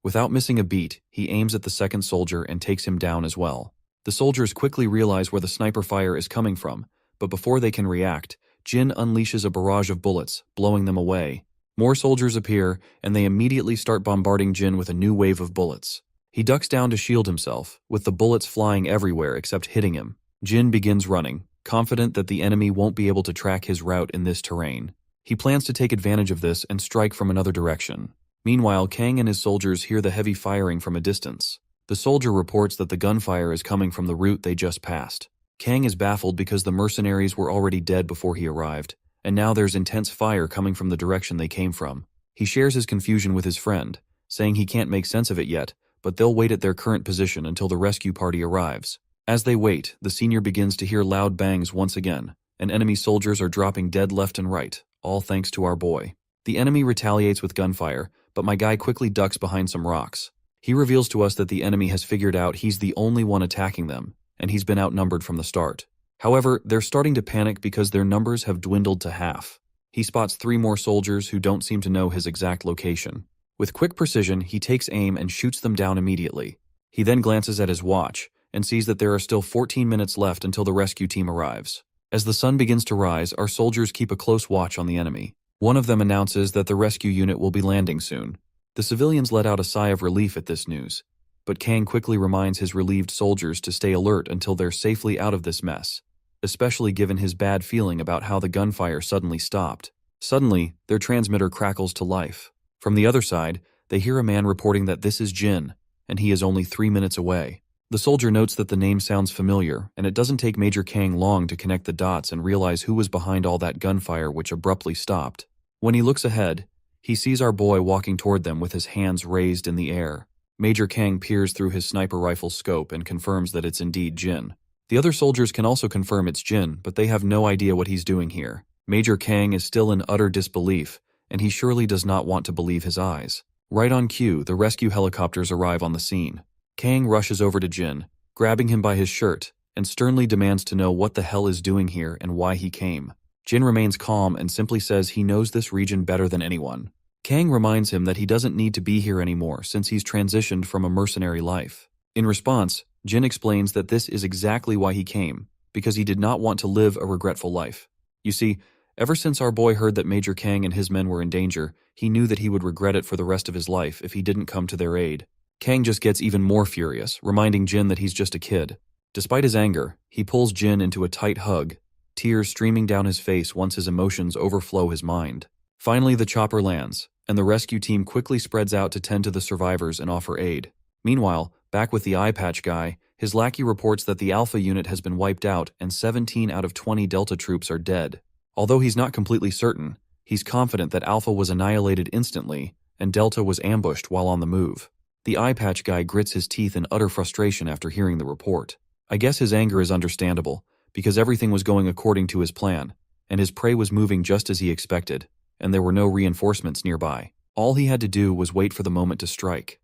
Without missing a beat, he aims at the second soldier and takes him down as well. The soldiers quickly realize where the sniper fire is coming from, but before they can react, Jin unleashes a barrage of bullets, blowing them away. More soldiers appear, and they immediately start bombarding Jin with a new wave of bullets. He ducks down to shield himself, with the bullets flying everywhere except hitting him. Jin begins running, confident that the enemy won't be able to track his route in this terrain. He plans to take advantage of this and strike from another direction. Meanwhile, Kang and his soldiers hear the heavy firing from a distance. The soldier reports that the gunfire is coming from the route they just passed. Kang is baffled because the mercenaries were already dead before he arrived, and now there's intense fire coming from the direction they came from. He shares his confusion with his friend, saying he can't make sense of it yet, but they'll wait at their current position until the rescue party arrives. As they wait, the senior begins to hear loud bangs once again, and enemy soldiers are dropping dead left and right, all thanks to our boy. The enemy retaliates with gunfire, but my guy quickly ducks behind some rocks. He reveals to us that the enemy has figured out he's the only one attacking them, and he's been outnumbered from the start. However, they're starting to panic because their numbers have dwindled to half. He spots 3 more soldiers who don't seem to know his exact location. With quick precision, he takes aim and shoots them down immediately. He then glances at his watch and sees that there are still 14 minutes left until the rescue team arrives. As the sun begins to rise, our soldiers keep a close watch on the enemy. One of them announces that the rescue unit will be landing soon. The civilians let out a sigh of relief at this news, but Kang quickly reminds his relieved soldiers to stay alert until they're safely out of this mess, especially given his bad feeling about how the gunfire suddenly stopped. Suddenly, their transmitter crackles to life. From the other side, they hear a man reporting that this is Jin, and he is only 3 minutes away. The soldier notes that the name sounds familiar, and it doesn't take Major Kang long to connect the dots and realize who was behind all that gunfire which abruptly stopped. When he looks ahead, he sees our boy walking toward them with his hands raised in the air. Major Kang peers through his sniper rifle scope and confirms that it's indeed Jin. The other soldiers can also confirm it's Jin, but they have no idea what he's doing here. Major Kang is still in utter disbelief, and he surely does not want to believe his eyes. Right on cue, the rescue helicopters arrive on the scene. Kang rushes over to Jin, grabbing him by his shirt, and sternly demands to know what the hell is doing here and why he came. Jin remains calm and simply says he knows this region better than anyone. Kang reminds him that he doesn't need to be here anymore since he's transitioned from a mercenary life. In response, Jin explains that this is exactly why he came, because he did not want to live a regretful life. You see, ever since our boy heard that Major Kang and his men were in danger, he knew that he would regret it for the rest of his life if he didn't come to their aid. Kang just gets even more furious, reminding Jin that he's just a kid. Despite his anger, he pulls Jin into a tight hug, tears streaming down his face once his emotions overflow his mind. Finally, the chopper lands, and the rescue team quickly spreads out to tend to the survivors and offer aid. Meanwhile, back with the eye patch guy, his lackey reports that the Alpha unit has been wiped out and 17 out of 20 Delta troops are dead. Although he's not completely certain, he's confident that Alpha was annihilated instantly and Delta was ambushed while on the move. The eye patch guy grits his teeth in utter frustration after hearing the report. I guess his anger is understandable, because everything was going according to his plan, and his prey was moving just as he expected, and there were no reinforcements nearby. All he had to do was wait for the moment to strike.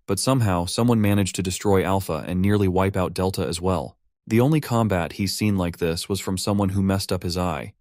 But somehow, someone managed to destroy Alpha and nearly wipe out Delta as well. The only combat he's seen like this was from someone who messed up his eye.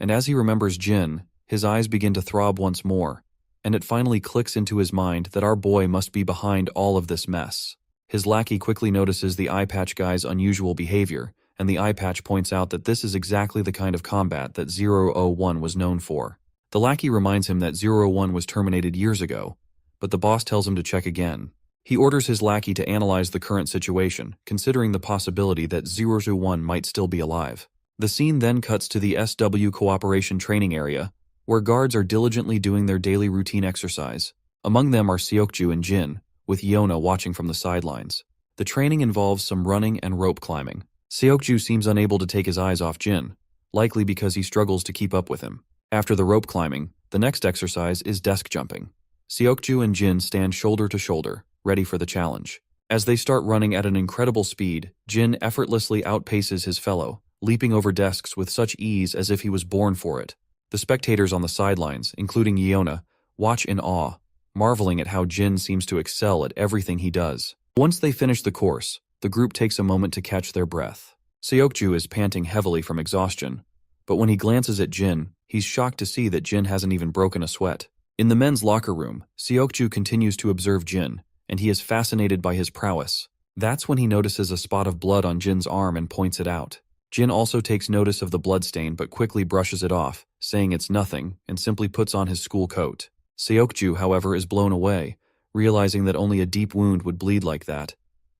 And as he remembers Jin, his eyes begin to throb once more, and it finally clicks into his mind that our boy must be behind all of this mess. His lackey quickly notices the eye patch guy's unusual behavior, and the eye patch points out that this is exactly the kind of combat that 001 was known for. The lackey reminds him that 01 was terminated years ago, but the boss tells him to check again. He orders his lackey to analyze the current situation, considering the possibility that 001 might still be alive. The scene then cuts to the SW Cooperation Training Area, where guards are diligently doing their daily routine exercise. Among them are Seokju and Jin, with Yona watching from the sidelines. The training involves some running and rope climbing. Seokju seems unable to take his eyes off Jin, likely because he struggles to keep up with him. After the rope climbing, the next exercise is desk jumping. Seokju and Jin stand shoulder to shoulder, ready for the challenge. As they start running at an incredible speed, Jin effortlessly outpaces his fellow, leaping over desks with such ease as if he was born for it. The spectators on the sidelines, including Yona, watch in awe, marveling at how Jin seems to excel at everything he does. Once they finish the course, the group takes a moment to catch their breath. Seokju is panting heavily from exhaustion, But when he glances at Jin, he's shocked to see that Jin hasn't even broken a sweat. In the men's locker room, Seokju continues to observe Jin, and he is fascinated by his prowess. That's when he notices a spot of blood on Jin's arm and points it out. Jin also takes notice of the bloodstain but quickly brushes it off, saying it's nothing, and simply puts on his school coat. Seokju, however, is blown away, realizing that only a deep wound would bleed like that.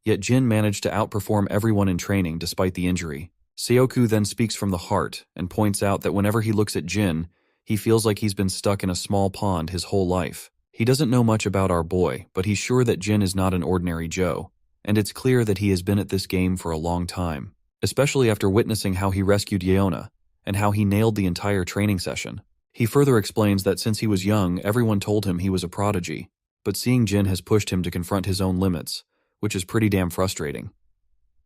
Yet Jin managed to outperform everyone in training despite the injury. Seokju then speaks from the heart and points out that whenever he looks at Jin, he feels like he's been stuck in a small pond his whole life. He doesn't know much about our boy, but he's sure that Jin is not an ordinary Joe, and it's clear that he has been at this game for a long time, especially after witnessing how he rescued Yeona and how he nailed the entire training session. He further explains that since he was young, everyone told him he was a prodigy, but seeing Jin has pushed him to confront his own limits, which is pretty damn frustrating.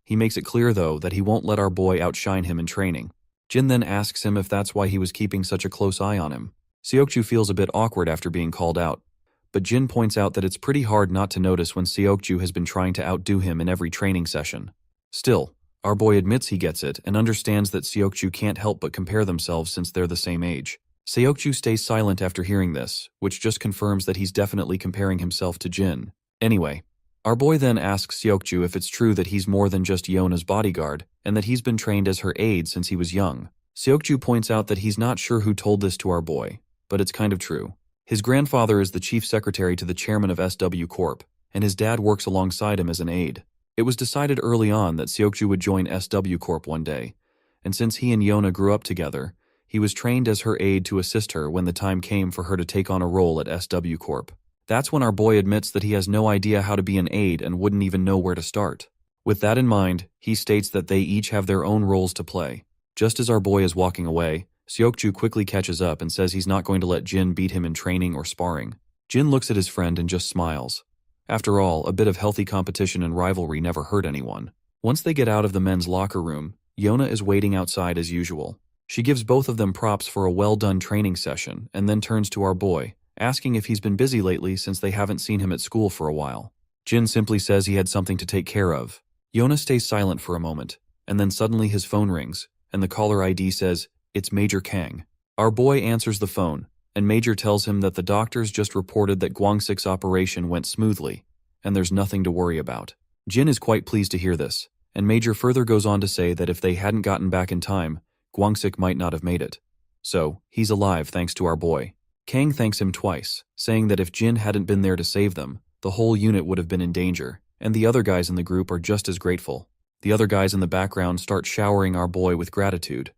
He makes it clear, though, that he won't let our boy outshine him in training. Jin then asks him if that's why he was keeping such a close eye on him. Seokju feels a bit awkward after being called out, but Jin points out that it's pretty hard not to notice when Seokju has been trying to outdo him in every training session. Still, our boy admits he gets it and understands that Seokju can't help but compare themselves since they're the same age. Seokju stays silent after hearing this, which just confirms that he's definitely comparing himself to Jin. Anyway, our boy then asks Seokju if it's true that he's more than just Yeona's bodyguard, and that he's been trained as her aide since he was young. Seokju points out that he's not sure who told this to our boy, but it's kind of true. His grandfather is the chief secretary to the chairman of SW Corp, and his dad works alongside him as an aide. It was decided early on that Seokju would join SW Corp one day, and since he and Yeona grew up together, he was trained as her aide to assist her when the time came for her to take on a role at SW Corp. That's when our boy admits that he has no idea how to be an aide and wouldn't even know where to start. With that in mind, he states that they each have their own roles to play. Just as our boy is walking away, Seokju quickly catches up and says he's not going to let Jin beat him in training or sparring. Jin looks at his friend and just smiles. After all, a bit of healthy competition and rivalry never hurt anyone. Once they get out of the men's locker room, Yeona is waiting outside as usual. She gives both of them props for a well-done training session and then turns to our boy, asking if he's been busy lately since they haven't seen him at school for a while. Jin simply says he had something to take care of. Yeona stays silent for a moment, and then suddenly his phone rings, and the caller ID says, "It's Major Kang." Our boy answers the phone, and Major tells him that the doctors just reported that Gwangsik's operation went smoothly, and there's nothing to worry about. Jin is quite pleased to hear this, and Major further goes on to say that if they hadn't gotten back in time, Gwangsik might not have made it. So, he's alive thanks to our boy. Kang thanks him twice, saying that if Jin hadn't been there to save them, the whole unit would have been in danger, and the other guys in the group are just as grateful. The other guys in the background start showering our boy with gratitude.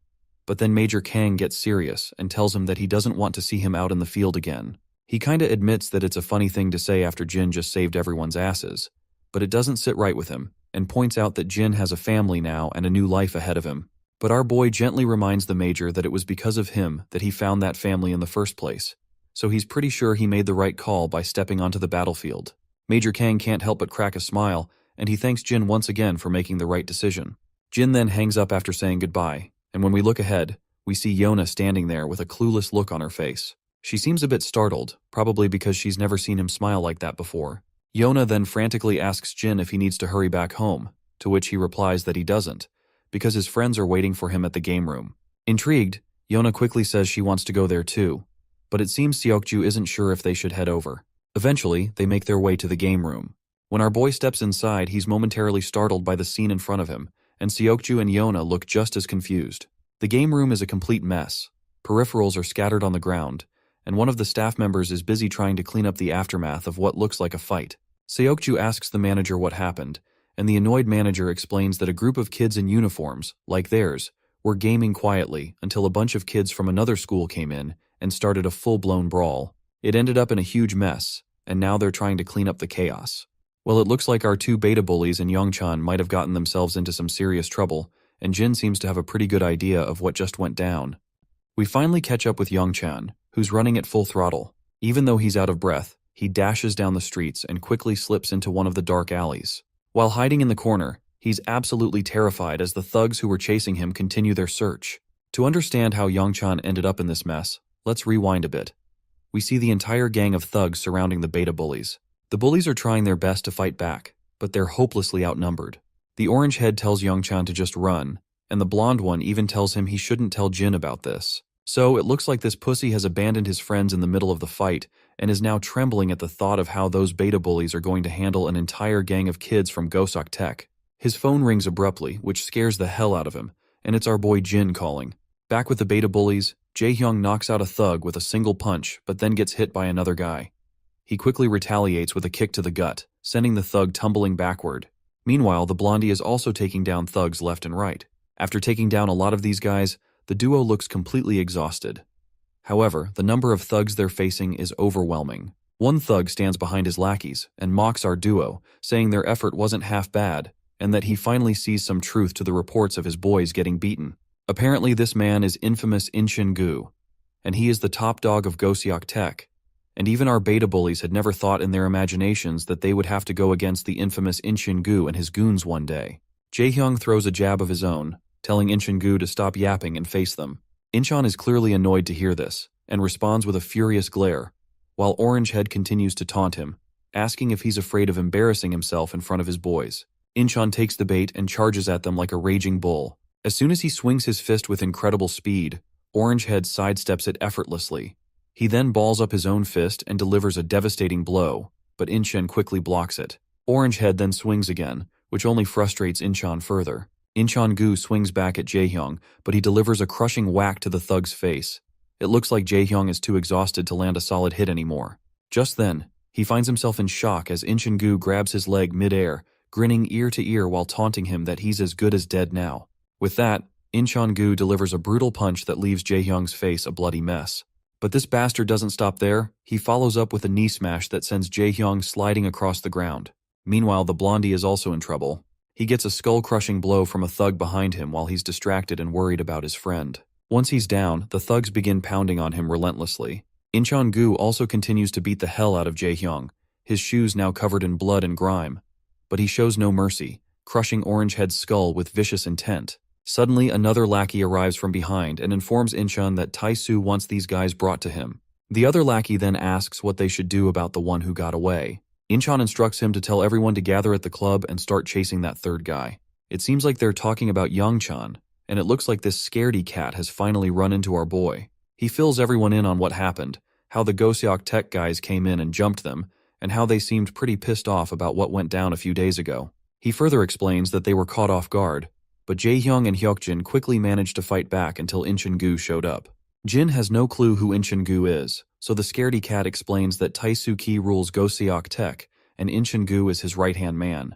But then Major Kang gets serious and tells him that he doesn't want to see him out in the field again. He kinda admits that it's a funny thing to say after Jin just saved everyone's asses, but it doesn't sit right with him, and points out that Jin has a family now and a new life ahead of him. But our boy gently reminds the Major that it was because of him that he found that family in the first place, so he's pretty sure he made the right call by stepping onto the battlefield. Major Kang can't help but crack a smile, and he thanks Jin once again for making the right decision. Jin then hangs up after saying goodbye, and when we look ahead, we see Yeona standing there with a clueless look on her face. She seems a bit startled, probably because she's never seen him smile like that before. Yeona then frantically asks Jin if he needs to hurry back home, to which he replies that he doesn't, because his friends are waiting for him at the game room. Intrigued, Yeona quickly says she wants to go there too, but it seems Seokju isn't sure if they should head over. Eventually, they make their way to the game room. When our boy steps inside, he's momentarily startled by the scene in front of him, and Seokju and Yeona look just as confused. The game room is a complete mess. Peripherals are scattered on the ground, and one of the staff members is busy trying to clean up the aftermath of what looks like a fight. Seokju asks the manager what happened, and the annoyed manager explains that a group of kids in uniforms, like theirs, were gaming quietly until a bunch of kids from another school came in and started a full-blown brawl. It ended up in a huge mess, and now they're trying to clean up the chaos. Well, it looks like our two beta bullies and Yongchan might have gotten themselves into some serious trouble, and Jin seems to have a pretty good idea of what just went down. We finally catch up with Yongchan, who's running at full throttle. Even though he's out of breath, he dashes down the streets and quickly slips into one of the dark alleys. While hiding in the corner, he's absolutely terrified as the thugs who were chasing him continue their search. To understand how Yongchan ended up in this mess, let's rewind a bit. We see the entire gang of thugs surrounding the beta bullies. The bullies are trying their best to fight back, but they're hopelessly outnumbered. The orange head tells Yongchan to just run, and the blonde one even tells him he shouldn't tell Jin about this. So it looks like this pussy has abandoned his friends in the middle of the fight and is now trembling at the thought of how those beta bullies are going to handle an entire gang of kids from Gosok Tech. His phone rings abruptly, which scares the hell out of him, and it's our boy Jin calling. Back with the beta bullies, Jae-hyung knocks out a thug with a single punch but then gets hit by another guy. He quickly retaliates with a kick to the gut, sending the thug tumbling backward. Meanwhile, the blondie is also taking down thugs left and right. After taking down a lot of these guys, the duo looks completely exhausted. However, the number of thugs they're facing is overwhelming. One thug stands behind his lackeys and mocks our duo, saying their effort wasn't half bad, and that he finally sees some truth to the reports of his boys getting beaten. Apparently this man is infamous Inchin Gu, and he is the top dog of Gosok Tech, and even our beta bullies had never thought in their imaginations that they would have to go against the infamous Inchin Gu and his goons one day. Jae-hyung throws a jab of his own, telling Inchin Gu to stop yapping and face them. Incheon is clearly annoyed to hear this, and responds with a furious glare, while Orange Head continues to taunt him, asking if he's afraid of embarrassing himself in front of his boys. Incheon takes the bait and charges at them like a raging bull. As soon as he swings his fist with incredible speed, Orange Head sidesteps it effortlessly. He then balls up his own fist and delivers a devastating blow, but Incheon quickly blocks it. Orange Head then swings again, which only frustrates Incheon further. Inchin Gu swings back at Jae-hyung, but he delivers a crushing whack to the thug's face. It looks like Jae-hyung is too exhausted to land a solid hit anymore. Just then, he finds himself in shock as Inchin Gu grabs his leg mid-air, grinning ear to ear while taunting him that he's as good as dead now. With that, Inchin Gu delivers a brutal punch that leaves Jae-hyung's face a bloody mess. But this bastard doesn't stop there. He follows up with a knee smash that sends Jae-hyung sliding across the ground. Meanwhile, the blondie is also in trouble. He gets a skull-crushing blow from a thug behind him while he's distracted and worried about his friend. Once he's down, the thugs begin pounding on him relentlessly. Inchin Gu also continues to beat the hell out of Jae-hyung, his shoes now covered in blood and grime. But he shows no mercy, crushing Orange Head's skull with vicious intent. Suddenly, another lackey arrives from behind and informs Incheon that Tae-soo wants these guys brought to him. The other lackey then asks what they should do about the one who got away. Incheon instructs him to tell everyone to gather at the club and start chasing that third guy. It seems like they're talking about Youngchan, and it looks like this scaredy cat has finally run into our boy. He fills everyone in on what happened, how the Gosok Tech guys came in and jumped them, and how they seemed pretty pissed off about what went down a few days ago. He further explains that they were caught off guard, but Jae-hyung and Hyukjin quickly managed to fight back until Inchin Gu showed up. Jin has no clue who Inchin Gu is, so the scaredy cat explains that Tae-soo Ki rules Gosok Tech, and Inchin Gu is his right-hand man.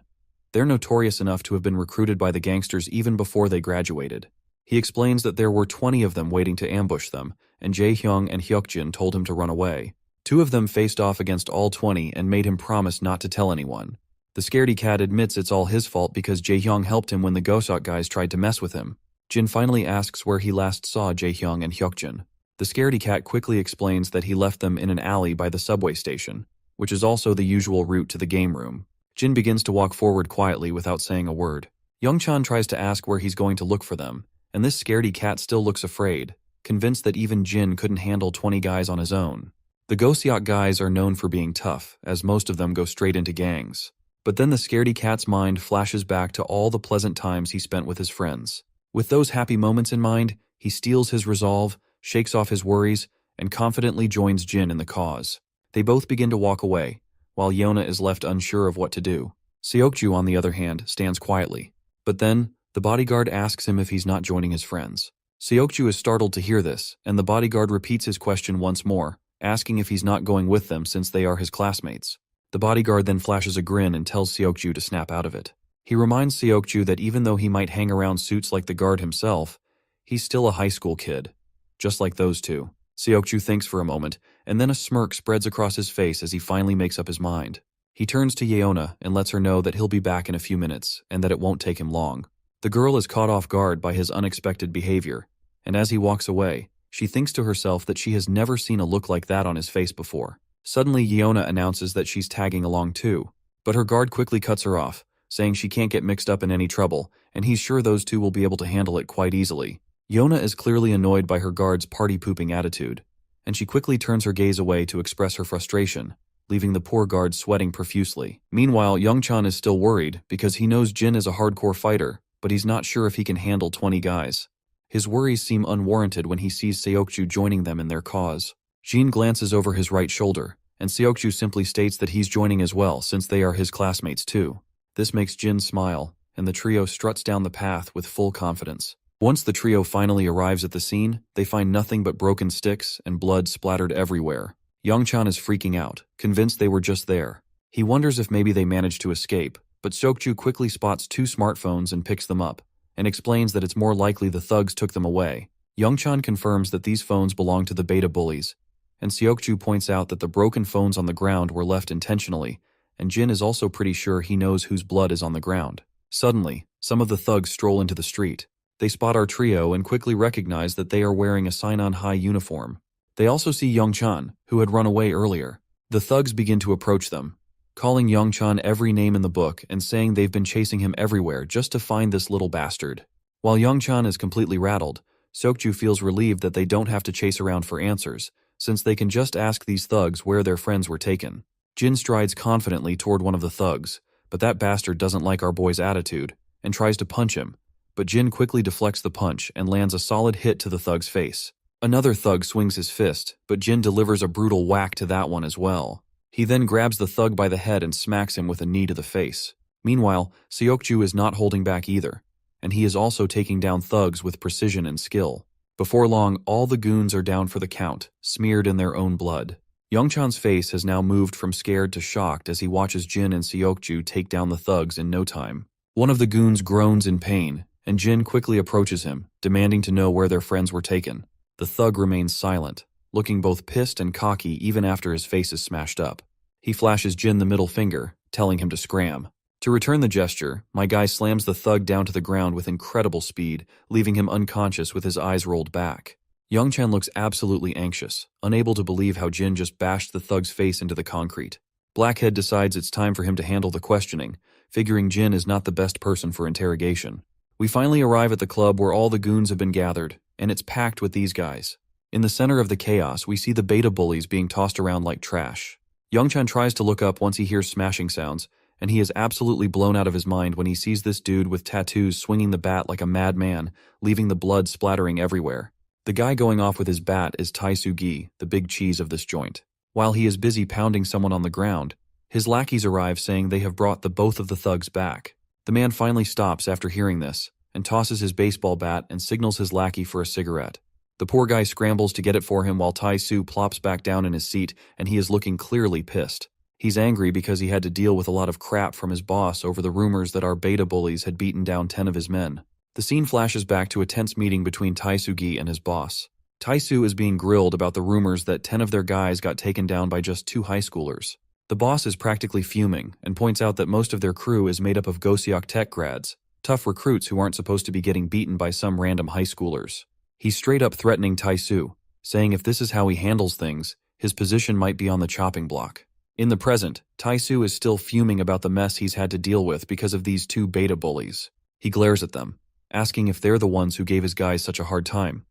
They're notorious enough to have been recruited by the gangsters even before they graduated. He explains that there were 20 of them waiting to ambush them, and Jae-hyung and Hyukjin told him to run away. 2 of them faced off against all 20 and made him promise not to tell anyone. The scaredy cat admits it's all his fault because Jae-hyung helped him when the Gosok guys tried to mess with him. Jin finally asks where he last saw Jae-hyung and Hyukjin. The scaredy cat quickly explains that he left them in an alley by the subway station, which is also the usual route to the game room. Jin begins to walk forward quietly without saying a word. Youngchan tries to ask where he's going to look for them, and this scaredy cat still looks afraid, convinced that even Jin couldn't handle 20 guys on his own. The Gosok guys are known for being tough, as most of them go straight into gangs. But then the scaredy cat's mind flashes back to all the pleasant times he spent with his friends. With those happy moments in mind, he steals his resolve, shakes off his worries, and confidently joins Jin in the cause. They both begin to walk away, while Yona is left unsure of what to do. Seokju, on the other hand, stands quietly. But then, the bodyguard asks him if he's not joining his friends. Seokju is startled to hear this, and the bodyguard repeats his question once more, asking if he's not going with them since they are his classmates. The bodyguard then flashes a grin and tells Seokju to snap out of it. He reminds Seokju that even though he might hang around suits like the guard himself, he's still a high school kid, just like those two. Seokju thinks for a moment, and then a smirk spreads across his face as he finally makes up his mind. He turns to Yeona and lets her know that he'll be back in a few minutes, and that it won't take him long. The girl is caught off guard by his unexpected behavior, and as he walks away, she thinks to herself that she has never seen a look like that on his face before. Suddenly, Yeona announces that she's tagging along too, but her guard quickly cuts her off, saying she can't get mixed up in any trouble, and he's sure those two will be able to handle it quite easily. Yeona is clearly annoyed by her guard's party-pooping attitude, and she quickly turns her gaze away to express her frustration, leaving the poor guard sweating profusely. Meanwhile, Youngchan is still worried because he knows Jin is a hardcore fighter, but he's not sure if he can handle 20 guys. His worries seem unwarranted when he sees Seokju joining them in their cause. Jin glances over his right shoulder, and Seokju simply states that he's joining as well since they are his classmates too. This makes Jin smile, and the trio struts down the path with full confidence. Once the trio finally arrives at the scene, they find nothing but broken sticks and blood splattered everywhere. Youngchan is freaking out, convinced they were just there. He wonders if maybe they managed to escape, but Seokju quickly spots 2 smartphones and picks them up, and explains that it's more likely the thugs took them away. Youngchan confirms that these phones belong to the beta bullies, and Seokju points out that the broken phones on the ground were left intentionally, and Jin is also pretty sure he knows whose blood is on the ground. Suddenly, some of the thugs stroll into the street. They spot our trio and quickly recognize that they are wearing a sign-on-high uniform. They also see Youngchan, who had run away earlier. The thugs begin to approach them, calling Youngchan every name in the book and saying they've been chasing him everywhere just to find this little bastard. While Youngchan is completely rattled, Seokju feels relieved that they don't have to chase around for answers, since they can just ask these thugs where their friends were taken. Jin strides confidently toward one of the thugs, but that bastard doesn't like our boy's attitude and tries to punch him, but Jin quickly deflects the punch and lands a solid hit to the thug's face. Another thug swings his fist, but Jin delivers a brutal whack to that one as well. He then grabs the thug by the head and smacks him with a knee to the face. Meanwhile, Seokju is not holding back either, and he is also taking down thugs with precision and skill. Before long, all the goons are down for the count, smeared in their own blood. Youngchan's face has now moved from scared to shocked as he watches Jin and Seokju take down the thugs in no time. One of the goons groans in pain, and Jin quickly approaches him, demanding to know where their friends were taken. The thug remains silent, looking both pissed and cocky even after his face is smashed up. He flashes Jin the middle finger, telling him to scram. To return the gesture, my guy slams the thug down to the ground with incredible speed, leaving him unconscious with his eyes rolled back. Youngchan looks absolutely anxious, unable to believe how Jin just bashed the thug's face into the concrete. Blackhead decides it's time for him to handle the questioning, figuring Jin is not the best person for interrogation. We finally arrive at the club where all the goons have been gathered, and it's packed with these guys. In the center of the chaos, we see the beta bullies being tossed around like trash. Youngchan tries to look up once he hears smashing sounds, and he is absolutely blown out of his mind when he sees this dude with tattoos swinging the bat like a madman, leaving the blood splattering everywhere. The guy going off with his bat is Taisugi, the big cheese of this joint. While he is busy pounding someone on the ground, his lackeys arrive saying they have brought both of the thugs back. The man finally stops after hearing this, and tosses his baseball bat and signals his lackey for a cigarette. The poor guy scrambles to get it for him while Tai-Su plops back down in his seat, and he is looking clearly pissed. He's angry because he had to deal with a lot of crap from his boss over the rumors that our beta bullies had beaten down 10 of his men. The scene flashes back to a tense meeting between Taisugi and his boss. Tai-Su is being grilled about the rumors that 10 of their guys got taken down by just 2 high schoolers. The boss is practically fuming and points out that most of their crew is made up of Goseok Tech grads, tough recruits who aren't supposed to be getting beaten by some random high schoolers. He's straight up threatening Tai-Su, saying if this is how he handles things, his position might be on the chopping block. In the present, Tai-Su is still fuming about the mess he's had to deal with because of these 2 beta bullies. He glares at them, asking if they're the ones who gave his guys such a hard time.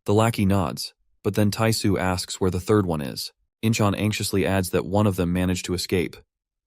The lackey nods, but then Tai-Su asks where the third one is. Inchan anxiously adds that one of them managed to escape,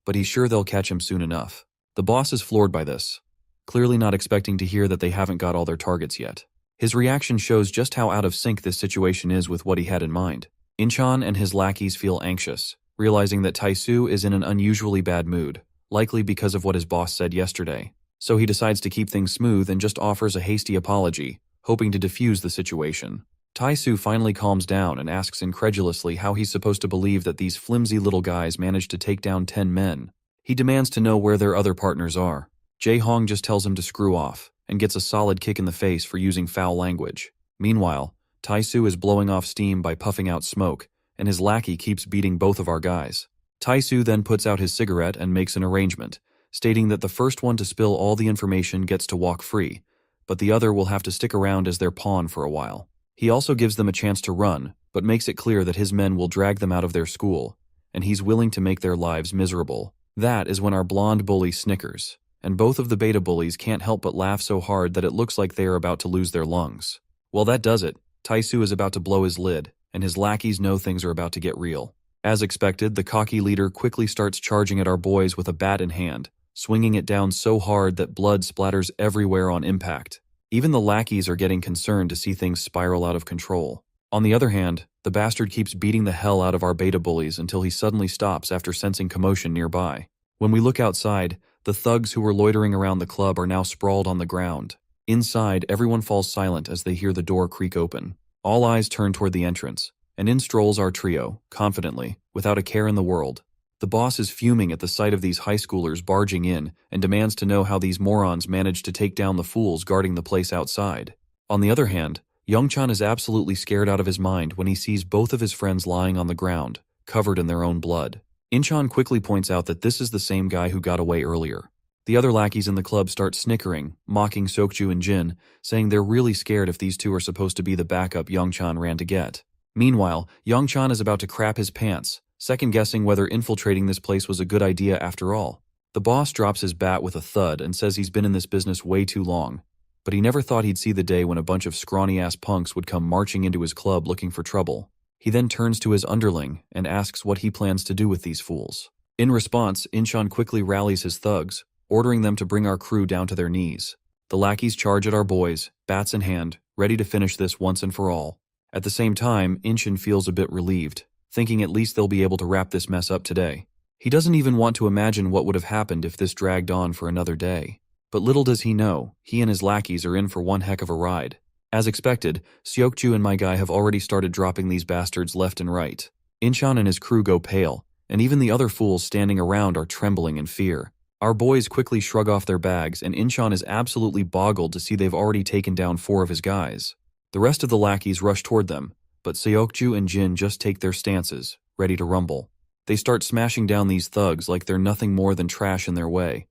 but he's sure they'll catch him soon enough. The boss is floored by this, clearly not expecting to hear that they haven't got all their targets yet. His reaction shows just how out of sync this situation is with what he had in mind. Inchan and his lackeys feel anxious, realizing that Tai-Su is in an unusually bad mood, likely because of what his boss said yesterday. So he decides to keep things smooth and just offers a hasty apology, hoping to defuse the situation. Tai-Su finally calms down and asks incredulously how he's supposed to believe that these flimsy little guys managed to take down 10 men. He demands to know where their other partners are. Jae-Hong just tells him to screw off, and gets a solid kick in the face for using foul language. Meanwhile, Tai-Su is blowing off steam by puffing out smoke, and his lackey keeps beating both of our guys. Tai-Su then puts out his cigarette and makes an arrangement, stating that the first one to spill all the information gets to walk free, but the other will have to stick around as their pawn for a while. He also gives them a chance to run, but makes it clear that his men will drag them out of their school, and he's willing to make their lives miserable. That is when our blonde bully snickers, and both of the beta bullies can't help but laugh so hard that it looks like they are about to lose their lungs. Well, that does it. Tai-Su is about to blow his lid, and his lackeys know things are about to get real. As expected, the cocky leader quickly starts charging at our boys with a bat in hand, swinging it down so hard that blood splatters everywhere on impact. Even the lackeys are getting concerned to see things spiral out of control. On the other hand, the bastard keeps beating the hell out of our beta bullies until he suddenly stops after sensing commotion nearby. When we look outside, the thugs who were loitering around the club are now sprawled on the ground. Inside, everyone falls silent as they hear the door creak open. All eyes turn toward the entrance, and in strolls our trio, confidently, without a care in the world. The boss is fuming at the sight of these high schoolers barging in and demands to know how these morons managed to take down the fools guarding the place outside. On the other hand, Youngchan is absolutely scared out of his mind when he sees both of his friends lying on the ground, covered in their own blood. Inchan quickly points out that this is the same guy who got away earlier. The other lackeys in the club start snickering, mocking Seokju and Jin, saying they're really scared if these two are supposed to be the backup Youngchan ran to get. Meanwhile, Youngchan is about to crap his pants, second-guessing whether infiltrating this place was a good idea after all. The boss drops his bat with a thud and says he's been in this business way too long, but he never thought he'd see the day when a bunch of scrawny-ass punks would come marching into his club looking for trouble. He then turns to his underling and asks what he plans to do with these fools. In response, Inchan quickly rallies his thugs, ordering them to bring our crew down to their knees. The lackeys charge at our boys, bats in hand, ready to finish this once and for all. At the same time, Inchan feels a bit relieved, thinking at least they'll be able to wrap this mess up today. He doesn't even want to imagine what would have happened if this dragged on for another day. But little does he know, he and his lackeys are in for one heck of a ride. As expected, Seokju and my guy have already started dropping these bastards left and right. Inchan and his crew go pale, and even the other fools standing around are trembling in fear. Our boys quickly shrug off their bags, and Inchan is absolutely boggled to see they've already taken down 4 of his guys. The rest of the lackeys rush toward them, but Seokju and Jin just take their stances, ready to rumble. They start smashing down these thugs like they're nothing more than trash in their way.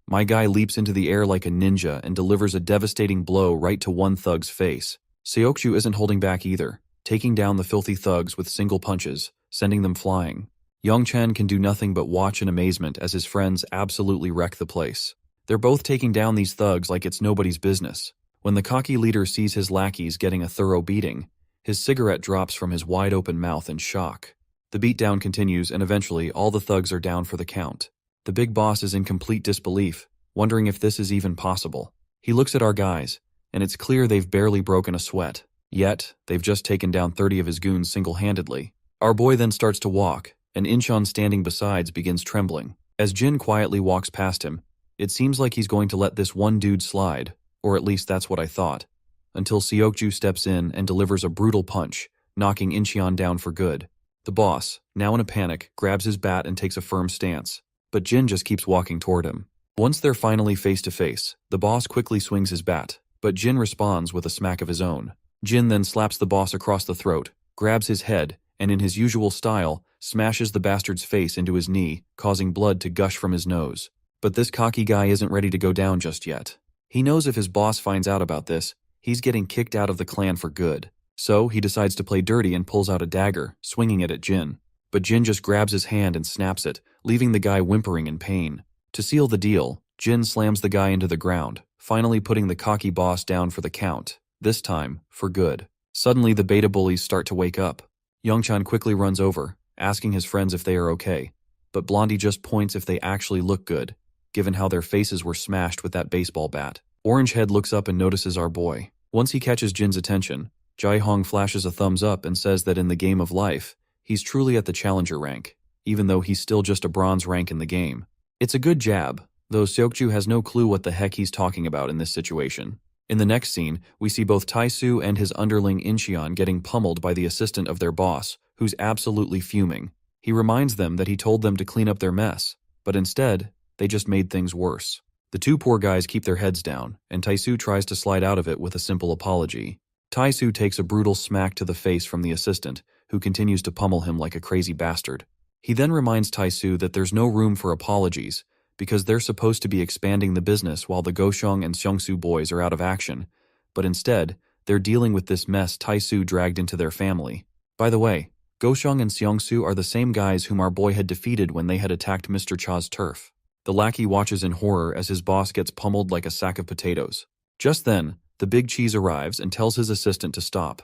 My guy leaps into the air like a ninja and delivers a devastating blow right to one thug's face. Seokju isn't holding back either, taking down the filthy thugs with single punches, sending them flying. Youngchan can do nothing but watch in amazement as his friends absolutely wreck the place. They're both taking down these thugs like it's nobody's business. When the cocky leader sees his lackeys getting a thorough beating, his cigarette drops from his wide-open mouth in shock. The beatdown continues, and eventually all the thugs are down for the count. The big boss is in complete disbelief, wondering if this is even possible. He looks at our guys, and it's clear they've barely broken a sweat. Yet, they've just taken down 30 of his goons single-handedly. Our boy then starts to walk, and Inchan standing besides begins trembling. As Jin quietly walks past him, it seems like he's going to let this one dude slide, or at least that's what I thought, until Seokju steps in and delivers a brutal punch, knocking Inchan down for good. The boss, now in a panic, grabs his bat and takes a firm stance, but Jin just keeps walking toward him. Once they're finally face to face, the boss quickly swings his bat, but Jin responds with a smack of his own. Jin then slaps the boss across the throat, grabs his head, and in his usual style, smashes the bastard's face into his knee, causing blood to gush from his nose. But this cocky guy isn't ready to go down just yet. He knows if his boss finds out about this, he's getting kicked out of the clan for good. So he decides to play dirty and pulls out a dagger, swinging it at Jin. But Jin just grabs his hand and snaps it, leaving the guy whimpering in pain. To seal the deal, Jin slams the guy into the ground, finally putting the cocky boss down for the count, this time for good. Suddenly the beta bullies start to wake up. Youngchan quickly runs over, asking his friends if they are okay, but Blondie just points if they actually look good, given how their faces were smashed with that baseball bat. Orangehead looks up and notices our boy. Once he catches Jin's attention, Jae-hong flashes a thumbs up and says that in the game of life, he's truly at the challenger rank, even though he's still just a bronze rank in the game. It's a good jab, though Seokju has no clue what the heck he's talking about in this situation. In the next scene, we see both Tae-soo and his underling Incheon getting pummeled by the assistant of their boss, who's absolutely fuming. He reminds them that he told them to clean up their mess, but instead, they just made things worse. The two poor guys keep their heads down, and Tae-soo tries to slide out of it with a simple apology. Tae-soo takes a brutal smack to the face from the assistant, who continues to pummel him like a crazy bastard. He then reminds Tae-soo that there's no room for apologies, because they're supposed to be expanding the business while the Goshong and Seongsu boys are out of action, but instead, they're dealing with this mess Tae-soo dragged into their family. By the way, Goshong and Seongsu are the same guys whom our boy had defeated when they had attacked Mr. Cha's turf. The lackey watches in horror as his boss gets pummeled like a sack of potatoes. Just then, the big cheese arrives and tells his assistant to stop.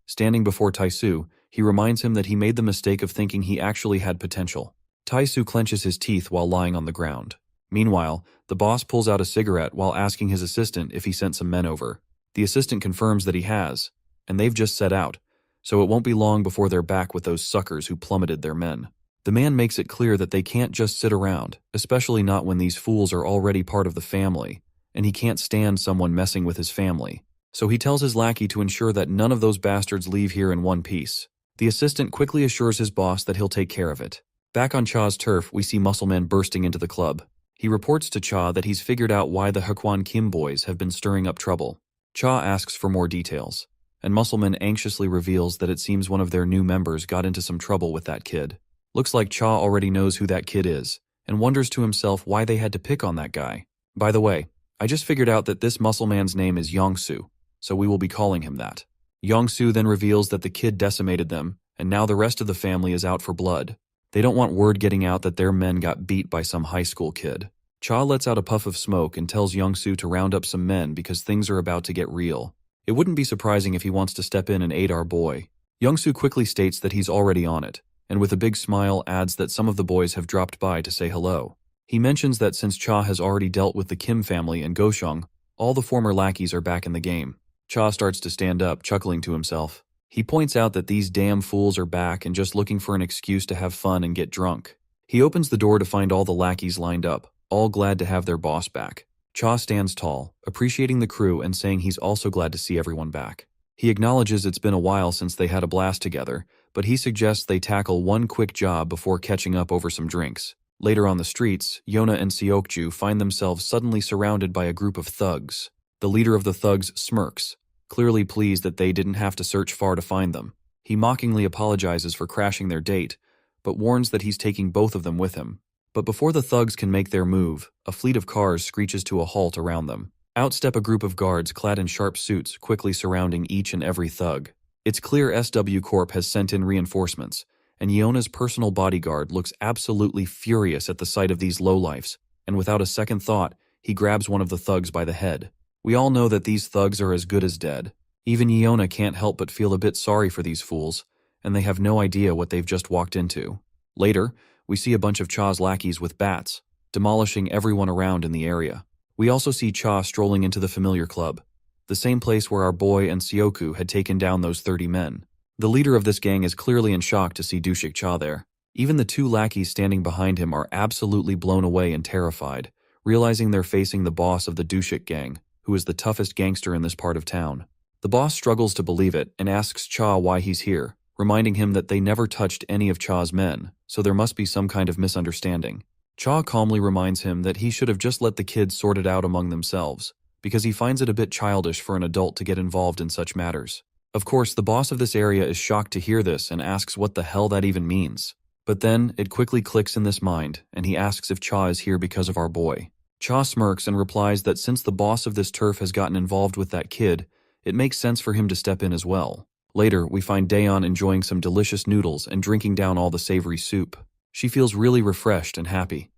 Standing before Tae-soo, he reminds him that he made the mistake of thinking he actually had potential. Tae-soo clenches his teeth while lying on the ground. Meanwhile, the boss pulls out a cigarette while asking his assistant if he sent some men over. The assistant confirms that he has, and they've just set out, so it won't be long before they're back with those suckers who plummeted their men. The man makes it clear that they can't just sit around, especially not when these fools are already part of the family, and he can't stand someone messing with his family. So he tells his lackey to ensure that none of those bastards leave here in one piece. The assistant quickly assures his boss that he'll take care of it. Back on Cha's turf, we see Muscleman bursting into the club. He reports to Cha that he's figured out why the Hkwon Kim boys have been stirring up trouble. Cha asks for more details, and Muscleman anxiously reveals that it seems one of their new members got into some trouble with that kid. Looks like Cha already knows who that kid is, and wonders to himself why they had to pick on that guy. By the way, I just figured out that this Muscleman's name is Yongsu, so we will be calling him that. Yongsu then reveals that the kid decimated them, and now the rest of the family is out for blood. They don't want word getting out that their men got beat by some high school kid. Cha lets out a puff of smoke and tells Yongsu to round up some men because things are about to get real. It wouldn't be surprising if he wants to step in and aid our boy. Yongsu quickly states that he's already on it, and with a big smile adds that some of the boys have dropped by to say hello. He mentions that since Cha has already dealt with the Kim family and Goshong, all the former lackeys are back in the game. Cha starts to stand up, chuckling to himself. He points out that these damn fools are back and just looking for an excuse to have fun and get drunk. He opens the door to find all the lackeys lined up, all glad to have their boss back. Cha stands tall, appreciating the crew and saying he's also glad to see everyone back. He acknowledges it's been a while since they had a blast together, but he suggests they tackle one quick job before catching up over some drinks. Later on the streets, Yona and Seokju find themselves suddenly surrounded by a group of thugs. The leader of the thugs smirks, clearly pleased that they didn't have to search far to find them. He mockingly apologizes for crashing their date, but warns that he's taking both of them with him. But before the thugs can make their move, a fleet of cars screeches to a halt around them. Out step a group of guards clad in sharp suits, quickly surrounding each and every thug. It's clear SW Corp has sent in reinforcements, and Yona's personal bodyguard looks absolutely furious at the sight of these lowlifes, and without a second thought, he grabs one of the thugs by the head. We all know that these thugs are as good as dead. Even Yona can't help but feel a bit sorry for these fools, and they have no idea what they've just walked into. Later, we see a bunch of Cha's lackeys with bats, demolishing everyone around in the area. We also see Cha strolling into the familiar club, the same place where our boy and Seoku had taken down those 30 men. The leader of this gang is clearly in shock to see Dushik Cha there. Even the two lackeys standing behind him are absolutely blown away and terrified, realizing they're facing the boss of the Dushik gang, who is the toughest gangster in this part of town. The boss struggles to believe it and asks Cha why he's here, reminding him that they never touched any of Cha's men, so there must be some kind of misunderstanding. Cha calmly reminds him that he should have just let the kids sort it out among themselves, because he finds it a bit childish for an adult to get involved in such matters. Of course, the boss of this area is shocked to hear this and asks what the hell that even means. But then, it quickly clicks in this mind, and he asks if Cha is here because of our boy. Cha smirks and replies that since the boss of this turf has gotten involved with that kid, it makes sense for him to step in as well. Later, we find Daeon enjoying some delicious noodles and drinking down all the savory soup. She feels really refreshed and happy.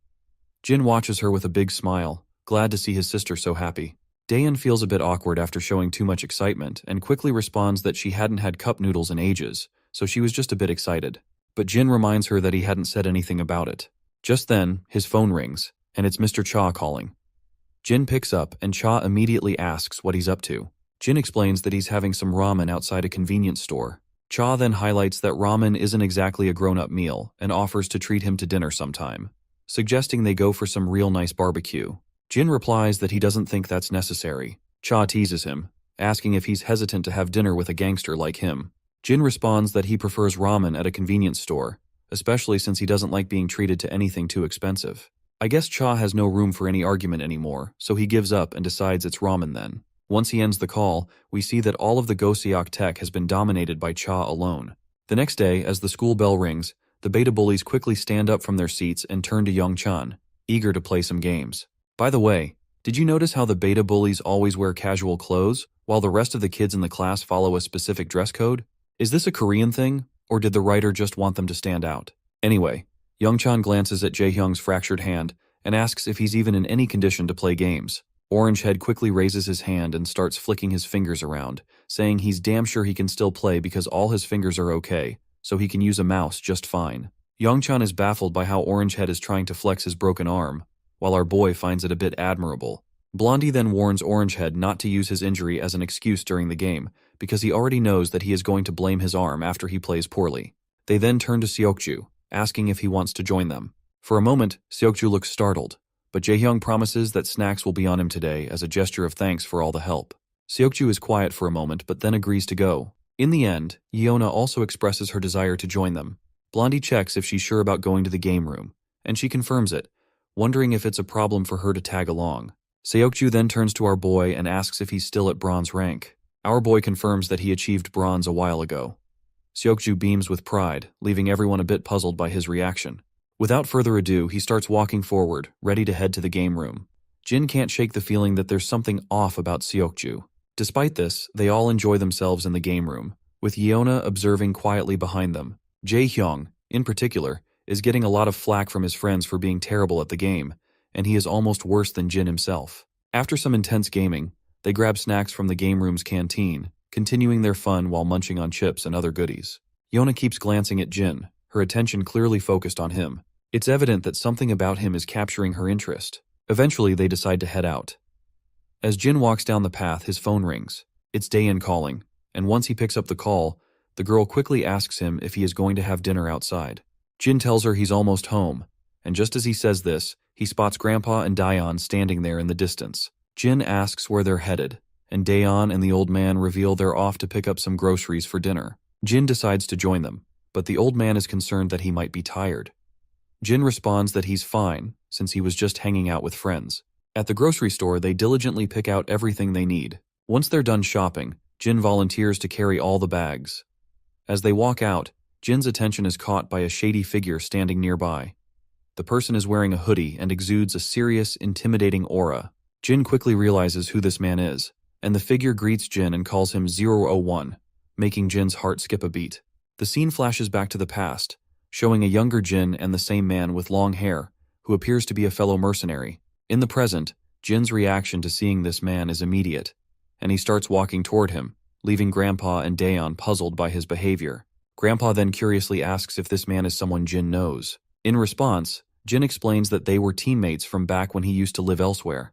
Jin watches her with a big smile, glad to see his sister so happy. Daeon feels a bit awkward after showing too much excitement and quickly responds that she hadn't had cup noodles in ages, so she was just a bit excited. But Jin reminds her that he hadn't said anything about it. Just then, his phone rings, and it's Mr. Cha calling. Jin picks up, and Cha immediately asks what he's up to. Jin explains that he's having some ramen outside a convenience store. Cha then highlights that ramen isn't exactly a grown-up meal and offers to treat him to dinner sometime, suggesting they go for some real nice barbecue. Jin replies that he doesn't think that's necessary. Cha teases him, asking if he's hesitant to have dinner with a gangster like him. Jin responds that he prefers ramen at a convenience store, especially since he doesn't like being treated to anything too expensive. I guess Cha has no room for any argument anymore, so he gives up and decides it's ramen then. Once he ends the call, we see that all of the Goseok tech has been dominated by Cha alone. The next day, as the school bell rings, the beta bullies quickly stand up from their seats and turn to Young-chan, eager to play some games. By the way, did you notice how the beta bullies always wear casual clothes, while the rest of the kids in the class follow a specific dress code? Is this a Korean thing, or did the writer just want them to stand out? Anyway, Young-chan glances at Jae-hyung's fractured hand and asks if he's even in any condition to play games. Orangehead quickly raises his hand and starts flicking his fingers around, saying he's damn sure he can still play because all his fingers are okay, so he can use a mouse just fine. Young-chan is baffled by how Orangehead is trying to flex his broken arm, while our boy finds it a bit admirable. Blondie then warns Orangehead not to use his injury as an excuse during the game, because he already knows that he is going to blame his arm after he plays poorly. They then turn to Seokju, asking if he wants to join them. For a moment, Seokju looks startled, but Jaehyung promises that snacks will be on him today as a gesture of thanks for all the help. Seokju is quiet for a moment but then agrees to go. In the end, Yeona also expresses her desire to join them. Blondie checks if she's sure about going to the game room, and she confirms it, wondering if it's a problem for her to tag along. Seokju then turns to our boy and asks if he's still at bronze rank. Our boy confirms that he achieved bronze a while ago. Seokju beams with pride, leaving everyone a bit puzzled by his reaction. Without further ado, he starts walking forward, ready to head to the game room. Jin can't shake the feeling that there's something off about Seokju. Despite this, they all enjoy themselves in the game room, with Yeona observing quietly behind them. Jaehyung, in particular, is getting a lot of flack from his friends for being terrible at the game, and he is almost worse than Jin himself. After some intense gaming, they grab snacks from the game room's canteen, continuing their fun while munching on chips and other goodies. Yeona keeps glancing at Jin, her attention clearly focused on him. It's evident that something about him is capturing her interest. Eventually, they decide to head out. As Jin walks down the path, his phone rings. It's Daein calling, and once he picks up the call, the girl quickly asks him if he is going to have dinner outside. Jin tells her he's almost home, and just as he says this, he spots Grandpa and Daeon standing there in the distance. Jin asks where they're headed, and Daeon and the old man reveal they're off to pick up some groceries for dinner. Jin decides to join them, but the old man is concerned that he might be tired. Jin responds that he's fine, since he was just hanging out with friends. At the grocery store, they diligently pick out everything they need. Once they're done shopping, Jin volunteers to carry all the bags. As they walk out, Jin's attention is caught by a shady figure standing nearby. The person is wearing a hoodie and exudes a serious, intimidating aura. Jin quickly realizes who this man is, and the figure greets Jin and calls him 001, making Jin's heart skip a beat. The scene flashes back to the past, showing a younger Jin and the same man with long hair, who appears to be a fellow mercenary. In the present, Jin's reaction to seeing this man is immediate, and he starts walking toward him, leaving Grandpa and Daeon puzzled by his behavior. Grandpa then curiously asks if this man is someone Jin knows. In response, Jin explains that they were teammates from back when he used to live elsewhere.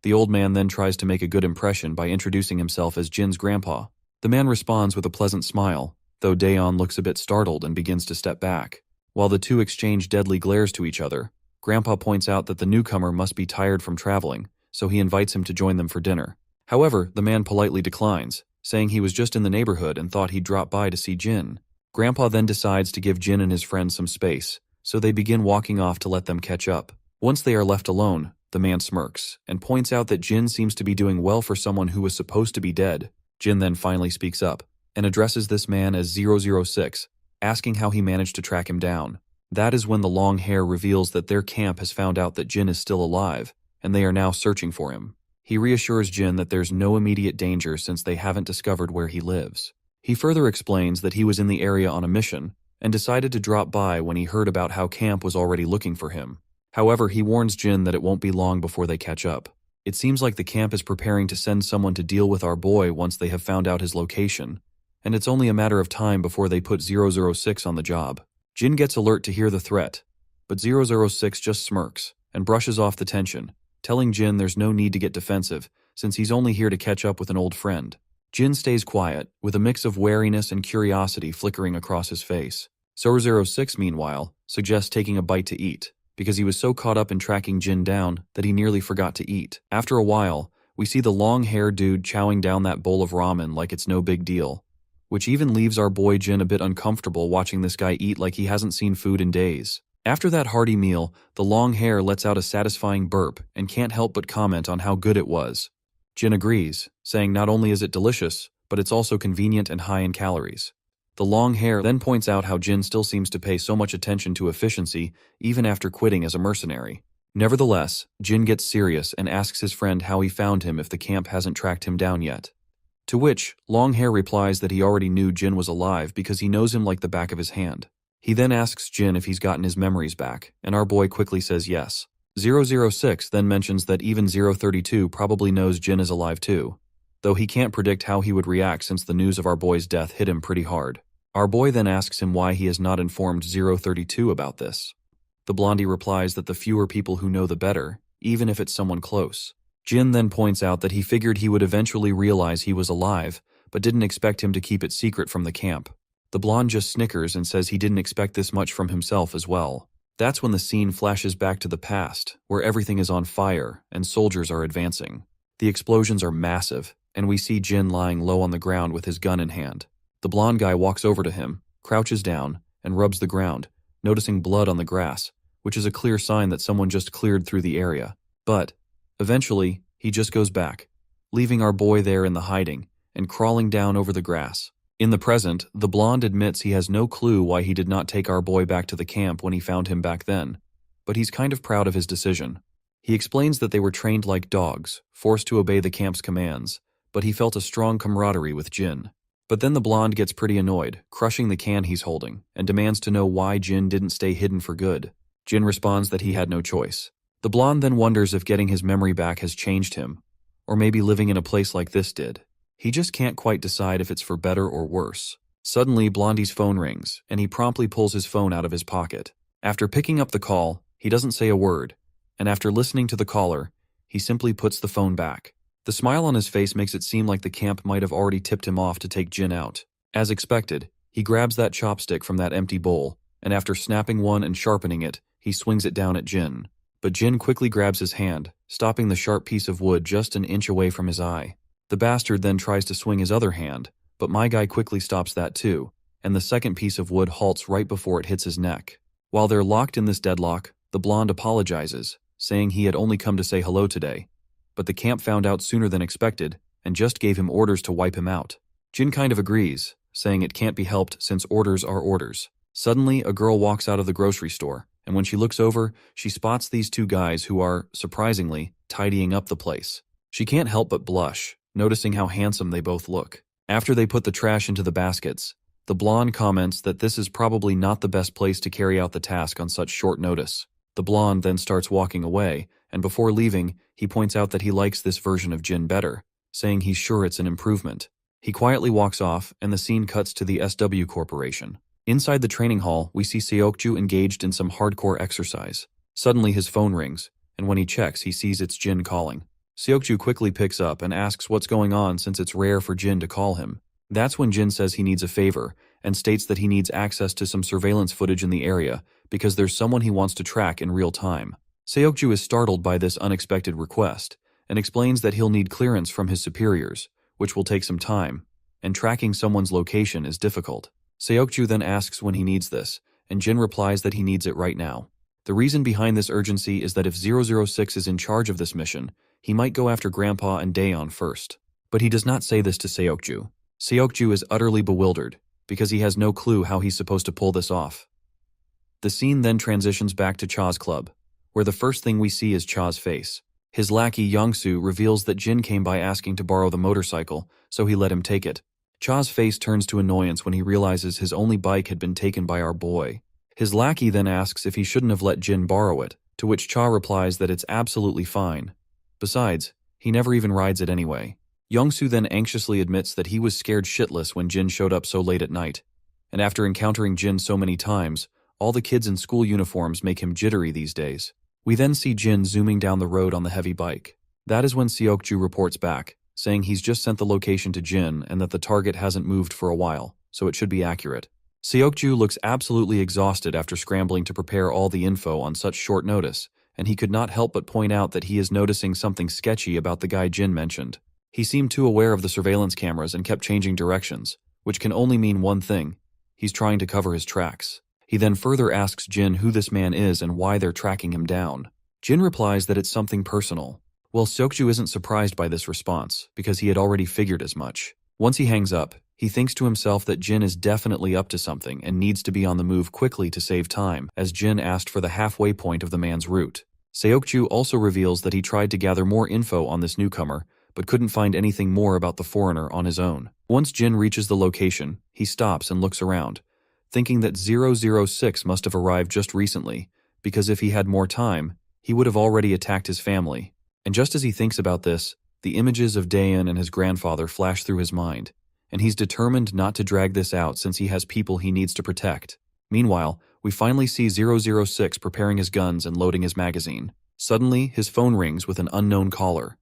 The old man then tries to make a good impression by introducing himself as Jin's grandpa. The man responds with a pleasant smile, though Daeon looks a bit startled and begins to step back. While the two exchange deadly glares to each other, Grandpa points out that the newcomer must be tired from traveling, so he invites him to join them for dinner. However, the man politely declines, saying he was just in the neighborhood and thought he'd drop by to see Jin. Grandpa then decides to give Jin and his friends some space, so they begin walking off to let them catch up. Once they are left alone, the man smirks and points out that Jin seems to be doing well for someone who was supposed to be dead. Jin then finally speaks up and addresses this man as 006, asking how he managed to track him down. That is when the long hair reveals that their camp has found out that Jin is still alive, and they are now searching for him. He reassures Jin that there's no immediate danger since they haven't discovered where he lives. He further explains that he was in the area on a mission and decided to drop by when he heard about how camp was already looking for him. However, he warns Jin that it won't be long before they catch up. It seems like the camp is preparing to send someone to deal with our boy once they have found out his location, and it's only a matter of time before they put 006 on the job. Jin gets alert to hear the threat, but 006 just smirks and brushes off the tension, telling Jin there's no need to get defensive since he's only here to catch up with an old friend. Jin stays quiet, with a mix of wariness and curiosity flickering across his face. 006, meanwhile, suggests taking a bite to eat, because he was so caught up in tracking Jin down that he nearly forgot to eat. After a while, we see the long-haired dude chowing down that bowl of ramen like it's no big deal, which even leaves our boy Jin a bit uncomfortable watching this guy eat like he hasn't seen food in days. After that hearty meal, the long hair lets out a satisfying burp and can't help but comment on how good it was. Jin agrees, saying not only is it delicious, but it's also convenient and high in calories. The long hair then points out how Jin still seems to pay so much attention to efficiency even after quitting as a mercenary. Nevertheless, Jin gets serious and asks his friend how he found him if the camp hasn't tracked him down yet. To which, long hair replies that he already knew Jin was alive because he knows him like the back of his hand. He then asks Jin if he's gotten his memories back, and our boy quickly says yes. 006 then mentions that even 032 probably knows Jin is alive too, though he can't predict how he would react since the news of our boy's death hit him pretty hard. Our boy then asks him why he has not informed 032 about this. The blondie replies that the fewer people who know the better, even if it's someone close. Jin then points out that he figured he would eventually realize he was alive, but didn't expect him to keep it secret from the camp. The blonde just snickers and says he didn't expect this much from himself as well. That's when the scene flashes back to the past, where everything is on fire and soldiers are advancing. The explosions are massive, and we see Jin lying low on the ground with his gun in hand. The blonde guy walks over to him, crouches down, and rubs the ground, noticing blood on the grass, which is a clear sign that someone just cleared through the area. But, eventually, he just goes back, leaving our boy there in the hiding, and crawling down over the grass. In the present, the blonde admits he has no clue why he did not take our boy back to the camp when he found him back then, but he's kind of proud of his decision. He explains that they were trained like dogs, forced to obey the camp's commands, but he felt a strong camaraderie with Jin. But then the blonde gets pretty annoyed, crushing the can he's holding, and demands to know why Jin didn't stay hidden for good. Jin responds that he had no choice. The blonde then wonders if getting his memory back has changed him, or maybe living in a place like this did. He just can't quite decide if it's for better or worse. Suddenly, Blondie's phone rings, and he promptly pulls his phone out of his pocket. After picking up the call, he doesn't say a word, and after listening to the caller, he simply puts the phone back. The smile on his face makes it seem like the camp might have already tipped him off to take Jin out. As expected, he grabs that chopstick from that empty bowl, and after snapping one and sharpening it, he swings it down at Jin. But Jin quickly grabs his hand, stopping the sharp piece of wood just an inch away from his eye. The bastard then tries to swing his other hand, but my guy quickly stops that too, and the second piece of wood halts right before it hits his neck. While they're locked in this deadlock, the blonde apologizes, saying he had only come to say hello today, but the camp found out sooner than expected and just gave him orders to wipe him out. Jin kind of agrees, saying it can't be helped since orders are orders. Suddenly, a girl walks out of the grocery store, and when she looks over, she spots these two guys who are, surprisingly, tidying up the place. She can't help but blush, noticing how handsome they both look. After they put the trash into the baskets, the blonde comments that this is probably not the best place to carry out the task on such short notice. The blonde then starts walking away, and before leaving, he points out that he likes this version of Jin better, saying he's sure it's an improvement. He quietly walks off, and the scene cuts to the SW Corporation. Inside the training hall, we see Seokju engaged in some hardcore exercise. Suddenly his phone rings, and when he checks, he sees it's Jin calling. Seokju quickly picks up and asks what's going on since it's rare for Jin to call him. That's when Jin says he needs a favor, and states that he needs access to some surveillance footage in the area because there's someone he wants to track in real time. Seokju is startled by this unexpected request, and explains that he'll need clearance from his superiors, which will take some time, and tracking someone's location is difficult. Seokju then asks when he needs this, and Jin replies that he needs it right now. The reason behind this urgency is that if 006 is in charge of this mission, he might go after Grandpa and Daeon first. But he does not say this to Seokju. Seokju is utterly bewildered, because he has no clue how he's supposed to pull this off. The scene then transitions back to Cha's club, where the first thing we see is Cha's face. His lackey Yongsoo reveals that Jin came by asking to borrow the motorcycle, so he let him take it. Cha's face turns to annoyance when he realizes his only bike had been taken by our boy. His lackey then asks if he shouldn't have let Jin borrow it, to which Cha replies that it's absolutely fine. Besides, he never even rides it anyway. Yongsoo then anxiously admits that he was scared shitless when Jin showed up so late at night, and after encountering Jin so many times, all the kids in school uniforms make him jittery these days. We then see Jin zooming down the road on the heavy bike. That is when Seokju reports back, saying he's just sent the location to Jin and that the target hasn't moved for a while, so it should be accurate. Seokju looks absolutely exhausted after scrambling to prepare all the info on such short notice, and he could not help but point out that he is noticing something sketchy about the guy Jin mentioned. He seemed too aware of the surveillance cameras and kept changing directions, which can only mean one thing: he's trying to cover his tracks. He then further asks Jin who this man is and why they're tracking him down. Jin replies that it's something personal. Well, Seokju isn't surprised by this response, because he had already figured as much. Once he hangs up, he thinks to himself that Jin is definitely up to something and needs to be on the move quickly to save time, as Jin asked for the halfway point of the man's route. Seokju also reveals that he tried to gather more info on this newcomer, but couldn't find anything more about the foreigner on his own. Once Jin reaches the location, he stops and looks around, thinking that 006 must have arrived just recently, because if he had more time, he would have already attacked his family. And just as he thinks about this, the images of Daeon and his grandfather flash through his mind, and he's determined not to drag this out since he has people he needs to protect. Meanwhile, We finally see 006 preparing his guns and loading his magazine. Suddenly, his phone rings with an unknown caller.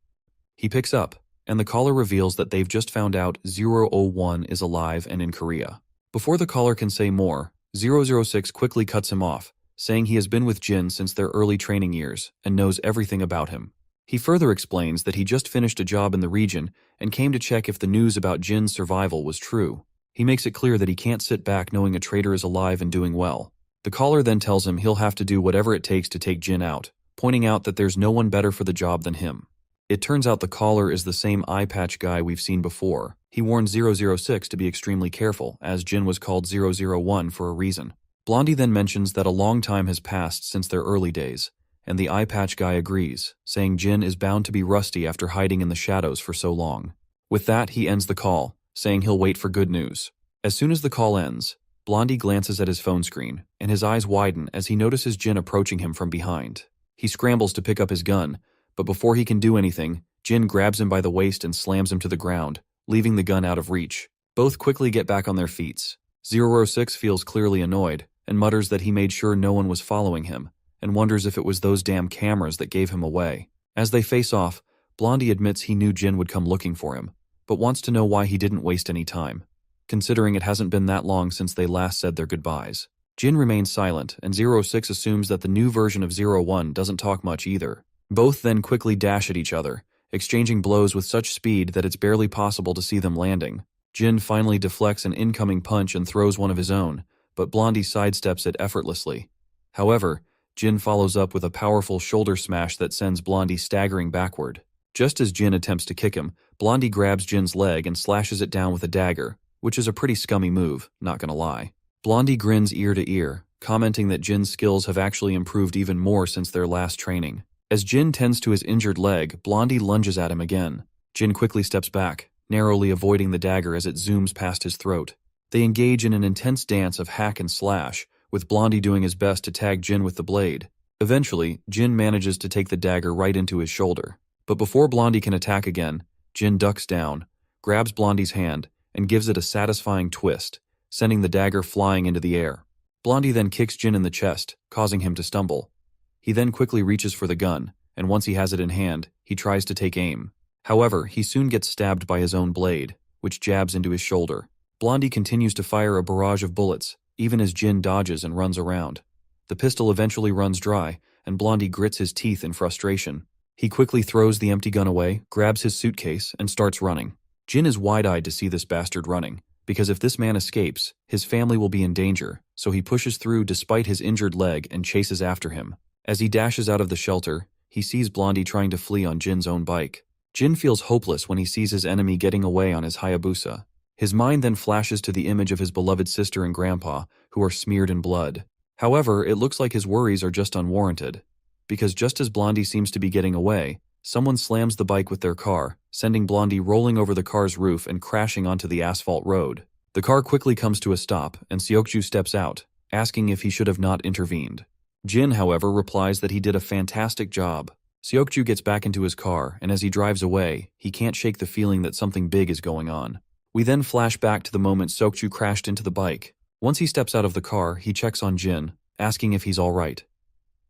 He picks up, and the caller reveals that they've just found out 001 is alive and in Korea. Before the caller can say more, 006 quickly cuts him off, saying he has been with Jin since their early training years and knows everything about him. He further explains that he just finished a job in the region and came to check if the news about Jin's survival was true. He makes it clear that he can't sit back knowing a traitor is alive and doing well. The caller then tells him he'll have to do whatever it takes to take Jin out, pointing out that there's no one better for the job than him. It turns out the caller is the same eye patch guy we've seen before. He warned 006 to be extremely careful, as Jin was called 001 for a reason. Blondie then mentions that a long time has passed since their early days, and the eye patch guy agrees, saying Jin is bound to be rusty after hiding in the shadows for so long. With that, he ends the call, saying he'll wait for good news. As soon as the call ends, Blondie glances at his phone screen, and his eyes widen as he notices Jin approaching him from behind. He scrambles to pick up his gun, but before he can do anything, Jin grabs him by the waist and slams him to the ground, leaving the gun out of reach. Both quickly get back on their feet. 006 feels clearly annoyed, and mutters that he made sure no one was following him, and wonders if it was those damn cameras that gave him away. As they face off, Blondie admits he knew Jin would come looking for him, but wants to know why he didn't waste any time, considering it hasn't been that long since they last said their goodbyes. Jin remains silent, and 06 assumes that the new version of 01 doesn't talk much either. Both then quickly dash at each other, exchanging blows with such speed that it's barely possible to see them landing. Jin finally deflects an incoming punch and throws one of his own, but Blondie sidesteps it effortlessly. However, Jin follows up with a powerful shoulder smash that sends Blondie staggering backward. Just as Jin attempts to kick him, Blondie grabs Jin's leg and slashes it down with a dagger, which is a pretty scummy move, not gonna lie. Blondie grins ear to ear, commenting that Jin's skills have actually improved even more since their last training. As Jin tends to his injured leg, Blondie lunges at him again. Jin quickly steps back, narrowly avoiding the dagger as it zooms past his throat. They engage in an intense dance of hack and slash, with Blondie doing his best to tag Jin with the blade. Eventually, Jin manages to take the dagger right into his shoulder. But before Blondie can attack again, Jin ducks down, grabs Blondie's hand, and gives it a satisfying twist, sending the dagger flying into the air. Blondie then kicks Jin in the chest, causing him to stumble. He then quickly reaches for the gun, and once he has it in hand, he tries to take aim. However, he soon gets stabbed by his own blade, which jabs into his shoulder. Blondie continues to fire a barrage of bullets, even as Jin dodges and runs around. The pistol eventually runs dry, and Blondie grits his teeth in frustration. He quickly throws the empty gun away, grabs his suitcase, and starts running. Jin is wide-eyed to see this bastard running, because if this man escapes, his family will be in danger, so he pushes through despite his injured leg and chases after him. As he dashes out of the shelter, he sees Blondie trying to flee on Jin's own bike. Jin feels hopeless when he sees his enemy getting away on his Hayabusa. His mind then flashes to the image of his beloved sister and grandpa, who are smeared in blood. However, it looks like his worries are just unwarranted, because just as Blondie seems to be getting away, someone slams the bike with their car, sending Blondie rolling over the car's roof and crashing onto the asphalt road. The car quickly comes to a stop, and Seokju steps out, asking if he should have not intervened. Jin, however, replies that he did a fantastic job. Seokju gets back into his car, and as he drives away, he can't shake the feeling that something big is going on. We then flash back to the moment Seokju crashed into the bike. Once he steps out of the car, he checks on Jin, asking if he's alright.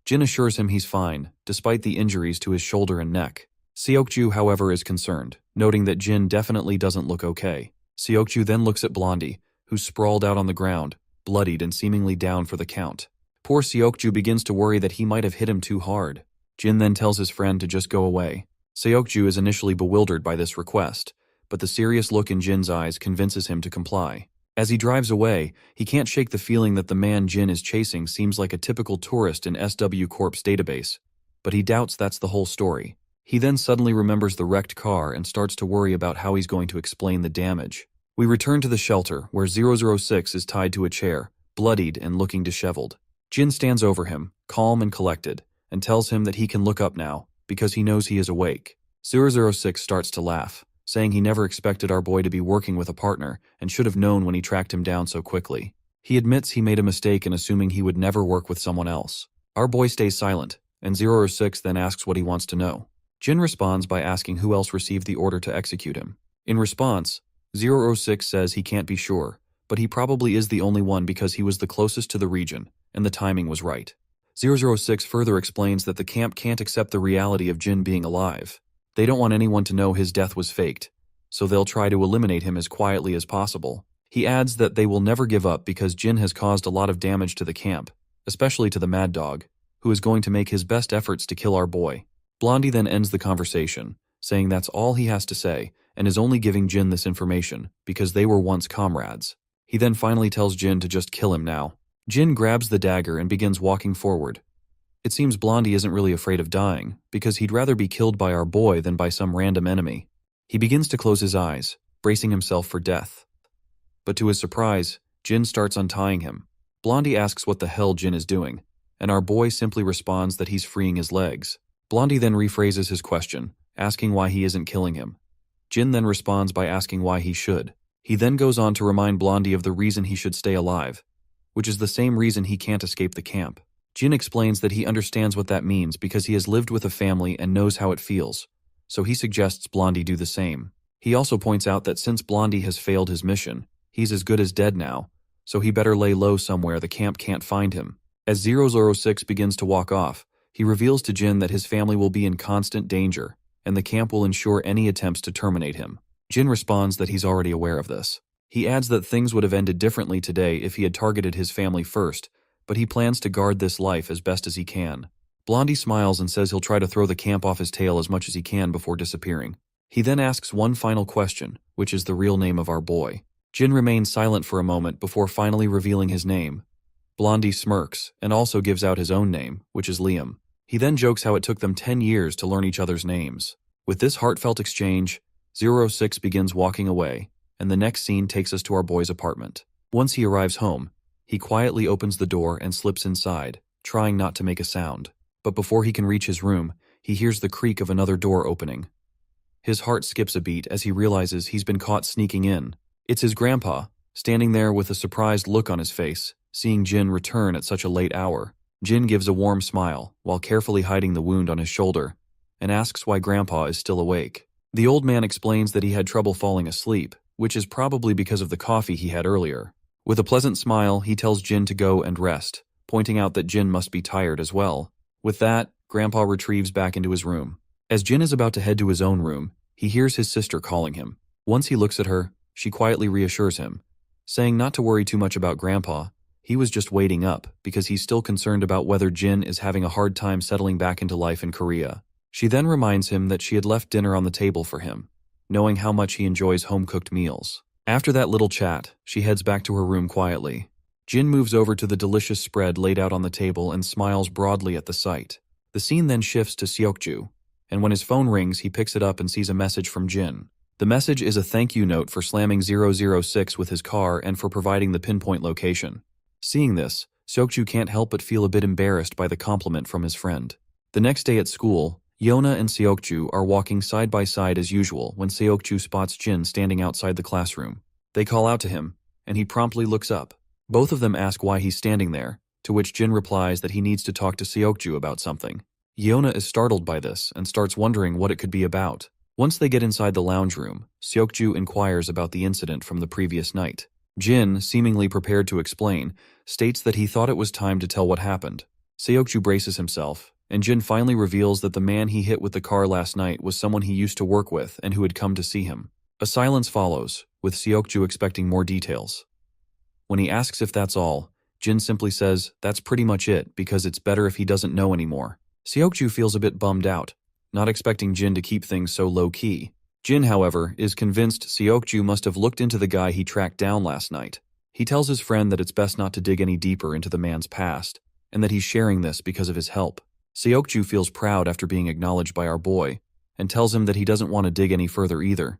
Jin assures him he's fine, despite the injuries to his shoulder and neck. Seokju, however, is concerned, noting that Jin definitely doesn't look okay. Seokju then looks at Blondie, who's sprawled out on the ground, bloodied and seemingly down for the count. Poor Seokju begins to worry that he might have hit him too hard. Jin then tells his friend to just go away. Seokju is initially bewildered by this request, but the serious look in Jin's eyes convinces him to comply. As he drives away, he can't shake the feeling that the man Jin is chasing seems like a typical tourist in SW Corp's database, but he doubts that's the whole story. He then suddenly remembers the wrecked car and starts to worry about how he's going to explain the damage. We return to the shelter, where 006 is tied to a chair, bloodied and looking disheveled. Jin stands over him, calm and collected, and tells him that he can look up now, because he knows he is awake. 006 starts to laugh, saying he never expected our boy to be working with a partner and should have known when he tracked him down so quickly. He admits he made a mistake in assuming he would never work with someone else. Our boy stays silent, and 006 then asks what he wants to know. Jin responds by asking who else received the order to execute him. In response, 006 says he can't be sure, but he probably is the only one because he was the closest to the region, and the timing was right. 006 further explains that the camp can't accept the reality of Jin being alive. They don't want anyone to know his death was faked, so they'll try to eliminate him as quietly as possible. He adds that they will never give up because Jin has caused a lot of damage to the camp, especially to the Mad Dog, who is going to make his best efforts to kill our boy. Blondie then ends the conversation, saying that's all he has to say, and is only giving Jin this information because they were once comrades. He then finally tells Jin to just kill him now. Jin grabs the dagger and begins walking forward. It seems Blondie isn't really afraid of dying, because he'd rather be killed by our boy than by some random enemy. He begins to close his eyes, bracing himself for death. But to his surprise, Jin starts untying him. Blondie asks what the hell Jin is doing, and our boy simply responds that he's freeing his legs. Blondie then rephrases his question, asking why he isn't killing him. Jin then responds by asking why he should. He then goes on to remind Blondie of the reason he should stay alive, which is the same reason he can't escape the camp. Jin explains that he understands what that means because he has lived with a family and knows how it feels, so he suggests Blondie do the same. He also points out that since Blondie has failed his mission, he's as good as dead now, so he better lay low somewhere the camp can't find him. As 006 begins to walk off, he reveals to Jin that his family will be in constant danger, and the camp will ensure any attempts to terminate him. Jin responds that he's already aware of this. He adds that things would have ended differently today if he had targeted his family first, but he plans to guard this life as best as he can. Blondie smiles and says he'll try to throw the camp off his tail as much as he can before disappearing. He then asks one final question, which is the real name of our boy. Jin remains silent for a moment before finally revealing his name. Blondie smirks and also gives out his own name, which is Liam. He then jokes how it took them 10 years to learn each other's names. With this heartfelt exchange, 06 begins walking away, and the next scene takes us to our boy's apartment. Once he arrives home, he quietly opens the door and slips inside, trying not to make a sound. But before he can reach his room, he hears the creak of another door opening. His heart skips a beat as he realizes he's been caught sneaking in. It's his grandpa, standing there with a surprised look on his face, seeing Jin return at such a late hour. Jin gives a warm smile, while carefully hiding the wound on his shoulder, and asks why Grandpa is still awake. The old man explains that he had trouble falling asleep, which is probably because of the coffee he had earlier. With a pleasant smile, he tells Jin to go and rest, pointing out that Jin must be tired as well. With that, Grandpa retrieves back into his room. As Jin is about to head to his own room, he hears his sister calling him. Once he looks at her, she quietly reassures him, saying not to worry too much about Grandpa. He was just waiting up because he's still concerned about whether Jin is having a hard time settling back into life in Korea. She then reminds him that she had left dinner on the table for him, knowing how much he enjoys home-cooked meals. After that little chat, she heads back to her room quietly. Jin moves over to the delicious spread laid out on the table and smiles broadly at the sight. The scene then shifts to Seokju, and when his phone rings, he picks it up and sees a message from Jin. The message is a thank you note for slamming 006 with his car and for providing the pinpoint location. Seeing this, Seokju can't help but feel a bit embarrassed by the compliment from his friend. The next day at school, Yona and Seokju are walking side by side as usual when Seokju spots Jin standing outside the classroom. They call out to him, and he promptly looks up. Both of them ask why he's standing there, to which Jin replies that he needs to talk to Seokju about something. Yona is startled by this and starts wondering what it could be about. Once they get inside the lounge room, Seokju inquires about the incident from the previous night. Jin, seemingly prepared to explain, states that he thought it was time to tell what happened. Seokju braces himself, and Jin finally reveals that the man he hit with the car last night was someone he used to work with and who had come to see him. A silence follows, with Seokju expecting more details. When he asks if that's all, Jin simply says that's pretty much it because it's better if he doesn't know anymore. Seokju feels a bit bummed out, not expecting Jin to keep things so low-key. Jin, however, is convinced Seokju must have looked into the guy he tracked down last night. He tells his friend that it's best not to dig any deeper into the man's past, and that he's sharing this because of his help. Seokju feels proud after being acknowledged by our boy, and tells him that he doesn't want to dig any further either,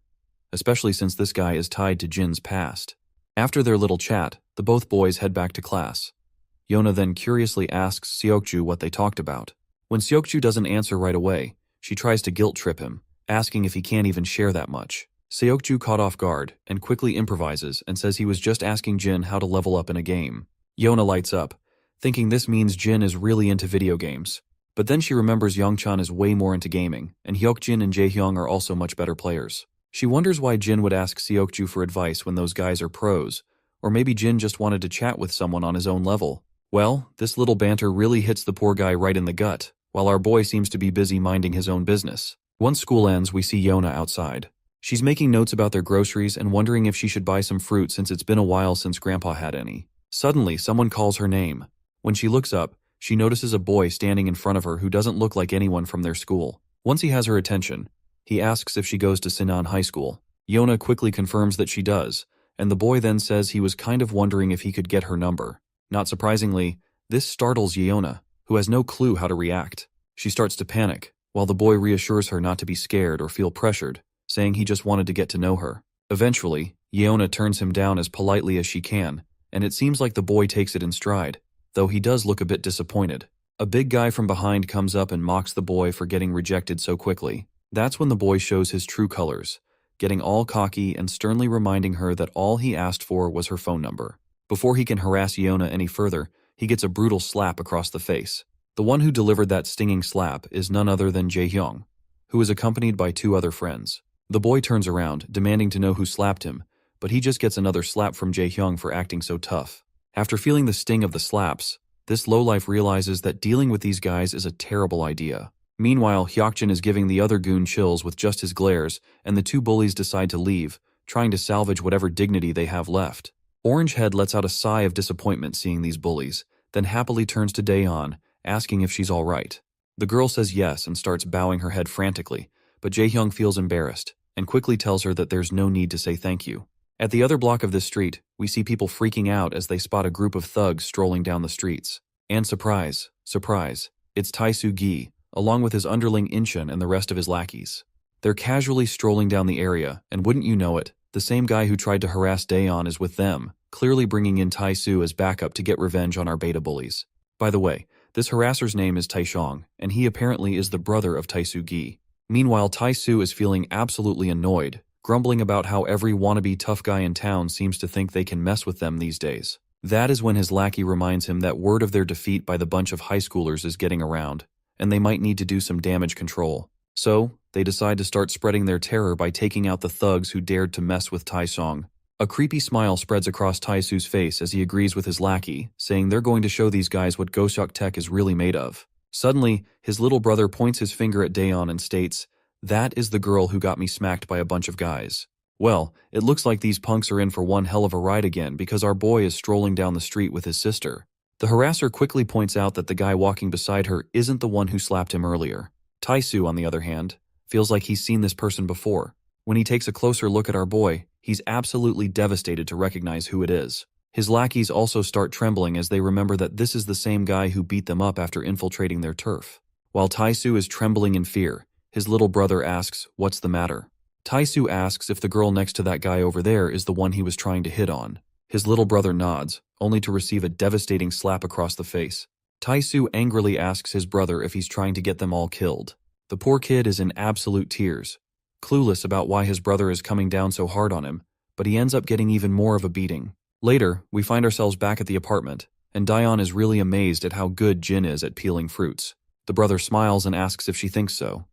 especially since this guy is tied to Jin's past. After their little chat, the both boys head back to class. Yona then curiously asks Seokju what they talked about. When Seokju doesn't answer right away, she tries to guilt-trip him, asking if he can't even share that much. Seokju caught off guard and quickly improvises and says he was just asking Jin how to level up in a game. Yona lights up, thinking this means Jin is really into video games. But then she remembers Youngchan is way more into gaming, and Hyokjin and Jaehyung are also much better players. She wonders why Jin would ask Seokju for advice when those guys are pros, or maybe Jin just wanted to chat with someone on his own level. Well, this little banter really hits the poor guy right in the gut, while our boy seems to be busy minding his own business. Once school ends, we see Yona outside. She's making notes about their groceries and wondering if she should buy some fruit since it's been a while since Grandpa had any. Suddenly, someone calls her name. When she looks up, she notices a boy standing in front of her who doesn't look like anyone from their school. Once he has her attention, he asks if she goes to Sinan High School. Yona quickly confirms that she does, and the boy then says he was kind of wondering if he could get her number. Not surprisingly, this startles Yona, who has no clue how to react. She starts to panic, while the boy reassures her not to be scared or feel pressured, saying he just wanted to get to know her. Eventually, Yona turns him down as politely as she can, and it seems like the boy takes it in stride, though he does look a bit disappointed. A big guy from behind comes up and mocks the boy for getting rejected so quickly. That's when the boy shows his true colors, getting all cocky and sternly reminding her that all he asked for was her phone number. Before he can harass Yona any further, he gets a brutal slap across the face. The one who delivered that stinging slap is none other than Jae-hyung, who is accompanied by two other friends. The boy turns around, demanding to know who slapped him, but he just gets another slap from Jae-hyung for acting so tough. After feeling the sting of the slaps, this lowlife realizes that dealing with these guys is a terrible idea. Meanwhile, Hyokjin is giving the other goon chills with just his glares, and the two bullies decide to leave, trying to salvage whatever dignity they have left. Orangehead lets out a sigh of disappointment seeing these bullies, then happily turns to Daeon, asking if she's all right. The girl says yes and starts bowing her head frantically, but Jae-hyung feels embarrassed and quickly tells her that there's no need to say thank you. At the other block of this street, we see people freaking out as they spot a group of thugs strolling down the streets. And surprise, it's Tae-soo-gi, along with his underling Incheon and the rest of his lackeys. They're casually strolling down the area, and wouldn't you know it, the same guy who tried to harass Daeon is with them, clearly bringing in Tae-soo as backup to get revenge on our beta bullies. By the way, this harasser's name is Tae-shong, and he apparently is the brother of Tae-soo-gi. Meanwhile, Tae-soo is feeling absolutely annoyed, grumbling about how every wannabe tough guy in town seems to think they can mess with them these days. That is when his lackey reminds him that word of their defeat by the bunch of high schoolers is getting around, and they might need to do some damage control. So, they decide to start spreading their terror by taking out the thugs who dared to mess with Tae-song. A creepy smile spreads across Tae-soo's face as he agrees with his lackey, saying they're going to show these guys what Gosok Tech is really made of. Suddenly, his little brother points his finger at Daeon and states, "That is the girl who got me smacked by a bunch of guys." Well, it looks like these punks are in for one hell of a ride again because our boy is strolling down the street with his sister. The harasser quickly points out that the guy walking beside her isn't the one who slapped him earlier. Tae-soo, on the other hand, feels like he's seen this person before. When he takes a closer look at our boy, he's absolutely devastated to recognize who it is. His lackeys also start trembling as they remember that this is the same guy who beat them up after infiltrating their turf. While Tae-soo is trembling in fear, his little brother asks, "What's the matter?" Tae-soo asks if the girl next to that guy over there is the one he was trying to hit on. His little brother nods, only to receive a devastating slap across the face. Tae-soo angrily asks his brother if he's trying to get them all killed. The poor kid is in absolute tears, clueless about why his brother is coming down so hard on him, but he ends up getting even more of a beating. Later, we find ourselves back at the apartment, and Daeon is really amazed at how good Jin is at peeling fruits. The brother smiles and asks if she thinks so.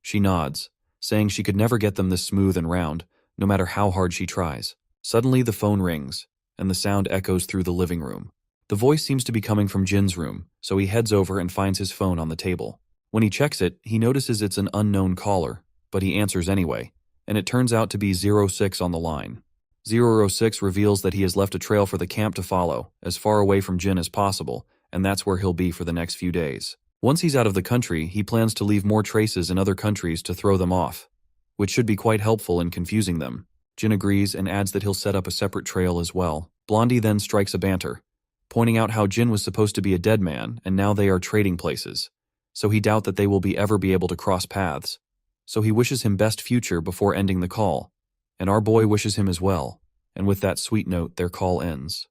She nods, saying she could never get them this smooth and round, no matter how hard she tries. Suddenly the phone rings, and the sound echoes through the living room. The voice seems to be coming from Jin's room, so he heads over and finds his phone on the table. When he checks it, he notices it's an unknown caller, but he answers anyway, and it turns out to be 06 on the line. 006 reveals that he has left a trail for the camp to follow, as far away from Jin as possible, and that's where he'll be for the next few days. Once he's out of the country, he plans to leave more traces in other countries to throw them off, which should be quite helpful in confusing them. Jin agrees and adds that he'll set up a separate trail as well. Blondie then strikes a banter, pointing out how Jin was supposed to be a dead man, and now they are trading places, so he doubts that they will ever be able to cross paths. So he wishes him best future before ending the call, and our boy wishes him as well, and with that sweet note, their call ends.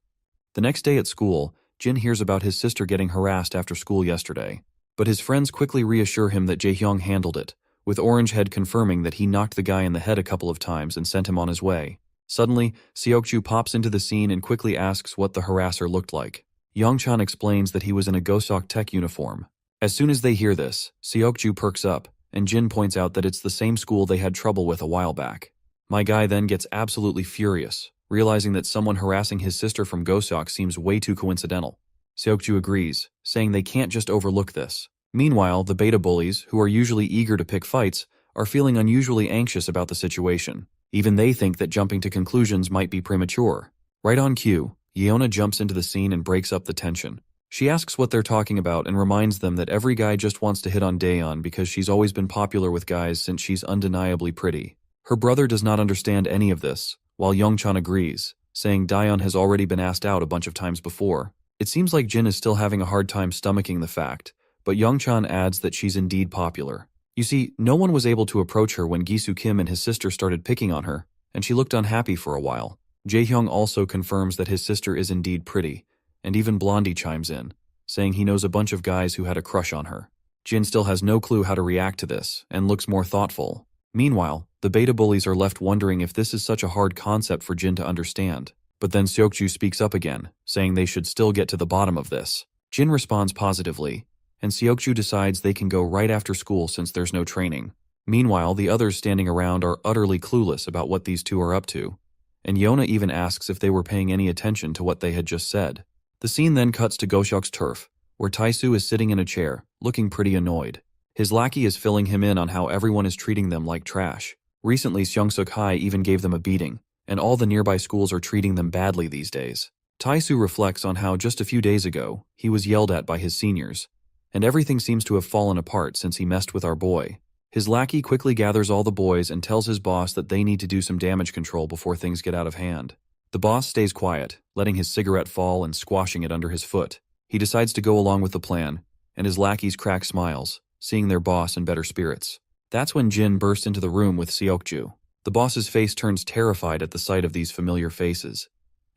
The next day at school, Jin hears about his sister getting harassed after school yesterday, but his friends quickly reassure him that Jae-hyung handled it, with Orangehead confirming that he knocked the guy in the head a couple of times and sent him on his way. Suddenly, Seokju pops into the scene and quickly asks what the harasser looked like. Yongchan explains that he was in a Gosok Tech uniform. As soon as they hear this, Seokju perks up, and Jin points out that it's the same school they had trouble with a while back. My guy then gets absolutely furious, realizing that someone harassing his sister from Gosok seems way too coincidental. Seokju agrees, saying they can't just overlook this. Meanwhile, the beta bullies, who are usually eager to pick fights, are feeling unusually anxious about the situation. Even they think that jumping to conclusions might be premature. Right on cue, Yeona jumps into the scene and breaks up the tension. She asks what they're talking about and reminds them that every guy just wants to hit on Daeon because she's always been popular with guys since she's undeniably pretty. Her brother does not understand any of this, while Youngchan agrees, saying Daeon has already been asked out a bunch of times before. It seems like Jin is still having a hard time stomaching the fact, but Youngchan adds that she's indeed popular. You see, no one was able to approach her when Gisu Kim and his sister started picking on her, and she looked unhappy for a while. Jaehyung also confirms that his sister is indeed pretty, and even Blondie chimes in, saying he knows a bunch of guys who had a crush on her. Jin still has no clue how to react to this, and looks more thoughtful. Meanwhile, the beta bullies are left wondering if this is such a hard concept for Jin to understand. But then Seokju speaks up again, saying they should still get to the bottom of this. Jin responds positively, and Seokju decides they can go right after school since there's no training. Meanwhile, the others standing around are utterly clueless about what these two are up to, and Yona even asks if they were paying any attention to what they had just said. The scene then cuts to Goshok's turf, where Taisu is sitting in a chair, looking pretty annoyed. His lackey is filling him in on how everyone is treating them like trash. Recently, Seongsuk High even gave them a beating, and all the nearby schools are treating them badly these days. Taisu reflects on how just a few days ago, he was yelled at by his seniors, and everything seems to have fallen apart since he messed with our boy. His lackey quickly gathers all the boys and tells his boss that they need to do some damage control before things get out of hand. The boss stays quiet, letting his cigarette fall and squashing it under his foot. He decides to go along with the plan, and his lackeys crack smiles, seeing their boss in better spirits. That's when Jin bursts into the room with Seokju. The boss's face turns terrified at the sight of these familiar faces,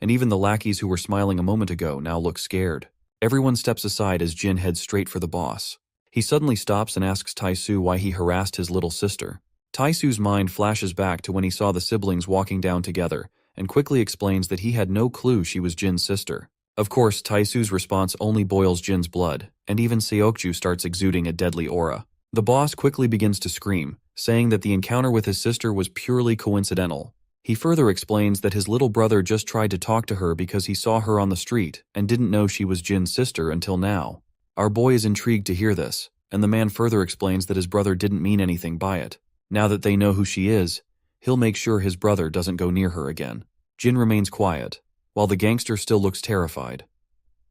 and even the lackeys who were smiling a moment ago now look scared. Everyone steps aside as Jin heads straight for the boss. He suddenly stops and asks Taisu why he harassed his little sister. Taisu's mind flashes back to when he saw the siblings walking down together, and quickly explains that he had no clue she was Jin's sister. Of course, Taisu's response only boils Jin's blood, and even Seokju starts exuding a deadly aura. The boss quickly begins to scream, saying that the encounter with his sister was purely coincidental. He further explains that his little brother just tried to talk to her because he saw her on the street and didn't know she was Jin's sister until now. Our boy is intrigued to hear this, and the man further explains that his brother didn't mean anything by it. Now that they know who she is, he'll make sure his brother doesn't go near her again. Jin remains quiet, while the gangster still looks terrified.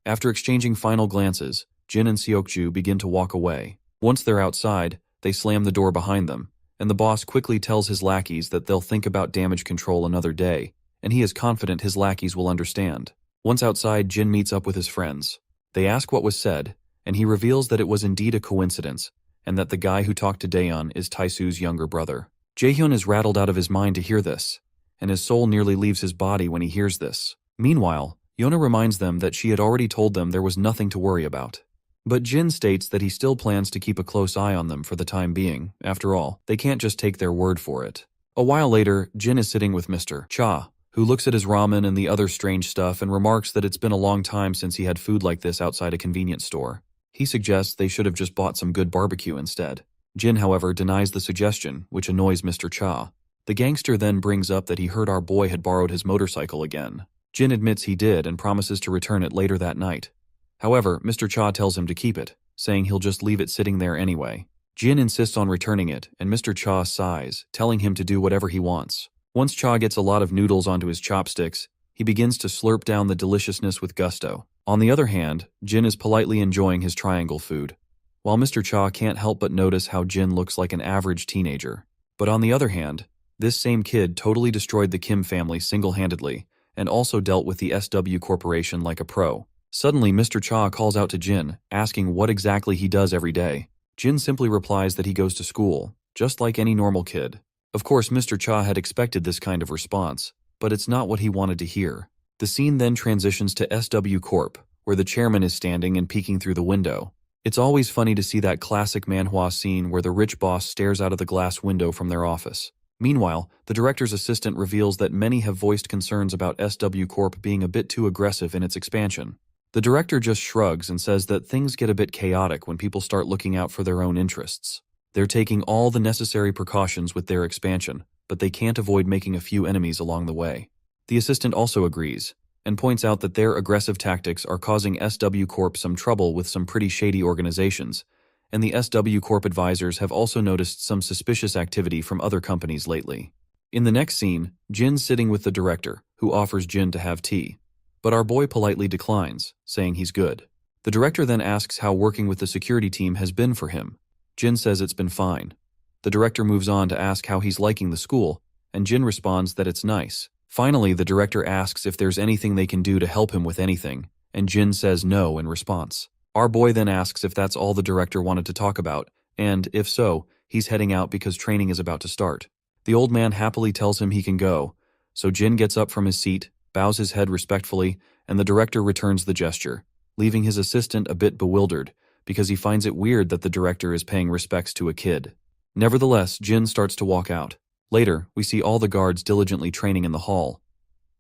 After exchanging final glances, Jin and Seokju begin to walk away. Once they're outside, they slam the door behind them, and the boss quickly tells his lackeys that they'll think about damage control another day, and he is confident his lackeys will understand. Once outside, Jin meets up with his friends. They ask what was said, and he reveals that it was indeed a coincidence, and that the guy who talked to Daeon is Taisu's younger brother. Jaehyun is rattled out of his mind to hear this, and his soul nearly leaves his body when he hears this. Meanwhile, Yona reminds them that she had already told them there was nothing to worry about. But Jin states that he still plans to keep a close eye on them for the time being. After all, they can't just take their word for it. A while later, Jin is sitting with Mr. Cha, who looks at his ramen and the other strange stuff and remarks that it's been a long time since he had food like this outside a convenience store. He suggests they should have just bought some good barbecue instead. Jin, however, denies the suggestion, which annoys Mr. Cha. The gangster then brings up that he heard our boy had borrowed his motorcycle again. Jin admits he did and promises to return it later that night. However, Mr. Cha tells him to keep it, saying he'll just leave it sitting there anyway. Jin insists on returning it, and Mr. Cha sighs, telling him to do whatever he wants. Once Cha gets a lot of noodles onto his chopsticks, he begins to slurp down the deliciousness with gusto. On the other hand, Jin is politely enjoying his triangle food, while Mr. Cha can't help but notice how Jin looks like an average teenager. But on the other hand, this same kid totally destroyed the Kim family single-handedly, and also dealt with the SW Corporation like a pro. Suddenly, Mr. Cha calls out to Jin, asking what exactly he does every day. Jin simply replies that he goes to school, just like any normal kid. Of course, Mr. Cha had expected this kind of response, but it's not what he wanted to hear. The scene then transitions to SW Corp, where the chairman is standing and peeking through the window. It's always funny to see that classic manhwa scene where the rich boss stares out of the glass window from their office. Meanwhile, the director's assistant reveals that many have voiced concerns about SW Corp being a bit too aggressive in its expansion. The director just shrugs and says that things get a bit chaotic when people start looking out for their own interests. They're taking all the necessary precautions with their expansion, but they can't avoid making a few enemies along the way. The assistant also agrees, and points out that their aggressive tactics are causing SW Corp some trouble with some pretty shady organizations, and the SW Corp advisors have also noticed some suspicious activity from other companies lately. In the next scene, Jin's sitting with the director, who offers Jin to have tea. But our boy politely declines, saying he's good. The director then asks how working with the security team has been for him. Jin says it's been fine. The director moves on to ask how he's liking the school, and Jin responds that it's nice. Finally, the director asks if there's anything they can do to help him with anything, and Jin says no in response. Our boy then asks if that's all the director wanted to talk about, and, if so, he's heading out because training is about to start. The old man happily tells him he can go, so Jin gets up from his seat, bows his head respectfully, and the director returns the gesture, leaving his assistant a bit bewildered because he finds it weird that the director is paying respects to a kid. Nevertheless, Jin starts to walk out. Later, we see all the guards diligently training in the hall.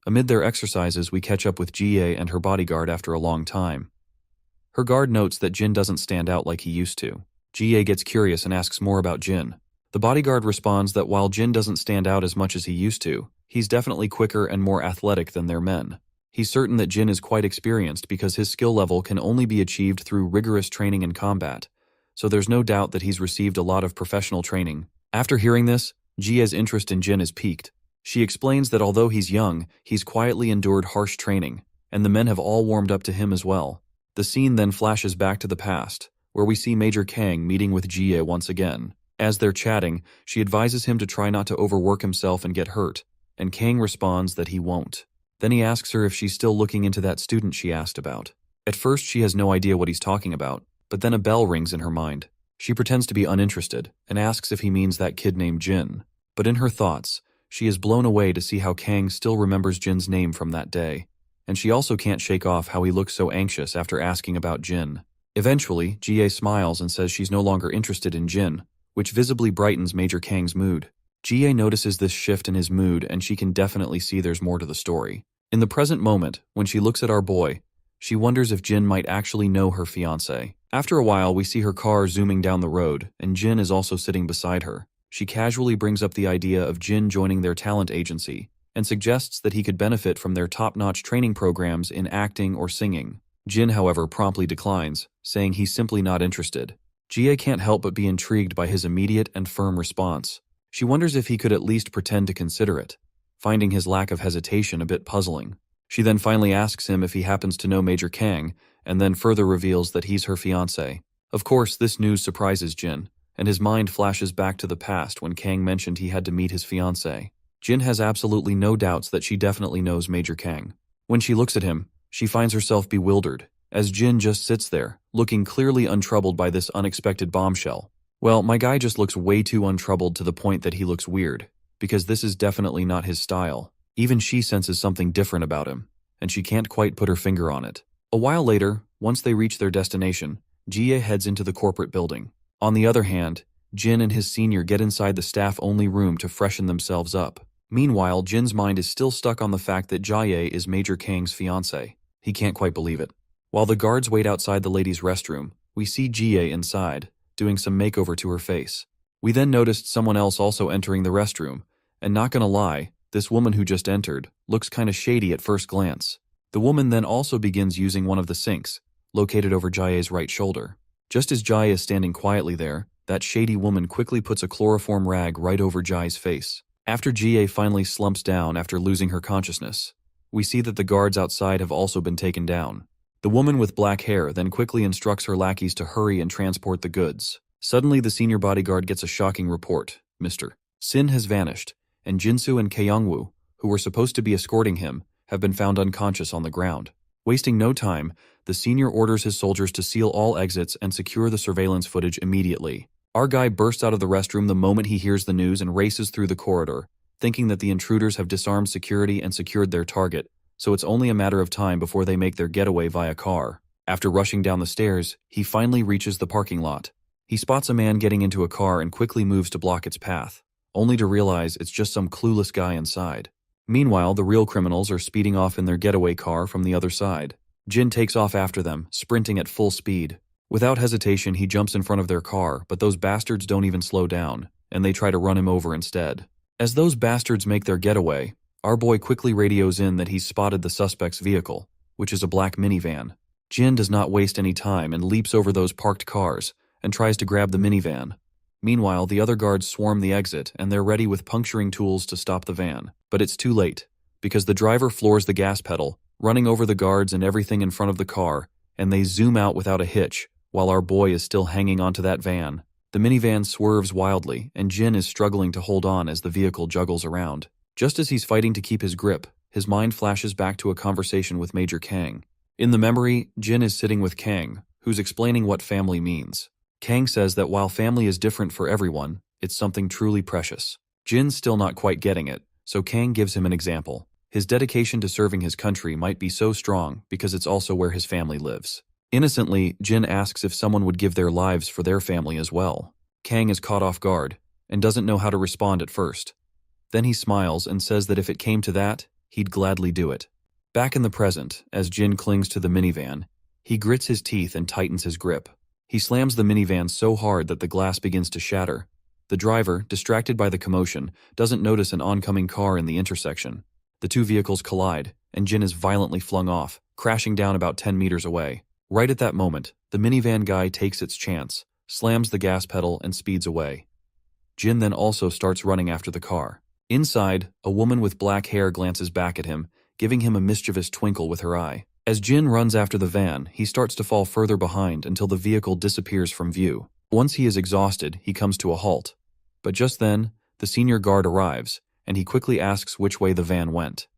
Amid their exercises, we catch up with Jie and her bodyguard after a long time. Her guard notes that Jin doesn't stand out like he used to. Jie gets curious and asks more about Jin. The bodyguard responds that while Jin doesn't stand out as much as he used to, he's definitely quicker and more athletic than their men. He's certain that Jin is quite experienced because his skill level can only be achieved through rigorous training in combat, so there's no doubt that he's received a lot of professional training. After hearing this, Jie's interest in Jin is piqued. She explains that although he's young, he's quietly endured harsh training, and the men have all warmed up to him as well. The scene then flashes back to the past, where we see Major Kang meeting with Jie once again. As they're chatting, she advises him to try not to overwork himself and get hurt, and Kang responds that he won't. Then he asks her if she's still looking into that student she asked about. At first, she has no idea what he's talking about, but then a bell rings in her mind. She pretends to be uninterested and asks if he means that kid named Jin. But in her thoughts, she is blown away to see how Kang still remembers Jin's name from that day, and she also can't shake off how he looks so anxious after asking about Jin. Eventually, Jie smiles and says she's no longer interested in Jin, which visibly brightens Major Kang's mood. Jie notices this shift in his mood, and she can definitely see there's more to the story. In the present moment, when she looks at our boy, she wonders if Jin might actually know her fiancé. After a while, we see her car zooming down the road, and Jin is also sitting beside her. She casually brings up the idea of Jin joining their talent agency, and suggests that he could benefit from their top-notch training programs in acting or singing. Jin, however, promptly declines, saying he's simply not interested. Jie can't help but be intrigued by his immediate and firm response. She wonders if he could at least pretend to consider it, finding his lack of hesitation a bit puzzling. She then finally asks him if he happens to know Major Kang, and then further reveals that he's her fiancé. Of course, this news surprises Jin, and his mind flashes back to the past when Kang mentioned he had to meet his fiancé. Jin has absolutely no doubts that she definitely knows Major Kang. When she looks at him, she finds herself bewildered, as Jin just sits there, looking clearly untroubled by this unexpected bombshell. Well, my guy just looks way too untroubled to the point that he looks weird, because this is definitely not his style. Even she senses something different about him, and she can't quite put her finger on it. A while later, once they reach their destination, Jie heads into the corporate building. On the other hand, Jin and his senior get inside the staff-only room to freshen themselves up. Meanwhile, Jin's mind is still stuck on the fact that Jie is Major Kang's fiancé. He can't quite believe it. While the guards wait outside the ladies' restroom, we see Jie inside, doing some makeover to her face. We then noticed someone else also entering the restroom, and not gonna lie, this woman who just entered looks kinda shady at first glance. The woman then also begins using one of the sinks, located over Jie's right shoulder. Just as Jie is standing quietly there, that shady woman quickly puts a chloroform rag right over Jie's face. After Jie finally slumps down after losing her consciousness, we see that the guards outside have also been taken down. The woman with black hair then quickly instructs her lackeys to hurry and transport the goods. Suddenly, the senior bodyguard gets a shocking report. Mr. Sin has vanished, and Jinsu and Kaeyoungwoo, who were supposed to be escorting him, have been found unconscious on the ground. Wasting no time, the senior orders his soldiers to seal all exits and secure the surveillance footage immediately. Our guy bursts out of the restroom the moment he hears the news and races through the corridor, thinking that the intruders have disarmed security and secured their target, so it's only a matter of time before they make their getaway via car. After rushing down the stairs, he finally reaches the parking lot. He spots a man getting into a car and quickly moves to block its path, only to realize it's just some clueless guy inside. Meanwhile, the real criminals are speeding off in their getaway car from the other side. Jin takes off after them, sprinting at full speed. Without hesitation, he jumps in front of their car, but those bastards don't even slow down, and they try to run him over instead. As those bastards make their getaway, Our boy quickly radios in that he's spotted the suspect's vehicle, which is a black minivan. Jin does not waste any time and leaps over those parked cars and tries to grab the minivan. Meanwhile, the other guards swarm the exit and they're ready with puncturing tools to stop the van. But it's too late, because the driver floors the gas pedal, running over the guards and everything in front of the car, and they zoom out without a hitch, while our boy is still hanging onto that van. The minivan swerves wildly, and Jin is struggling to hold on as the vehicle juggles around. Just as he's fighting to keep his grip, his mind flashes back to a conversation with Major Kang. In the memory, Jin is sitting with Kang, who's explaining what family means. Kang says that while family is different for everyone, it's something truly precious. Jin's still not quite getting it, so Kang gives him an example. His dedication to serving his country might be so strong because it's also where his family lives. Innocently, Jin asks if someone would give their lives for their family as well. Kang is caught off guard and doesn't know how to respond at first. Then he smiles and says that if it came to that, he'd gladly do it. Back in the present, as Jin clings to the minivan, he grits his teeth and tightens his grip. He slams the minivan so hard that the glass begins to shatter. The driver, distracted by the commotion, doesn't notice an oncoming car in the intersection. The two vehicles collide, and Jin is violently flung off, crashing down about 10 meters away. Right at that moment, the minivan guy takes its chance, slams the gas pedal, and speeds away. Jin then also starts running after the car. Inside, a woman with black hair glances back at him, giving him a mischievous twinkle with her eye. As Jin runs after the van, he starts to fall further behind until the vehicle disappears from view. Once he is exhausted, he comes to a halt. But just then, the senior guard arrives, and he quickly asks which way the van went.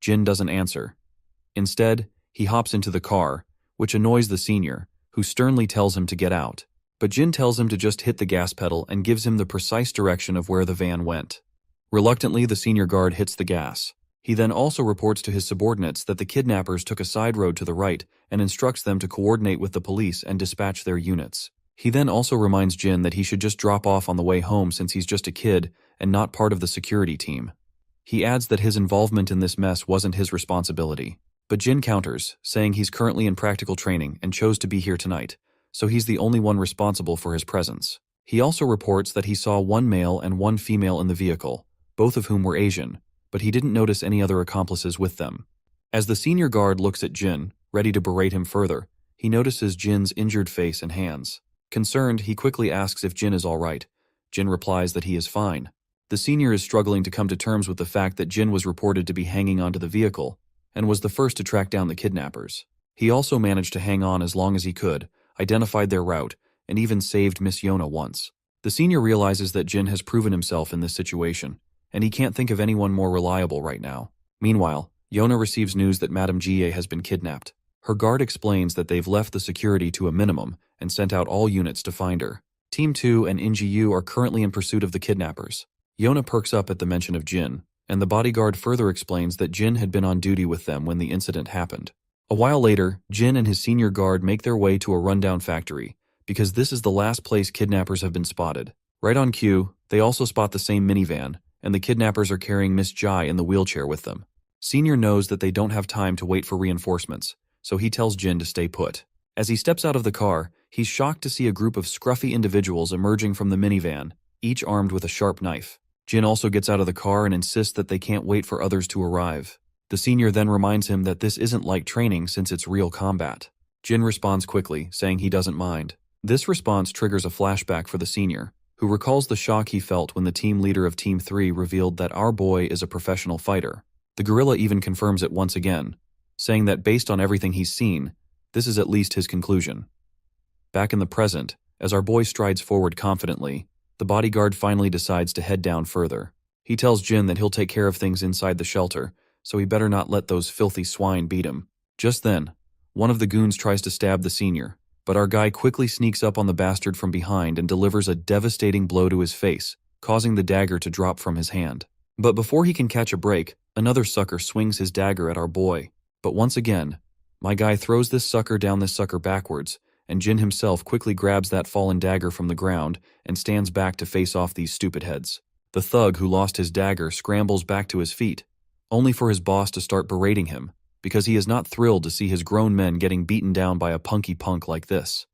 Jin doesn't answer. Instead, he hops into the car, which annoys the senior, who sternly tells him to get out. But Jin tells him to just hit the gas pedal and gives him the precise direction of where the van went. Reluctantly, the senior guard hits the gas. He then also reports to his subordinates that the kidnappers took a side road to the right and instructs them to coordinate with the police and dispatch their units. He then also reminds Jin that he should just drop off on the way home since he's just a kid and not part of the security team. He adds that his involvement in this mess wasn't his responsibility. But Jin counters, saying he's currently in practical training and chose to be here tonight, so he's the only one responsible for his presence. He also reports that he saw one male and one female in the vehicle, both of whom were Asian, but he didn't notice any other accomplices with them. As the senior guard looks at Jin, ready to berate him further, he notices Jin's injured face and hands. Concerned, he quickly asks if Jin is all right. Jin replies that he is fine. The senior is struggling to come to terms with the fact that Jin was reported to be hanging onto the vehicle and was the first to track down the kidnappers. He also managed to hang on as long as he could, identified their route, and even saved Miss Yona once. The senior realizes that Jin has proven himself in this situation, and he can't think of anyone more reliable right now. Meanwhile, Yona receives news that Madame Jie has been kidnapped. Her guard explains that they've left the security to a minimum and sent out all units to find her. Team 2 and NGU are currently in pursuit of the kidnappers. Yona perks up at the mention of Jin, and the bodyguard further explains that Jin had been on duty with them when the incident happened. A while later, Jin and his senior guard make their way to a rundown factory, because this is the last place kidnappers have been spotted. Right on cue, they also spot the same minivan, and the kidnappers are carrying Miss Jai in the wheelchair with them. Senior knows that they don't have time to wait for reinforcements, so he tells Jin to stay put. As he steps out of the car, he's shocked to see a group of scruffy individuals emerging from the minivan, each armed with a sharp knife. Jin also gets out of the car and insists that they can't wait for others to arrive. The senior then reminds him that this isn't like training since it's real combat. Jin responds quickly, saying he doesn't mind. This response triggers a flashback for the senior, who recalls the shock he felt when the team leader of Team 3 revealed that our boy is a professional fighter. The gorilla even confirms it once again, saying that based on everything he's seen, this is at least his conclusion. Back in the present, as our boy strides forward confidently, the bodyguard finally decides to head down further. He tells Jin that he'll take care of things inside the shelter, so he better not let those filthy swine beat him. Just then, one of the goons tries to stab the senior, but our guy quickly sneaks up on the bastard from behind and delivers a devastating blow to his face, causing the dagger to drop from his hand. But before he can catch a break, another sucker swings his dagger at our boy. But once again, my guy throws this sucker down this sucker backwards, and Jin himself quickly grabs that fallen dagger from the ground and stands back to face off these stupid heads. The thug who lost his dagger scrambles back to his feet, only for his boss to start berating him, because he is not thrilled to see his grown men getting beaten down by a punky punk like this.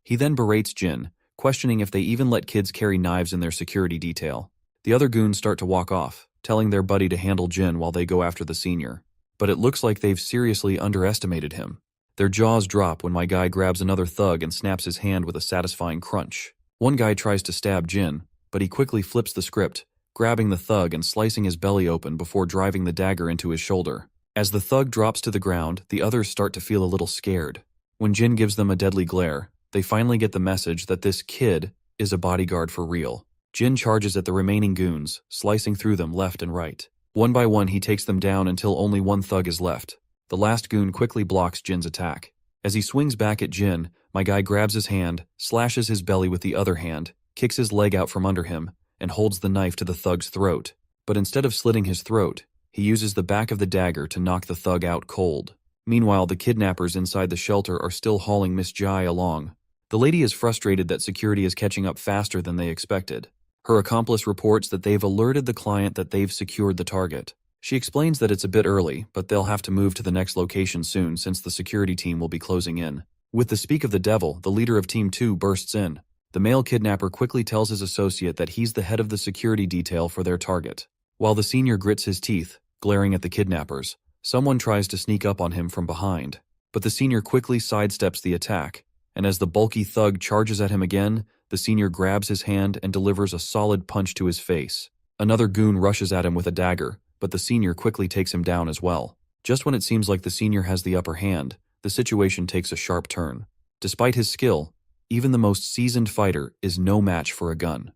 He then berates Jin, questioning if they even let kids carry knives in their security detail. The other goons start to walk off, telling their buddy to handle Jin while they go after the senior. But it looks like they've seriously underestimated him. Their jaws drop when my guy grabs another thug and snaps his hand with a satisfying crunch. One guy tries to stab Jin, but he quickly flips the script, grabbing the thug and slicing his belly open before driving the dagger into his shoulder. As the thug drops to the ground, the others start to feel a little scared. When Jin gives them a deadly glare, they finally get the message that this kid is a bodyguard for real. Jin charges at the remaining goons, slicing through them left and right. One by one he takes them down until only one thug is left. The last goon quickly blocks Jin's attack. As he swings back at Jin, my guy grabs his hand, slashes his belly with the other hand, kicks his leg out from under him, and holds the knife to the thug's throat. But instead of slitting his throat, he uses the back of the dagger to knock the thug out cold. Meanwhile, the kidnappers inside the shelter are still hauling Miss Jai along. The lady is frustrated that security is catching up faster than they expected. Her accomplice reports that they've alerted the client that they've secured the target. She explains that it's a bit early, but they'll have to move to the next location soon since the security team will be closing in. With the speak of the devil, the leader of Team 2 bursts in. The male kidnapper quickly tells his associate that he's the head of the security detail for their target. While the senior grits his teeth, glaring at the kidnappers, someone tries to sneak up on him from behind. But the senior quickly sidesteps the attack, and as the bulky thug charges at him again, the senior grabs his hand and delivers a solid punch to his face. Another goon rushes at him with a dagger, but the senior quickly takes him down as well. Just when it seems like the senior has the upper hand, the situation takes a sharp turn. Despite his skill, even the most seasoned fighter is no match for a gun.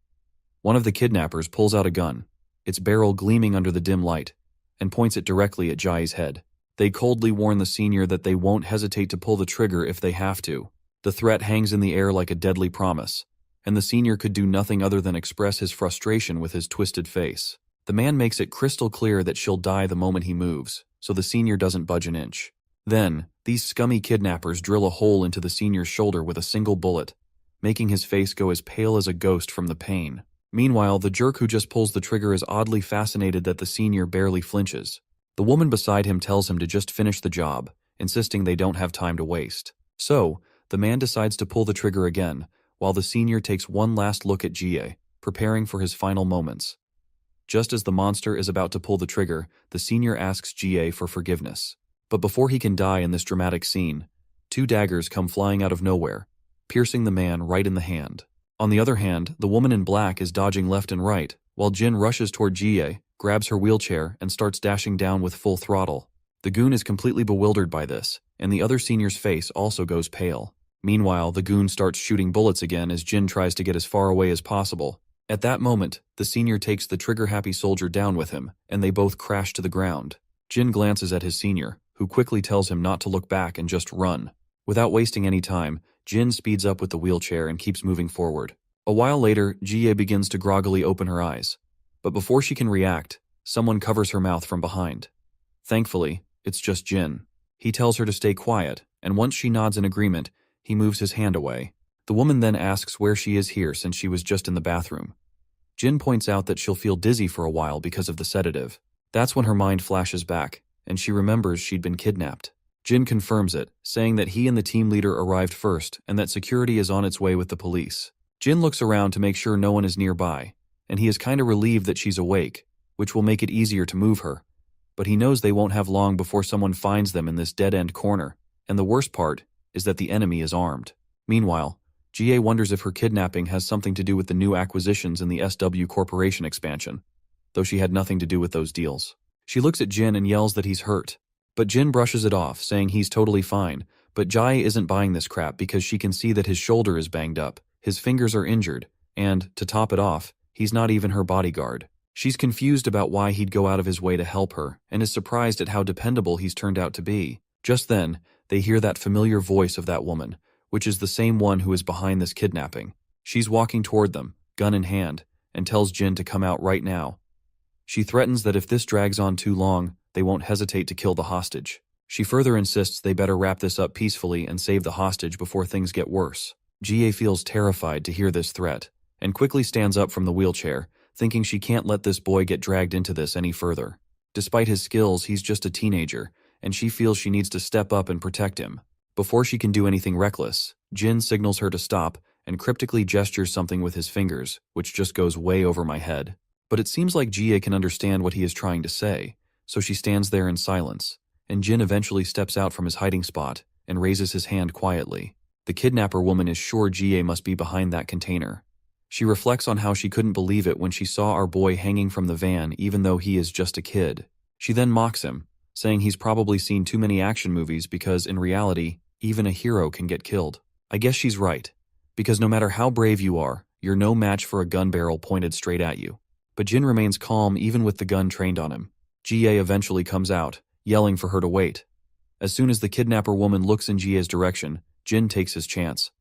One of the kidnappers pulls out a gun, its barrel gleaming under the dim light, and points it directly at Jai's head. They coldly warn the senior that they won't hesitate to pull the trigger if they have to. The threat hangs in the air like a deadly promise, and the senior could do nothing other than express his frustration with his twisted face. The man makes it crystal clear that she'll die the moment he moves, so the senior doesn't budge an inch. Then, these scummy kidnappers drill a hole into the senior's shoulder with a single bullet, making his face go as pale as a ghost from the pain. Meanwhile, the jerk who just pulls the trigger is oddly fascinated that the senior barely flinches. The woman beside him tells him to just finish the job, insisting they don't have time to waste. So, the man decides to pull the trigger again, while the senior takes one last look at Jie, preparing for his final moments. Just as the monster is about to pull the trigger, the senior asks Jie for forgiveness. But before he can die in this dramatic scene, two daggers come flying out of nowhere, piercing the man right in the hand. On the other hand, the woman in black is dodging left and right, while Jin rushes toward Jie, grabs her wheelchair, and starts dashing down with full throttle. The goon is completely bewildered by this, and the other senior's face also goes pale. Meanwhile, the goon starts shooting bullets again as Jin tries to get as far away as possible. At that moment, the senior takes the trigger-happy soldier down with him, and they both crash to the ground. Jin glances at his senior, who quickly tells him not to look back and just run. Without wasting any time, Jin speeds up with the wheelchair and keeps moving forward. A while later, Jie begins to groggily open her eyes. But before she can react, someone covers her mouth from behind. Thankfully, it's just Jin. He tells her to stay quiet, and once she nods in agreement, he moves his hand away. The woman then asks where she is here since she was just in the bathroom. Jin points out that she'll feel dizzy for a while because of the sedative. That's when her mind flashes back, and she remembers she'd been kidnapped. Jin confirms it, saying that he and the team leader arrived first and that security is on its way with the police. Jin looks around to make sure no one is nearby, and he is kinda relieved that she's awake, which will make it easier to move her. But he knows they won't have long before someone finds them in this dead-end corner, and the worst part is that the enemy is armed. Meanwhile, Jie wonders if her kidnapping has something to do with the new acquisitions in the SW Corporation expansion, though she had nothing to do with those deals. She looks at Jin and yells that he's hurt, but Jin brushes it off, saying he's totally fine, but Jie isn't buying this crap because she can see that his shoulder is banged up, his fingers are injured, and, to top it off, he's not even her bodyguard. She's confused about why he'd go out of his way to help her, and is surprised at how dependable he's turned out to be. Just then, they hear that familiar voice of that woman, which is the same one who is behind this kidnapping. She's walking toward them, gun in hand, and tells Jin to come out right now. She threatens that if this drags on too long, they won't hesitate to kill the hostage. She further insists they better wrap this up peacefully and save the hostage before things get worse. Jie feels terrified to hear this threat, and quickly stands up from the wheelchair, thinking she can't let this boy get dragged into this any further. Despite his skills, he's just a teenager, and she feels she needs to step up and protect him. Before she can do anything reckless, Jin signals her to stop and cryptically gestures something with his fingers, which just goes way over my head. But it seems like Jie can understand what he is trying to say, so she stands there in silence, and Jin eventually steps out from his hiding spot and raises his hand quietly. The kidnapper woman is sure Jie must be behind that container. She reflects on how she couldn't believe it when she saw our boy hanging from the van even though he is just a kid. She then mocks him, saying he's probably seen too many action movies because in reality, even a hero can get killed. I guess she's right, because no matter how brave you are, you're no match for a gun barrel pointed straight at you. But Jin remains calm even with the gun trained on him. Jie eventually comes out, yelling for her to wait. As soon as the kidnapper woman looks in Jie's direction, Jin takes his chance.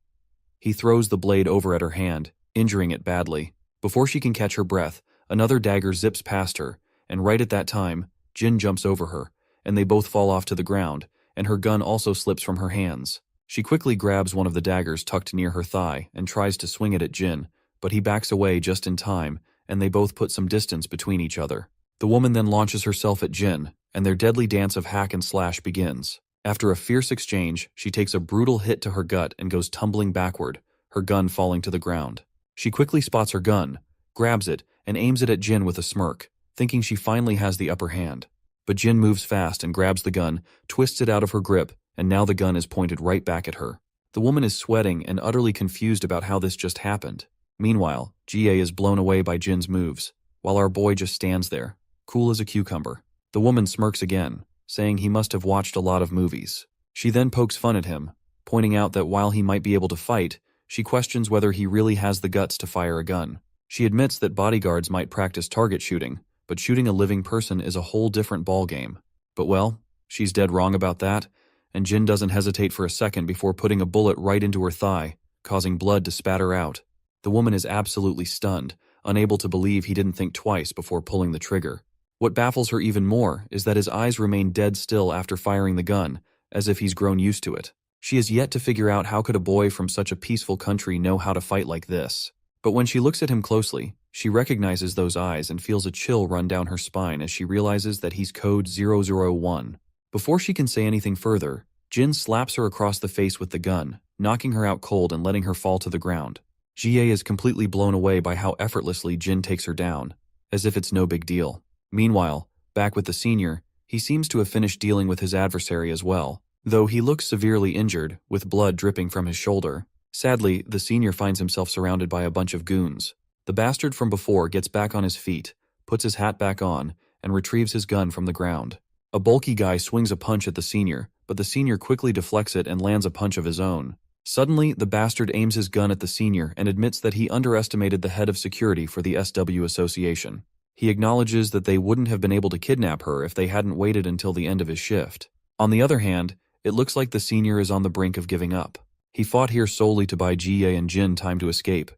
He throws the blade over at her hand, injuring it badly. Before she can catch her breath, another dagger zips past her, and right at that time, Jin jumps over her, and they both fall off to the ground, and her gun also slips from her hands. She quickly grabs one of the daggers tucked near her thigh and tries to swing it at Jin, but he backs away just in time, and they both put some distance between each other. The woman then launches herself at Jin, and their deadly dance of hack and slash begins. After a fierce exchange, she takes a brutal hit to her gut and goes tumbling backward, her gun falling to the ground. She quickly spots her gun, grabs it, and aims it at Jin with a smirk, thinking she finally has the upper hand. But Jin moves fast and grabs the gun, twists it out of her grip, and now the gun is pointed right back at her. The woman is sweating and utterly confused about how this just happened. Meanwhile, Jie is blown away by Jin's moves, while our boy just stands there, cool as a cucumber. The woman smirks again, saying he must have watched a lot of movies. She then pokes fun at him, pointing out that while he might be able to fight, she questions whether he really has the guts to fire a gun. She admits that bodyguards might practice target shooting, but shooting a living person is a whole different ballgame. But well, she's dead wrong about that, and Jin doesn't hesitate for a second before putting a bullet right into her thigh, causing blood to spatter out. The woman is absolutely stunned, unable to believe he didn't think twice before pulling the trigger. What baffles her even more is that his eyes remain dead still after firing the gun, as if he's grown used to it. She has yet to figure out how could a boy from such a peaceful country know how to fight like this. But when she looks at him closely, she recognizes those eyes and feels a chill run down her spine as she realizes that he's code 001. Before she can say anything further, Jin slaps her across the face with the gun, knocking her out cold and letting her fall to the ground. Jie is completely blown away by how effortlessly Jin takes her down, as if it's no big deal. Meanwhile, back with the senior, he seems to have finished dealing with his adversary as well, though he looks severely injured, with blood dripping from his shoulder. Sadly, the senior finds himself surrounded by a bunch of goons. The bastard from before gets back on his feet, puts his hat back on, and retrieves his gun from the ground. A bulky guy swings a punch at the senior, but the senior quickly deflects it and lands a punch of his own. Suddenly, the bastard aims his gun at the senior and admits that he underestimated the head of security for the SW Association. He acknowledges that they wouldn't have been able to kidnap her if they hadn't waited until the end of his shift. On the other hand, it looks like the senior is on the brink of giving up. He fought here solely to buy Jie and Jin time to escape,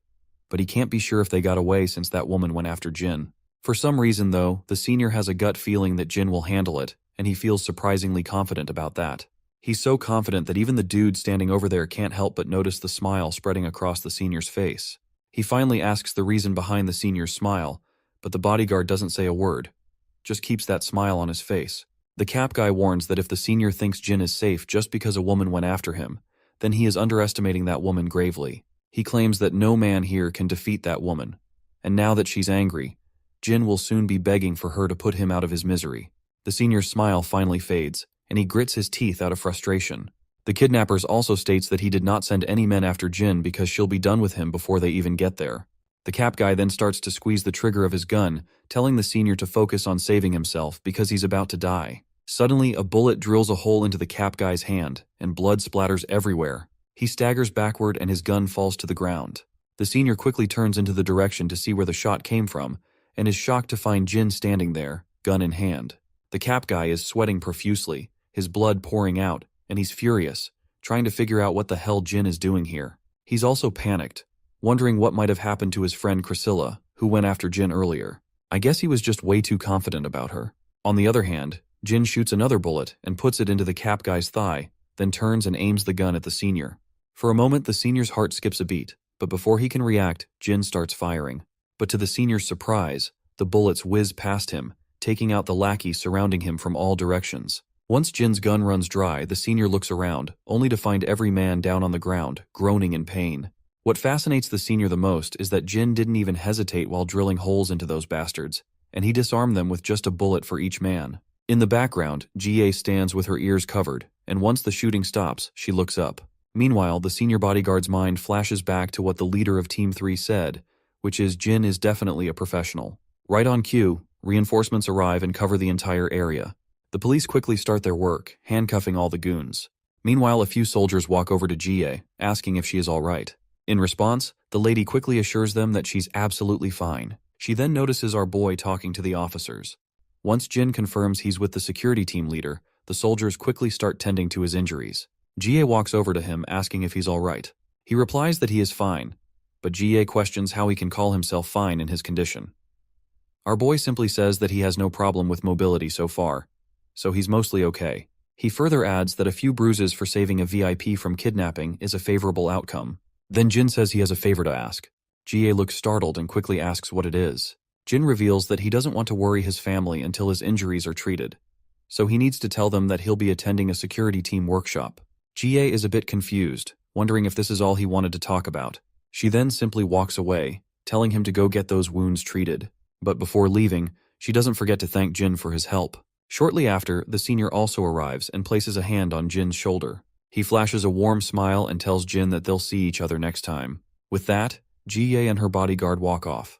but he can't be sure if they got away since that woman went after Jin. For some reason, though, the senior has a gut feeling that Jin will handle it, and he feels surprisingly confident about that. He's so confident that even the dude standing over there can't help but notice the smile spreading across the senior's face. He finally asks the reason behind the senior's smile, but the bodyguard doesn't say a word, just keeps that smile on his face. The cap guy warns that if the senior thinks Jin is safe just because a woman went after him, then he is underestimating that woman gravely. He claims that no man here can defeat that woman, and now that she's angry, Jin will soon be begging for her to put him out of his misery. The senior's smile finally fades, and he grits his teeth out of frustration. The kidnappers also states that he did not send any men after Jin because she'll be done with him before they even get there. The cap guy then starts to squeeze the trigger of his gun, telling the senior to focus on saving himself because he's about to die. Suddenly, a bullet drills a hole into the cap guy's hand, and blood splatters everywhere. He staggers backward and his gun falls to the ground. The senior quickly turns into the direction to see where the shot came from, and is shocked to find Jin standing there, gun in hand. The cap guy is sweating profusely, his blood pouring out, and he's furious, trying to figure out what the hell Jin is doing here. He's also panicked, wondering what might have happened to his friend Priscilla, who went after Jin earlier. I guess he was just way too confident about her. On the other hand, Jin shoots another bullet and puts it into the cap guy's thigh, then turns and aims the gun at the senior. For a moment, the senior's heart skips a beat, but before he can react, Jin starts firing. But to the senior's surprise, the bullets whiz past him, taking out the lackeys surrounding him from all directions. Once Jin's gun runs dry, the senior looks around, only to find every man down on the ground, groaning in pain. What fascinates the senior the most is that Jin didn't even hesitate while drilling holes into those bastards, and he disarmed them with just a bullet for each man. In the background, GA stands with her ears covered, and once the shooting stops, she looks up. Meanwhile, the senior bodyguard's mind flashes back to what the leader of Team 3 said, which is Jin is definitely a professional. Right on cue, reinforcements arrive and cover the entire area. The police quickly start their work, handcuffing all the goons. Meanwhile, a few soldiers walk over to GA, asking if she is all right. In response, the lady quickly assures them that she's absolutely fine. She then notices our boy talking to the officers. Once Jin confirms he's with the security team leader, the soldiers quickly start tending to his injuries. GA walks over to him asking if he's all right. He replies that he is fine, but GA questions how he can call himself fine in his condition. Our boy simply says that he has no problem with mobility so far, so he's mostly okay. He further adds that a few bruises for saving a VIP from kidnapping is a favorable outcome. Then Jin says he has a favor to ask. GA looks startled and quickly asks what it is. Jin reveals that he doesn't want to worry his family until his injuries are treated, so he needs to tell them that he'll be attending a security team workshop. GA is a bit confused, wondering if this is all he wanted to talk about. She then simply walks away, telling him to go get those wounds treated. But before leaving, she doesn't forget to thank Jin for his help. Shortly after, the senior also arrives and places a hand on Jin's shoulder. He flashes a warm smile and tells Jin that they'll see each other next time. With that, GA and her bodyguard walk off.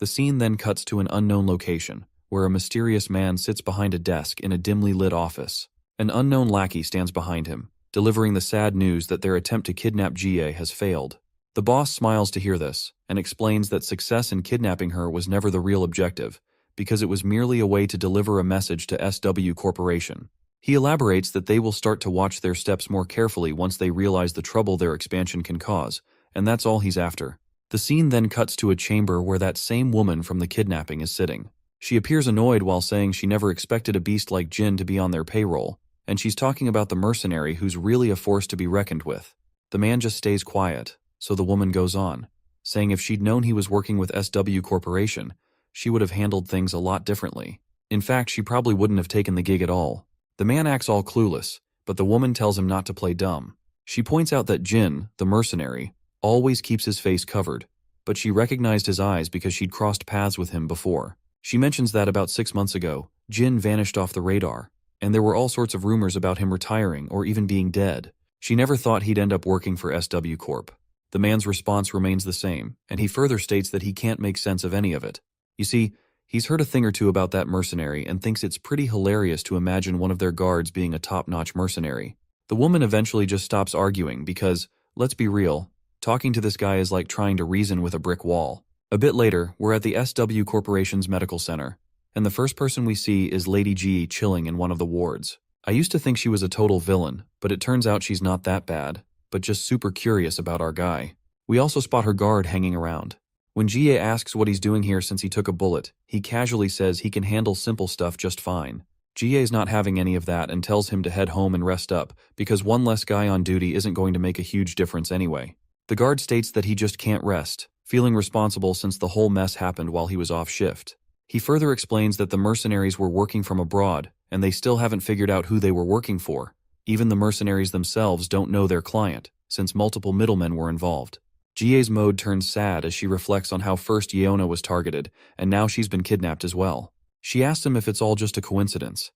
The scene then cuts to an unknown location, where a mysterious man sits behind a desk in a dimly lit office. An unknown lackey stands behind him, delivering the sad news that their attempt to kidnap GA has failed. The boss smiles to hear this, and explains that success in kidnapping her was never the real objective, because it was merely a way to deliver a message to SW Corporation. He elaborates that they will start to watch their steps more carefully once they realize the trouble their expansion can cause, and that's all he's after. The scene then cuts to a chamber where that same woman from the kidnapping is sitting. She appears annoyed while saying she never expected a beast like Jin to be on their payroll, and she's talking about the mercenary who's really a force to be reckoned with. The man just stays quiet, so the woman goes on, saying if she'd known he was working with SW Corporation, she would have handled things a lot differently. In fact, she probably wouldn't have taken the gig at all. The man acts all clueless, but the woman tells him not to play dumb. She points out that Jin, the mercenary, always keeps his face covered, but she recognized his eyes because she'd crossed paths with him before. She mentions that about 6 months ago, Jin vanished off the radar, and there were all sorts of rumors about him retiring or even being dead. She never thought he'd end up working for SW Corp. The man's response remains the same, and he further states that he can't make sense of any of it. You see, he's heard a thing or two about that mercenary and thinks it's pretty hilarious to imagine one of their guards being a top-notch mercenary. The woman eventually just stops arguing because, let's be real, talking to this guy is like trying to reason with a brick wall. A bit later, we're at the SW Corporation's medical center, and the first person we see is Lady G chilling in one of the wards. I used to think she was a total villain, but it turns out she's not that bad, but just super curious about our guy. We also spot her guard hanging around. When GA asks what he's doing here since he took a bullet, he casually says he can handle simple stuff just fine. GA's not having any of that and tells him to head home and rest up, because one less guy on duty isn't going to make a huge difference anyway. The guard states that he just can't rest, feeling responsible since the whole mess happened while he was off shift. He further explains that the mercenaries were working from abroad, and they still haven't figured out who they were working for. Even the mercenaries themselves don't know their client, since multiple middlemen were involved. GA's mode turns sad as she reflects on how first Yeona was targeted, and now she's been kidnapped as well. She asks him if it's all just a coincidence.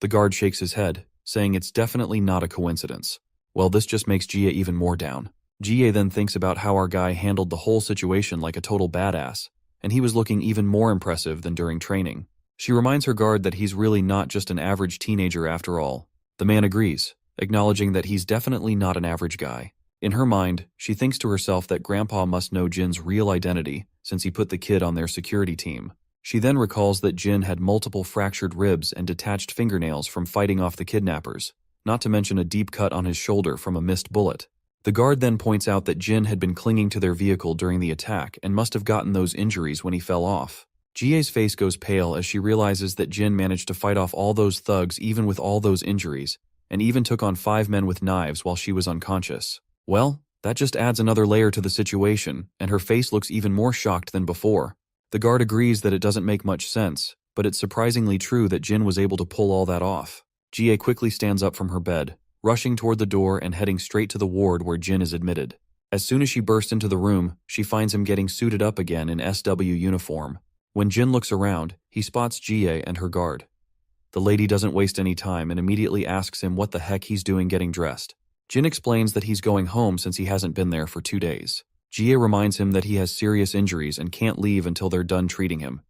The guard shakes his head, saying it's definitely not a coincidence. Well, this just makes GA even more down. GA then thinks about how our guy handled the whole situation like a total badass, and he was looking even more impressive than during training. She reminds her guard that he's really not just an average teenager after all. The man agrees, acknowledging that he's definitely not an average guy. In her mind, she thinks to herself that Grandpa must know Jin's real identity since he put the kid on their security team. She then recalls that Jin had multiple fractured ribs and detached fingernails from fighting off the kidnappers, not to mention a deep cut on his shoulder from a missed bullet. The guard then points out that Jin had been clinging to their vehicle during the attack and must have gotten those injuries when he fell off. GA's face goes pale as she realizes that Jin managed to fight off all those thugs even with all those injuries, and even took on 5 men with knives while she was unconscious. Well, that just adds another layer to the situation, and her face looks even more shocked than before. The guard agrees that it doesn't make much sense, but it's surprisingly true that Jin was able to pull all that off. GA quickly stands up from her bed, rushing toward the door and heading straight to the ward where Jin is admitted. As soon as she bursts into the room, she finds him getting suited up again in SW uniform. When Jin looks around, he spots Jie and her guard. The lady doesn't waste any time and immediately asks him what the heck he's doing getting dressed. Jin explains that he's going home since he hasn't been there for 2 days. Jie reminds him that he has serious injuries and can't leave until they're done treating him.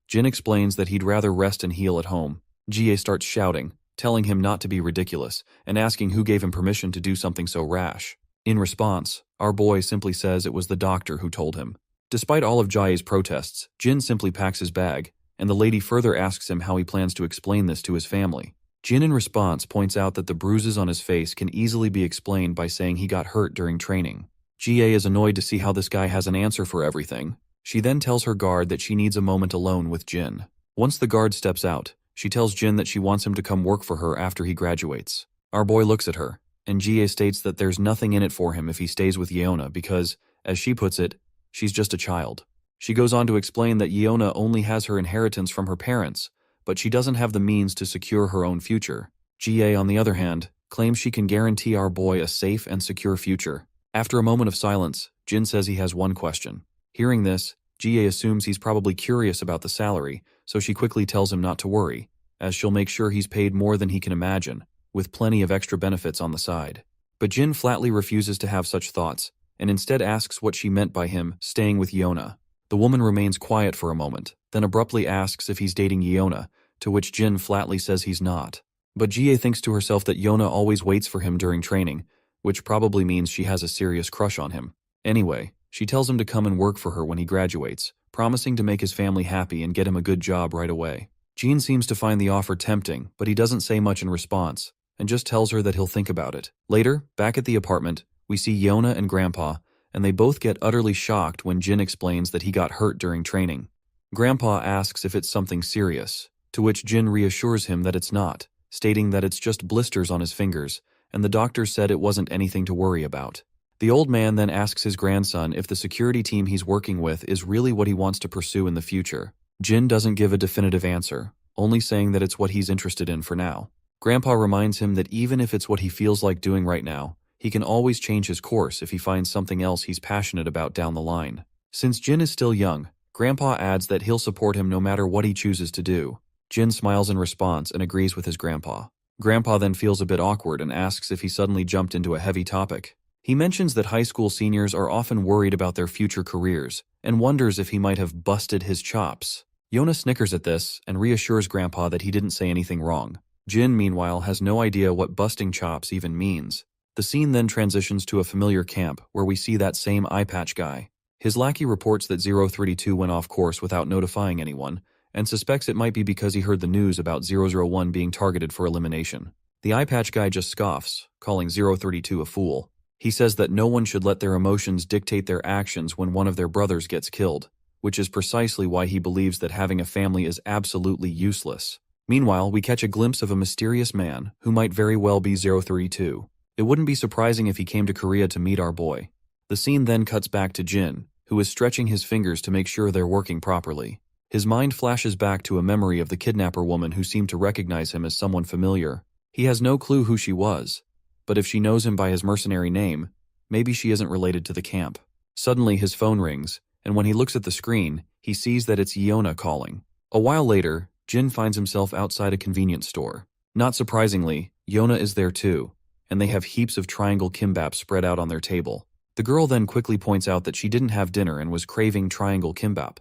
Jin explains that he'd rather rest and heal at home. Jie starts shouting, telling him not to be ridiculous, and asking who gave him permission to do something so rash. In response, our boy simply says it was the doctor who told him. Despite all of Jie's protests, Jin simply packs his bag, and the lady further asks him how he plans to explain this to his family. Jin in response points out that the bruises on his face can easily be explained by saying he got hurt during training. Jie is annoyed to see how this guy has an answer for everything. She then tells her guard that she needs a moment alone with Jin. Once the guard steps out, she tells Jin that she wants him to come work for her after he graduates. Our boy looks at her, and Jie states that there's nothing in it for him if he stays with Yeona because, as she puts it, she's just a child. She goes on to explain that Yeona only has her inheritance from her parents, but she doesn't have the means to secure her own future. Jie, on the other hand, claims she can guarantee our boy a safe and secure future. After a moment of silence, Jin says he has one question. Hearing this, Jie assumes he's probably curious about the salary, so she quickly tells him not to worry, as she'll make sure he's paid more than he can imagine, with plenty of extra benefits on the side. But Jin flatly refuses to have such thoughts, and instead asks what she meant by him staying with Yeona. The woman remains quiet for a moment, then abruptly asks if he's dating Yeona, to which Jin flatly says he's not. But Jie thinks to herself that Yeona always waits for him during training, which probably means she has a serious crush on him. Anyway, she tells him to come and work for her when he graduates, promising to make his family happy and get him a good job right away. Jin seems to find the offer tempting, but he doesn't say much in response, and just tells her that he'll think about it. Later, back at the apartment, we see Yeona and Grandpa, and they both get utterly shocked when Jin explains that he got hurt during training. Grandpa asks if it's something serious, to which Jin reassures him that it's not, stating that it's just blisters on his fingers, and the doctor said it wasn't anything to worry about. The old man then asks his grandson if the security team he's working with is really what he wants to pursue in the future. Jin doesn't give a definitive answer, only saying that it's what he's interested in for now. Grandpa reminds him that even if it's what he feels like doing right now, he can always change his course if he finds something else he's passionate about down the line. Since Jin is still young, Grandpa adds that he'll support him no matter what he chooses to do. Jin smiles in response and agrees with his grandpa. Grandpa then feels a bit awkward and asks if he suddenly jumped into a heavy topic. He mentions that high school seniors are often worried about their future careers and wonders if he might have busted his chops. Yeona snickers at this and reassures Grandpa that he didn't say anything wrong. Jin, meanwhile, has no idea what busting chops even means. The scene then transitions to a familiar camp where we see that same eye patch guy. His lackey reports that 032 went off course without notifying anyone, and suspects it might be because he heard the news about 001 being targeted for elimination. The eye patch guy just scoffs, calling 032 a fool. He says that no one should let their emotions dictate their actions when one of their brothers gets killed, which is precisely why he believes that having a family is absolutely useless. Meanwhile, we catch a glimpse of a mysterious man who might very well be 032. It wouldn't be surprising if he came to Korea to meet our boy. The scene then cuts back to Jin, who is stretching his fingers to make sure they're working properly. His mind flashes back to a memory of the kidnapper woman who seemed to recognize him as someone familiar. He has no clue who she was, but if she knows him by his mercenary name, maybe she isn't related to the camp. Suddenly his phone rings, and when he looks at the screen, he sees that it's Yeona calling. A while later, Jin finds himself outside a convenience store. Not surprisingly, Yeona is there too, and they have heaps of triangle kimbap spread out on their table. The girl then quickly points out that she didn't have dinner and was craving triangle kimbap,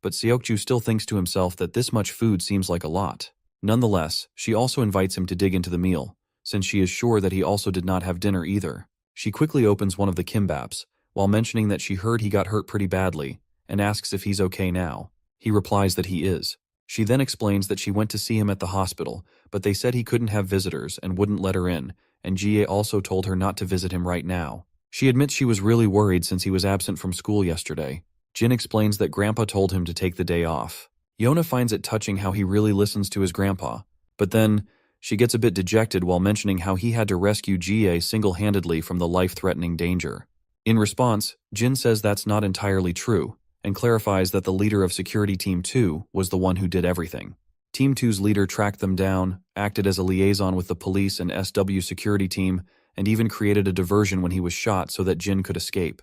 but Seokju still thinks to himself that this much food seems like a lot. Nonetheless, she also invites him to dig into the meal, since she is sure that he also did not have dinner either. She quickly opens one of the kimbaps, while mentioning that she heard he got hurt pretty badly, and asks if he's okay now. He replies that he is. She then explains that she went to see him at the hospital, but they said he couldn't have visitors and wouldn't let her in, and Jie also told her not to visit him right now. She admits she was really worried since he was absent from school yesterday. Jin explains that Grandpa told him to take the day off. Yeona finds it touching how he really listens to his grandpa, but then she gets a bit dejected while mentioning how he had to rescue Jie single-handedly from the life-threatening danger. In response, Jin says that's not entirely true, and clarifies that the leader of Security Team 2 was the one who did everything. Team 2's leader tracked them down, acted as a liaison with the police and SW security team, and even created a diversion when he was shot so that Jin could escape.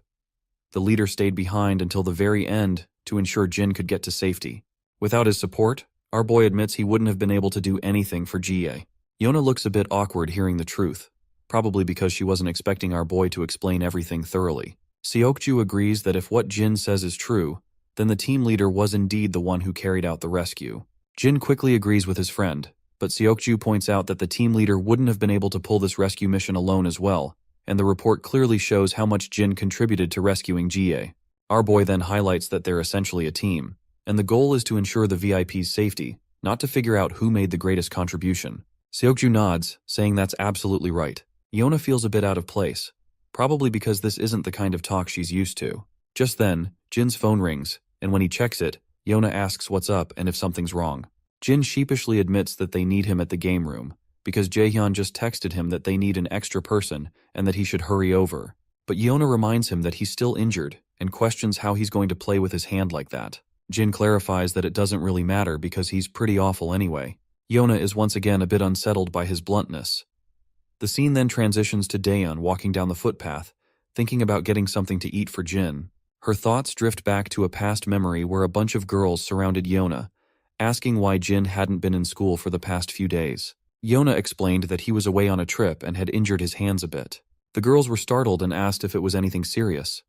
The leader stayed behind until the very end to ensure Jin could get to safety. Without his support, our boy admits he wouldn't have been able to do anything for Jie. Yona looks a bit awkward hearing the truth, probably because she wasn't expecting our boy to explain everything thoroughly. Seokju agrees that if what Jin says is true, then the team leader was indeed the one who carried out the rescue. Jin quickly agrees with his friend, but Seokju points out that the team leader wouldn't have been able to pull this rescue mission alone as well, and the report clearly shows how much Jin contributed to rescuing Jie. Our boy then highlights that they're essentially a team, and the goal is to ensure the VIP's safety, not to figure out who made the greatest contribution. Seokju nods, saying that's absolutely right. Yona feels a bit out of place, probably because this isn't the kind of talk she's used to. Just then, Jin's phone rings, and when he checks it, Yona asks what's up and if something's wrong. Jin sheepishly admits that they need him at the game room, because Jaehyun just texted him that they need an extra person and that he should hurry over. But Yona reminds him that he's still injured and questions how he's going to play with his hand like that. Jin clarifies that it doesn't really matter because he's pretty awful anyway. Yona is once again a bit unsettled by his bluntness. The scene then transitions to Daeyeon walking down the footpath, thinking about getting something to eat for Jin. Her thoughts drift back to a past memory where a bunch of girls surrounded Yona, asking why Jin hadn't been in school for the past few days. Yona explained that he was away on a trip and had injured his hands a bit. The girls were startled and asked if it was anything serious.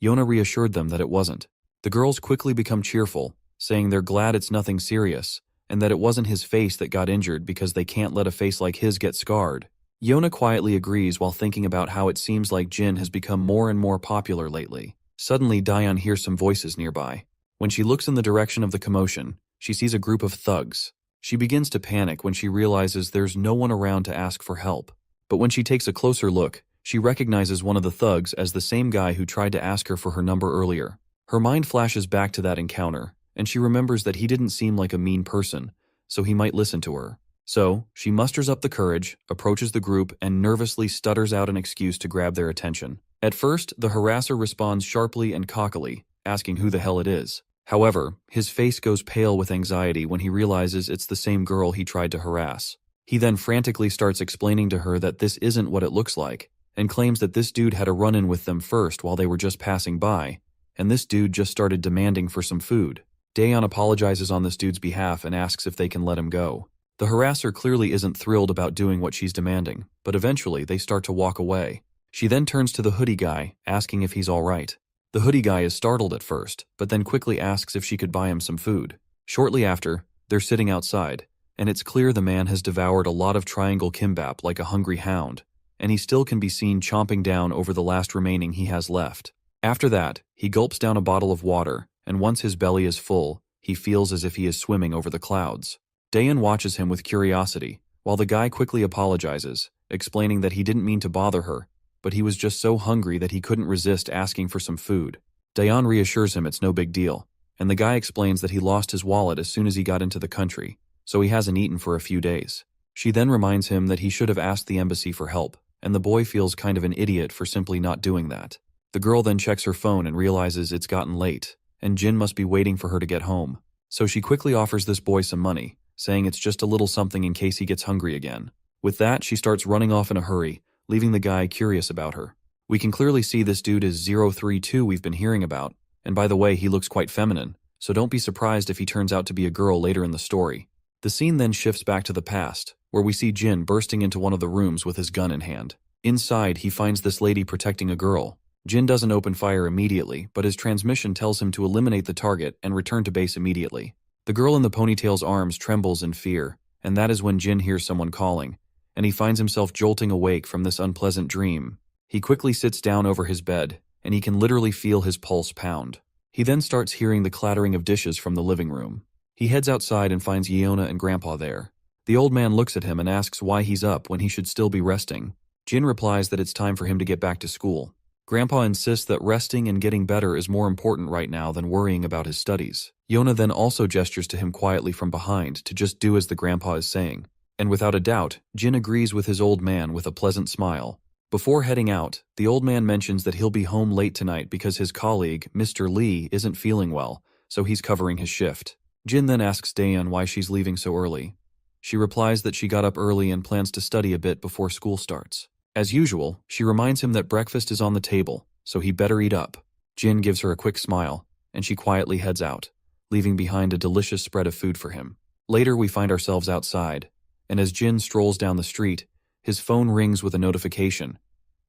Yona reassured them that it wasn't. The girls quickly become cheerful, saying they're glad it's nothing serious, and that it wasn't his face that got injured because they can't let a face like his get scarred. Yona quietly agrees while thinking about how it seems like Jin has become more and more popular lately. Suddenly, Daeyeon hears some voices nearby. When she looks in the direction of the commotion, she sees a group of thugs. She begins to panic when she realizes there's no one around to ask for help. But when she takes a closer look, she recognizes one of the thugs as the same guy who tried to ask her for her number earlier. Her mind flashes back to that encounter, and she remembers that he didn't seem like a mean person, so he might listen to her. So, she musters up the courage, approaches the group, and nervously stutters out an excuse to grab their attention. At first, the harasser responds sharply and cockily, asking who the hell it is. However, his face goes pale with anxiety when he realizes it's the same girl he tried to harass. He then frantically starts explaining to her that this isn't what it looks like, and claims that this dude had a run-in with them first while they were just passing by, and this dude just started demanding for some food. Daeyeon apologizes on this dude's behalf and asks if they can let him go. The harasser clearly isn't thrilled about doing what she's demanding, but eventually they start to walk away. She then turns to the hoodie guy, asking if he's alright. The hoodie guy is startled at first, but then quickly asks if she could buy him some food. Shortly after, they're sitting outside, and it's clear the man has devoured a lot of triangle kimbap like a hungry hound, and he still can be seen chomping down over the last remaining he has left. After that, he gulps down a bottle of water, and once his belly is full, he feels as if he is swimming over the clouds. Daeyeon watches him with curiosity, while the guy quickly apologizes, explaining that he didn't mean to bother her, but he was just so hungry that he couldn't resist asking for some food. Daeyeon reassures him it's no big deal, and the guy explains that he lost his wallet as soon as he got into the country, so he hasn't eaten for a few days. She then reminds him that he should have asked the embassy for help, and the boy feels kind of an idiot for simply not doing that. The girl then checks her phone and realizes it's gotten late, and Jin must be waiting for her to get home. So she quickly offers this boy some money, saying it's just a little something in case he gets hungry again. With that, she starts running off in a hurry, leaving the guy curious about her. We can clearly see this dude is 032 we've been hearing about, and by the way, he looks quite feminine, so don't be surprised if he turns out to be a girl later in the story. The scene then shifts back to the past, where we see Jin bursting into one of the rooms with his gun in hand. Inside, he finds this lady protecting a girl. Jin doesn't open fire immediately, but his transmission tells him to eliminate the target and return to base immediately. The girl in the ponytail's arms trembles in fear, and that is when Jin hears someone calling, and he finds himself jolting awake from this unpleasant dream. He quickly sits down over his bed, and he can literally feel his pulse pound. He then starts hearing the clattering of dishes from the living room. He heads outside and finds Yeona and Grandpa there. The old man looks at him and asks why he's up when he should still be resting. Jin replies that it's time for him to get back to school. Grandpa insists that resting and getting better is more important right now than worrying about his studies. Yeona then also gestures to him quietly from behind to just do as the grandpa is saying. And without a doubt, Jin agrees with his old man with a pleasant smile. Before heading out, the old man mentions that he'll be home late tonight because his colleague, Mr. Lee, isn't feeling well, so he's covering his shift. Jin then asks Daeyeon why she's leaving so early. She replies that she got up early and plans to study a bit before school starts. As usual, she reminds him that breakfast is on the table, so he better eat up. Jin gives her a quick smile, and she quietly heads out, leaving behind a delicious spread of food for him. Later, we find ourselves outside, and as Jin strolls down the street, his phone rings with a notification,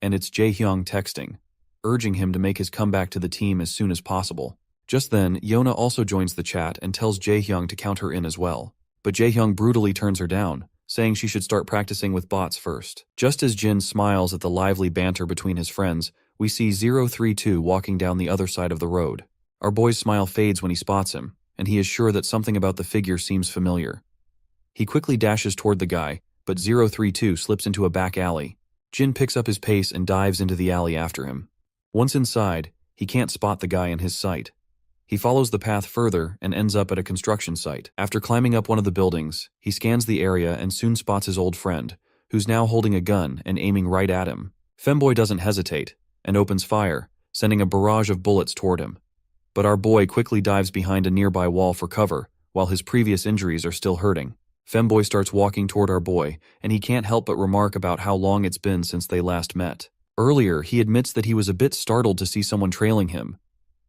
and it's Jae-hyung texting, urging him to make his comeback to the team as soon as possible. Just then, Yona also joins the chat and tells Jae-hyung to count her in as well. But Jae-hyung brutally turns her down, saying she should start practicing with bots first. Just as Jin smiles at the lively banter between his friends, we see 032 walking down the other side of the road. Our boy's smile fades when he spots him, and he is sure that something about the figure seems familiar. He quickly dashes toward the guy, but 032 slips into a back alley. Jin picks up his pace and dives into the alley after him. Once inside, he can't spot the guy in his sight. He follows the path further and ends up at a construction site. After climbing up one of the buildings, he scans the area and soon spots his old friend, who's now holding a gun and aiming right at him. Femboy doesn't hesitate and opens fire, sending a barrage of bullets toward him. But our boy quickly dives behind a nearby wall for cover, while his previous injuries are still hurting. Femboy starts walking toward our boy, and he can't help but remark about how long it's been since they last met. Earlier, he admits that he was a bit startled to see someone trailing him,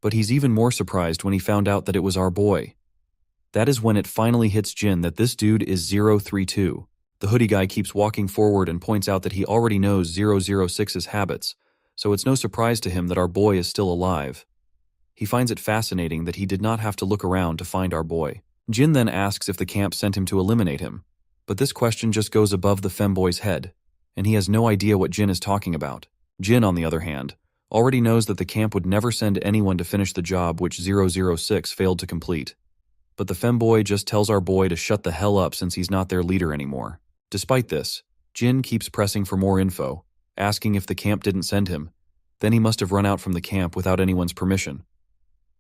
but he's even more surprised when he found out that it was our boy. That is when it finally hits Jin that this dude is 032. The hoodie guy keeps walking forward and points out that he already knows 006's habits, so it's no surprise to him that our boy is still alive. He finds it fascinating that he did not have to look around to find our boy. Jin then asks if the camp sent him to eliminate him, but this question just goes above the femboy's head, and he has no idea what Jin is talking about. Jin, on the other hand, already knows that the camp would never send anyone to finish the job which 006 failed to complete. But the femboy just tells our boy to shut the hell up since he's not their leader anymore. Despite this, Jin keeps pressing for more info, asking if the camp didn't send him. Then he must have run out from the camp without anyone's permission.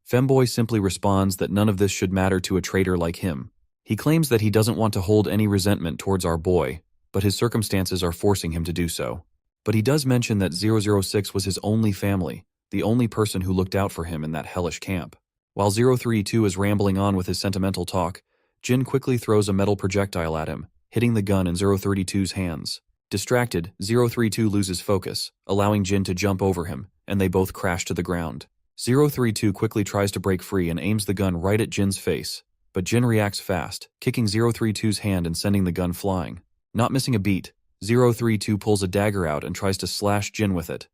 Femboy simply responds that none of this should matter to a traitor like him. He claims that he doesn't want to hold any resentment towards our boy, but his circumstances are forcing him to do so. But he does mention that 006 was his only family, the only person who looked out for him in that hellish camp. While 032 is rambling on with his sentimental talk, Jin quickly throws a metal projectile at him, hitting the gun in 032's hands. Distracted, 032 loses focus, allowing Jin to jump over him, and they both crash to the ground. 032 quickly tries to break free and aims the gun right at Jin's face, but Jin reacts fast, kicking 032's hand and sending the gun flying. Not missing a beat, 032 pulls a dagger out and tries to slash Jin with it.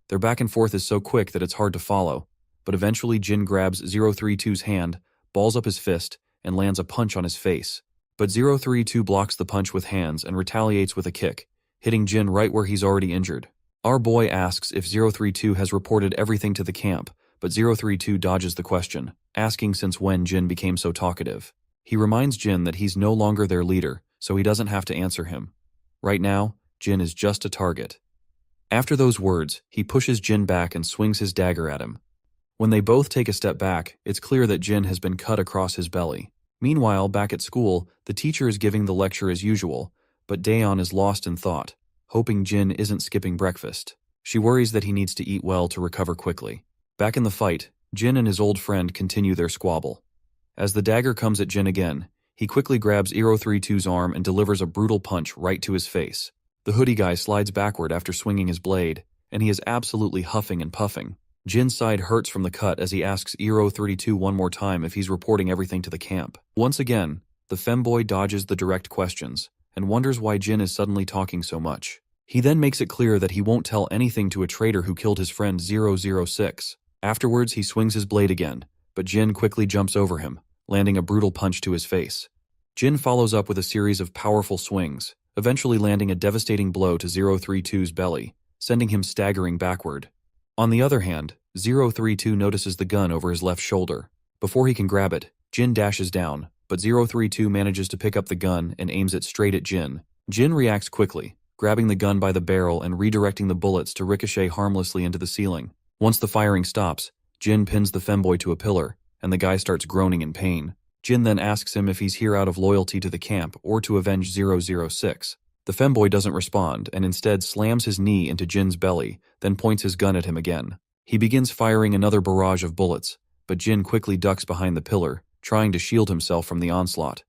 Their back and forth is so quick that it's hard to follow, but eventually Jin grabs 032's hand, balls up his fist, and lands a punch on his face. But 032 blocks the punch with hands and retaliates with a kick, hitting Jin right where he's already injured. Our boy asks if 032 has reported everything to the camp, but 032 dodges the question, asking since when Jin became so talkative. He reminds Jin that he's no longer their leader, so he doesn't have to answer him. Right now, Jin is just a target. After those words, he pushes Jin back and swings his dagger at him. When they both take a step back, it's clear that Jin has been cut across his belly. Meanwhile, back at school, the teacher is giving the lecture as usual, but Daeon is lost in thought, hoping Jin isn't skipping breakfast. She worries that he needs to eat well to recover quickly. Back in the fight, Jin and his old friend continue their squabble. As the dagger comes at Jin again, he quickly grabs 032's arm and delivers a brutal punch right to his face. The hoodie guy slides backward after swinging his blade, and he is absolutely huffing and puffing. Jin's side hurts from the cut as he asks 032 one more time if he's reporting everything to the camp. Once again, the femboy dodges the direct questions and wonders why Jin is suddenly talking so much. He then makes it clear that he won't tell anything to a traitor who killed his friend 006. Afterwards, he swings his blade again, but Jin quickly jumps over him, landing a brutal punch to his face. Jin follows up with a series of powerful swings, eventually landing a devastating blow to 032's belly, sending him staggering backward. On the other hand, 032 notices the gun over his left shoulder. Before he can grab it, Jin dashes down, but 032 manages to pick up the gun and aims it straight at Jin. Jin reacts quickly, grabbing the gun by the barrel and redirecting the bullets to ricochet harmlessly into the ceiling. Once the firing stops, Jin pins the femboy to a pillar, and the guy starts groaning in pain. Jin then asks him if he's here out of loyalty to the camp or to avenge 006. The femboy doesn't respond and instead slams his knee into Jin's belly, then points his gun at him again. He begins firing another barrage of bullets, but Jin quickly ducks behind the pillar, trying to shield himself from the onslaught.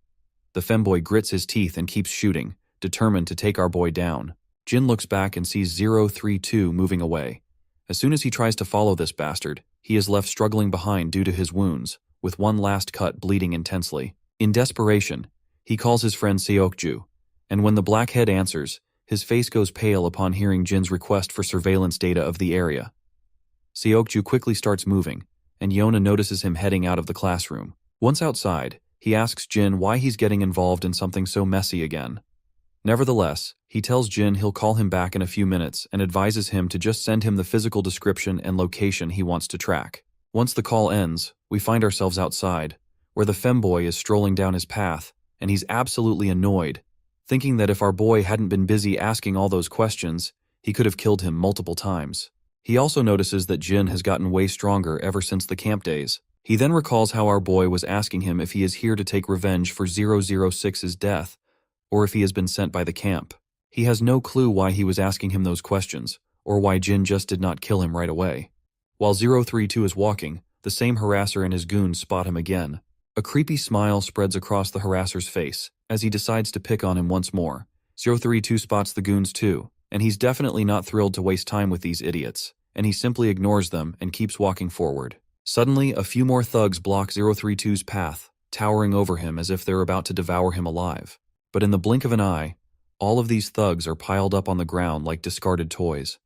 The femboy grits his teeth and keeps shooting, determined to take our boy down. Jin looks back and sees 032 moving away. As soon as he tries to follow this bastard, he is left struggling behind due to his wounds, with one last cut bleeding intensely. In desperation, he calls his friend Seokju, and when the blackhead answers, his face goes pale upon hearing Jin's request for surveillance data of the area. Seokju quickly starts moving, and Yona notices him heading out of the classroom. Once outside, he asks Jin why he's getting involved in something so messy again. Nevertheless, he tells Jin he'll call him back in a few minutes and advises him to just send him the physical description and location he wants to track. Once the call ends, we find ourselves outside, where the femboy is strolling down his path, and he's absolutely annoyed, thinking that if our boy hadn't been busy asking all those questions, he could have killed him multiple times. He also notices that Jin has gotten way stronger ever since the camp days. He then recalls how our boy was asking him if he is here to take revenge for 006's death, or if he has been sent by the camp. He has no clue why he was asking him those questions, or why Jin just did not kill him right away. While 032 is walking, the same harasser and his goons spot him again. A creepy smile spreads across the harasser's face, as he decides to pick on him once more. 032 spots the goons too, and he's definitely not thrilled to waste time with these idiots, and he simply ignores them and keeps walking forward. Suddenly, a few more thugs block 032's path, towering over him as if they're about to devour him alive. But in the blink of an eye, all of these thugs are piled up on the ground like discarded toys.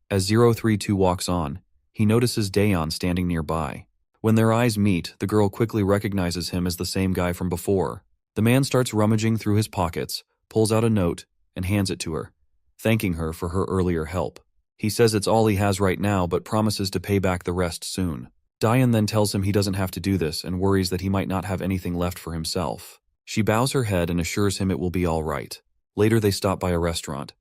As 032 walks on, he notices Daeon standing nearby. When their eyes meet, the girl quickly recognizes him as the same guy from before. The man starts rummaging through his pockets, pulls out a note, and hands it to her, thanking her for her earlier help. He says it's all he has right now but promises to pay back the rest soon. Daeon then tells him he doesn't have to do this and worries that he might not have anything left for himself. She bows her head and assures him it will be all right. Later they stop by a restaurant.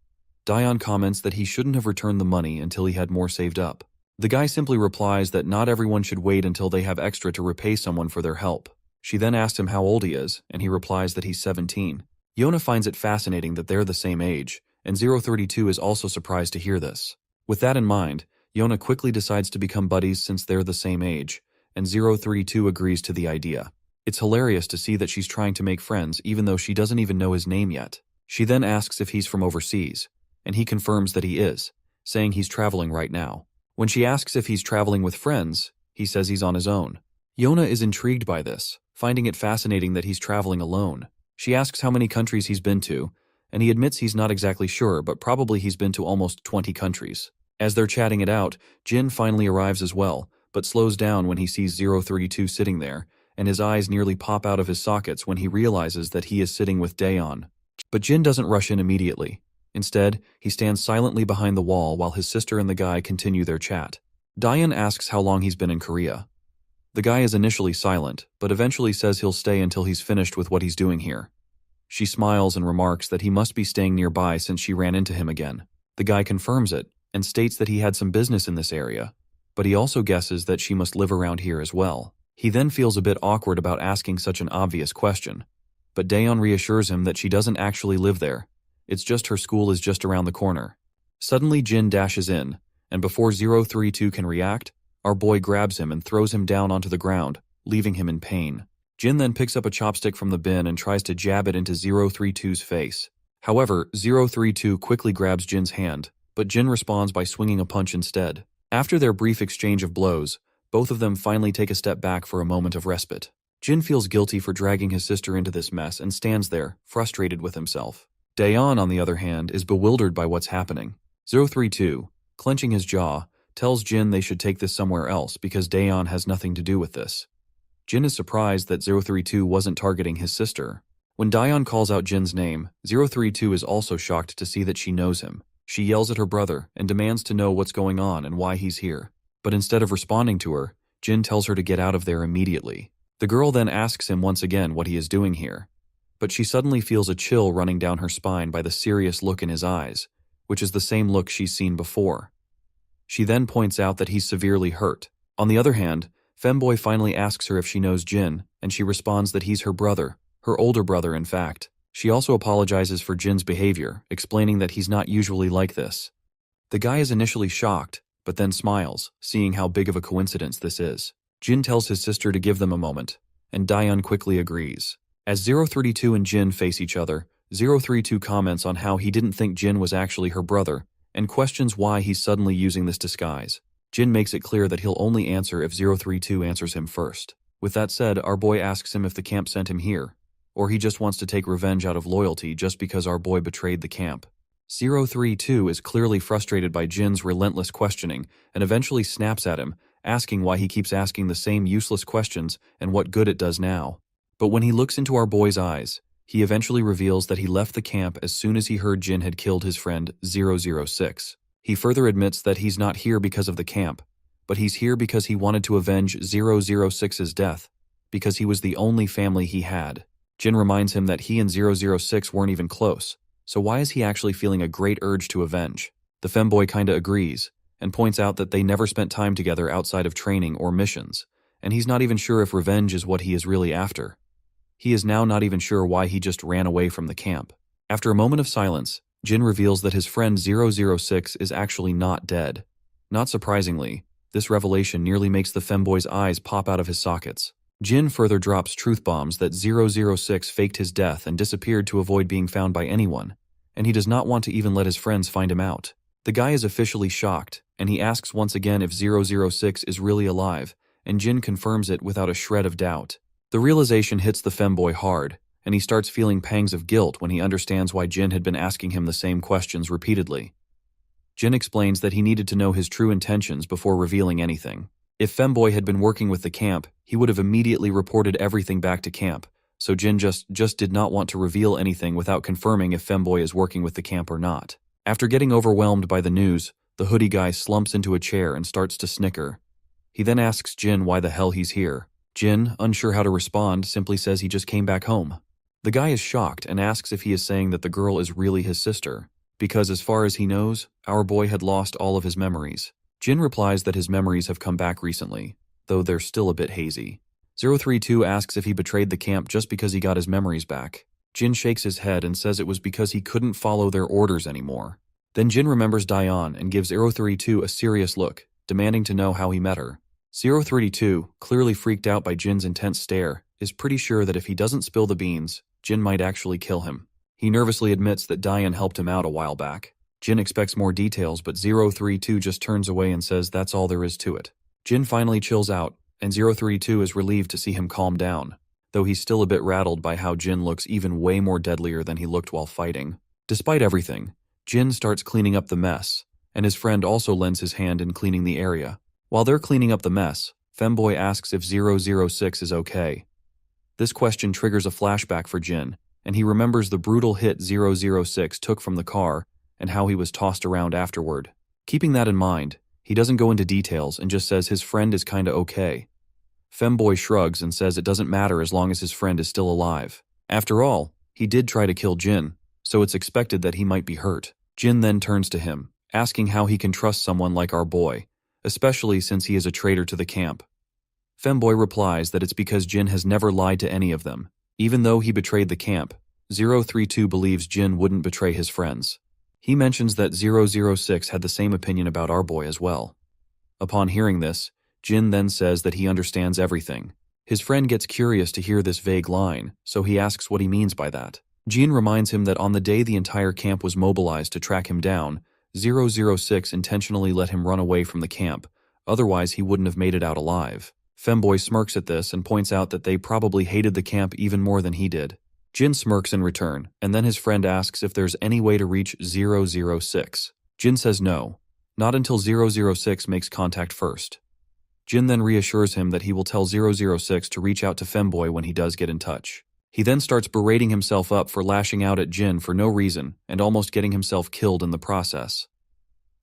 Daeon comments that he shouldn't have returned the money until he had more saved up. The guy simply replies that not everyone should wait until they have extra to repay someone for their help. She then asks him how old he is, and he replies that he's 17. Yona finds it fascinating that they're the same age, and 032 is also surprised to hear this. With that in mind, Yona quickly decides to become buddies since they're the same age, and 032 agrees to the idea. It's hilarious to see that she's trying to make friends even though she doesn't even know his name yet. She then asks if he's from overseas, and he confirms that he is, saying he's traveling right now. When she asks if he's traveling with friends, he says he's on his own. Yona is intrigued by this, finding it fascinating that he's traveling alone. She asks how many countries he's been to, and he admits he's not exactly sure, but probably he's been to almost 20 countries. As they're chatting it out, Jin finally arrives as well, but slows down when he sees 032 sitting there, and his eyes nearly pop out of his sockets when he realizes that he is sitting with Daeon. But Jin doesn't rush in immediately. Instead, he stands silently behind the wall while his sister and the guy continue their chat. Daeon asks how long he's been in Korea. The guy is initially silent, but eventually says he'll stay until he's finished with what he's doing here. She smiles and remarks that he must be staying nearby since she ran into him again. The guy confirms it, and states that he had some business in this area, but he also guesses that she must live around here as well. He then feels a bit awkward about asking such an obvious question, but Daeon reassures him that she doesn't actually live there. It's just her school is just around the corner. Suddenly Jin dashes in, and before 032 can react, our boy grabs him and throws him down onto the ground, leaving him in pain. Jin then picks up a chopstick from the bin and tries to jab it into 032's face. However, 032 quickly grabs Jin's hand, but Jin responds by swinging a punch instead. After their brief exchange of blows, both of them finally take a step back for a moment of respite. Jin feels guilty for dragging his sister into this mess and stands there, frustrated with himself. Daeon, on the other hand, is bewildered by what's happening. 032, clenching his jaw, tells Jin they should take this somewhere else because Daeon has nothing to do with this. Jin is surprised that 032 wasn't targeting his sister. When Daeon calls out Jin's name, 032 is also shocked to see that she knows him. She yells at her brother and demands to know what's going on and why he's here. But instead of responding to her, Jin tells her to get out of there immediately. The girl then asks him once again what he is doing here, but she suddenly feels a chill running down her spine by the serious look in his eyes, which is the same look she's seen before. She then points out that he's severely hurt. On the other hand, Femboy finally asks her if she knows Jin, and she responds that he's her brother, her older brother in fact. She also apologizes for Jin's behavior, explaining that he's not usually like this. The guy is initially shocked, but then smiles, seeing how big of a coincidence this is. Jin tells his sister to give them a moment, and Daeon quickly agrees. As 032 and Jin face each other, 032 comments on how he didn't think Jin was actually her brother, and questions why he's suddenly using this disguise. Jin makes it clear that he'll only answer if 032 answers him first. With that said, our boy asks him if the camp sent him here, or he just wants to take revenge out of loyalty just because our boy betrayed the camp. 032 is clearly frustrated by Jin's relentless questioning and eventually snaps at him, asking why he keeps asking the same useless questions and what good it does now. But when he looks into our boy's eyes, he eventually reveals that he left the camp as soon as he heard Jin had killed his friend 006. He further admits that he's not here because of the camp, but he's here because he wanted to avenge 006's death, because he was the only family he had. Jin reminds him that he and 006 weren't even close, so why is he actually feeling a great urge to avenge? The femboy kinda agrees, and points out that they never spent time together outside of training or missions, and he's not even sure if revenge is what he is really after. He is now not even sure why he just ran away from the camp. After a moment of silence, Jin reveals that his friend 006 is actually not dead. Not surprisingly, this revelation nearly makes the femboy's eyes pop out of his sockets. Jin further drops truth bombs that 006 faked his death and disappeared to avoid being found by anyone, and he does not want to even let his friends find him out. The guy is officially shocked, and he asks once again if 006 is really alive, and Jin confirms it without a shred of doubt. The realization hits the femboy hard, and he starts feeling pangs of guilt when he understands why Jin had been asking him the same questions repeatedly. Jin explains that he needed to know his true intentions before revealing anything. If femboy had been working with the camp, he would have immediately reported everything back to camp, so Jin just did not want to reveal anything without confirming if femboy is working with the camp or not. After getting overwhelmed by the news, the hoodie guy slumps into a chair and starts to snicker. He then asks Jin why the hell he's here. Jin, unsure how to respond, simply says he just came back home. The guy is shocked and asks if he is saying that the girl is really his sister, because as far as he knows, our boy had lost all of his memories. Jin replies that his memories have come back recently, though they're still a bit hazy. 032 asks if he betrayed the camp just because he got his memories back. Jin shakes his head and says it was because he couldn't follow their orders anymore. Then Jin remembers Dion and gives 032 a serious look, demanding to know how he met her. 032, clearly freaked out by Jin's intense stare, is pretty sure that if he doesn't spill the beans, Jin might actually kill him. He nervously admits that Dion helped him out a while back. Jin expects more details, but 032 just turns away and says that's all there is to it. Jin finally chills out, and 032 is relieved to see him calm down, though he's still a bit rattled by how Jin looks even way more deadlier than he looked while fighting. Despite everything, Jin starts cleaning up the mess, and his friend also lends his hand in cleaning the area. While they're cleaning up the mess, femboy asks if 006 is okay. This question triggers a flashback for Jin, and he remembers the brutal hit 006 took from the car and how he was tossed around afterward. Keeping that in mind, he doesn't go into details and just says his friend is kinda okay. Femboy shrugs and says it doesn't matter as long as his friend is still alive. After all, he did try to kill Jin, so it's expected that he might be hurt. Jin then turns to him, asking how he can trust someone like our boy, especially since he is a traitor to the camp. Femboy replies that it's because Jin has never lied to any of them. Even though he betrayed the camp, 032 believes Jin wouldn't betray his friends. He mentions that 006 had the same opinion about our boy as well. Upon hearing this, Jin then says that he understands everything. His friend gets curious to hear this vague line, so he asks what he means by that. Jin reminds him that on the day the entire camp was mobilized to track him down, 006 intentionally let him run away from the camp, otherwise he wouldn't have made it out alive. Femboy smirks at this and points out that they probably hated the camp even more than he did. Jin smirks in return, and then his friend asks if there's any way to reach 006. Jin says no, not until 006 makes contact first. Jin then reassures him that he will tell 006 to reach out to Femboy when he does get in touch. He then starts berating himself up for lashing out at Jin for no reason and almost getting himself killed in the process.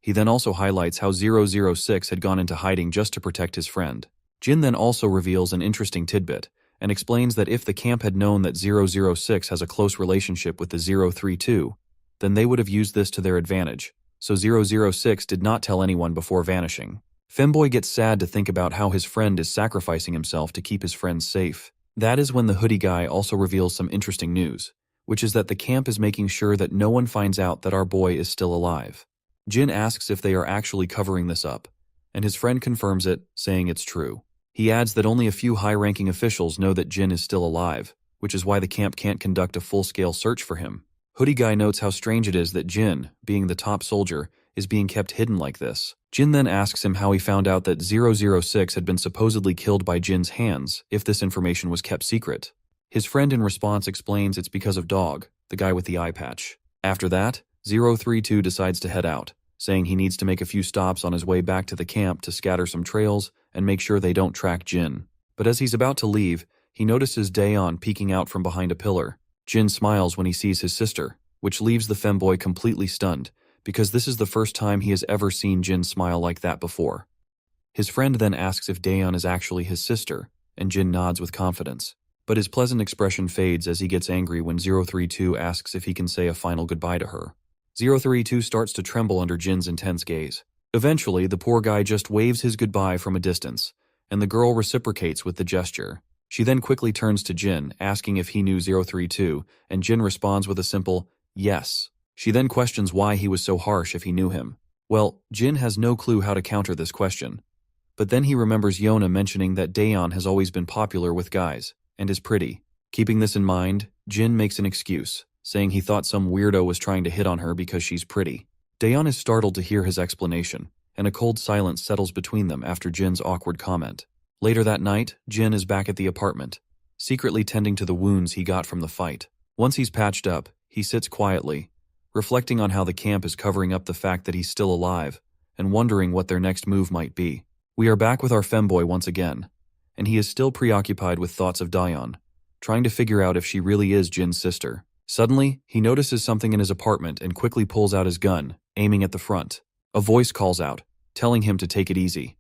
He then also highlights how 006 had gone into hiding just to protect his friend. Jin then also reveals an interesting tidbit and explains that if the camp had known that 006 has a close relationship with the 032, then they would have used this to their advantage, so 006 did not tell anyone before vanishing. Femboy gets sad to think about how his friend is sacrificing himself to keep his friends safe. That is when the hoodie guy also reveals some interesting news, which is that the camp is making sure that no one finds out that our boy is still alive. Jin asks if they are actually covering this up, and his friend confirms it, saying it's true. He adds that only a few high-ranking officials know that Jin is still alive, which is why the camp can't conduct a full-scale search for him. Hoodie guy notes how strange it is that Jin, being the top soldier, is being kept hidden like this. Jin then asks him how he found out that 006 had been supposedly killed by Jin's hands if this information was kept secret. His friend in response explains it's because of Dog, the guy with the eye patch. After that, 032 decides to head out, saying he needs to make a few stops on his way back to the camp to scatter some trails and make sure they don't track Jin. But as he's about to leave, he notices Daeon peeking out from behind a pillar. Jin smiles when he sees his sister, which leaves the femboy completely stunned, because this is the first time he has ever seen Jin smile like that before. His friend then asks if Daeon is actually his sister, and Jin nods with confidence. But his pleasant expression fades as he gets angry when 032 asks if he can say a final goodbye to her. 032 starts to tremble under Jin's intense gaze. Eventually, the poor guy just waves his goodbye from a distance, and the girl reciprocates with the gesture. She then quickly turns to Jin, asking if he knew 032, and Jin responds with a simple, yes. She then questions why he was so harsh if he knew him. Well, Jin has no clue how to counter this question. But then he remembers Yona mentioning that Daeon has always been popular with guys, and is pretty. Keeping this in mind, Jin makes an excuse, saying he thought some weirdo was trying to hit on her because she's pretty. Daeon is startled to hear his explanation, and a cold silence settles between them after Jin's awkward comment. Later that night, Jin is back at the apartment, secretly tending to the wounds he got from the fight. Once he's patched up, he sits quietly, reflecting on how the camp is covering up the fact that he's still alive, and wondering what their next move might be. We are back with our femboy once again, and he is still preoccupied with thoughts of Daeon, trying to figure out if she really is Jin's sister. Suddenly, he notices something in his apartment and quickly pulls out his gun, aiming at the front. A voice calls out, telling him to take it easy.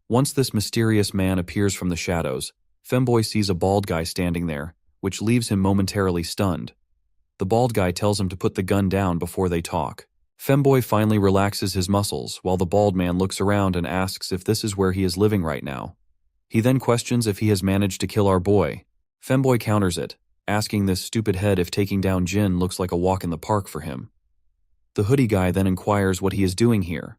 Once this mysterious man appears from the shadows, femboy sees a bald guy standing there, which leaves him momentarily stunned. The bald guy tells him to put the gun down before they talk. Femboy finally relaxes his muscles while the bald man looks around and asks if this is where he is living right now. He then questions if he has managed to kill our boy. Femboy counters it, asking this stupid head if taking down Jin looks like a walk in the park for him. The hoodie guy then inquires what he is doing here.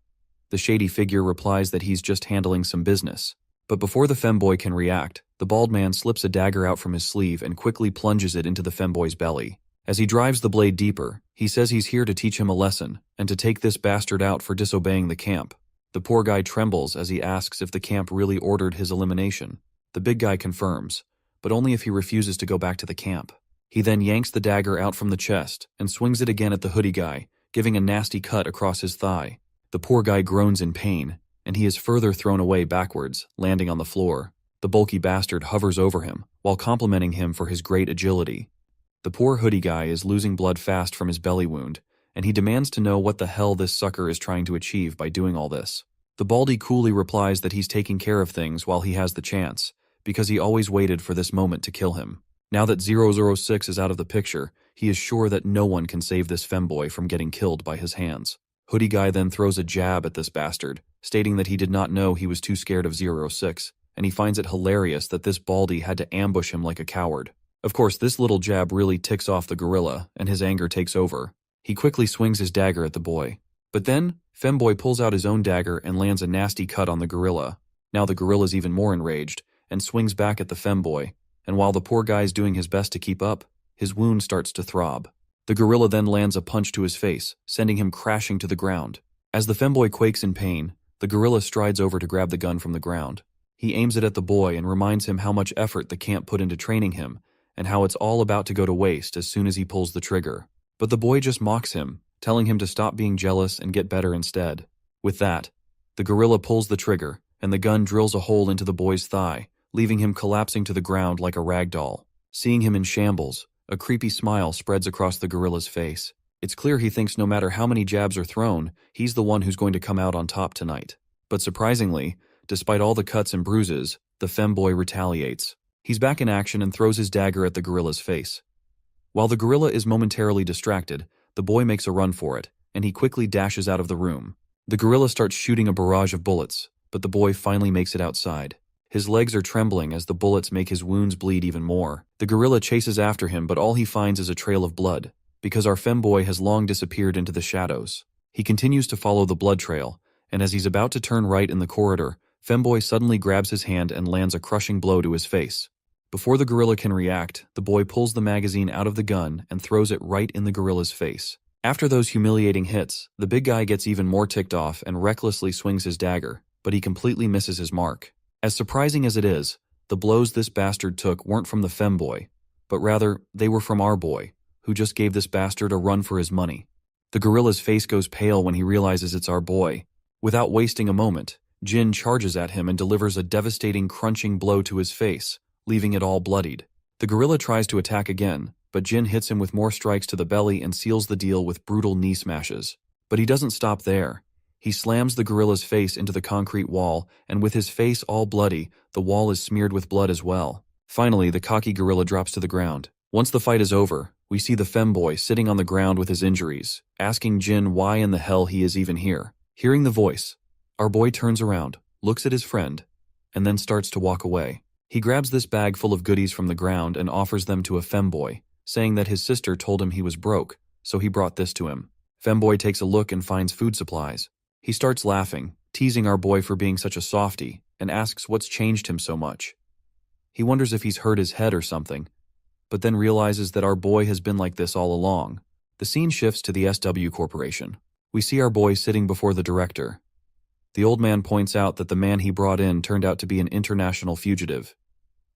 The shady figure replies that he's just handling some business. But before the femboy can react, the bald man slips a dagger out from his sleeve and quickly plunges it into the femboy's belly. As he drives the blade deeper, he says he's here to teach him a lesson, and to take this bastard out for disobeying the camp. The poor guy trembles as he asks if the camp really ordered his elimination. The big guy confirms, but only if he refuses to go back to the camp. He then yanks the dagger out from the chest and swings it again at the hoodie guy, giving a nasty cut across his thigh. The poor guy groans in pain, and he is further thrown away backwards, landing on the floor. The bulky bastard hovers over him, while complimenting him for his great agility. The poor hoodie guy is losing blood fast from his belly wound, and he demands to know what the hell this sucker is trying to achieve by doing all this. The baldy coolly replies that he's taking care of things while he has the chance, because he always waited for this moment to kill him. Now that 006 is out of the picture, he is sure that no one can save this femboy from getting killed by his hands. Hoodie guy then throws a jab at this bastard, stating that he did not know he was too scared of 06, and he finds it hilarious that this baldy had to ambush him like a coward. Of course, this little jab really ticks off the gorilla, and his anger takes over. He quickly swings his dagger at the boy. But then, femboy pulls out his own dagger and lands a nasty cut on the gorilla. Now the gorilla's even more enraged, and swings back at the femboy, and while the poor guy's doing his best to keep up, his wound starts to throb. The gorilla then lands a punch to his face, sending him crashing to the ground. As the femboy quakes in pain, the gorilla strides over to grab the gun from the ground. He aims it at the boy and reminds him how much effort the camp put into training him, and how it's all about to go to waste as soon as he pulls the trigger. But the boy just mocks him, telling him to stop being jealous and get better instead. With that, the gorilla pulls the trigger, and the gun drills a hole into the boy's thigh, leaving him collapsing to the ground like a rag doll. Seeing him in shambles, a creepy smile spreads across the gorilla's face. It's clear he thinks no matter how many jabs are thrown, he's the one who's going to come out on top tonight. But surprisingly, despite all the cuts and bruises, the femboy retaliates. He's back in action and throws his dagger at the gorilla's face. While the gorilla is momentarily distracted, the boy makes a run for it, and he quickly dashes out of the room. The gorilla starts shooting a barrage of bullets, but the boy finally makes it outside. His legs are trembling as the bullets make his wounds bleed even more. The gorilla chases after him, but all he finds is a trail of blood, because our femboy has long disappeared into the shadows. He continues to follow the blood trail, and as he's about to turn right in the corridor, femboy suddenly grabs his hand and lands a crushing blow to his face. Before the gorilla can react, the boy pulls the magazine out of the gun and throws it right in the gorilla's face. After those humiliating hits, the big guy gets even more ticked off and recklessly swings his dagger, but he completely misses his mark. As surprising as it is, the blows this bastard took weren't from the femboy, but rather, they were from our boy, who just gave this bastard a run for his money. The gorilla's face goes pale when he realizes it's our boy. Without wasting a moment, Jin charges at him and delivers a devastating crunching blow to his face, leaving it all bloodied. The gorilla tries to attack again, but Jin hits him with more strikes to the belly and seals the deal with brutal knee smashes. But he doesn't stop there. He slams the gorilla's face into the concrete wall, and with his face all bloody, the wall is smeared with blood as well. Finally, the cocky gorilla drops to the ground. Once the fight is over, we see the femboy sitting on the ground with his injuries, asking Jin why in the hell he is even here. Hearing the voice, our boy turns around, looks at his friend, and then starts to walk away. He grabs this bag full of goodies from the ground and offers them to a femboy, saying that his sister told him he was broke, so he brought this to him. Femboy takes a look and finds food supplies. He starts laughing, teasing our boy for being such a softie, and asks what's changed him so much. He wonders if he's hurt his head or something, but then realizes that our boy has been like this all along. The scene shifts to the SW Corporation. We see our boy sitting before the director. The old man points out that the man he brought in turned out to be an international fugitive.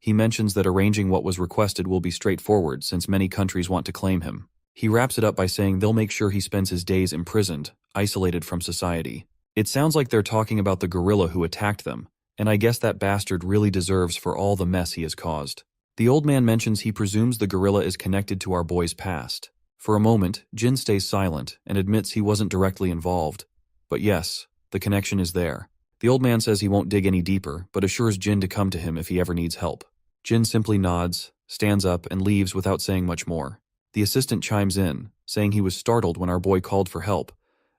He mentions that arranging what was requested will be straightforward since many countries want to claim him. He wraps it up by saying they'll make sure he spends his days imprisoned, isolated from society. It sounds like they're talking about the gorilla who attacked them, and I guess that bastard really deserves for all the mess he has caused. The old man mentions he presumes the gorilla is connected to our boy's past. For a moment, Jin stays silent and admits he wasn't directly involved. But yes, the connection is there. The old man says he won't dig any deeper, but assures Jin to come to him if he ever needs help. Jin simply nods, stands up, and leaves without saying much more. The assistant chimes in, saying he was startled when our boy called for help,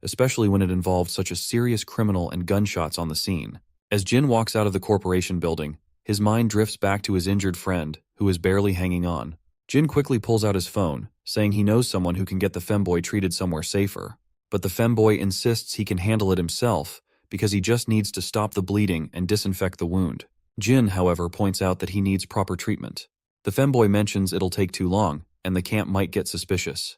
especially when it involved such a serious criminal and gunshots on the scene. As Jin walks out of the corporation building, his mind drifts back to his injured friend, who is barely hanging on. Jin quickly pulls out his phone, saying he knows someone who can get the femboy treated somewhere safer. But the femboy insists he can handle it himself, because he just needs to stop the bleeding and disinfect the wound. Jin, however, points out that he needs proper treatment. The femboy mentions it'll take too long, and the camp might get suspicious.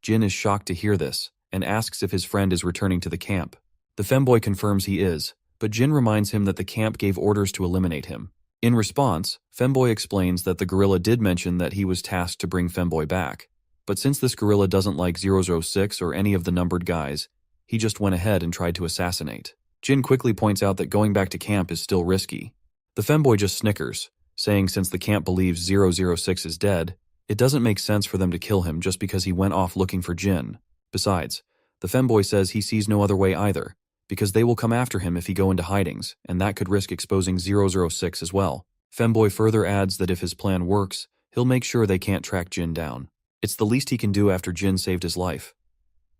Jin is shocked to hear this, and asks if his friend is returning to the camp. The femboy confirms he is, but Jin reminds him that the camp gave orders to eliminate him. In response, femboy explains that the gorilla did mention that he was tasked to bring femboy back, but since this gorilla doesn't like 006 or any of the numbered guys, he just went ahead and tried to assassinate. Jin quickly points out that going back to camp is still risky. The femboy just snickers, saying since the camp believes 006 is dead, it doesn't make sense for them to kill him just because he went off looking for Jin. Besides, the femboy says he sees no other way either, because they will come after him if he go into hidings, and that could risk exposing 006 as well. Femboy further adds that if his plan works, he'll make sure they can't track Jin down. It's the least he can do after Jin saved his life.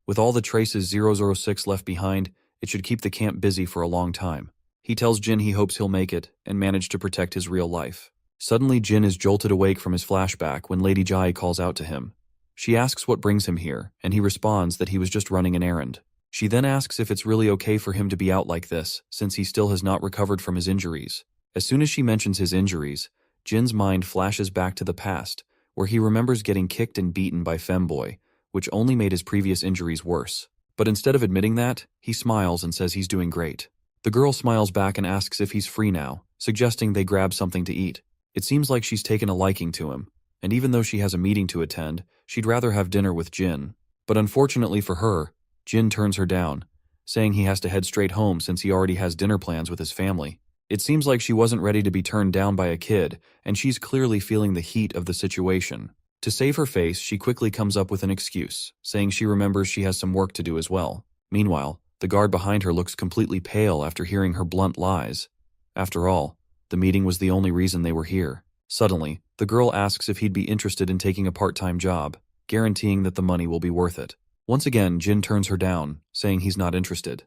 With all the traces 006 left behind, it should keep the camp busy for a long time. He tells Jin he hopes he'll make it and manage to protect his real life. Suddenly, Jin is jolted awake from his flashback when Lady Jai calls out to him. She asks what brings him here, and he responds that he was just running an errand. She then asks if it's really okay for him to be out like this, since he still has not recovered from his injuries. As soon as she mentions his injuries, Jin's mind flashes back to the past, where he remembers getting kicked and beaten by femboy, which only made his previous injuries worse. But instead of admitting that, he smiles and says he's doing great. The girl smiles back and asks if he's free now, suggesting they grab something to eat. It seems like she's taken a liking to him, and even though she has a meeting to attend, she'd rather have dinner with Jin. But unfortunately for her, Jin turns her down, saying he has to head straight home since he already has dinner plans with his family. It seems like she wasn't ready to be turned down by a kid, and she's clearly feeling the heat of the situation. To save her face, she quickly comes up with an excuse, saying she remembers she has some work to do as well. Meanwhile, the guard behind her looks completely pale after hearing her blunt lies. After all, the meeting was the only reason they were here. Suddenly, the girl asks if he'd be interested in taking a part-time job, guaranteeing that the money will be worth it. Once again, Jin turns her down, saying he's not interested.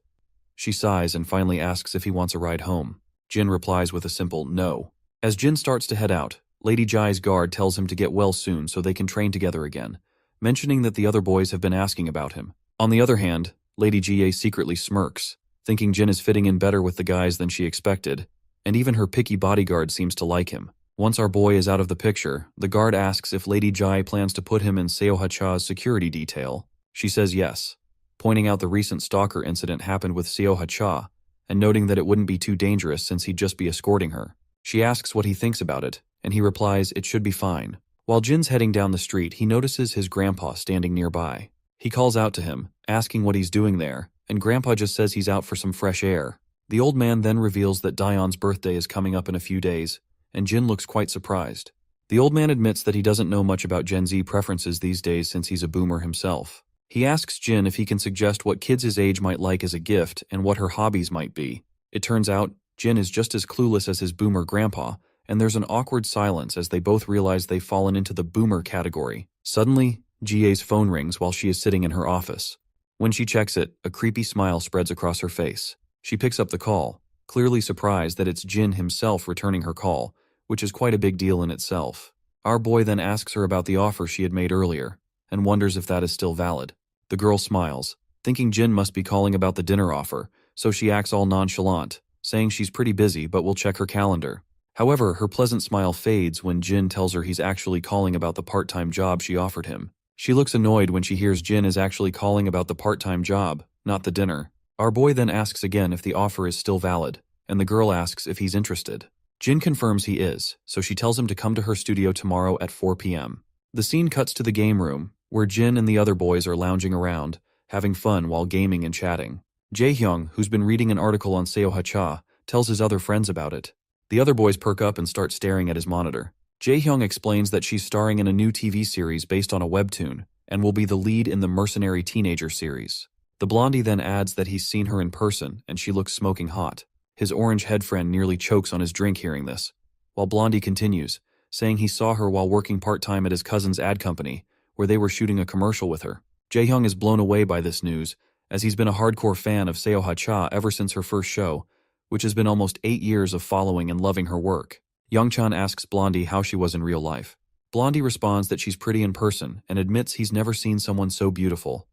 She sighs and finally asks if he wants a ride home. Jin replies with a simple no. As Jin starts to head out, Lady Jai's guard tells him to get well soon so they can train together again, mentioning that the other boys have been asking about him. On the other hand, Lady Jie secretly smirks, thinking Jin is fitting in better with the guys than she expected, and even her picky bodyguard seems to like him. Once our boy is out of the picture, the guard asks if Lady Jai plans to put him in Seoha-cha's security detail. She says yes, pointing out the recent stalker incident happened with Seoha-cha, and noting that it wouldn't be too dangerous since he'd just be escorting her. She asks what he thinks about it, and he replies it should be fine. While Jin's heading down the street, he notices his grandpa standing nearby. He calls out to him, asking what he's doing there, and Grandpa just says he's out for some fresh air. The old man then reveals that Dion's birthday is coming up in a few days, and Jin looks quite surprised. The old man admits that he doesn't know much about Gen Z preferences these days since he's a boomer himself. He asks Jin if he can suggest what kids his age might like as a gift and what her hobbies might be. It turns out, Jin is just as clueless as his boomer grandpa, and there's an awkward silence as they both realize they've fallen into the boomer category. Suddenly, Jie's phone rings while she is sitting in her office. When she checks it, a creepy smile spreads across her face. She picks up the call, clearly surprised that it's Jin himself returning her call, which is quite a big deal in itself. Our boy then asks her about the offer she had made earlier, and wonders if that is still valid. The girl smiles, thinking Jin must be calling about the dinner offer, so she acts all nonchalant, saying she's pretty busy but will check her calendar. However, her pleasant smile fades when Jin tells her he's actually calling about the part-time job she offered him. She looks annoyed when she hears Jin is actually calling about the part-time job, not the dinner. Our boy then asks again if the offer is still valid, and the girl asks if he's interested. Jin confirms he is, so she tells him to come to her studio tomorrow at 4 p.m. The scene cuts to the game room, where Jin and the other boys are lounging around, having fun while gaming and chatting. Jae-hyung, who's been reading an article on Seoha-cha, tells his other friends about it. The other boys perk up and start staring at his monitor. Jae-hyung explains that she's starring in a new TV series based on a webtoon, and will be the lead in the Mercenary teenager series. The blondie then adds that he's seen her in person, and she looks smoking hot. His orange head friend nearly chokes on his drink hearing this, while Blondie continues, saying he saw her while working part-time at his cousin's ad company, where they were shooting a commercial with her. Jae-hyung is blown away by this news, as he's been a hardcore fan of Seoha-cha ever since her first show, which has been almost 8 years of following and loving her work. Youngchan asks Blondie how she was in real life. Blondie responds that she's pretty in person and admits he's never seen someone so beautiful.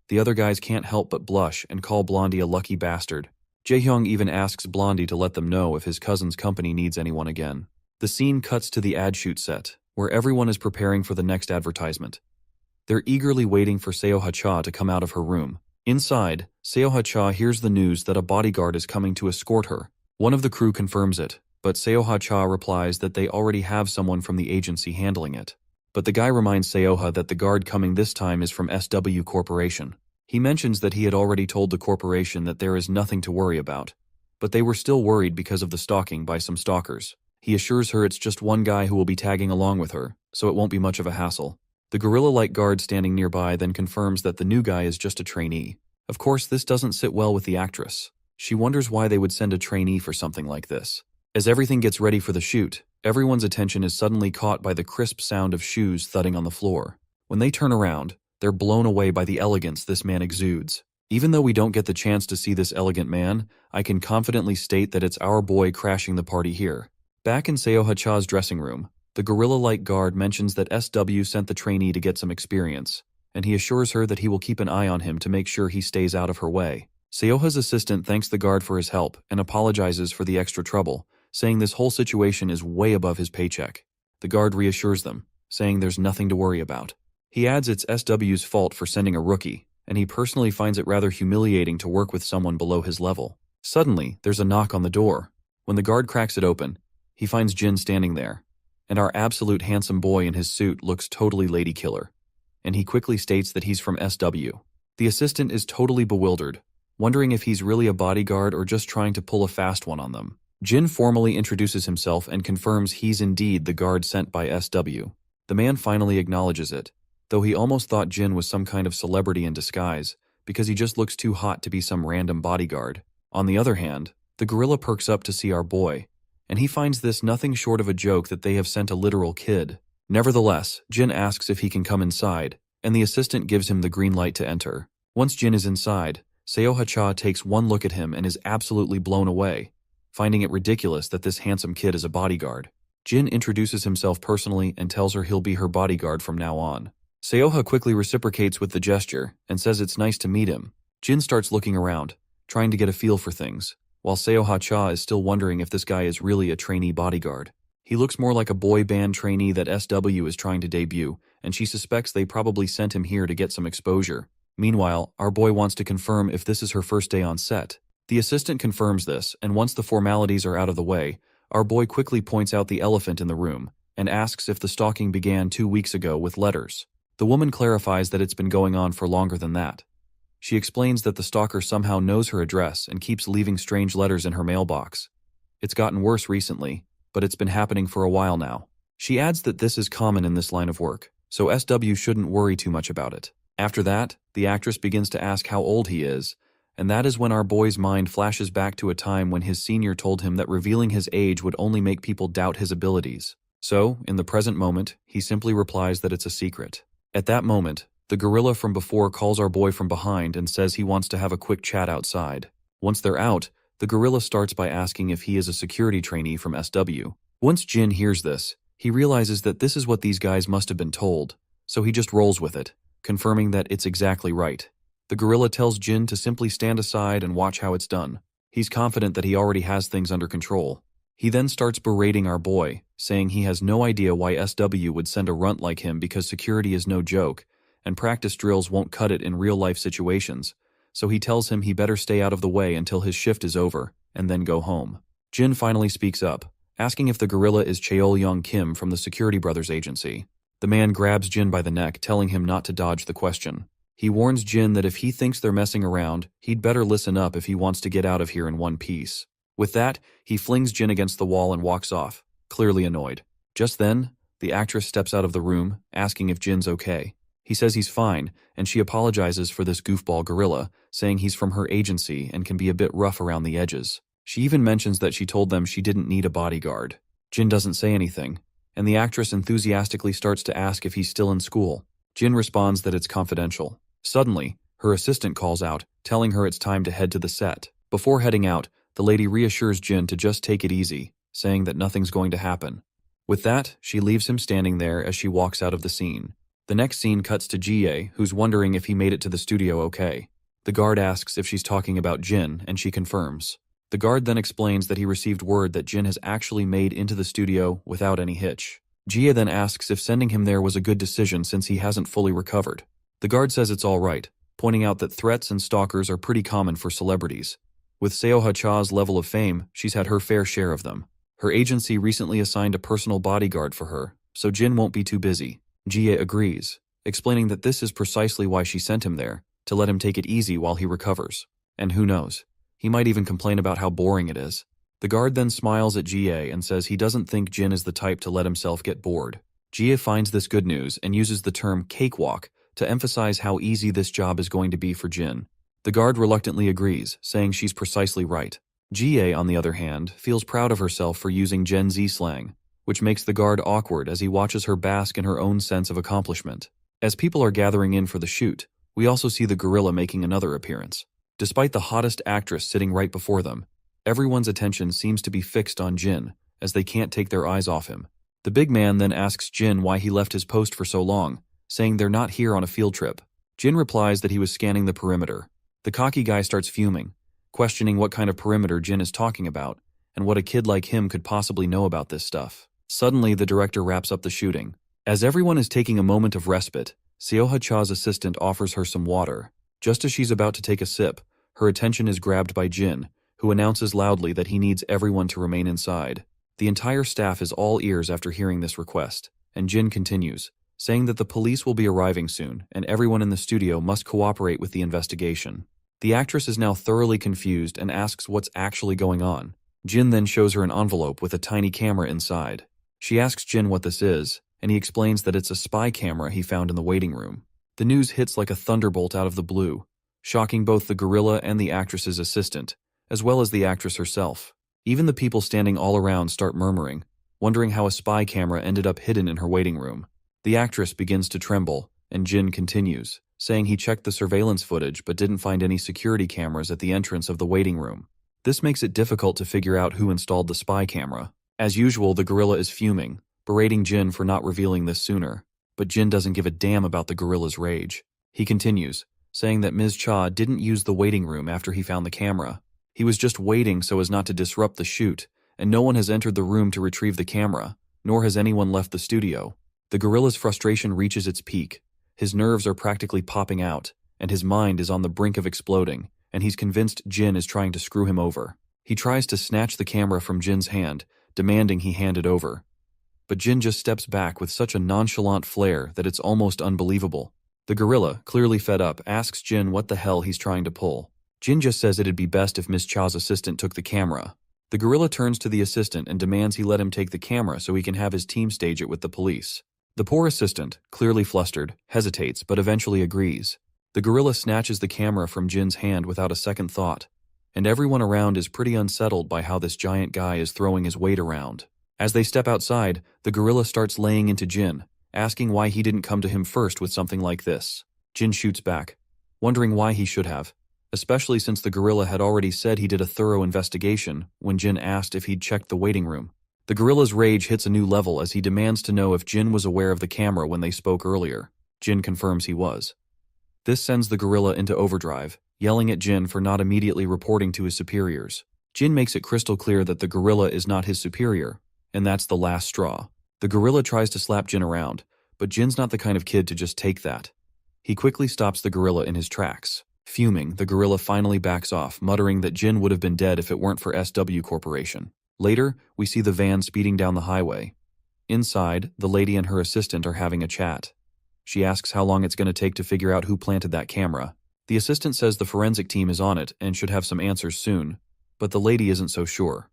The other guys can't help but blush and call Blondie a lucky bastard. Jae-hyung even asks Blondie to let them know if his cousin's company needs anyone again. The scene cuts to the ad shoot set, where everyone is preparing for the next advertisement. They're eagerly waiting for Seoha-cha to come out of her room. Inside, Seoha-cha hears the news that a bodyguard is coming to escort her. One of the crew confirms it, but Seoha-cha replies that they already have someone from the agency handling it. But the guy reminds Seoha that the guard coming this time is from SW Corporation. He mentions that he had already told the corporation that there is nothing to worry about, but they were still worried because of the stalking by some stalkers. He assures her it's just one guy who will be tagging along with her, so it won't be much of a hassle. The gorilla-like guard standing nearby then confirms that the new guy is just a trainee. Of course, this doesn't sit well with the actress. She wonders why they would send a trainee for something like this. As everything gets ready for the shoot, everyone's attention is suddenly caught by the crisp sound of shoes thudding on the floor. When they turn around, they're blown away by the elegance this man exudes. Even though we don't get the chance to see this elegant man, I can confidently state that it's our boy crashing the party here. Back in Seoha-cha's dressing room, the gorilla-like guard mentions that SW sent the trainee to get some experience, and he assures her that he will keep an eye on him to make sure he stays out of her way. Seoha's assistant thanks the guard for his help and apologizes for the extra trouble, saying this whole situation is way above his paycheck. The guard reassures them, saying there's nothing to worry about. He adds it's SW's fault for sending a rookie, and he personally finds it rather humiliating to work with someone below his level. Suddenly, there's a knock on the door. When the guard cracks it open, he finds Jin standing there, and our absolute handsome boy in his suit looks totally lady killer, and he quickly states that he's from SW. The assistant is totally bewildered, wondering if he's really a bodyguard or just trying to pull a fast one on them. Jin formally introduces himself and confirms he's indeed the guard sent by SW. The man finally acknowledges it, though he almost thought Jin was some kind of celebrity in disguise, because he just looks too hot to be some random bodyguard. On the other hand, the gorilla perks up to see our boy, and he finds this nothing short of a joke that they have sent a literal kid. Nevertheless, Jin asks if he can come inside, and the assistant gives him the green light to enter. Once Jin is inside, Seoha-cha takes one look at him and is absolutely blown away, finding it ridiculous that this handsome kid is a bodyguard. Jin introduces himself personally and tells her he'll be her bodyguard from now on. Seoha quickly reciprocates with the gesture and says it's nice to meet him. Jin starts looking around, trying to get a feel for things, while Seoha-cha is still wondering if this guy is really a trainee bodyguard. He looks more like a boy band trainee that SW is trying to debut, and she suspects they probably sent him here to get some exposure. Meanwhile, our boy wants to confirm if this is her first day on set. The assistant confirms this, and once the formalities are out of the way, our boy quickly points out the elephant in the room and asks if the stalking began 2 weeks ago with letters. The woman clarifies that it's been going on for longer than that. She explains that the stalker somehow knows her address and keeps leaving strange letters in her mailbox. It's gotten worse recently, but it's been happening for a while now. She adds that this is common in this line of work, so SW shouldn't worry too much about it. After that, the actress begins to ask how old he is, and that is when our boy's mind flashes back to a time when his senior told him that revealing his age would only make people doubt his abilities. So, in the present moment, he simply replies that it's a secret. At that moment, the gorilla from before calls our boy from behind and says he wants to have a quick chat outside. Once they're out, the gorilla starts by asking if he is a security trainee from SW. Once Jin hears this, he realizes that this is what these guys must have been told, so he just rolls with it, confirming that it's exactly right. The gorilla tells Jin to simply stand aside and watch how it's done. He's confident that he already has things under control. He then starts berating our boy, saying he has no idea why SW would send a runt like him because security is no joke, and practice drills won't cut it in real-life situations, so he tells him he better stay out of the way until his shift is over, and then go home. Jin finally speaks up, asking if the gorilla is Cheol-young Kim from the Security Brothers agency. The man grabs Jin by the neck, telling him not to dodge the question. He warns Jin that if he thinks they're messing around, he'd better listen up if he wants to get out of here in one piece. With that, he flings Jin against the wall and walks off, clearly annoyed. Just then, the actress steps out of the room, asking if Jin's okay. He says he's fine, and she apologizes for this goofball gorilla, saying he's from her agency and can be a bit rough around the edges. She even mentions that she told them she didn't need a bodyguard. Jin doesn't say anything, and the actress enthusiastically starts to ask if he's still in school. Jin responds that it's confidential. Suddenly, her assistant calls out, telling her it's time to head to the set. Before heading out, the lady reassures Jin to just take it easy, saying that nothing's going to happen. With that, she leaves him standing there as she walks out of the scene. The next scene cuts to Jie, who's wondering if he made it to the studio okay. The guard asks if she's talking about Jin, and she confirms. The guard then explains that he received word that Jin has actually made into the studio without any hitch. Jie then asks if sending him there was a good decision since he hasn't fully recovered. The guard says it's all right, pointing out that threats and stalkers are pretty common for celebrities. With Seoha Cha's level of fame, she's had her fair share of them. Her agency recently assigned a personal bodyguard for her, so Jin won't be too busy. Jie agrees, explaining that this is precisely why she sent him there, to let him take it easy while he recovers. And who knows, he might even complain about how boring it is. The guard then smiles at Jie and says he doesn't think Jin is the type to let himself get bored. Jie finds this good news and uses the term cakewalk to emphasize how easy this job is going to be for Jin. The guard reluctantly agrees, saying she's precisely right. Jie, on the other hand, feels proud of herself for using Gen Z slang, which makes the guard awkward as he watches her bask in her own sense of accomplishment. As people are gathering in for the shoot, we also see the gorilla making another appearance. Despite the hottest actress sitting right before them, everyone's attention seems to be fixed on Jin, as they can't take their eyes off him. The big man then asks Jin why he left his post for so long, saying they're not here on a field trip. Jin replies that he was scanning the perimeter. The cocky guy starts fuming, questioning what kind of perimeter Jin is talking about, and what a kid like him could possibly know about this stuff. Suddenly, the director wraps up the shooting. As everyone is taking a moment of respite, Seoha Cha's assistant offers her some water. Just as she's about to take a sip, her attention is grabbed by Jin, who announces loudly that he needs everyone to remain inside. The entire staff is all ears after hearing this request, and Jin continues, saying that the police will be arriving soon, and everyone in the studio must cooperate with the investigation. The actress is now thoroughly confused and asks what's actually going on. Jin then shows her an envelope with a tiny camera inside. She asks Jin what this is, and he explains that it's a spy camera he found in the waiting room. The news hits like a thunderbolt out of the blue, shocking both the gorilla and the actress's assistant, as well as the actress herself. Even the people standing all around start murmuring, wondering how a spy camera ended up hidden in her waiting room. The actress begins to tremble, and Jin continues, saying he checked the surveillance footage but didn't find any security cameras at the entrance of the waiting room. This makes it difficult to figure out who installed the spy camera. As usual, the gorilla is fuming, berating Jin for not revealing this sooner. But Jin doesn't give a damn about the gorilla's rage. He continues, saying that Ms. Cha didn't use the waiting room after he found the camera. He was just waiting so as not to disrupt the shoot, and no one has entered the room to retrieve the camera, nor has anyone left the studio. The gorilla's frustration reaches its peak. His nerves are practically popping out, and his mind is on the brink of exploding, and he's convinced Jin is trying to screw him over. He tries to snatch the camera from Jin's hand, demanding he hand it over. But Jin just steps back with such a nonchalant flair that it's almost unbelievable. The gorilla, clearly fed up, asks Jin what the hell he's trying to pull. Jin just says it'd be best if Miss Cha's assistant took the camera. The gorilla turns to the assistant and demands he let him take the camera so he can have his team stage it with the police. The poor assistant, clearly flustered, hesitates but eventually agrees. The gorilla snatches the camera from Jin's hand without a second thought, and everyone around is pretty unsettled by how this giant guy is throwing his weight around. As they step outside, the gorilla starts laying into Jin, asking why he didn't come to him first with something like this. Jin shoots back, wondering why he should have, especially since the gorilla had already said he did a thorough investigation when Jin asked if he'd checked the waiting room. The gorilla's rage hits a new level as he demands to know if Jin was aware of the camera when they spoke earlier. Jin confirms he was. This sends the gorilla into overdrive, yelling at Jin for not immediately reporting to his superiors. Jin makes it crystal clear that the gorilla is not his superior, and that's the last straw. The gorilla tries to slap Jin around, but Jin's not the kind of kid to just take that. He quickly stops the gorilla in his tracks. Fuming, the gorilla finally backs off, muttering that Jin would have been dead if it weren't for SW Corporation. Later, we see the van speeding down the highway. Inside, the lady and her assistant are having a chat. She asks how long it's going to take to figure out who planted that camera. The assistant says the forensic team is on it and should have some answers soon, but the lady isn't so sure.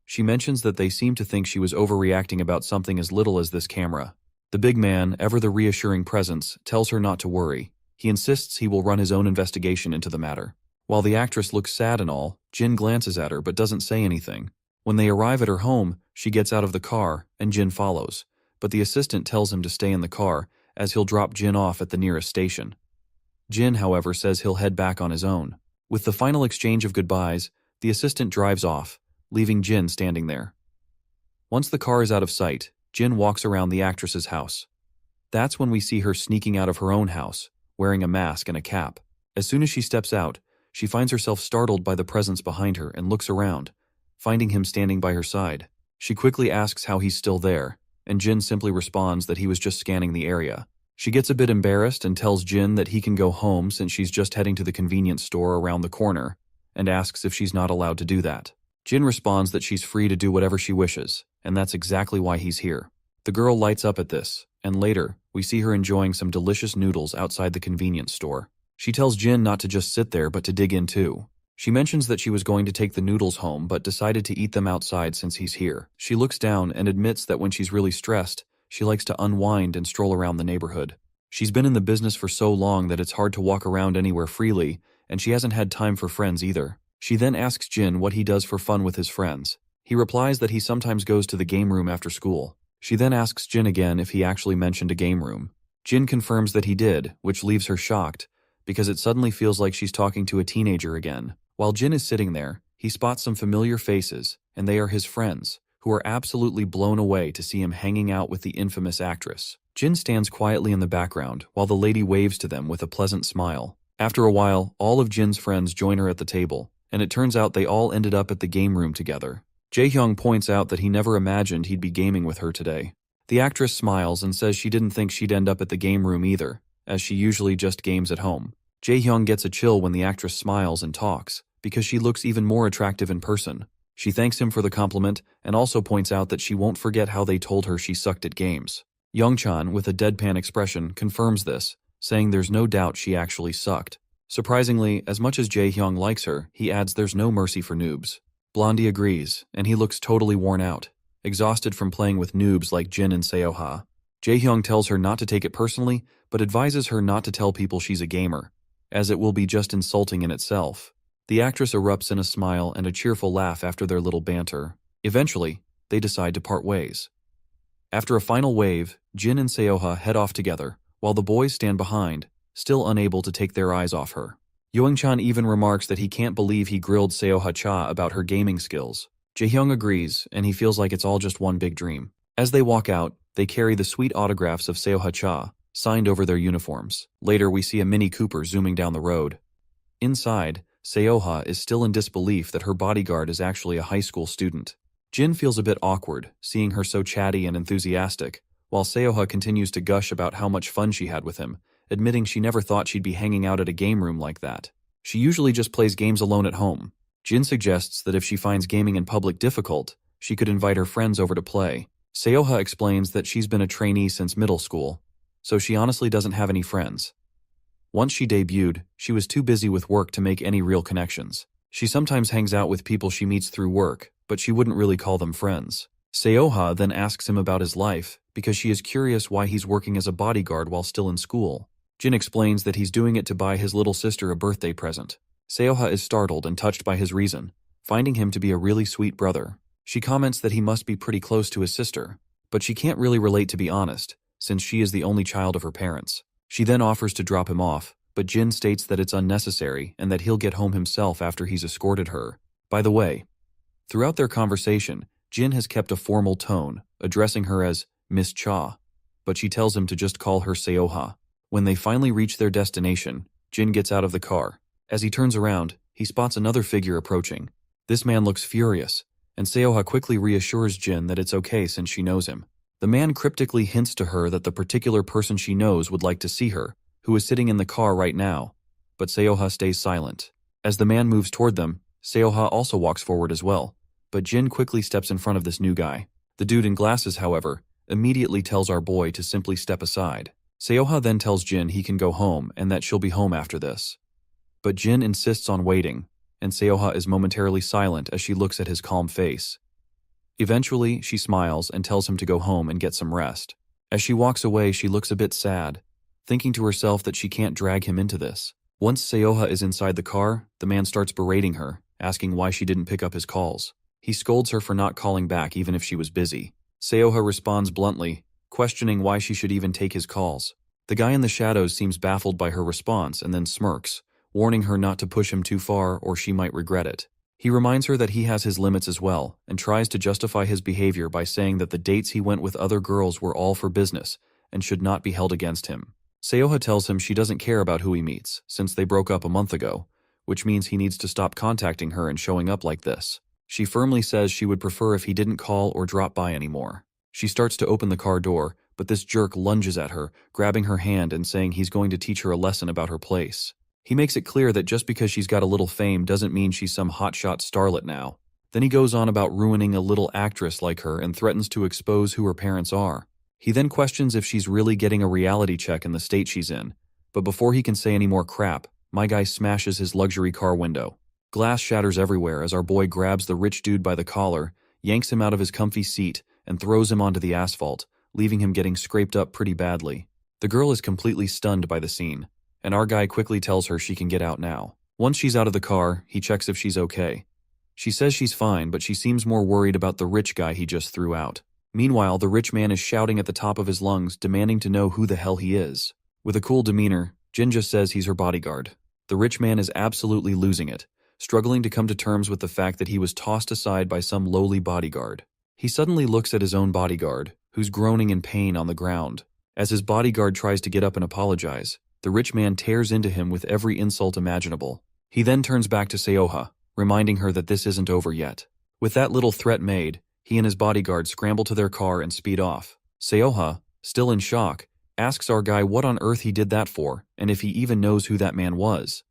She mentions that they seem to think she was overreacting about something as little as this camera. The big man, ever the reassuring presence, tells her not to worry. He insists he will run his own investigation into the matter. While the actress looks sad and all, Jin glances at her but doesn't say anything. When they arrive at her home, she gets out of the car and Jin follows, but the assistant tells him to stay in the car as he'll drop Jin off at the nearest station. Jin, however, says he'll head back on his own. With the final exchange of goodbyes, the assistant drives off, leaving Jin standing there. Once the car is out of sight, Jin walks around the actress's house. That's when we see her sneaking out of her own house, wearing a mask and a cap. As soon as she steps out, she finds herself startled by the presence behind her and looks around, finding him standing by her side. She quickly asks how he's still there, and Jin simply responds that he was just scanning the area. She gets a bit embarrassed and tells Jin that he can go home since she's just heading to the convenience store around the corner, and asks if she's not allowed to do that. Jin responds that she's free to do whatever she wishes, and that's exactly why he's here. The girl lights up at this, and later, we see her enjoying some delicious noodles outside the convenience store. She tells Jin not to just sit there but to dig in too. She mentions that she was going to take the noodles home but decided to eat them outside since he's here. She looks down and admits that when she's really stressed, she likes to unwind and stroll around the neighborhood. She's been in the business for so long that it's hard to walk around anywhere freely, and she hasn't had time for friends either. She then asks Jin what he does for fun with his friends. He replies that he sometimes goes to the game room after school. She then asks Jin again if he actually mentioned a game room. Jin confirms that he did, which leaves her shocked, because it suddenly feels like she's talking to a teenager again. While Jin is sitting there, he spots some familiar faces, and they are his friends, who are absolutely blown away to see him hanging out with the infamous actress. Jin stands quietly in the background while the lady waves to them with a pleasant smile. After a while, all of Jin's friends join her at the table, and it turns out they all ended up at the game room together. Jae-hyung points out that he never imagined he'd be gaming with her today. The actress smiles and says she didn't think she'd end up at the game room either, as she usually just games at home. Jae-hyung gets a chill when the actress smiles and talks, because she looks even more attractive in person. She thanks him for the compliment and also points out that she won't forget how they told her she sucked at games. Youngchan, with a deadpan expression, confirms this, saying there's no doubt she actually sucked. Surprisingly, as much as Jae-hyung likes her, he adds there's no mercy for noobs. Blondie agrees, and he looks totally worn out, exhausted from playing with noobs like Jin and Seoha. Jae-hyung tells her not to take it personally, but advises her not to tell people she's a gamer, as it will be just insulting in itself. The actress erupts in a smile and a cheerful laugh after their little banter. Eventually, they decide to part ways. After a final wave, Jin and Seoha head off together, while the boys stand behind, still unable to take their eyes off her. Youngchan even remarks that he can't believe he grilled Seoha Cha about her gaming skills. Jae-hyung agrees, and he feels like it's all just one big dream. As they walk out, they carry the sweet autographs of Seoha Cha, signed over their uniforms. Later, we see a Mini Cooper zooming down the road. Inside, Seoha is still in disbelief that her bodyguard is actually a high school student. Jin feels a bit awkward, seeing her so chatty and enthusiastic, while Seoha continues to gush about how much fun she had with him, admitting she never thought she'd be hanging out at a game room like that. She usually just plays games alone at home. Jin suggests that if she finds gaming in public difficult, she could invite her friends over to play. Seoha explains that she's been a trainee since middle school, so she honestly doesn't have any friends. Once she debuted, she was too busy with work to make any real connections. She sometimes hangs out with people she meets through work, but she wouldn't really call them friends. Seoha then asks him about his life, because she is curious why he's working as a bodyguard while still in school. Jin explains that he's doing it to buy his little sister a birthday present. Seoha is startled and touched by his reason, finding him to be a really sweet brother. She comments that he must be pretty close to his sister, but she can't really relate, to be honest, since she is the only child of her parents. She then offers to drop him off, but Jin states that it's unnecessary and that he'll get home himself after he's escorted her. By the way, throughout their conversation, Jin has kept a formal tone, addressing her as Miss Cha, but she tells him to just call her Seoha. When they finally reach their destination, Jin gets out of the car. As he turns around, he spots another figure approaching. This man looks furious, and Seoha quickly reassures Jin that it's okay since she knows him. The man cryptically hints to her that the particular person she knows would like to see her, who is sitting in the car right now, but Seoha stays silent. As the man moves toward them, Seoha also walks forward as well, but Jin quickly steps in front of this new guy. The dude in glasses, however, immediately tells our boy to simply step aside. Seoha then tells Jin he can go home and that she'll be home after this. But Jin insists on waiting, and Seoha is momentarily silent as she looks at his calm face. Eventually, she smiles and tells him to go home and get some rest. As she walks away, she looks a bit sad, thinking to herself that she can't drag him into this. Once Seoha is inside the car, the man starts berating her, asking why she didn't pick up his calls. He scolds her for not calling back even if she was busy. Seoha responds bluntly, questioning why she should even take his calls. The guy in the shadows seems baffled by her response and then smirks, warning her not to push him too far or she might regret it. He reminds her that he has his limits as well, and tries to justify his behavior by saying that the dates he went with other girls were all for business and should not be held against him. Seoha tells him she doesn't care about who he meets, since they broke up a month ago, which means he needs to stop contacting her and showing up like this. She firmly says she would prefer if he didn't call or drop by anymore. She starts to open the car door, but this jerk lunges at her, grabbing her hand and saying he's going to teach her a lesson about her place. He makes it clear that just because she's got a little fame doesn't mean she's some hotshot starlet now. Then he goes on about ruining a little actress like her and threatens to expose who her parents are. He then questions if she's really getting a reality check in the state she's in, but before he can say any more crap, my guy smashes his luxury car window. Glass shatters everywhere as our boy grabs the rich dude by the collar, yanks him out of his comfy seat, and throws him onto the asphalt, leaving him getting scraped up pretty badly. The girl is completely stunned by the scene, and our guy quickly tells her she can get out now. Once she's out of the car, he checks if she's okay. She says she's fine, but she seems more worried about the rich guy he just threw out. Meanwhile, the rich man is shouting at the top of his lungs, demanding to know who the hell he is. With a cool demeanor, Jin just says he's her bodyguard. The rich man is absolutely losing it, struggling to come to terms with the fact that he was tossed aside by some lowly bodyguard. He suddenly looks at his own bodyguard, who's groaning in pain on the ground. As his bodyguard tries to get up and apologize, the rich man tears into him with every insult imaginable. He then turns back to Seoha, reminding her that this isn't over yet. With that little threat made, he and his bodyguard scramble to their car and speed off. Seoha, still in shock, asks our guy what on earth he did that for, and if he even knows who that man was.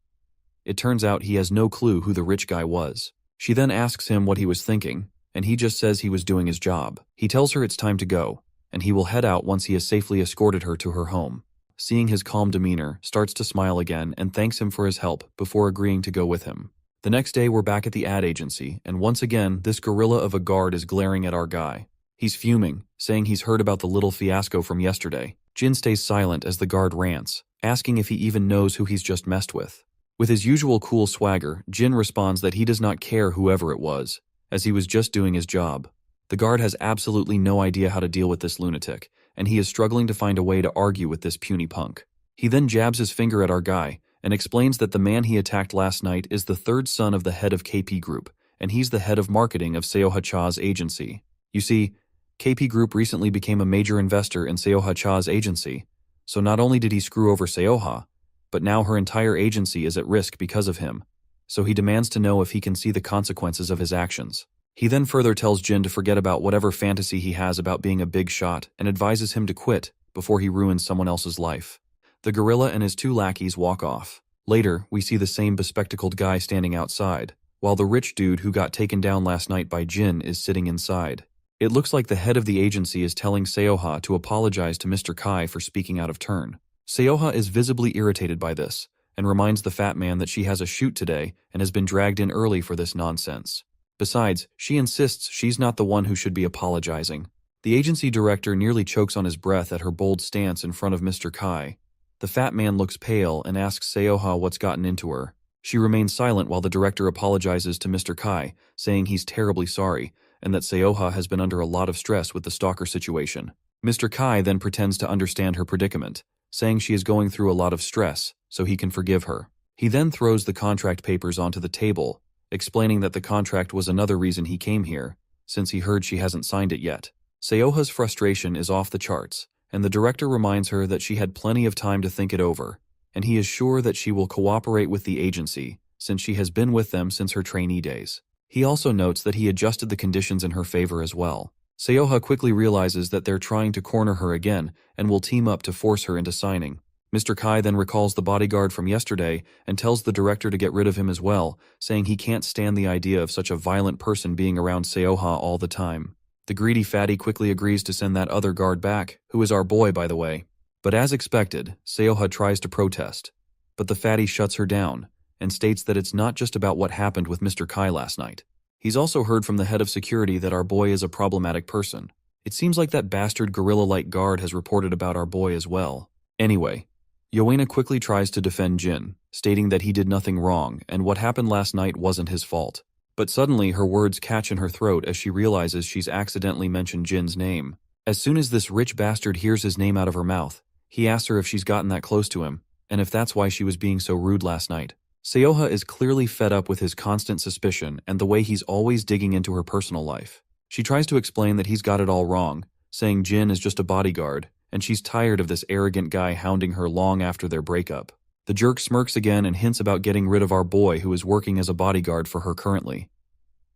It turns out he has no clue who the rich guy was. She then asks him what he was thinking, and he just says he was doing his job. He tells her it's time to go, and he will head out once he has safely escorted her to her home. Seeing his calm demeanor, starts to smile again and thanks him for his help before agreeing to go with him. The next day, we're back at the ad agency, and once again, this gorilla of a guard is glaring at our guy. He's fuming, saying he's heard about the little fiasco from yesterday. Jin stays silent as the guard rants, asking if he even knows who he's just messed with. With his usual cool swagger, Jin responds that he does not care whoever it was, as he was just doing his job. The guard has absolutely no idea how to deal with this lunatic, and he is struggling to find a way to argue with this puny punk. He then jabs his finger at our guy, and explains that the man he attacked last night is the third son of the head of KP Group, and he's the head of marketing of Seoha Cha's agency. You see, KP Group recently became a major investor in Seoha Cha's agency, so not only did he screw over Seoha, but now her entire agency is at risk because of him, so he demands to know if he can see the consequences of his actions. He then further tells Jin to forget about whatever fantasy he has about being a big shot and advises him to quit before he ruins someone else's life. The gorilla and his 2 lackeys walk off. Later, we see the same bespectacled guy standing outside, while the rich dude who got taken down last night by Jin is sitting inside. It looks like the head of the agency is telling Seoha to apologize to Mr. Kai for speaking out of turn. Seoha is visibly irritated by this, and reminds the fat man that she has a shoot today and has been dragged in early for this nonsense. Besides, she insists she's not the one who should be apologizing. The agency director nearly chokes on his breath at her bold stance in front of Mr. Kai. The fat man looks pale and asks Seoha what's gotten into her. She remains silent while the director apologizes to Mr. Kai, saying he's terribly sorry, and that Seoha has been under a lot of stress with the stalker situation. Mr. Kai then pretends to understand her predicament, saying she is going through a lot of stress, so he can forgive her. He then throws the contract papers onto the table, explaining that the contract was another reason he came here, since he heard she hasn't signed it yet. Seoha's frustration is off the charts, and the director reminds her that she had plenty of time to think it over, and he is sure that she will cooperate with the agency, since she has been with them since her trainee days. He also notes that he adjusted the conditions in her favor as well. Seoha quickly realizes that they're trying to corner her again and will team up to force her into signing. Mr. Kai then recalls the bodyguard from yesterday and tells the director to get rid of him as well, saying he can't stand the idea of such a violent person being around Seoha all the time. The greedy fatty quickly agrees to send that other guard back, who is our boy by the way. But as expected, Seoha tries to protest. But the fatty shuts her down, and states that it's not just about what happened with Mr. Kai last night. He's also heard from the head of security that our boy is a problematic person. It seems like that bastard gorilla-like guard has reported about our boy as well. Anyway, Yoena quickly tries to defend Jin, stating that he did nothing wrong and what happened last night wasn't his fault. But suddenly her words catch in her throat as she realizes she's accidentally mentioned Jin's name. As soon as this rich bastard hears his name out of her mouth, he asks her if she's gotten that close to him, and if that's why she was being so rude last night. Seoha is clearly fed up with his constant suspicion and the way he's always digging into her personal life. She tries to explain that he's got it all wrong, saying Jin is just a bodyguard, and she's tired of this arrogant guy hounding her long after their breakup. The jerk smirks again and hints about getting rid of our boy who is working as a bodyguard for her currently.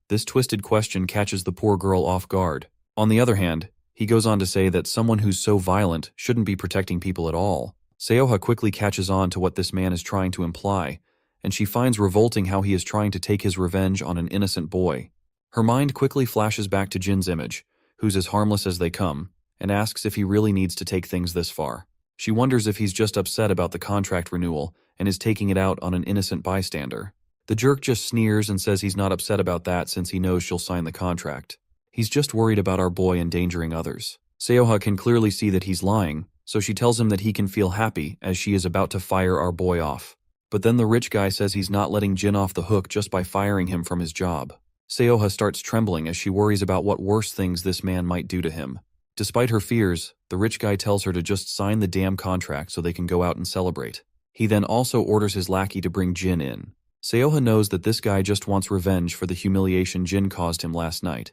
This twisted question catches the poor girl off guard. On the other hand, he goes on to say that someone who's so violent shouldn't be protecting people at all. Seoha quickly catches on to what this man is trying to imply, and she finds revolting how he is trying to take his revenge on an innocent boy. Her mind quickly flashes back to Jin's image, who's as harmless as they come, and asks if he really needs to take things this far. She wonders if he's just upset about the contract renewal and is taking it out on an innocent bystander. The jerk just sneers and says he's not upset about that since he knows she'll sign the contract. He's just worried about our boy endangering others. Seoha can clearly see that he's lying, so she tells him that he can feel happy as she is about to fire our boy off. But then the rich guy says he's not letting Jin off the hook just by firing him from his job. Seoha starts trembling as she worries about what worse things this man might do to him. Despite her fears, the rich guy tells her to just sign the damn contract so they can go out and celebrate. He then also orders his lackey to bring Jin in. Seoha knows that this guy just wants revenge for the humiliation Jin caused him last night,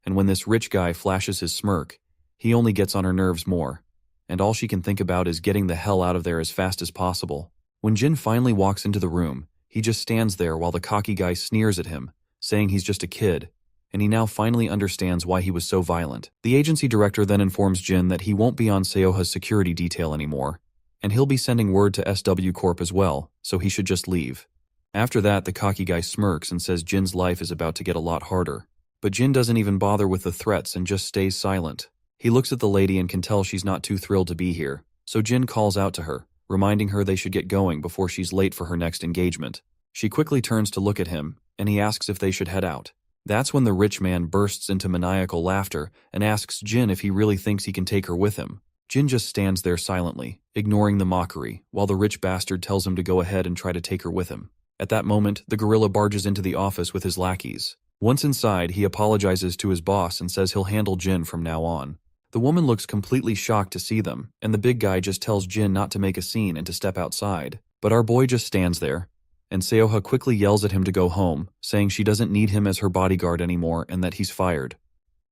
and when this rich guy flashes his smirk, he only gets on her nerves more, and all she can think about is getting the hell out of there as fast as possible. When Jin finally walks into the room, he just stands there while the cocky guy sneers at him, saying he's just a kid, and he now finally understands why he was so violent. The agency director then informs Jin that he won't be on Seoha's security detail anymore, and he'll be sending word to SW Corp as well, so he should just leave. After that, the cocky guy smirks and says Jin's life is about to get a lot harder. But Jin doesn't even bother with the threats and just stays silent. He looks at the lady and can tell she's not too thrilled to be here, so Jin calls out to her, reminding her they should get going before she's late for her next engagement. She quickly turns to look at him, and he asks if they should head out. That's when the rich man bursts into maniacal laughter and asks Jin if he really thinks he can take her with him. Jin just stands there silently, ignoring the mockery, while the rich bastard tells him to go ahead and try to take her with him. At that moment, the gorilla barges into the office with his lackeys. Once inside, he apologizes to his boss and says he'll handle Jin from now on. The woman looks completely shocked to see them, and the big guy just tells Jin not to make a scene and to step outside. But our boy just stands there, and Seoha quickly yells at him to go home, saying she doesn't need him as her bodyguard anymore and that he's fired.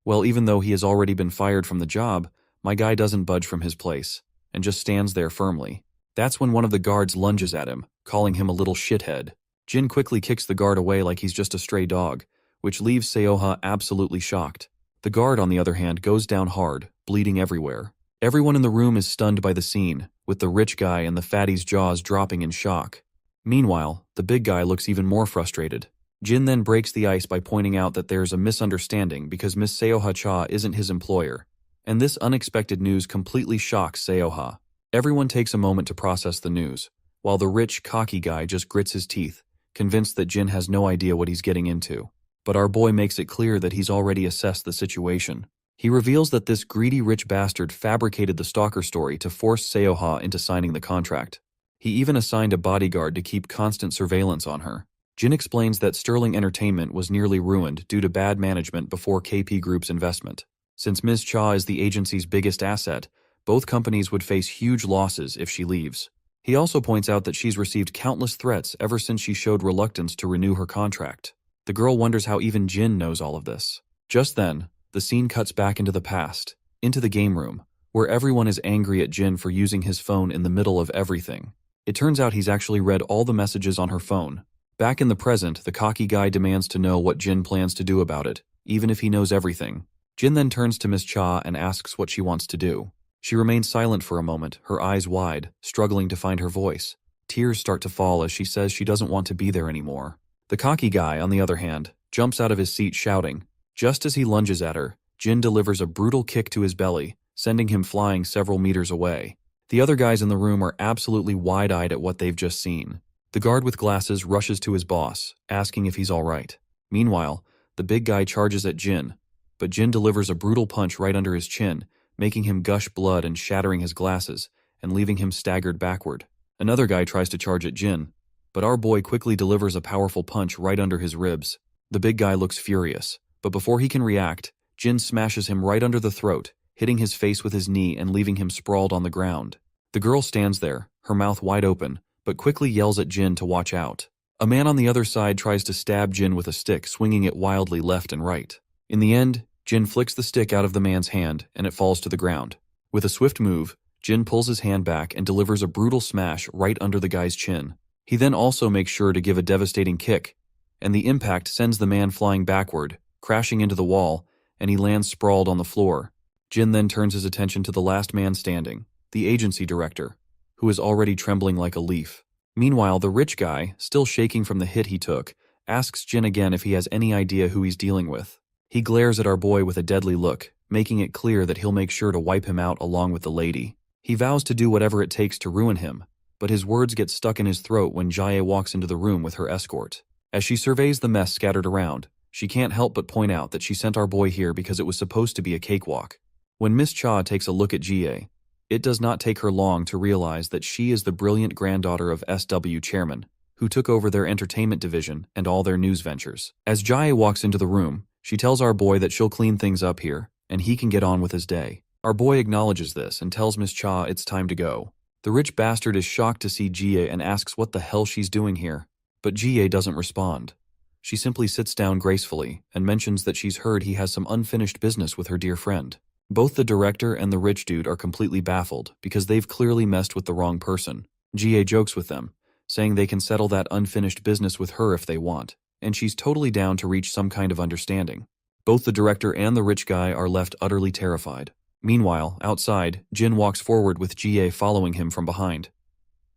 Well, even though he has already been fired from the job, my guy doesn't budge from his place, and just stands there firmly. That's when one of the guards lunges at him, calling him a little shithead. Jin quickly kicks the guard away like he's just a stray dog, which leaves Seoha absolutely shocked. The guard, on the other hand, goes down hard, bleeding everywhere. Everyone in the room is stunned by the scene, with the rich guy and the fatty's jaws dropping in shock. Meanwhile, the big guy looks even more frustrated. Jin then breaks the ice by pointing out that there's a misunderstanding because Miss Seoha Cha isn't his employer, and this unexpected news completely shocks Seoha. Everyone takes a moment to process the news, while the rich, cocky guy just grits his teeth, convinced that Jin has no idea what he's getting into. But our boy makes it clear that he's already assessed the situation. He reveals that this greedy rich bastard fabricated the stalker story to force Seoha into signing the contract. He even assigned a bodyguard to keep constant surveillance on her. Jin explains that Sterling Entertainment was nearly ruined due to bad management before KP Group's investment. Since Ms. Cha is the agency's biggest asset, both companies would face huge losses if she leaves. He also points out that she's received countless threats ever since she showed reluctance to renew her contract. The girl wonders how even Jin knows all of this. Just then, the scene cuts back into the past, into the game room, where everyone is angry at Jin for using his phone in the middle of everything. It turns out he's actually read all the messages on her phone. Back in the present, the cocky guy demands to know what Jin plans to do about it, even if he knows everything. Jin then turns to Miss Cha and asks what she wants to do. She remains silent for a moment, her eyes wide, struggling to find her voice. Tears start to fall as she says she doesn't want to be there anymore. The cocky guy, on the other hand, jumps out of his seat shouting. Just as he lunges at her, Jin delivers a brutal kick to his belly, sending him flying several meters away. The other guys in the room are absolutely wide-eyed at what they've just seen. The guard with glasses rushes to his boss, asking if he's all right. Meanwhile, the big guy charges at Jin, but Jin delivers a brutal punch right under his chin, making him gush blood and shattering his glasses, and leaving him staggered backward. Another guy tries to charge at Jin, but our boy quickly delivers a powerful punch right under his ribs. The big guy looks furious, but before he can react, Jin smashes him right under the throat, hitting his face with his knee and leaving him sprawled on the ground. The girl stands there, her mouth wide open, but quickly yells at Jin to watch out. A man on the other side tries to stab Jin with a stick, swinging it wildly left and right. In the end, Jin flicks the stick out of the man's hand, and it falls to the ground. With a swift move, Jin pulls his hand back and delivers a brutal smash right under the guy's chin. He then also makes sure to give a devastating kick, and the impact sends the man flying backward, crashing into the wall, and he lands sprawled on the floor. Jin then turns his attention to the last man standing, the agency director, who is already trembling like a leaf. Meanwhile, the rich guy, still shaking from the hit he took, asks Jin again if he has any idea who he's dealing with. He glares at our boy with a deadly look, making it clear that he'll make sure to wipe him out along with the lady. He vows to do whatever it takes to ruin him, but his words get stuck in his throat when Jae walks into the room with her escort. As she surveys the mess scattered around, she can't help but point out that she sent our boy here because it was supposed to be a cakewalk. When Miss Cha takes a look at Jae, it does not take her long to realize that she is the brilliant granddaughter of SW chairman, who took over their entertainment division and all their news ventures. As Jae walks into the room, she tells our boy that she'll clean things up here, and he can get on with his day. Our boy acknowledges this and tells Miss Cha it's time to go. The rich bastard is shocked to see Jae and asks what the hell she's doing here, but Jae doesn't respond. She simply sits down gracefully and mentions that she's heard he has some unfinished business with her dear friend. Both the director and the rich dude are completely baffled because they've clearly messed with the wrong person. Jae jokes with them, saying they can settle that unfinished business with her if they want, and she's totally down to reach some kind of understanding. Both the director and the rich guy are left utterly terrified. Meanwhile, outside, Jin walks forward with Jae following him from behind.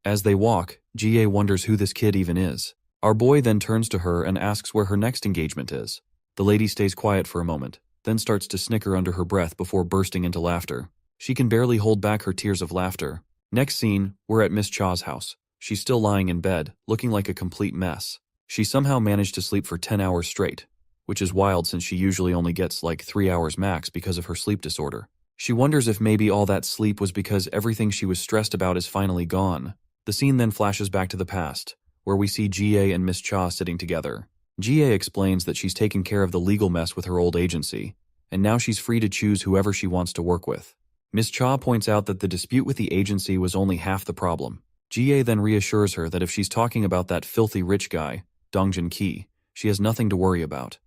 As they walk, Jae wonders who this kid even is. Our boy then turns to her and asks where her next engagement is. The lady stays quiet for a moment, then starts to snicker under her breath before bursting into laughter. She can barely hold back her tears of laughter. Next scene, we're at Miss Cha's house. She's still lying in bed, looking like a complete mess. She somehow managed to sleep for 10 hours straight, which is wild since she usually only gets like 3 hours max because of her sleep disorder. She wonders if maybe all that sleep was because everything she was stressed about is finally gone. The scene then flashes back to the past, where we see Jae and Miss Cha sitting together. Jae explains that she's taken care of the legal mess with her old agency, and now she's free to choose whoever she wants to work with. Miss Cha points out that the dispute with the agency was only half the problem. Jae then reassures her that if she's talking about that filthy rich guy, Dongjin Ki, she has nothing to worry about.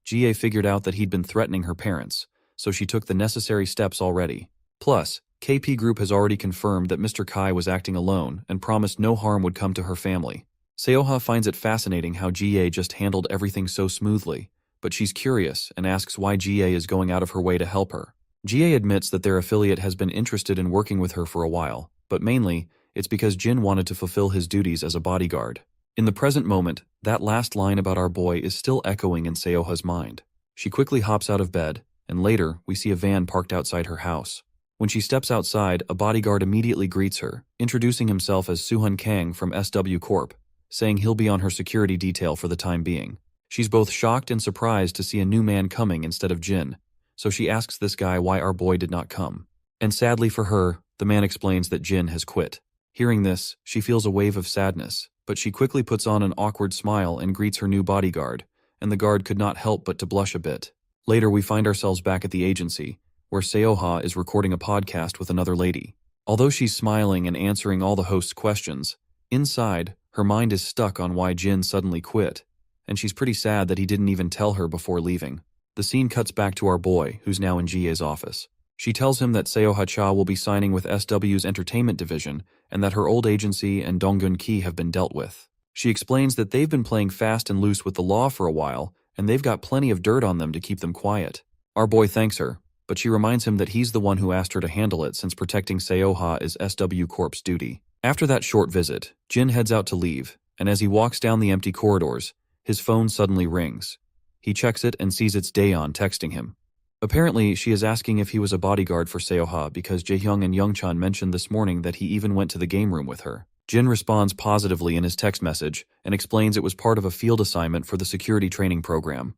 Jae figured out that he'd been threatening her parents, so she took the necessary steps already. Plus, KP Group has already confirmed that Mr. Kai was acting alone and promised no harm would come to her family. Seoha finds it fascinating how Jae just handled everything so smoothly, but she's curious and asks why GA is going out of her way to help her. GA admits that their affiliate has been interested in working with her for a while, but mainly, it's because Jin wanted to fulfill his duties as a bodyguard. In the present moment, that last line about our boy is still echoing in Seoha's mind. She quickly hops out of bed, and later, we see a van parked outside her house. When she steps outside, a bodyguard immediately greets her, introducing himself as Suhun Kang from SW Corp, saying he'll be on her security detail for the time being. She's both shocked and surprised to see a new man coming instead of Jin, so she asks this guy why our boy did not come. And sadly for her, the man explains that Jin has quit. Hearing this, she feels a wave of sadness, but she quickly puts on an awkward smile and greets her new bodyguard, and the guard could not help but to blush a bit. Later we find ourselves back at the agency, where Seoha is recording a podcast with another lady. Although she's smiling and answering all the host's questions, inside, her mind is stuck on why Jin suddenly quit, and she's pretty sad that he didn't even tell her before leaving. The scene cuts back to our boy, who's now in GA's office. She tells him that Seoha Cha will be signing with SW's entertainment division and that her old agency and Donggun Ki have been dealt with. She explains that they've been playing fast and loose with the law for a while, and they've got plenty of dirt on them to keep them quiet. Our boy thanks her, but she reminds him that he's the one who asked her to handle it since protecting Seoha is SW Corp's duty. After that short visit, Jin heads out to leave, and as he walks down the empty corridors, his phone suddenly rings. He checks it and sees it's Daeon texting him. Apparently, she is asking if he was a bodyguard for Seoha because Jaehyung and Youngchan mentioned this morning that he even went to the game room with her. Jin responds positively in his text message and explains it was part of a field assignment for the security training program.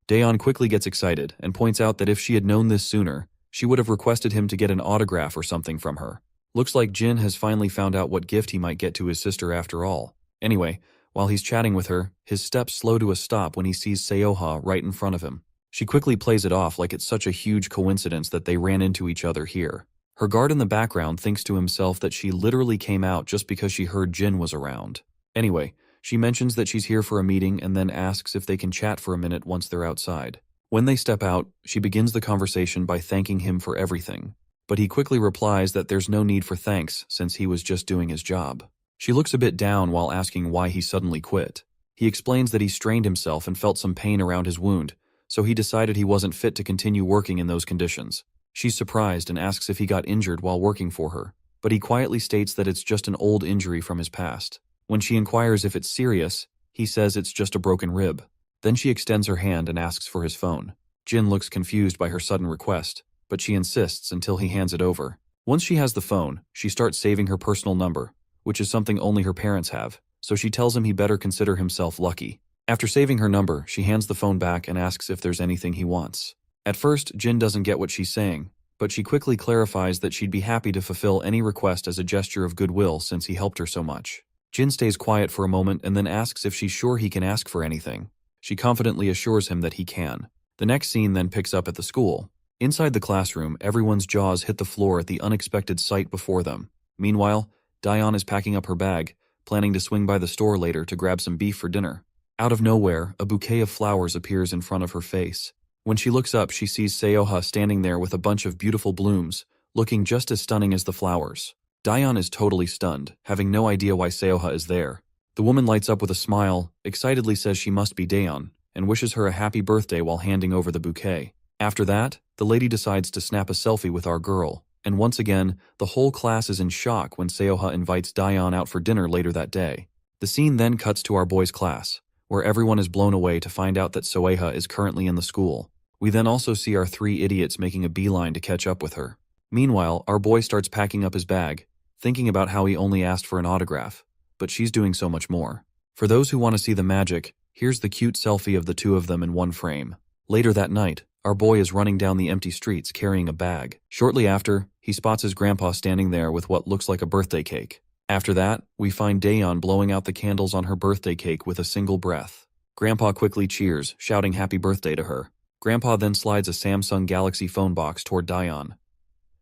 Daeon quickly gets excited and points out that if she had known this sooner, she would have requested him to get an autograph or something from her. Looks like Jin has finally found out what gift he might get to his sister after all. Anyway, while he's chatting with her, his steps slow to a stop when he sees Seoha right in front of him. She quickly plays it off like it's such a huge coincidence that they ran into each other here. Her guard in the background thinks to himself that she literally came out just because she heard Jin was around. Anyway, she mentions that she's here for a meeting and then asks if they can chat for a minute once they're outside. When they step out, she begins the conversation by thanking him for everything. But he quickly replies that there's no need for thanks since he was just doing his job. She looks a bit down while asking why he suddenly quit. He explains that he strained himself and felt some pain around his wound, so he decided he wasn't fit to continue working in those conditions. She's surprised and asks if he got injured while working for her, but he quietly states that it's just an old injury from his past. When she inquires if it's serious, he says it's just a broken rib. Then she extends her hand and asks for his phone. Jin looks confused by her sudden request, but she insists until he hands it over. Once she has the phone, she starts saving her personal number, which is something only her parents have, so she tells him he better consider himself lucky. After saving her number, she hands the phone back and asks if there's anything he wants. At first, Jin doesn't get what she's saying, but she quickly clarifies that she'd be happy to fulfill any request as a gesture of goodwill since he helped her so much. Jin stays quiet for a moment and then asks if she's sure he can ask for anything. She confidently assures him that he can. The next scene then picks up at the school. Inside the classroom, everyone's jaws hit the floor at the unexpected sight before them. Meanwhile, Daeon is packing up her bag, planning to swing by the store later to grab some beef for dinner. Out of nowhere, a bouquet of flowers appears in front of her face. When she looks up, she sees Seoha standing there with a bunch of beautiful blooms, looking just as stunning as the flowers. Daeon is totally stunned, having no idea why Seoha is there. The woman lights up with a smile, excitedly says she must be Daeon, and wishes her a happy birthday while handing over the bouquet. After that, the lady decides to snap a selfie with our girl, and once again, the whole class is in shock when Seoha invites Daeon out for dinner later that day. The scene then cuts to our boys' class, where everyone is blown away to find out that Soeha is currently in the school. We then also see our three idiots making a beeline to catch up with her. Meanwhile, our boy starts packing up his bag, thinking about how he only asked for an autograph, but she's doing so much more. For those who want to see the magic, here's the cute selfie of the two of them in one frame. Later that night, our boy is running down the empty streets carrying a bag. Shortly after, he spots his grandpa standing there with what looks like a birthday cake. After that, we find Daeon blowing out the candles on her birthday cake with a single breath. Grandpa quickly cheers, shouting happy birthday to her. Grandpa then slides a Samsung Galaxy phone box toward Daeon.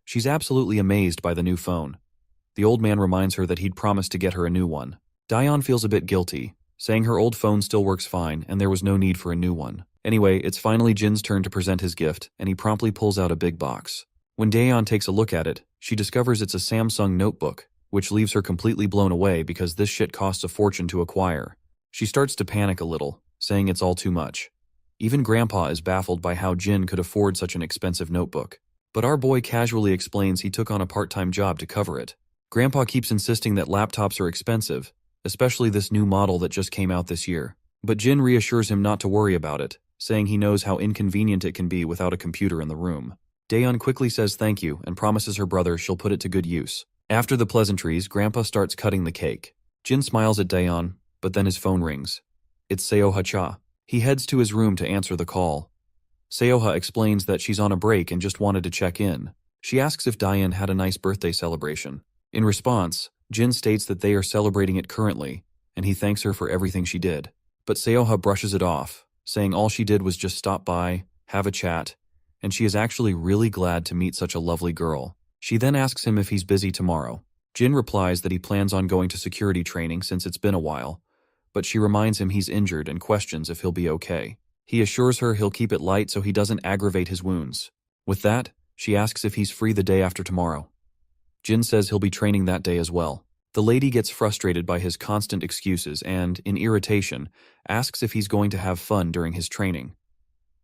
She's absolutely amazed by the new phone. The old man reminds her that he'd promised to get her a new one. Daeon feels a bit guilty, saying her old phone still works fine and there was no need for a new one. Anyway, it's finally Jin's turn to present his gift, and he promptly pulls out a big box. When Daeon takes a look at it, she discovers it's a Samsung notebook, which leaves her completely blown away because this shit costs a fortune to acquire. She starts to panic a little, saying it's all too much. Even Grandpa is baffled by how Jin could afford such an expensive notebook. But our boy casually explains he took on a part-time job to cover it. Grandpa keeps insisting that laptops are expensive, especially this new model that just came out this year. But Jin reassures him not to worry about it, saying he knows how inconvenient it can be without a computer in the room. Daeon quickly says thank you and promises her brother she'll put it to good use. After the pleasantries, Grandpa starts cutting the cake. Jin smiles at Daeon, but then his phone rings. It's Seoha-cha. He heads to his room to answer the call. Seoha explains that she's on a break and just wanted to check in. She asks if Daeon had a nice birthday celebration. In response, Jin states that they are celebrating it currently, and he thanks her for everything she did. But Seoha brushes it off, saying all she did was just stop by, have a chat, and she is actually really glad to meet such a lovely girl. She then asks him if he's busy tomorrow. Jin replies that he plans on going to security training since it's been a while, but she reminds him he's injured and questions if he'll be okay. He assures her he'll keep it light so he doesn't aggravate his wounds. With that, she asks if he's free the day after tomorrow. Jin says he'll be training that day as well. The lady gets frustrated by his constant excuses and, in irritation, asks if he's going to have fun during his training.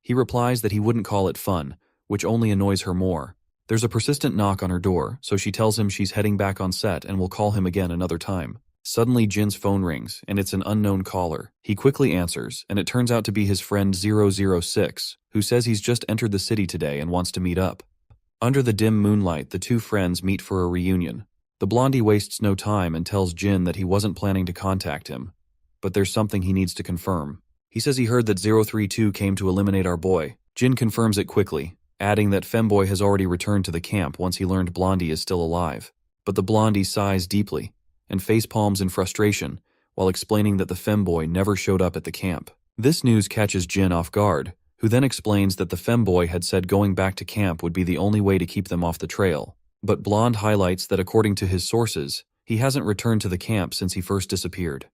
He replies that he wouldn't call it fun, which only annoys her more. There's a persistent knock on her door, so she tells him she's heading back on set and will call him again another time. Suddenly Jin's phone rings, and it's an unknown caller. He quickly answers, and it turns out to be his friend 006, who says he's just entered the city today and wants to meet up. Under the dim moonlight, the two friends meet for a reunion. The blondie wastes no time and tells Jin that he wasn't planning to contact him, but there's something he needs to confirm. He says he heard that 032 came to eliminate our boy. Jin confirms it quickly, adding that Femboy has already returned to the camp once he learned Blondie is still alive. But the blondie sighs deeply and facepalms in frustration while explaining that the Femboy never showed up at the camp. This news catches Jin off guard, who then explains that the Femboy had said going back to camp would be the only way to keep them off the trail. But Blonde highlights that according to his sources, he hasn't returned to the camp since he first disappeared.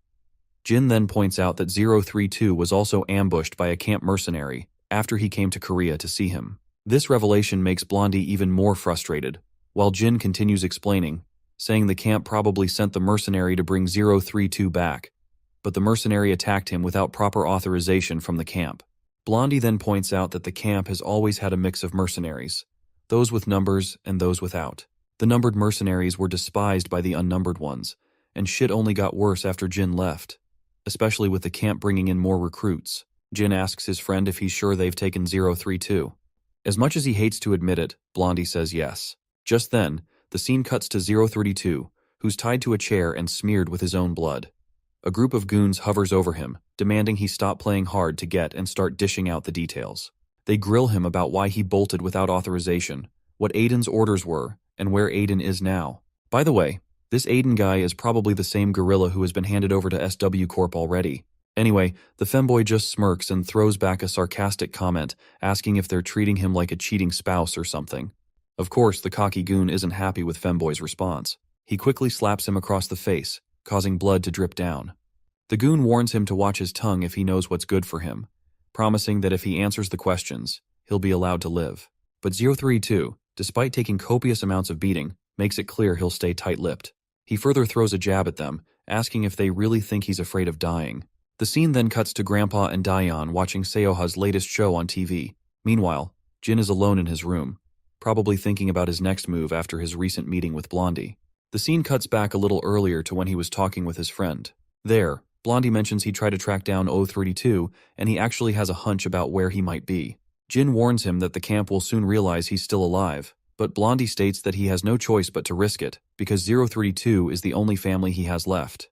Jin then points out that 032 was also ambushed by a camp mercenary after he came to Korea to see him. This revelation makes Blondie even more frustrated, while Jin continues explaining, saying the camp probably sent the mercenary to bring 032 back, but the mercenary attacked him without proper authorization from the camp. Blondie then points out that the camp has always had a mix of mercenaries, those with numbers and those without. The numbered mercenaries were despised by the unnumbered ones, and shit only got worse after Jin left, especially with the camp bringing in more recruits. Jin asks his friend if he's sure they've taken 032. As much as he hates to admit it, Blondie says yes. Just then, the scene cuts to 032, who's tied to a chair and smeared with his own blood. A group of goons hovers over him, demanding he stop playing hard to get and start dishing out the details. They grill him about why he bolted without authorization, what Aiden's orders were, and where Aiden is now. By the way, this Aiden guy is probably the same gorilla who has been handed over to SW Corp already. Anyway, the femboy just smirks and throws back a sarcastic comment, asking if they're treating him like a cheating spouse or something. Of course, the cocky goon isn't happy with femboy's response. He quickly slaps him across the face, causing blood to drip down. The goon warns him to watch his tongue if he knows what's good for him, promising that if he answers the questions, he'll be allowed to live. But 032, despite taking copious amounts of beating, makes it clear he'll stay tight-lipped. He further throws a jab at them, asking if they really think he's afraid of dying. The scene then cuts to Grandpa and Daeon watching Seoha's latest show on TV. Meanwhile, Jin is alone in his room, probably thinking about his next move after his recent meeting with Blondie. The scene cuts back a little earlier to when he was talking with his friend. There, Blondie mentions he'd try to track down 032, and he actually has a hunch about where he might be. Jin warns him that the camp will soon realize he's still alive, but Blondie states that he has no choice but to risk it, because 032 is the only family he has left.